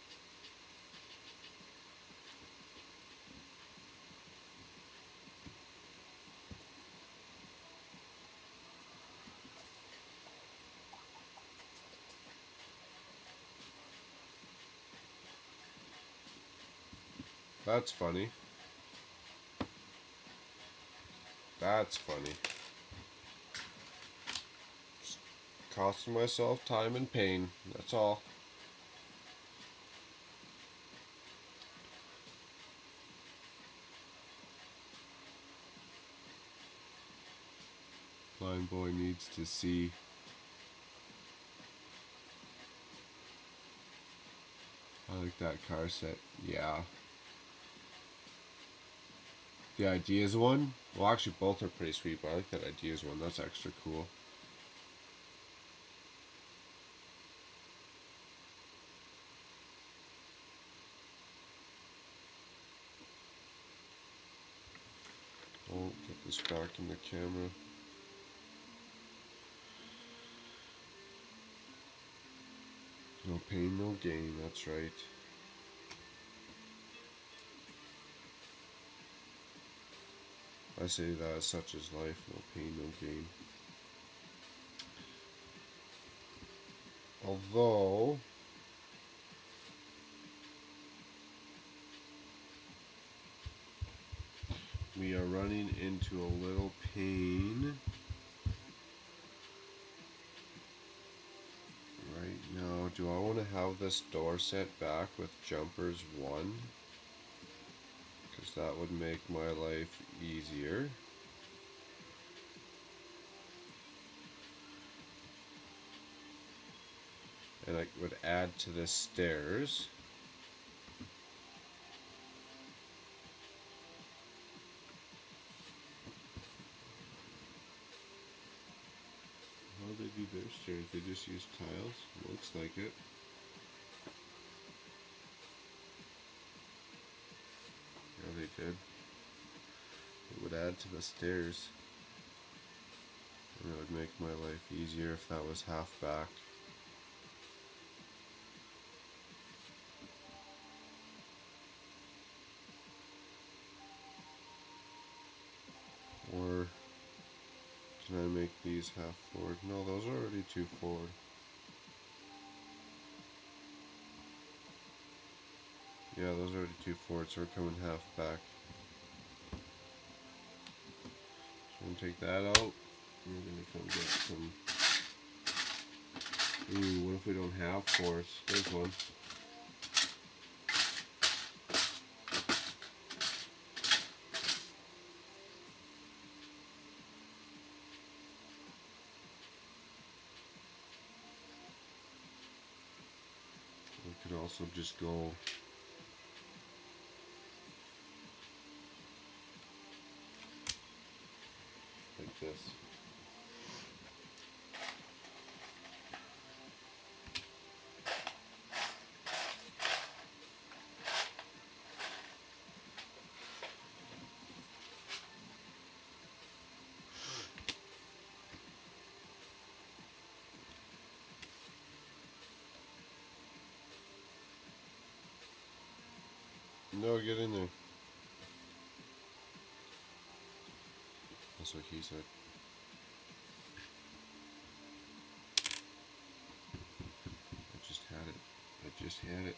That's funny. That's funny. Just costing myself time and pain. That's all. Blind boy needs to see. I like that car set. Yeah. The Ideas one. Well, actually, both are pretty sweet, but I like that Ideas one. That's extra cool. Oh, get this back in the camera. No pain, no gain. That's right. I say that as such is life. No pain, no gain. Although, we are running into a little pain right now. Do I want to have this door set back with jumpers 1? Because that would make my life easier. And I would add to the stairs. How do they do their stairs? They just use tiles? Looks like it. Yeah, they did. It would add to the stairs. And it would make my life easier if that was half back. Or can I make these half forward? No, those are already too forward. Yeah, those are already too forward, so we're coming half back. So I'm gonna take that out. We're gonna come get some. Ooh, what if we don't have fours? There's one. We could also just go like this. No, get in there. That's what he said. I just had it. I just had it.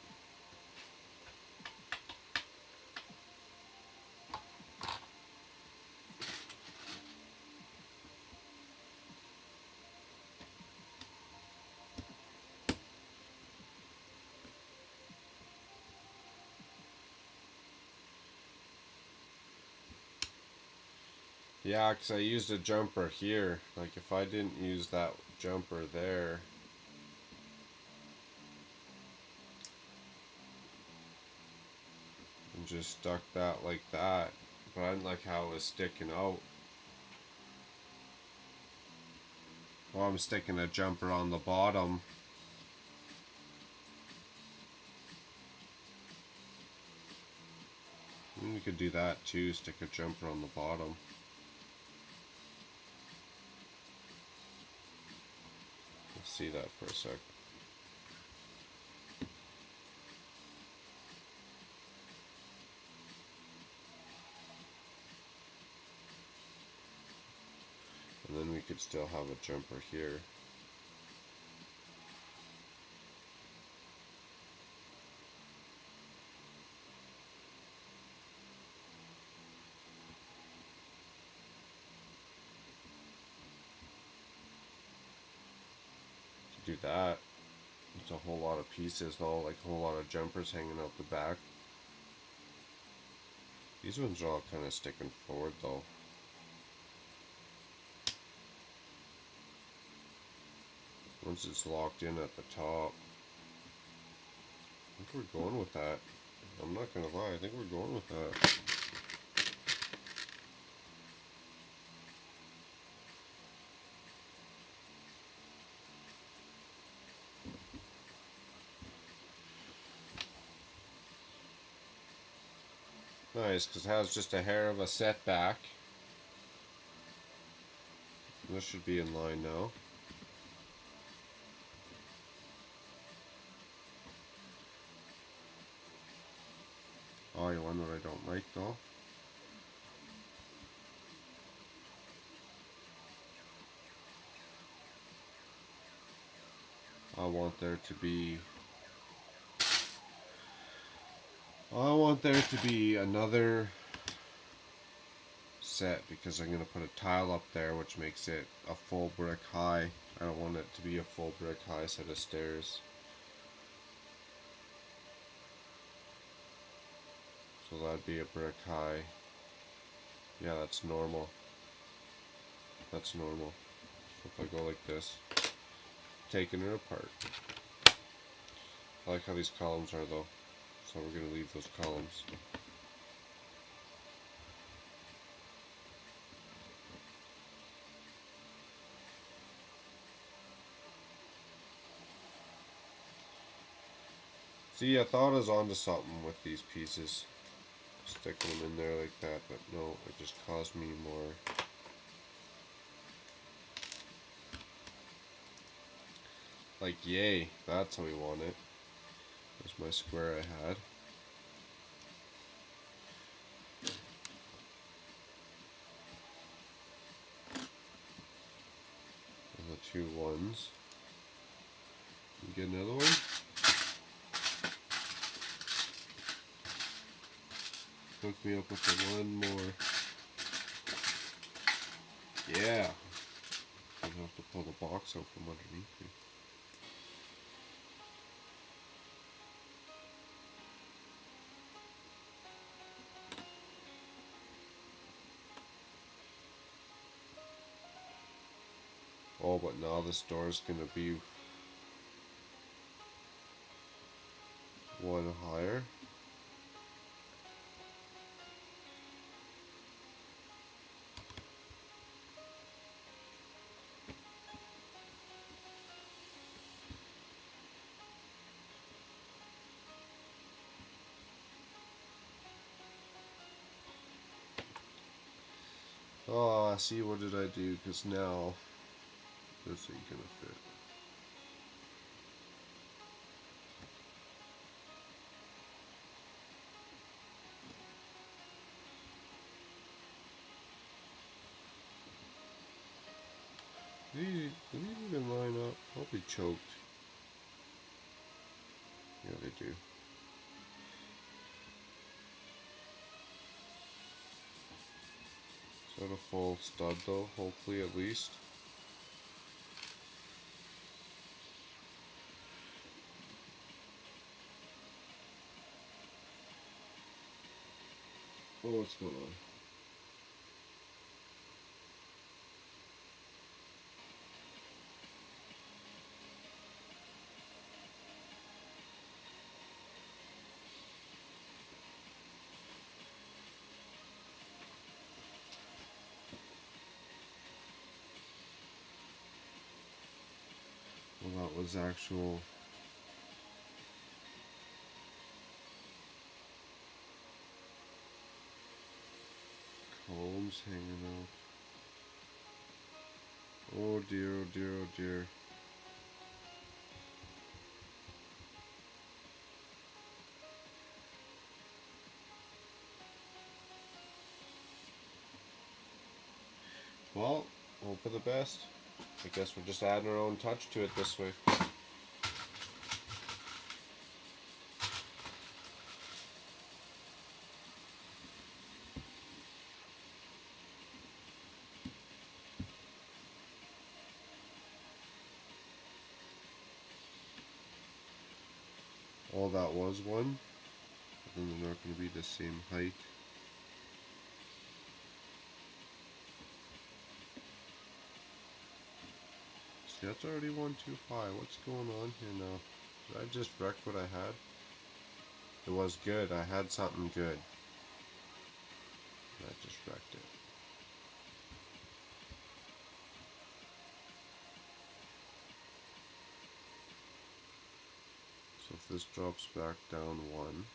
Yeah, because I used a jumper here. Like, if I didn't use that jumper there, and just stuck that like that, but I didn't like how it was sticking out. Well, I'm sticking a jumper on the bottom. And you could do that too, stick a jumper on the bottom. Let's see that for a sec. And then we could still have a jumper here. To do that, it's a whole lot of pieces, though, like a whole lot of jumpers hanging out the back. These ones are all kind of sticking forward, though. Once it's locked in at the top. I think we're going with that. I'm not gonna lie, I think we're going with that. Nice, because it has just a hair of a setback. This should be in line now. Oh, you want what I don't like though? I want there to be another set because I'm going to put a tile up there which makes it a full brick high. I don't want it to be a full brick high set of stairs. So that'd be a brick high. Yeah, that's normal. That's normal. So if I go like this, taking it apart. I like how these columns are though. So we're going to leave those columns. See, I thought I was onto something with these pieces. Sticking them in there like that, but no, it just caused me more. Like, yay, that's how we want it. There's my square I had. And the two ones. You get another one? Hook me up with the one more. Yeah. I have to pull the box out from underneath me. Oh, but now this door is going to be one higher. Oh, see, what did I do? Because now this ain't gonna fit. Do these even line up? I'll be choked. Yeah, they do. Is that a full stud though? Hopefully, at least. Oh, what's going on? Well, that was actual. Columns hanging out. Oh dear, oh dear, oh dear. Well, hope for the best. I guess we're just adding our own touch to it this way. All that was one, but then they're not going to be the same height. See, that's already one too high. What's going on here now? Did I just wreck what I had? It was good. I had something good. I just wrecked it. So if this drops back down one,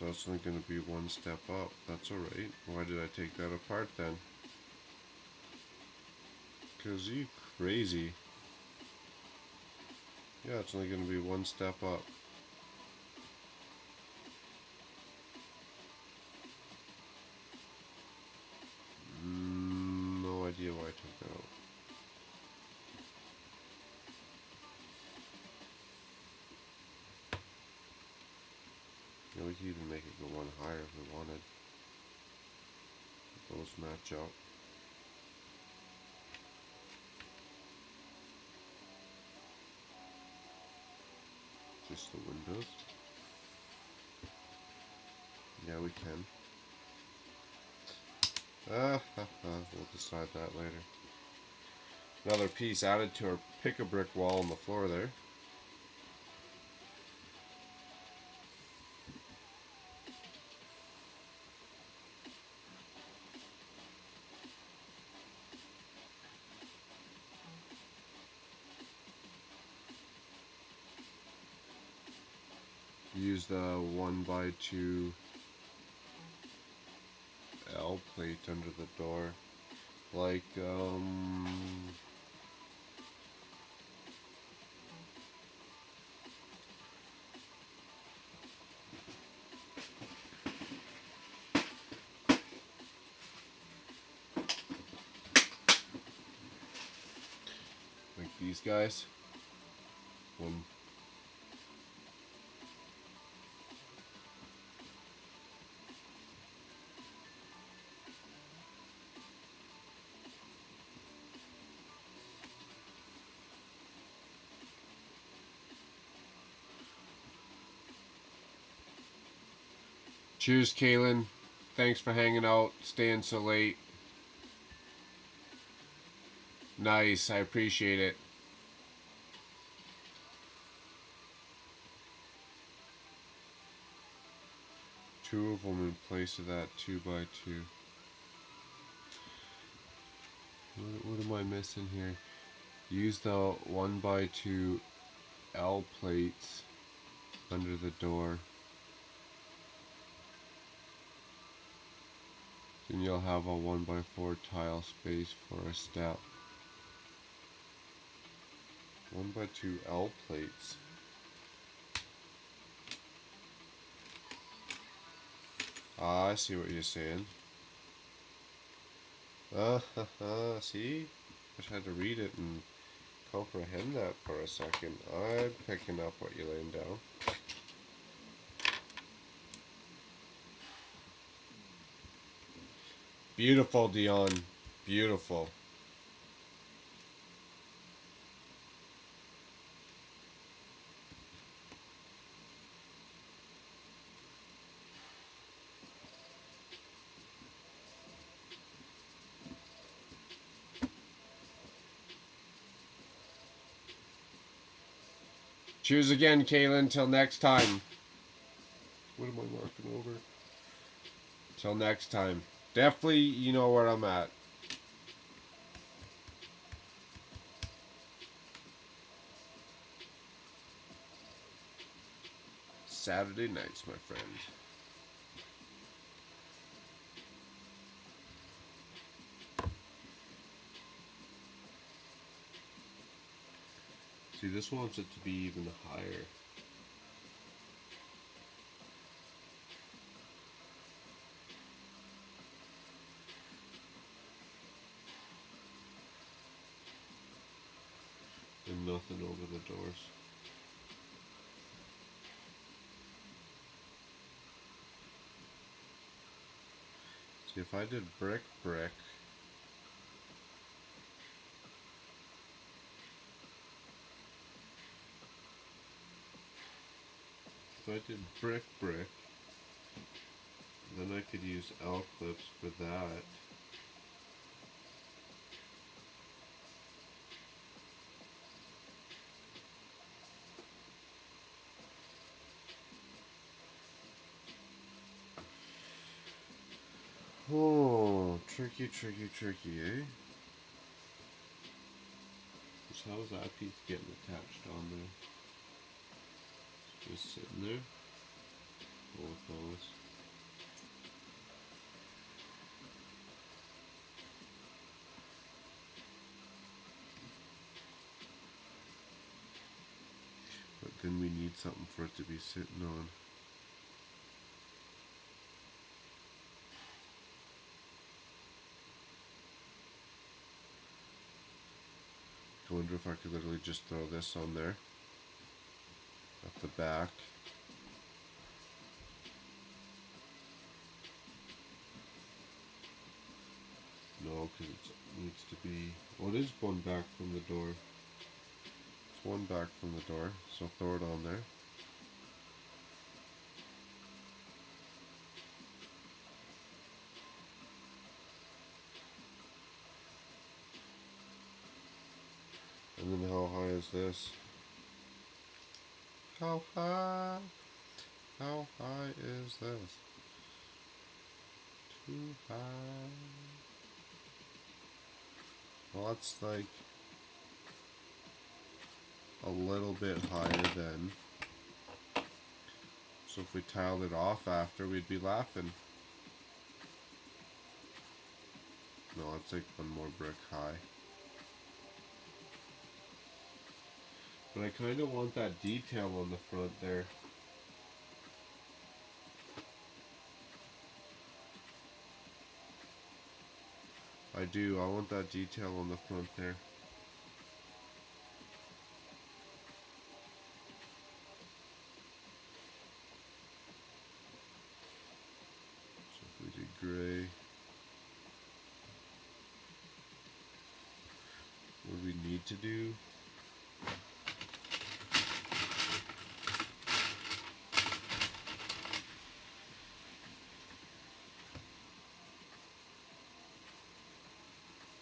So it's only going to be one step up. That's alright. Why did I take that apart then? Because you crazy. Yeah, it's only going to be one step up. No idea why I took that out. Yeah, we could even make it go one higher if we wanted. Those match up. Just the windows. Yeah, we can. We'll decide that later. Another piece added to our pick-a-brick wall on the floor there. Use the 1x2 L plate under the door. Like, these guys. One. Cheers, Kaylin. Thanks for hanging out, staying so late. Nice, I appreciate it. Two of them in place of that 2x2. What am I missing here? Use the 1x2 L plates under the door. Then you'll have a 1x4 tile space for a step. 1x2 L plates. Ah, I see what you're saying. See? I just had to read it and comprehend that for a second. I'm picking up what you're laying down. Beautiful, Dion. Beautiful. Cheers again, Kaylin. Till next time. What am I marking over? Till next time. Definitely, you know where I'm at. Saturday nights, my friend. See, this wants it to be even higher. And nothing over the doors. See, if I did brick, if I did brick, then I could use L clips for that. Oh, tricky, eh? So how's that piece getting attached on there? Just sitting there. both those. But then we need something for it to be sitting on. I wonder if I could literally just throw this on there at the back. No, because it needs to be. Oh, it is one back from the door. It's one back from the door, so throw it on there. And then how high is this? How high? How high is this? Too high. Well, that's like a little bit higher then. So if we tiled it off after, we'd be laughing. No, it's like one more brick high. But I kind of want that detail on the front there. I do. I want that detail on the front there. So if we did gray, what do we need to do?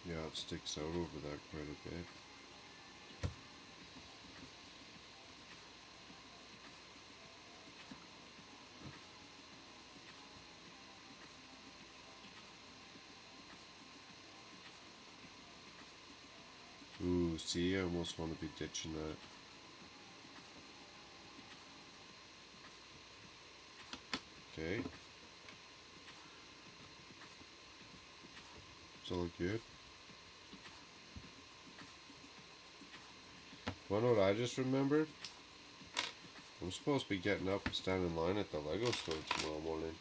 Yeah, it sticks out over that quite a bit. Ooh, see, I almost want to be ditching that. Okay. It's all good. You know what I just remembered? I'm supposed to be getting up and standing in line at the Lego store tomorrow morning.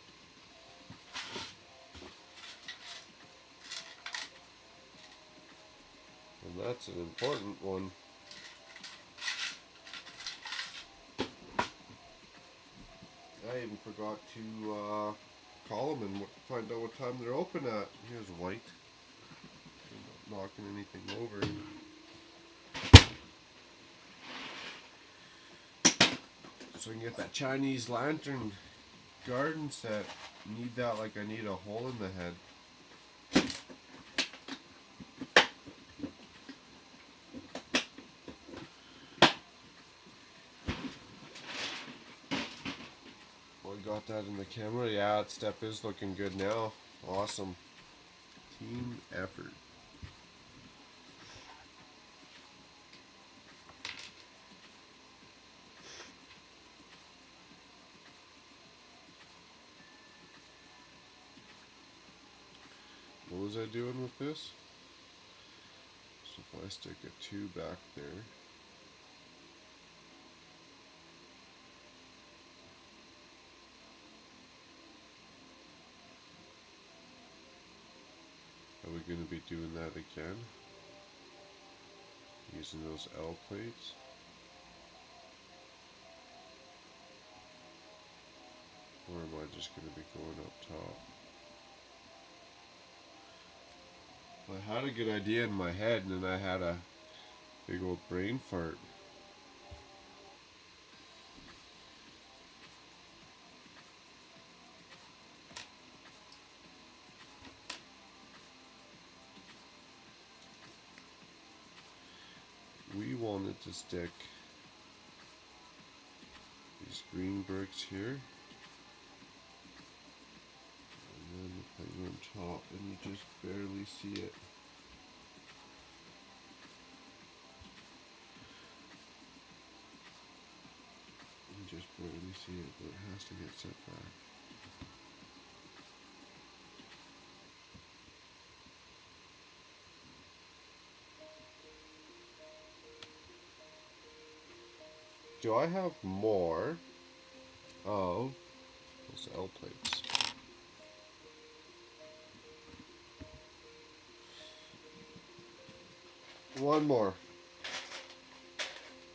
And that's an important one. I even forgot to call them and find out what time they're open at. Here's White. I'm not knocking anything over. So I can get that Chinese lantern garden set. Need that like I need a hole in the head. Got that in the camera. Yeah, that step is looking good now. Awesome. Team effort. What was I doing with this? So if I stick a 2 back there. Are we going to be doing that again? Using those L plates? Or am I just going to be going up top? I had a good idea in my head and then I had a big old brain fart. We wanted to stick these green bricks here. And then the thing on top, and you just barely see it. You just really see it, but it has to get set back. Do I have more of those L plates? One more.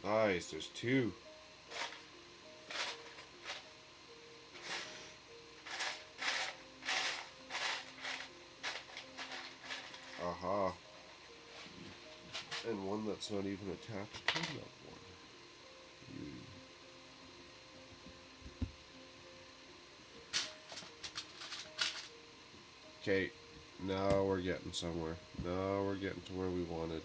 Nice, there's two. Aha. And one that's not even attached to that one. Okay, now we're getting somewhere. Now we're getting to where we wanted.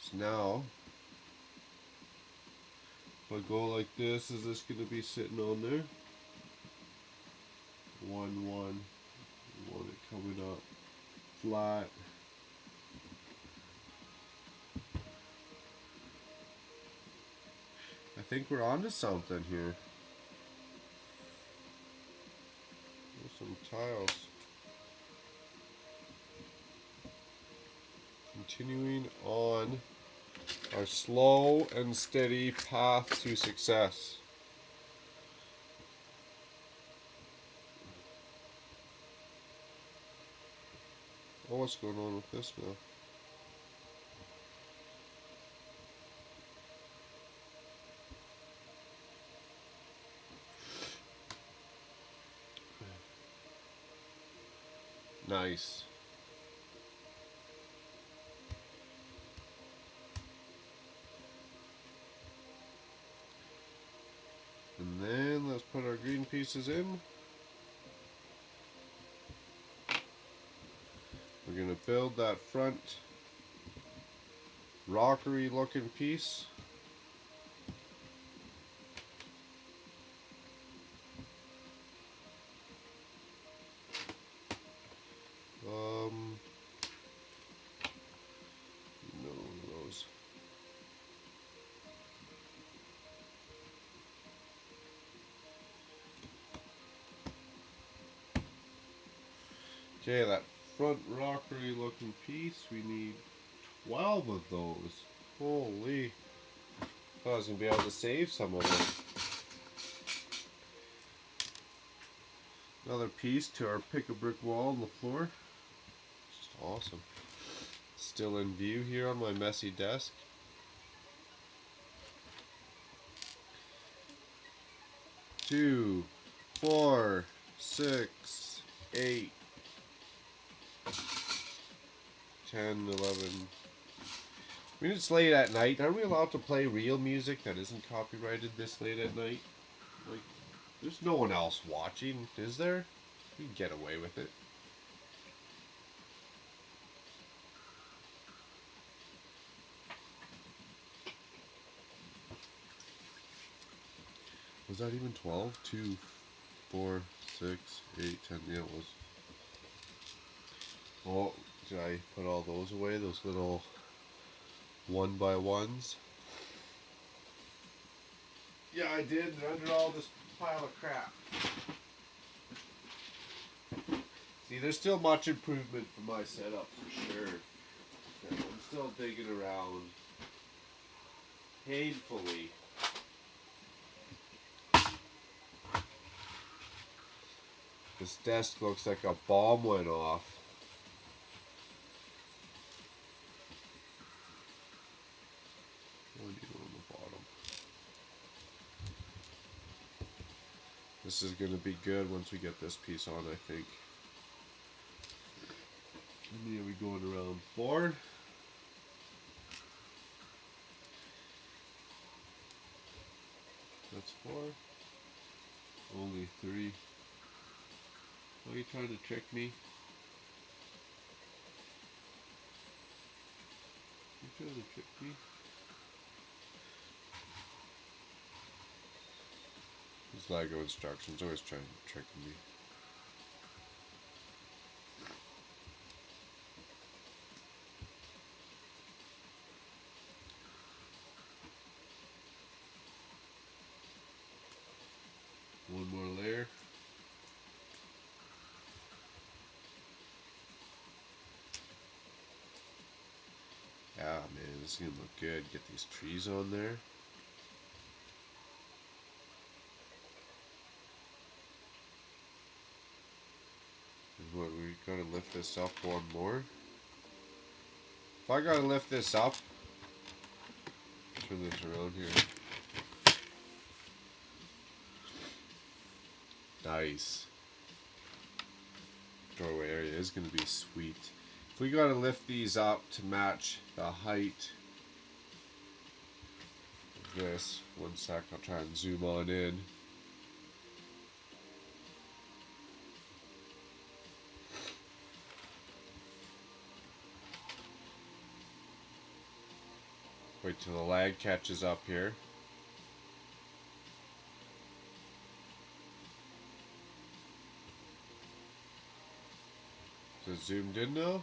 So now, if I go like this, is this going to be sitting on there? 1, 1. We want it coming up flat. I think we're onto something here. There's some tiles. Continuing on our slow and steady path to success. Oh, what's going on with this now? Nice. And then let's put our green pieces in. We're going to build that front rockery looking piece. No those. Okay, that front rockery looking piece, we need 12 of those. Holy. I thought I was going to be able to save some of them. Another piece to our pick-a-brick wall on the floor. Just awesome. Still in view here on my messy desk. Two, 4, 6, 8, 10, 11. I mean, it's late at night. Are we allowed to play real music that isn't copyrighted this late at night? Like, there's no one else watching, is there? You can get away with it. Was that even 12? 2, 4, 6, 8, 10. Yeah, it was. Oh, did I put all those away? Those little 1x1s? Yeah, I did. They're under all this pile of crap. See, there's still much improvement for my setup, for sure. I'm still digging around. Painfully. This desk looks like a bomb went off. What do you do on the bottom? This is going to be good once we get this piece on, I think. How many are we going around? 4? That's 4. Only 3. Are you trying to trick me? You trying to trick me? These Lego instructions always trying tricking me. One more layer. Yeah, man, this is gonna look good. Get these trees on there. And what, we gotta lift this up one more. If I gotta lift this up, turn this around here. Nice. Doorway area is going to be sweet. If we got to lift these up to match the height of this, one sec, I'll try and zoom on in. Wait till the lag catches up here. Is it zoomed in now?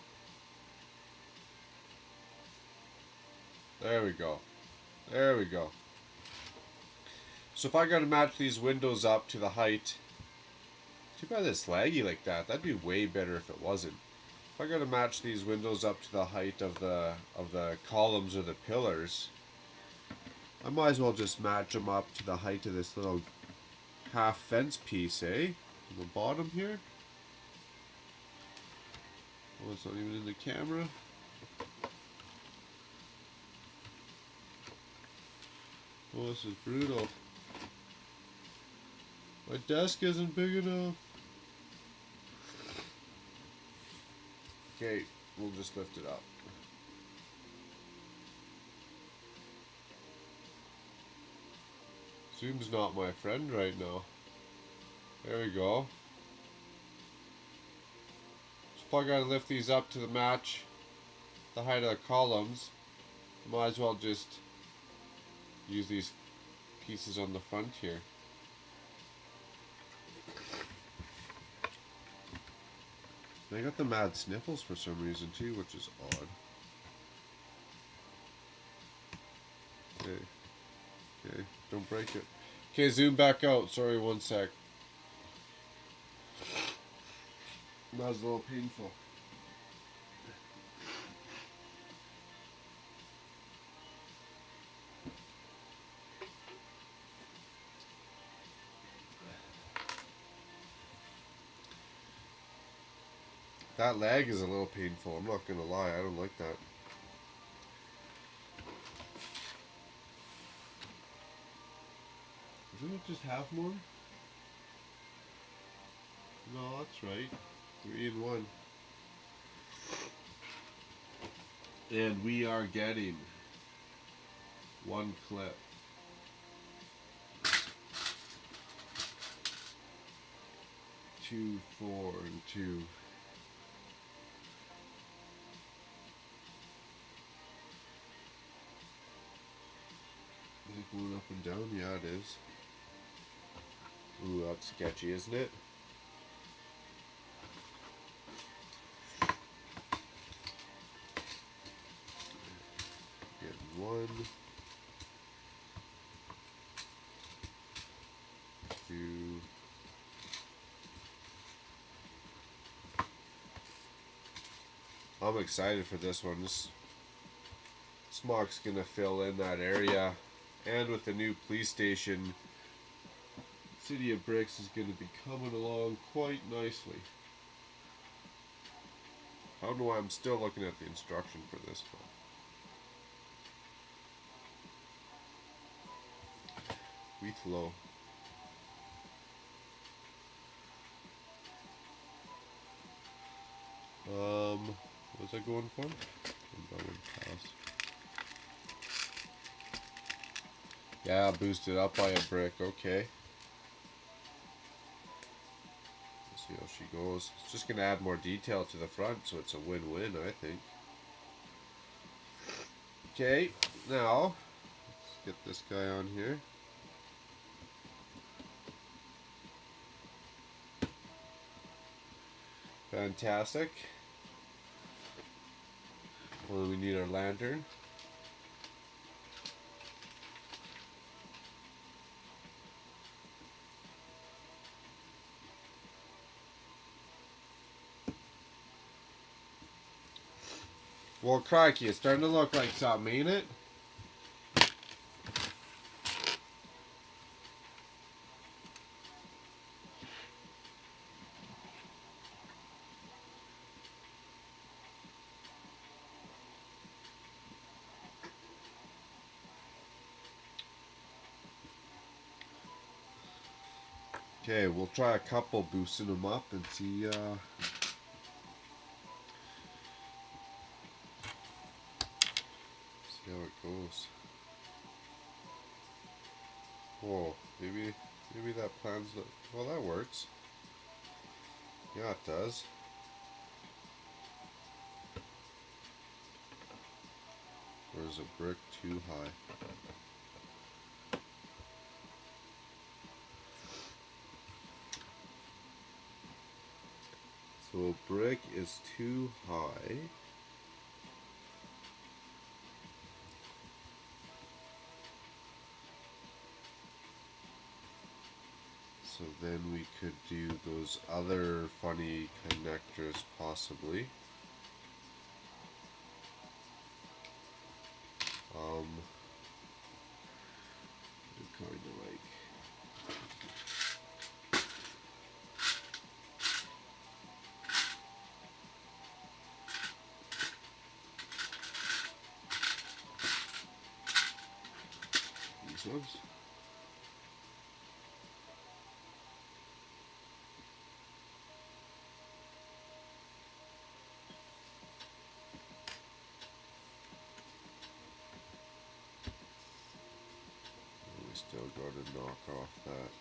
There we go. There we go. So if I gotta match these windows up to the height, too bad it's laggy like that. That'd be way better if it wasn't. If I gotta match these windows up to the height of the columns or the pillars, I might as well just match them up to the height of this little half fence piece, eh? On the bottom here. Oh, it's not even in the camera. Oh, this is brutal. My desk isn't big enough. Okay, we'll just lift it up. Zoom's not my friend right now. There we go. So if I gotta lift these up to the match, the height of the columns, might as well just use these pieces on the front here. I got the mad sniffles for some reason too, which is odd. Okay. Okay, don't break it. Okay, zoom back out. Sorry, one sec. That was a little painful. That lag is a little painful, I'm not gonna lie, I don't like that. Isn't it just half more? No, that's right. 3 in 1. And we are getting 1 clip. 2, 4, and 2. Is it going up and down? Yeah, it is. Ooh, that's sketchy, isn't it? Get 1, 2. I'm excited for this one. This MOC's gonna fill in that area, and with the new police station, City of Bricks is gonna be coming along quite nicely. I don't know why I'm still looking at the instruction for this one. Wheat low. What was I going for? Yeah, boosted up by a brick, okay. Let's see how she goes. It's just gonna add more detail to the front, so it's a win-win, I think. Okay, now, let's get this guy on here. Fantastic. Well, we need our lantern. Well, crikey, it's starting to look like something, ain't it? Okay, we'll try a couple boosting them up and see how it goes. Whoa, maybe that plan's not, well, that works. Yeah, it does. Or is a brick too high? So a brick is too high. So then we could do those other funny connectors possibly. Kind of like these ones. We still got to knock off that.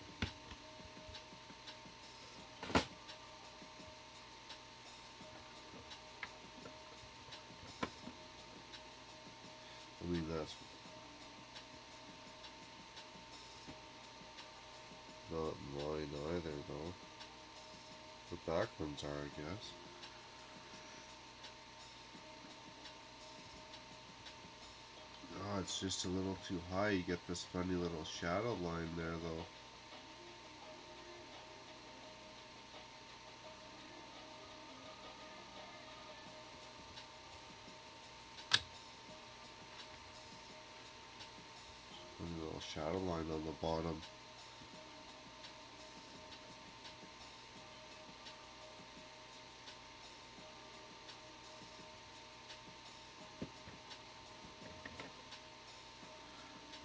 I mean, that's not mine either, though. The back ones are, I guess. Oh, it's just a little too high. You get this funny little shadow line there, though. Funny little shadow line on the bottom.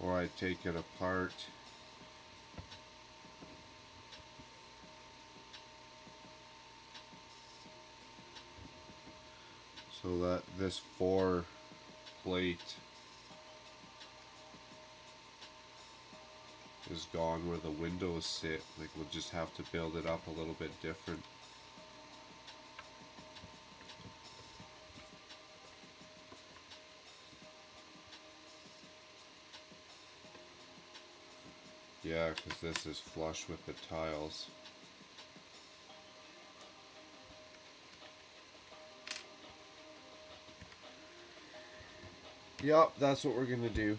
Or I take it apart. So that this 4 plate is gone where the windows sit. Like, we'll just have to build it up a little bit different. Yeah, because this is flush with the tiles. Yep, that's what we're gonna do.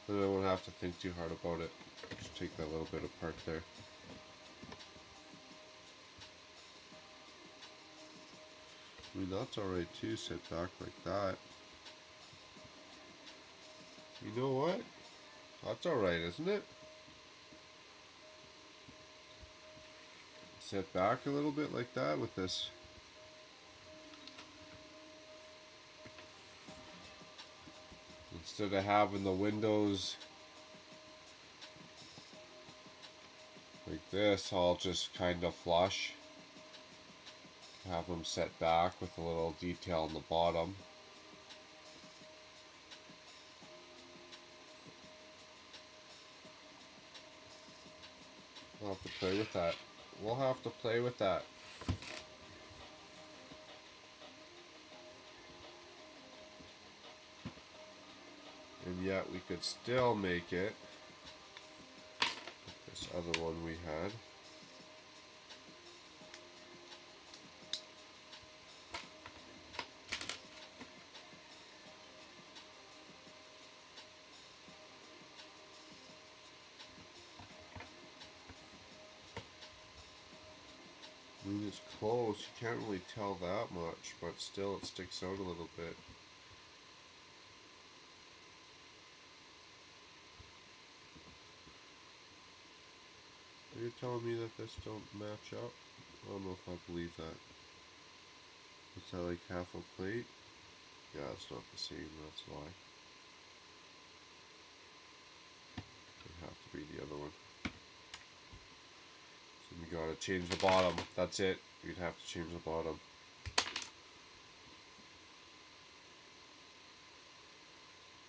Then I won't have to think too hard about it. Just take that little bit apart there. I mean, that's alright too, sit back like that. You know what? That's alright, isn't it? Sit back a little bit like that with this. Instead of having the windows like this, I'll just kind of flush. Have them set back with a little detail on the bottom. We'll have to play with that. We'll have to play with that. And yet we could still make it. This other one we had. I mean, it's close. You can't really tell that much, but still it sticks out a little bit. Are you telling me that this don't match up? I don't know if I believe that. Is that like half a plate? Yeah, it's not the same, that's why. It'd have to be the other one. So we gotta change the bottom. That's it. We'd have to change the bottom.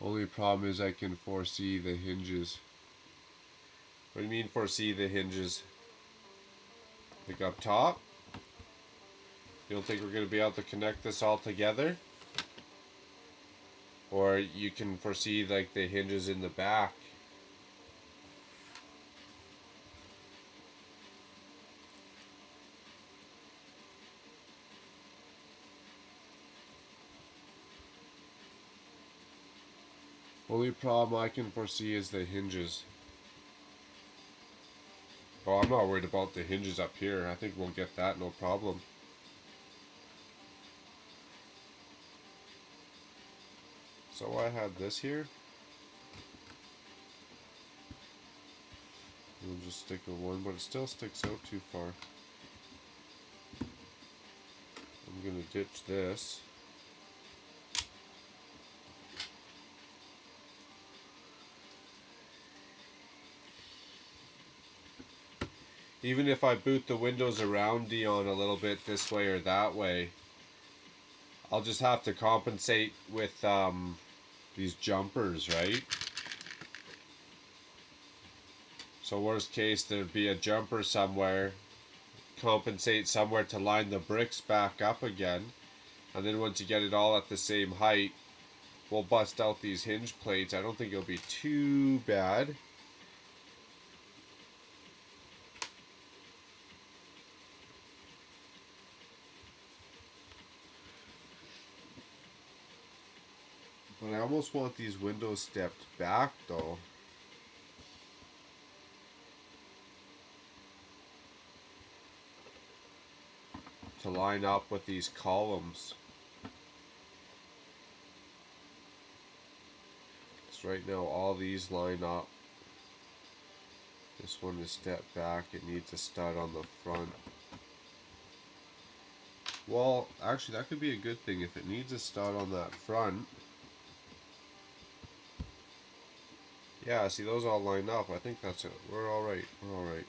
Only problem is I can foresee the hinges. What do you mean foresee the hinges? Like up top? You don't think we're going to be able to connect this all together? Or you can foresee like the hinges in the back? Only problem I can foresee is the hinges. Oh, I'm not worried about the hinges up here. I think we'll get that no problem. So I had this here. We'll just stick a one, but it still sticks out too far. I'm gonna ditch this. Even if I boot the windows around Dion a little bit this way or that way, I'll just have to compensate with these jumpers, right? So worst case, there'd be a jumper somewhere, compensate somewhere to line the bricks back up again, and then once you get it all at the same height, we'll bust out these hinge plates. I don't think it'll be too bad. But I almost want these windows stepped back though. To line up with these columns. So right now all these line up. This one is stepped back. It needs a stud on the front. Well, actually that could be a good thing if it needs a stud on that front. Yeah, see those all line up. I think that's it. We're alright. We're alright.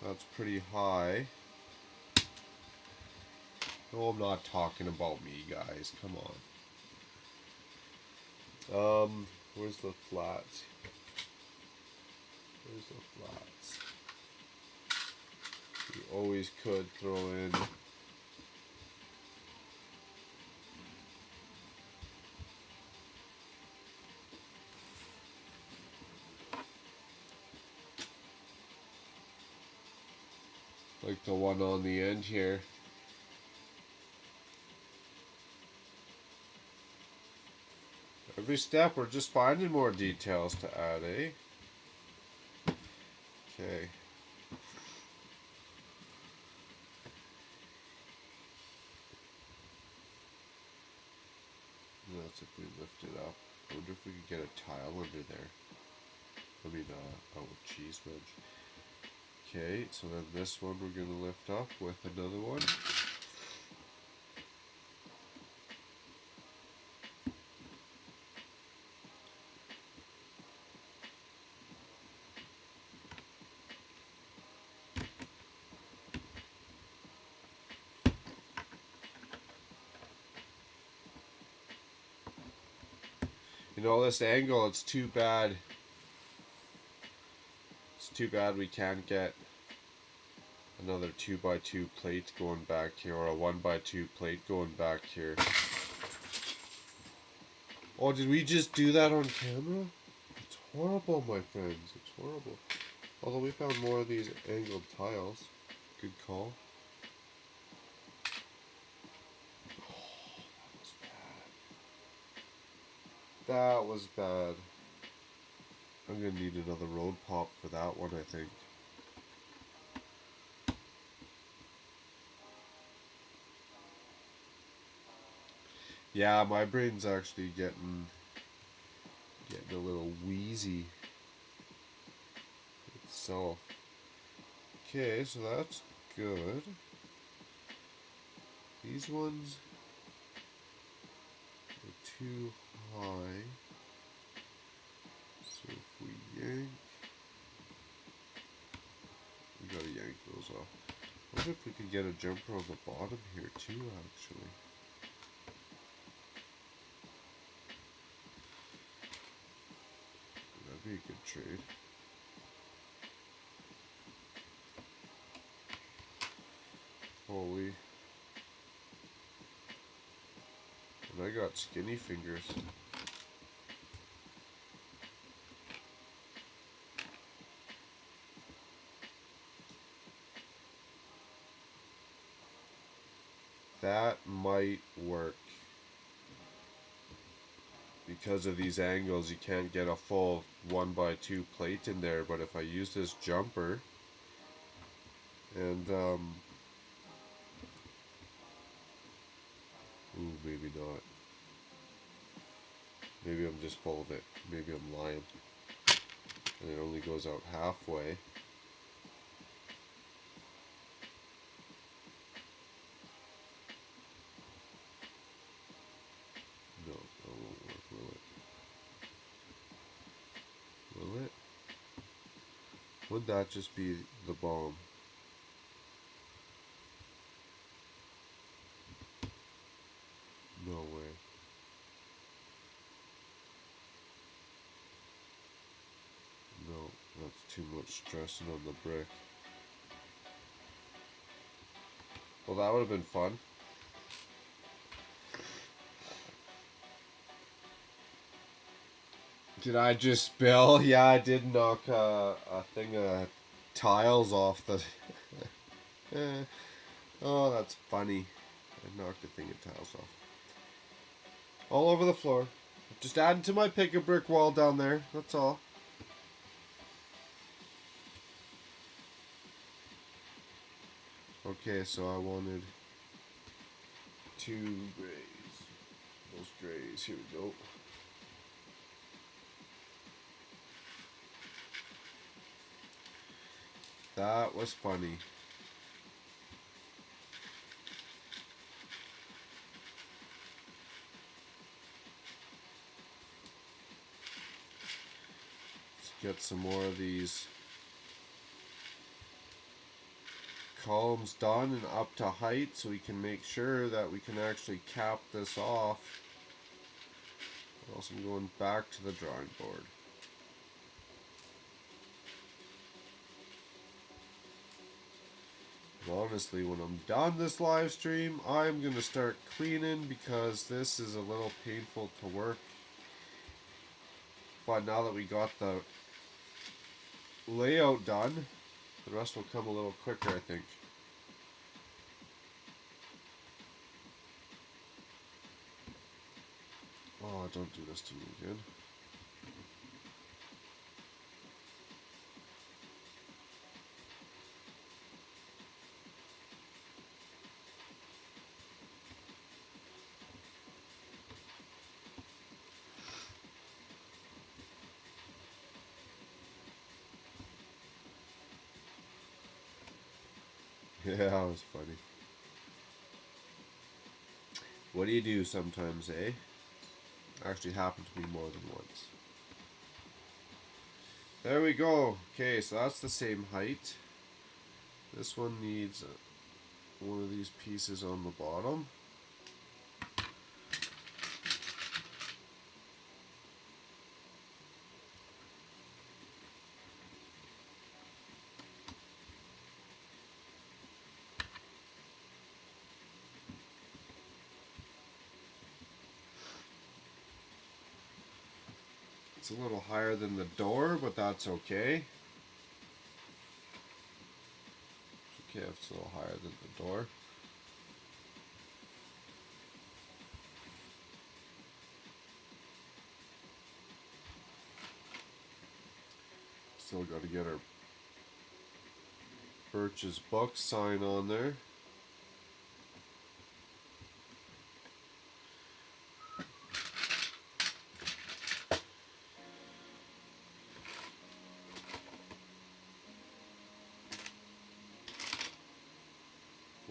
That's pretty high. No, I'm not talking about me, guys. Come on. Where's the flats? Where's the flats? You always could throw in. Like the one on the end here. Every step we're just finding more details to add, eh? Okay. That's if we lift it up. I wonder if we could get a tile under there. I mean, cheese wedge. Okay, so then this one we're going to lift up with another one. You know, this angle, it's too bad. It's too bad we can't get another 2x2 plate going back here, or a 1x2 plate going back here. Oh, did we just do that on camera? It's horrible, my friends. It's horrible. Although we found more of these angled tiles. Good call. Oh, that was bad. I'm gonna need another road pop for that one, I think. Yeah, my brain's actually getting a little wheezy itself. Okay, so that's good. These ones are too high. So if we yank, we gotta yank those off. I wonder if we could get a jumper on the bottom here too, actually. That'd be a good trade. Holy. And I got skinny fingers. That might work. Because of these angles, you can't get a full 1x2 plate in there, but if I use this jumper and ooh, maybe not. Maybe I'm just full of it. Maybe I'm lying. And it only goes out halfway. No, that won't work, will it? Will it? Would that just be the bomb? No way. No, that's too much stressing on the brick. Well, that would have been fun. Did I just spill? Yeah, I did knock a thing of tiles off the... Oh, that's funny. I knocked a thing of tiles off. All over the floor. Just adding to my pick a brick wall down there. That's all. Okay, so I wanted 2 grays. Those grays. Here we go. That was funny. Let's get some more of these columns done and up to height so we can make sure that we can actually cap this off. Or else I'm going back to the drawing board. And honestly, when I'm done this live stream, I'm going to start cleaning because this is a little painful to work. But now that we got the layout done, the rest will come a little quicker, I think. Oh, don't do this to me again. Yeah, that was funny. What do you do sometimes, eh? Actually happened to me more than once. There we go. Okay, so that's the same height. This one needs one of these pieces on the bottom. It's a little higher than the door, but that's okay. Okay, it's a little higher than the door. Still got to get our Birch's Book sign on there.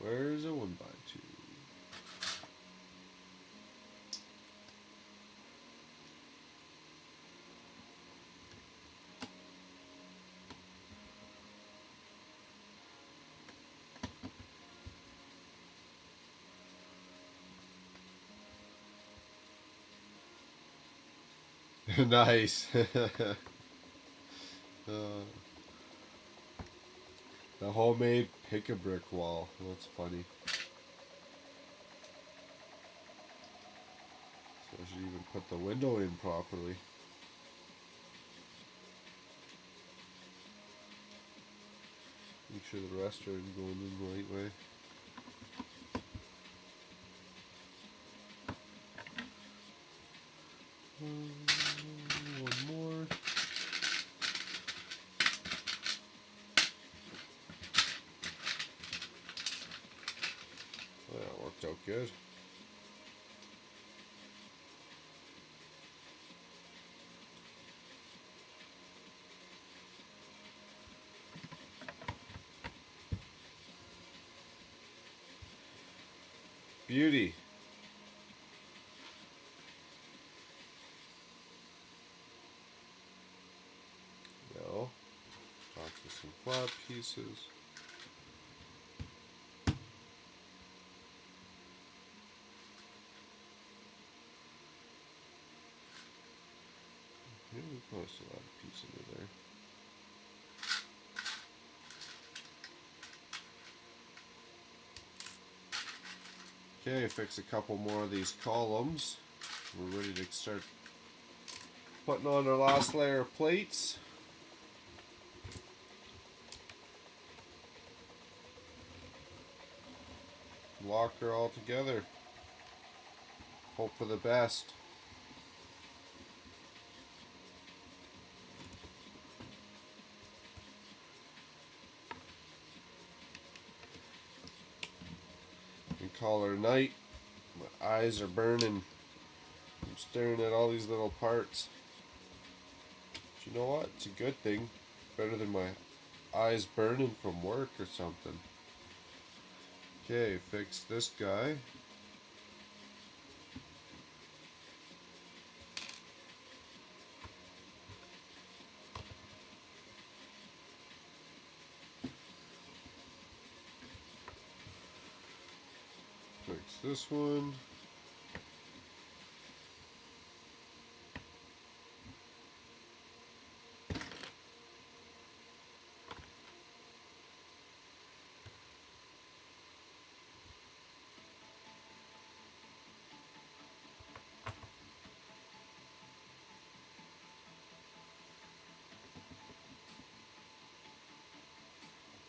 Where's a 1x2? Nice. The homemade pick-a-brick wall. That's funny. So I should even put the window in properly. Make sure the rest are going in the right way. One more. Well, that worked out good. Beauty. Now, practice some flat pieces. Yeah, we probably still have a piece under there. Okay, fix a couple more of these columns. We're ready to start putting on our last layer of plates. Lock her all together. Hope for the best. And call her night. My eyes are burning. I'm staring at all these little parts. But you know what? It's a good thing. Better than my eyes burning from work or something. Okay, fix this guy. Fix this one.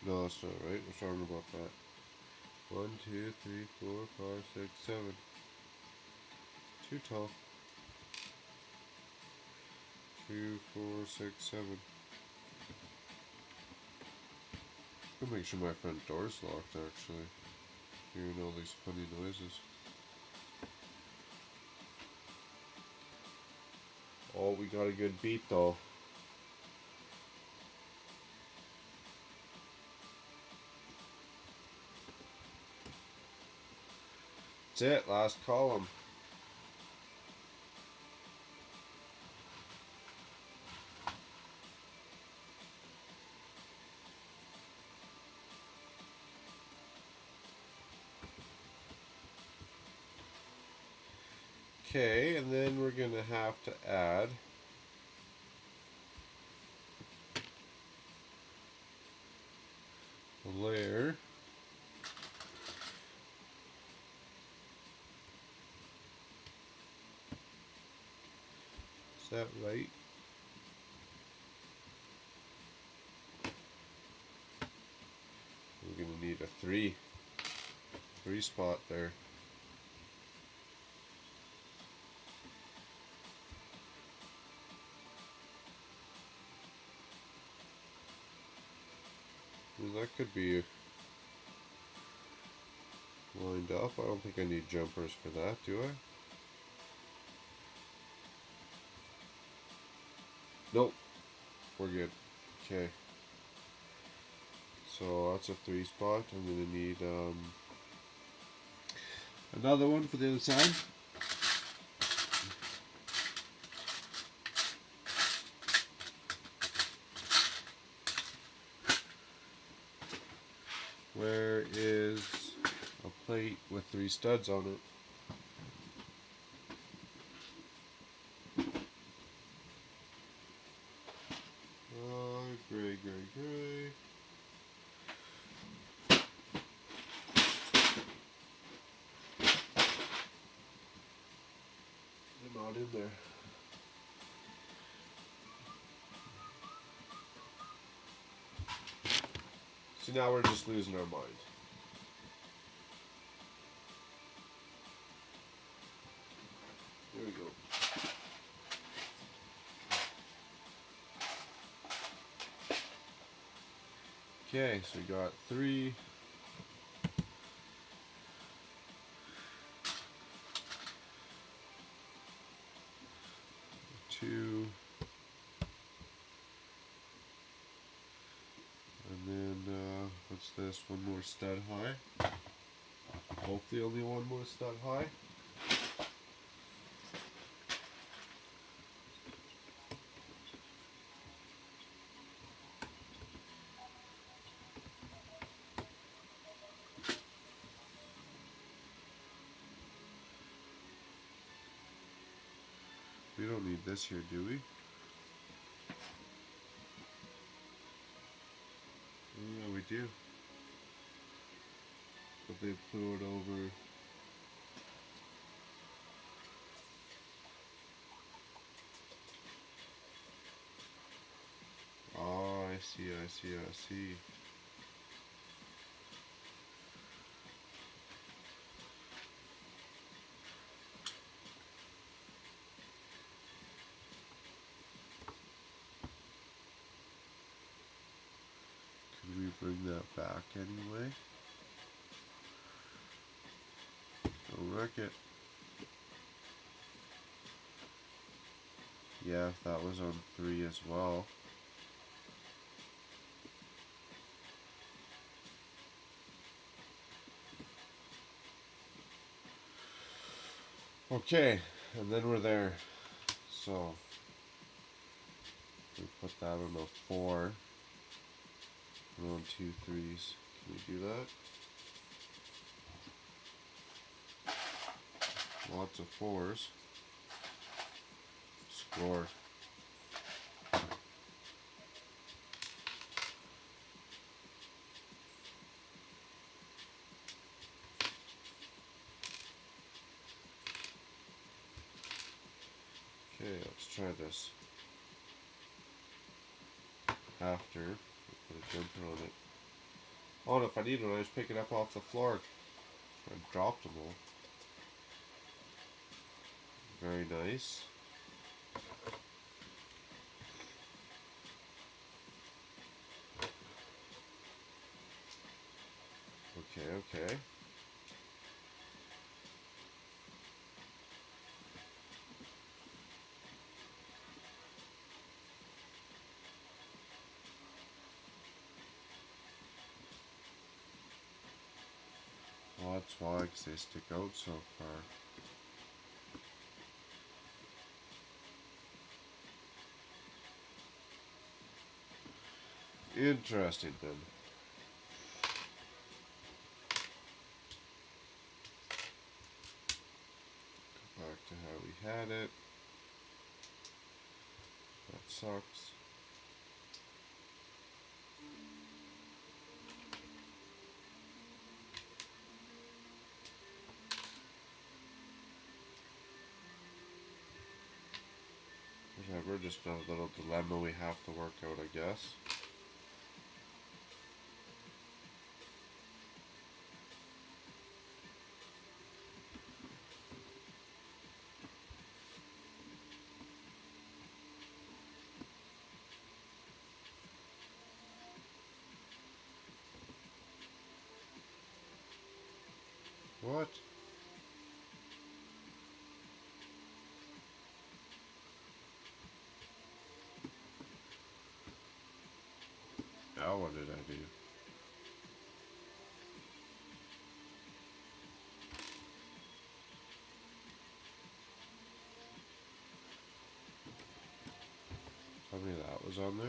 No, that's not right. We're talking about that. 1, 2, 3, 4, 5, 6, 7. Too tall. 2, 4, 6, 7. I'm gonna make sure my front door's locked actually. Hearing all these funny noises. Oh, we got a good beat though. That's it, last column. Okay, and then we're gonna have to add a layer. Is that right? three spot there. That could be lined up. I don't think I need jumpers for that, do I? Nope. We're good. Okay. So that's a 3 spot. I'm going to need another one for the other side. Where is a plate with 3 studs on it? Gray. They're not in there. So now we're just losing our mind. There we go. Okay, so we got 3. 2. And then, what's this? One more stud high. Hopefully only one more stud high. We don't need this here, do we? Yeah, we do. But they threw it over. Oh, I see. Could we bring that back anyway? Don't wreck it. Yeah, if that was on 3 as well. Okay, and then we're there. So we put that on a 4. We're on 2 3s. Can we do that? Lots of 4s. Score. Okay, let's try this. After, put a jumper on it. Oh, and if I need one, I just pick it up off the floor. I dropped them all. Very nice. Okay. Well, that's why, because they stick out so far. Interesting then. Go back to how we had it. That sucks. Whatever, just a little dilemma we have to work out, I guess. What? Now what did I do? Tell me that was on there?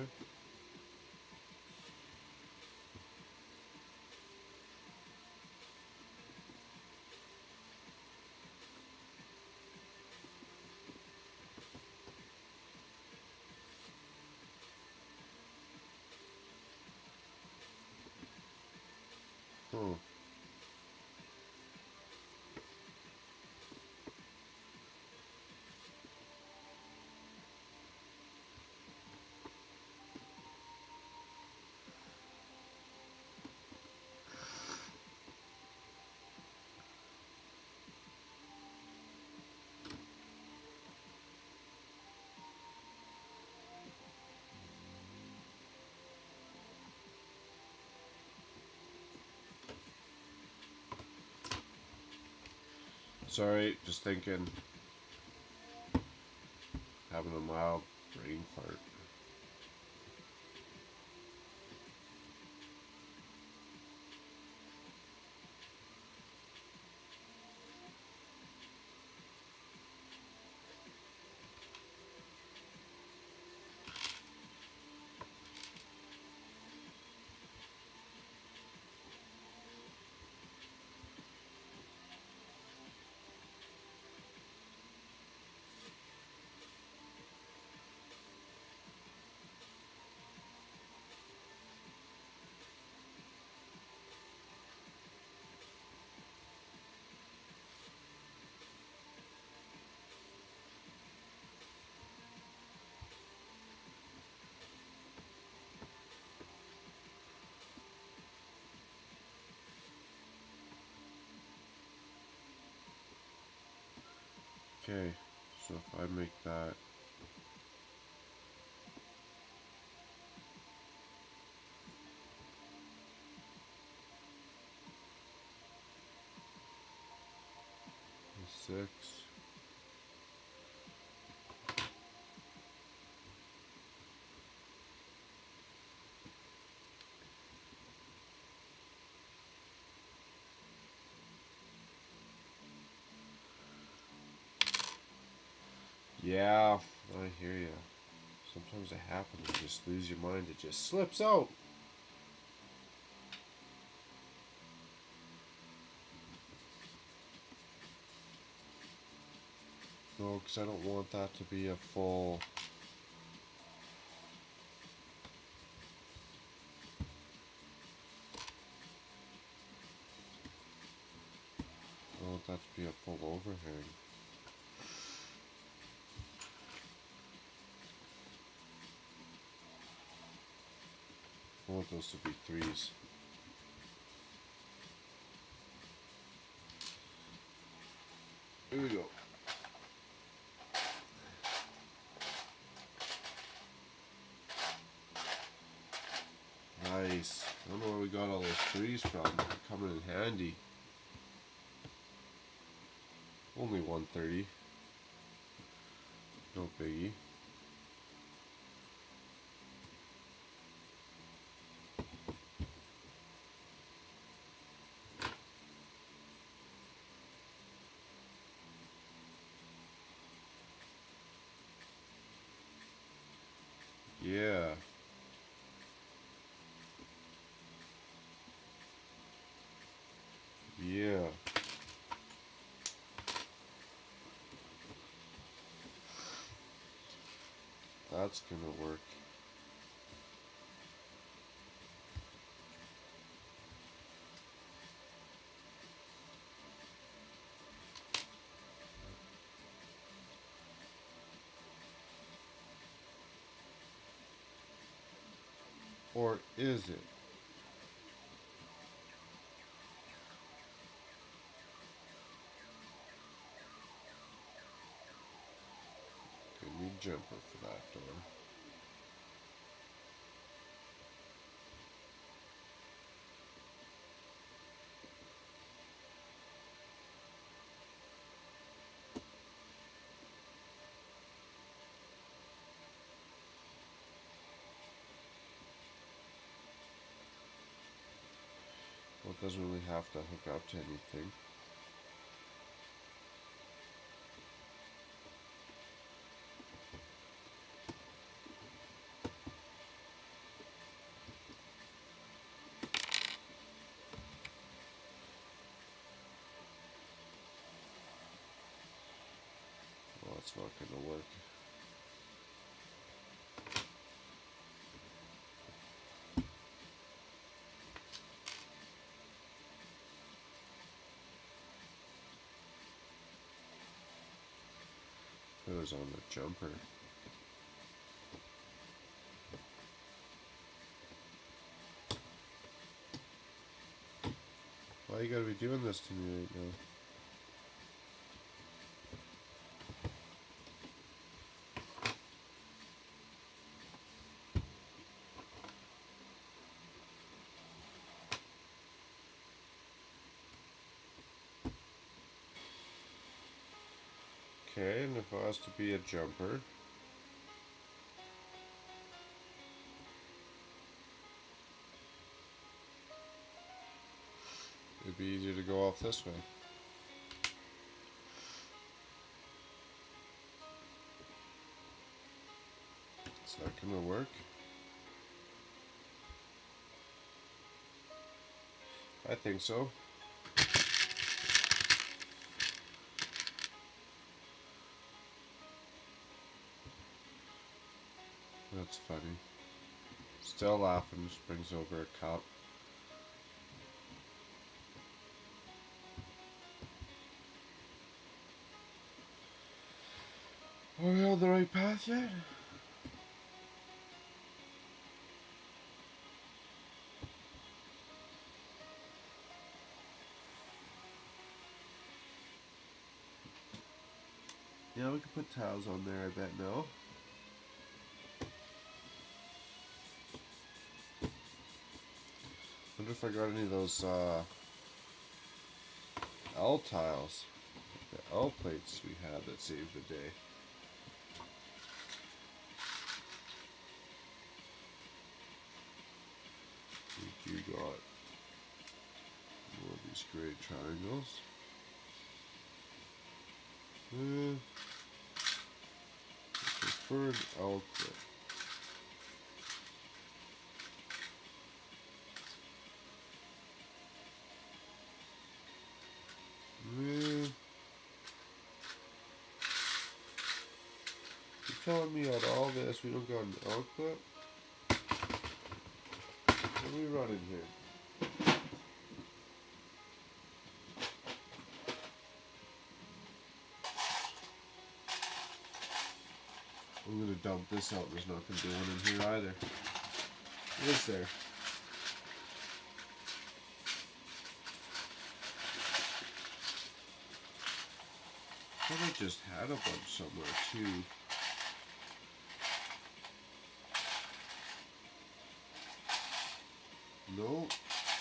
Hmm. Sorry, just thinking. Having a mild brain fart. Okay, so if I make that a 6, yeah, I hear you. Sometimes it happens, you just lose your mind, it just slips out. No, because I don't want that to be a full... I want that to be a full overhang. I want those to be 3s. Here we go. Nice. I don't know where we got all those 3s from. They're coming in handy. Only 130. No biggie. Yeah. Yeah. That's gonna work. Or is it? Good new jumper for that door. Well, it doesn't really have to hook up to anything. Well, it's not going to work. It was on the jumper. Why you gotta be doing this to me right now? Okay, and if it has to be a jumper, it'd be easier to go off this way. Is that gonna work? I think so. That's funny. Still laughing, just brings over a cup. Are we on the right path yet? Yeah, we can put towels on there, I bet now. Wonder if I got any of those L tiles. The L plates we had that saved the day. I think you got one of these great triangles. Preferred L clip. You're telling me out of all this we don't got an L clip? What are we running here? I'm gonna dump this out. There's not gonna be one in here either. Is there? I thought I just had a bunch somewhere too. Nope,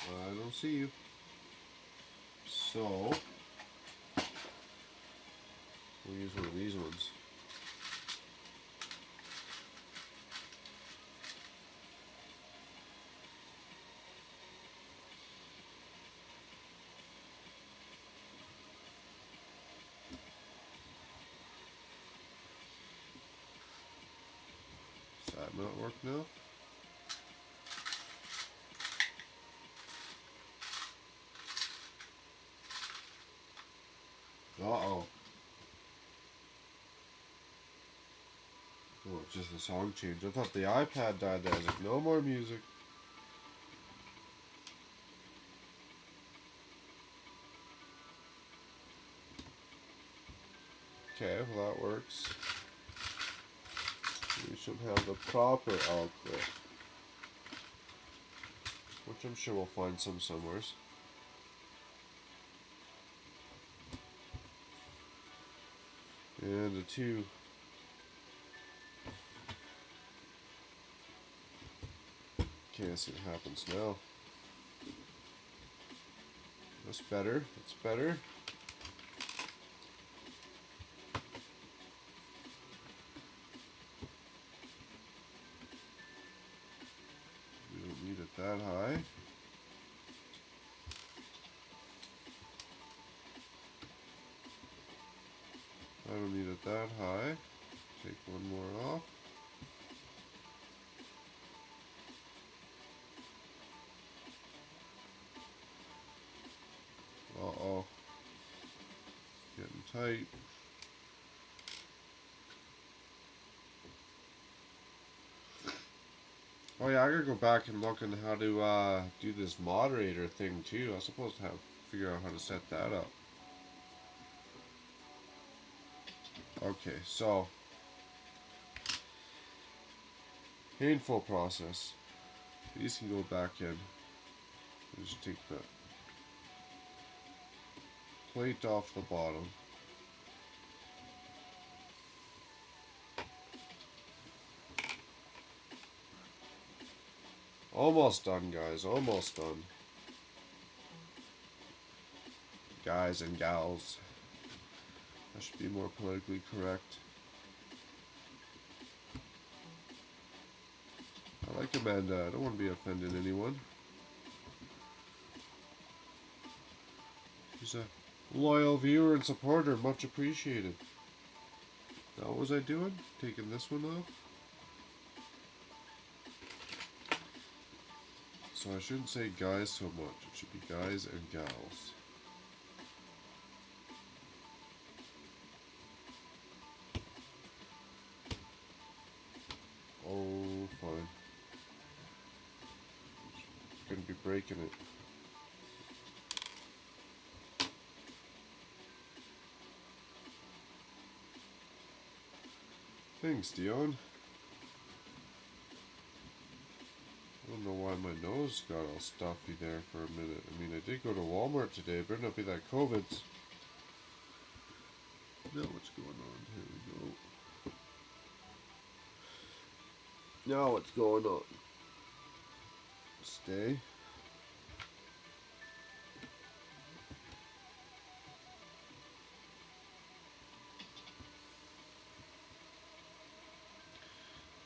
I don't see you. So, we'll use one of these ones. Does that not work now? Uh-oh. Oh, it's just a song change. I thought the iPad died there. I was like, no more music. Okay, well that works. We should have the proper outlet, which I'm sure we'll find some somewheres. And the two. Can't see what happens now. That's better. That's better. We don't need it that high. don't need it that high. Take one more off. Uh-oh. Getting tight. Oh yeah, I gotta go back and look on how to do this moderator thing too. I was supposed to figure out how to set that up. Okay, so painful process. These can go back in. Just take the plate off the bottom. Almost done, guys. Almost done. Guys and gals. That should be more politically correct. I like Amanda. I don't want to be offending anyone. She's a loyal viewer and supporter. Much appreciated. Now what was I doing? Taking this one off? So I shouldn't say guys so much. It should be guys and gals. Oh, fine. Gonna be breaking it. Thanks, Dion. I don't know why my nose got all stuffy there for a minute. I mean, I did go to Walmart today. It better not be that COVID's. Now what's going on? Here we go. Now what's going on? Stay.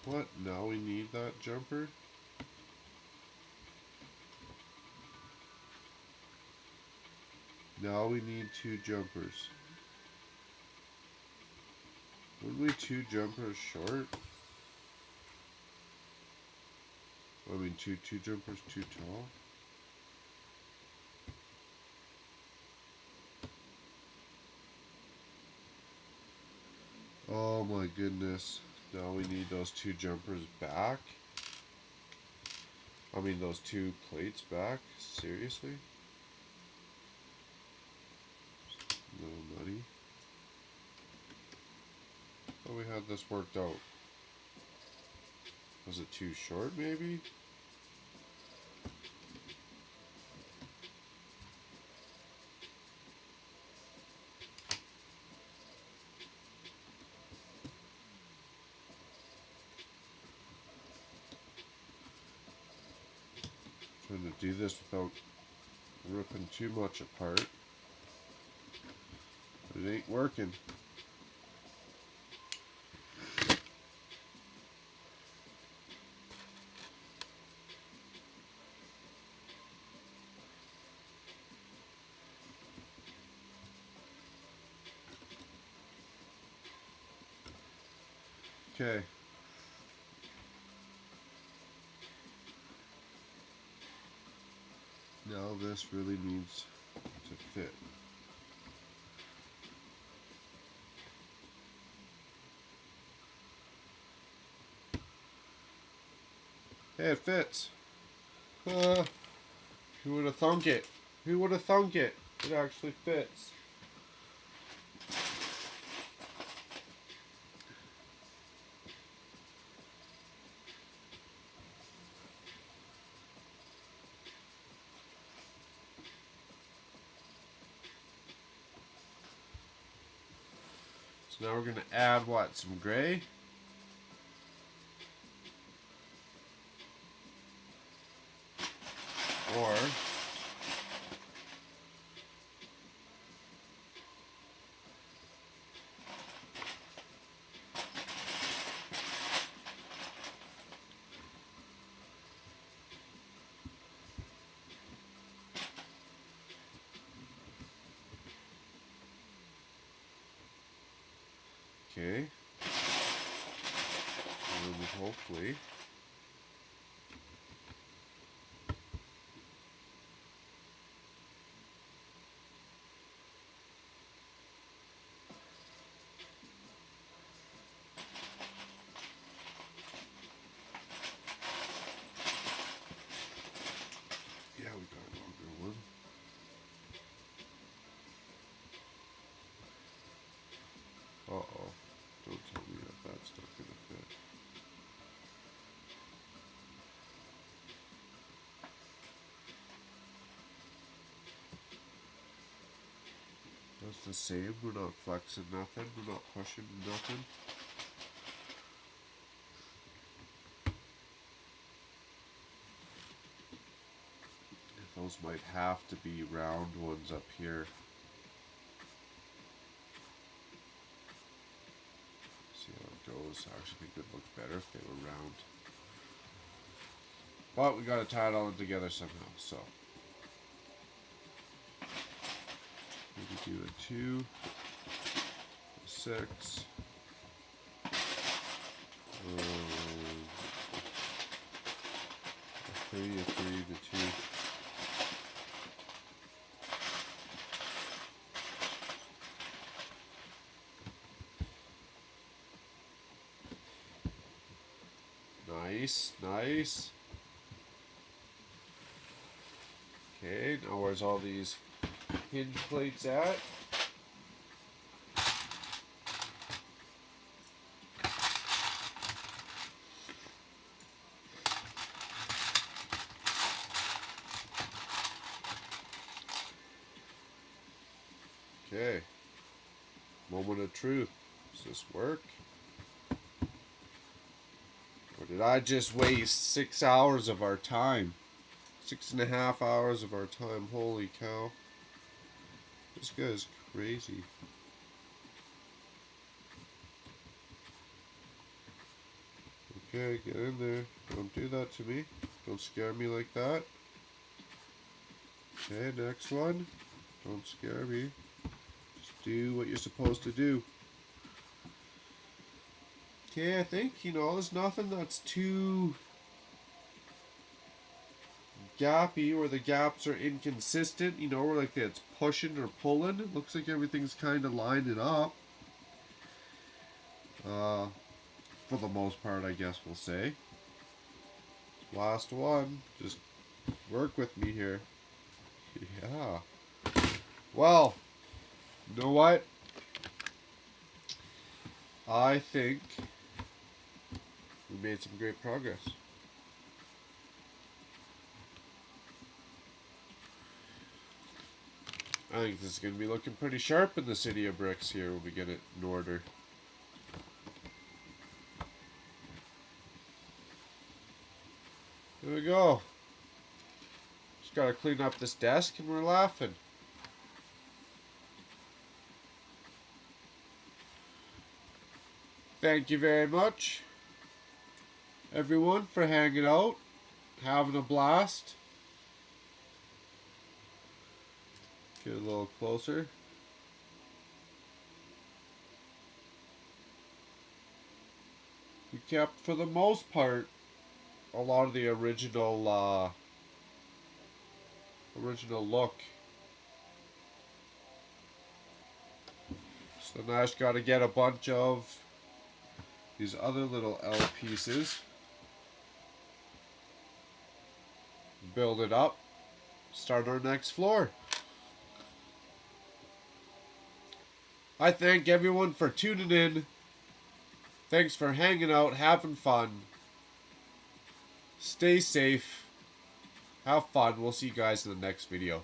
What? Now we need that jumper? Now we need 2 jumpers. Weren't we 2 jumpers short? I mean, two jumpers too tall? Oh my goodness. Now we need those 2 jumpers back? I mean, those 2 plates back? Seriously? A little nutty. Oh, we had this worked out. Was it too short, maybe? Trying to do this without ripping too much apart. But it ain't working. Okay. Now this really needs to fit. Hey, it fits. Who would have thunk it? Who would have thunk it? It actually fits. So now we're going to add what? Some gray? Or okay. And hopefully. Yeah, we got a longer one. Uh-oh. Don't tell me that that's not going to fit. That's the same. We're not flexing nothing. We're not pushing nothing. Those might have to be round ones up here. See how it goes. I actually think it would look better if they were round. But we gotta tie it all together somehow, so. Maybe do a 2, a 6. A 3, a 3, the 2. Nice, nice. Okay, now where's all these hinge plates at? Okay. Moment of truth. Does this work? Or did I just waste 6 hours of our time? 6.5 hours of our time. Holy cow. This guy's crazy. Okay, get in there. Don't do that to me. Don't scare me like that. Okay, next one. Don't scare me. Just do what you're supposed to do. Okay, I think, there's nothing that's too gappy or the gaps are inconsistent, or like it's pushing or pulling. It looks like everything's kind of lining up. For the most part, I guess we'll say. Last one. Just work with me here. Yeah. Well, you know what? I think we made some great progress. I think this is going to be looking pretty sharp in the city of bricks here when we get it in order. Here we go. Just got to clean up this desk and we're laughing. Thank you very much, everyone, for hanging out, having a blast. Get a little closer. We kept, for the most part, a lot of the original look. So now I just got to get a bunch of these other little L pieces, build it up, start our next floor. I thank everyone for tuning in. Thanks for hanging out, having fun. Stay safe. Have fun. We'll see you guys in the next video.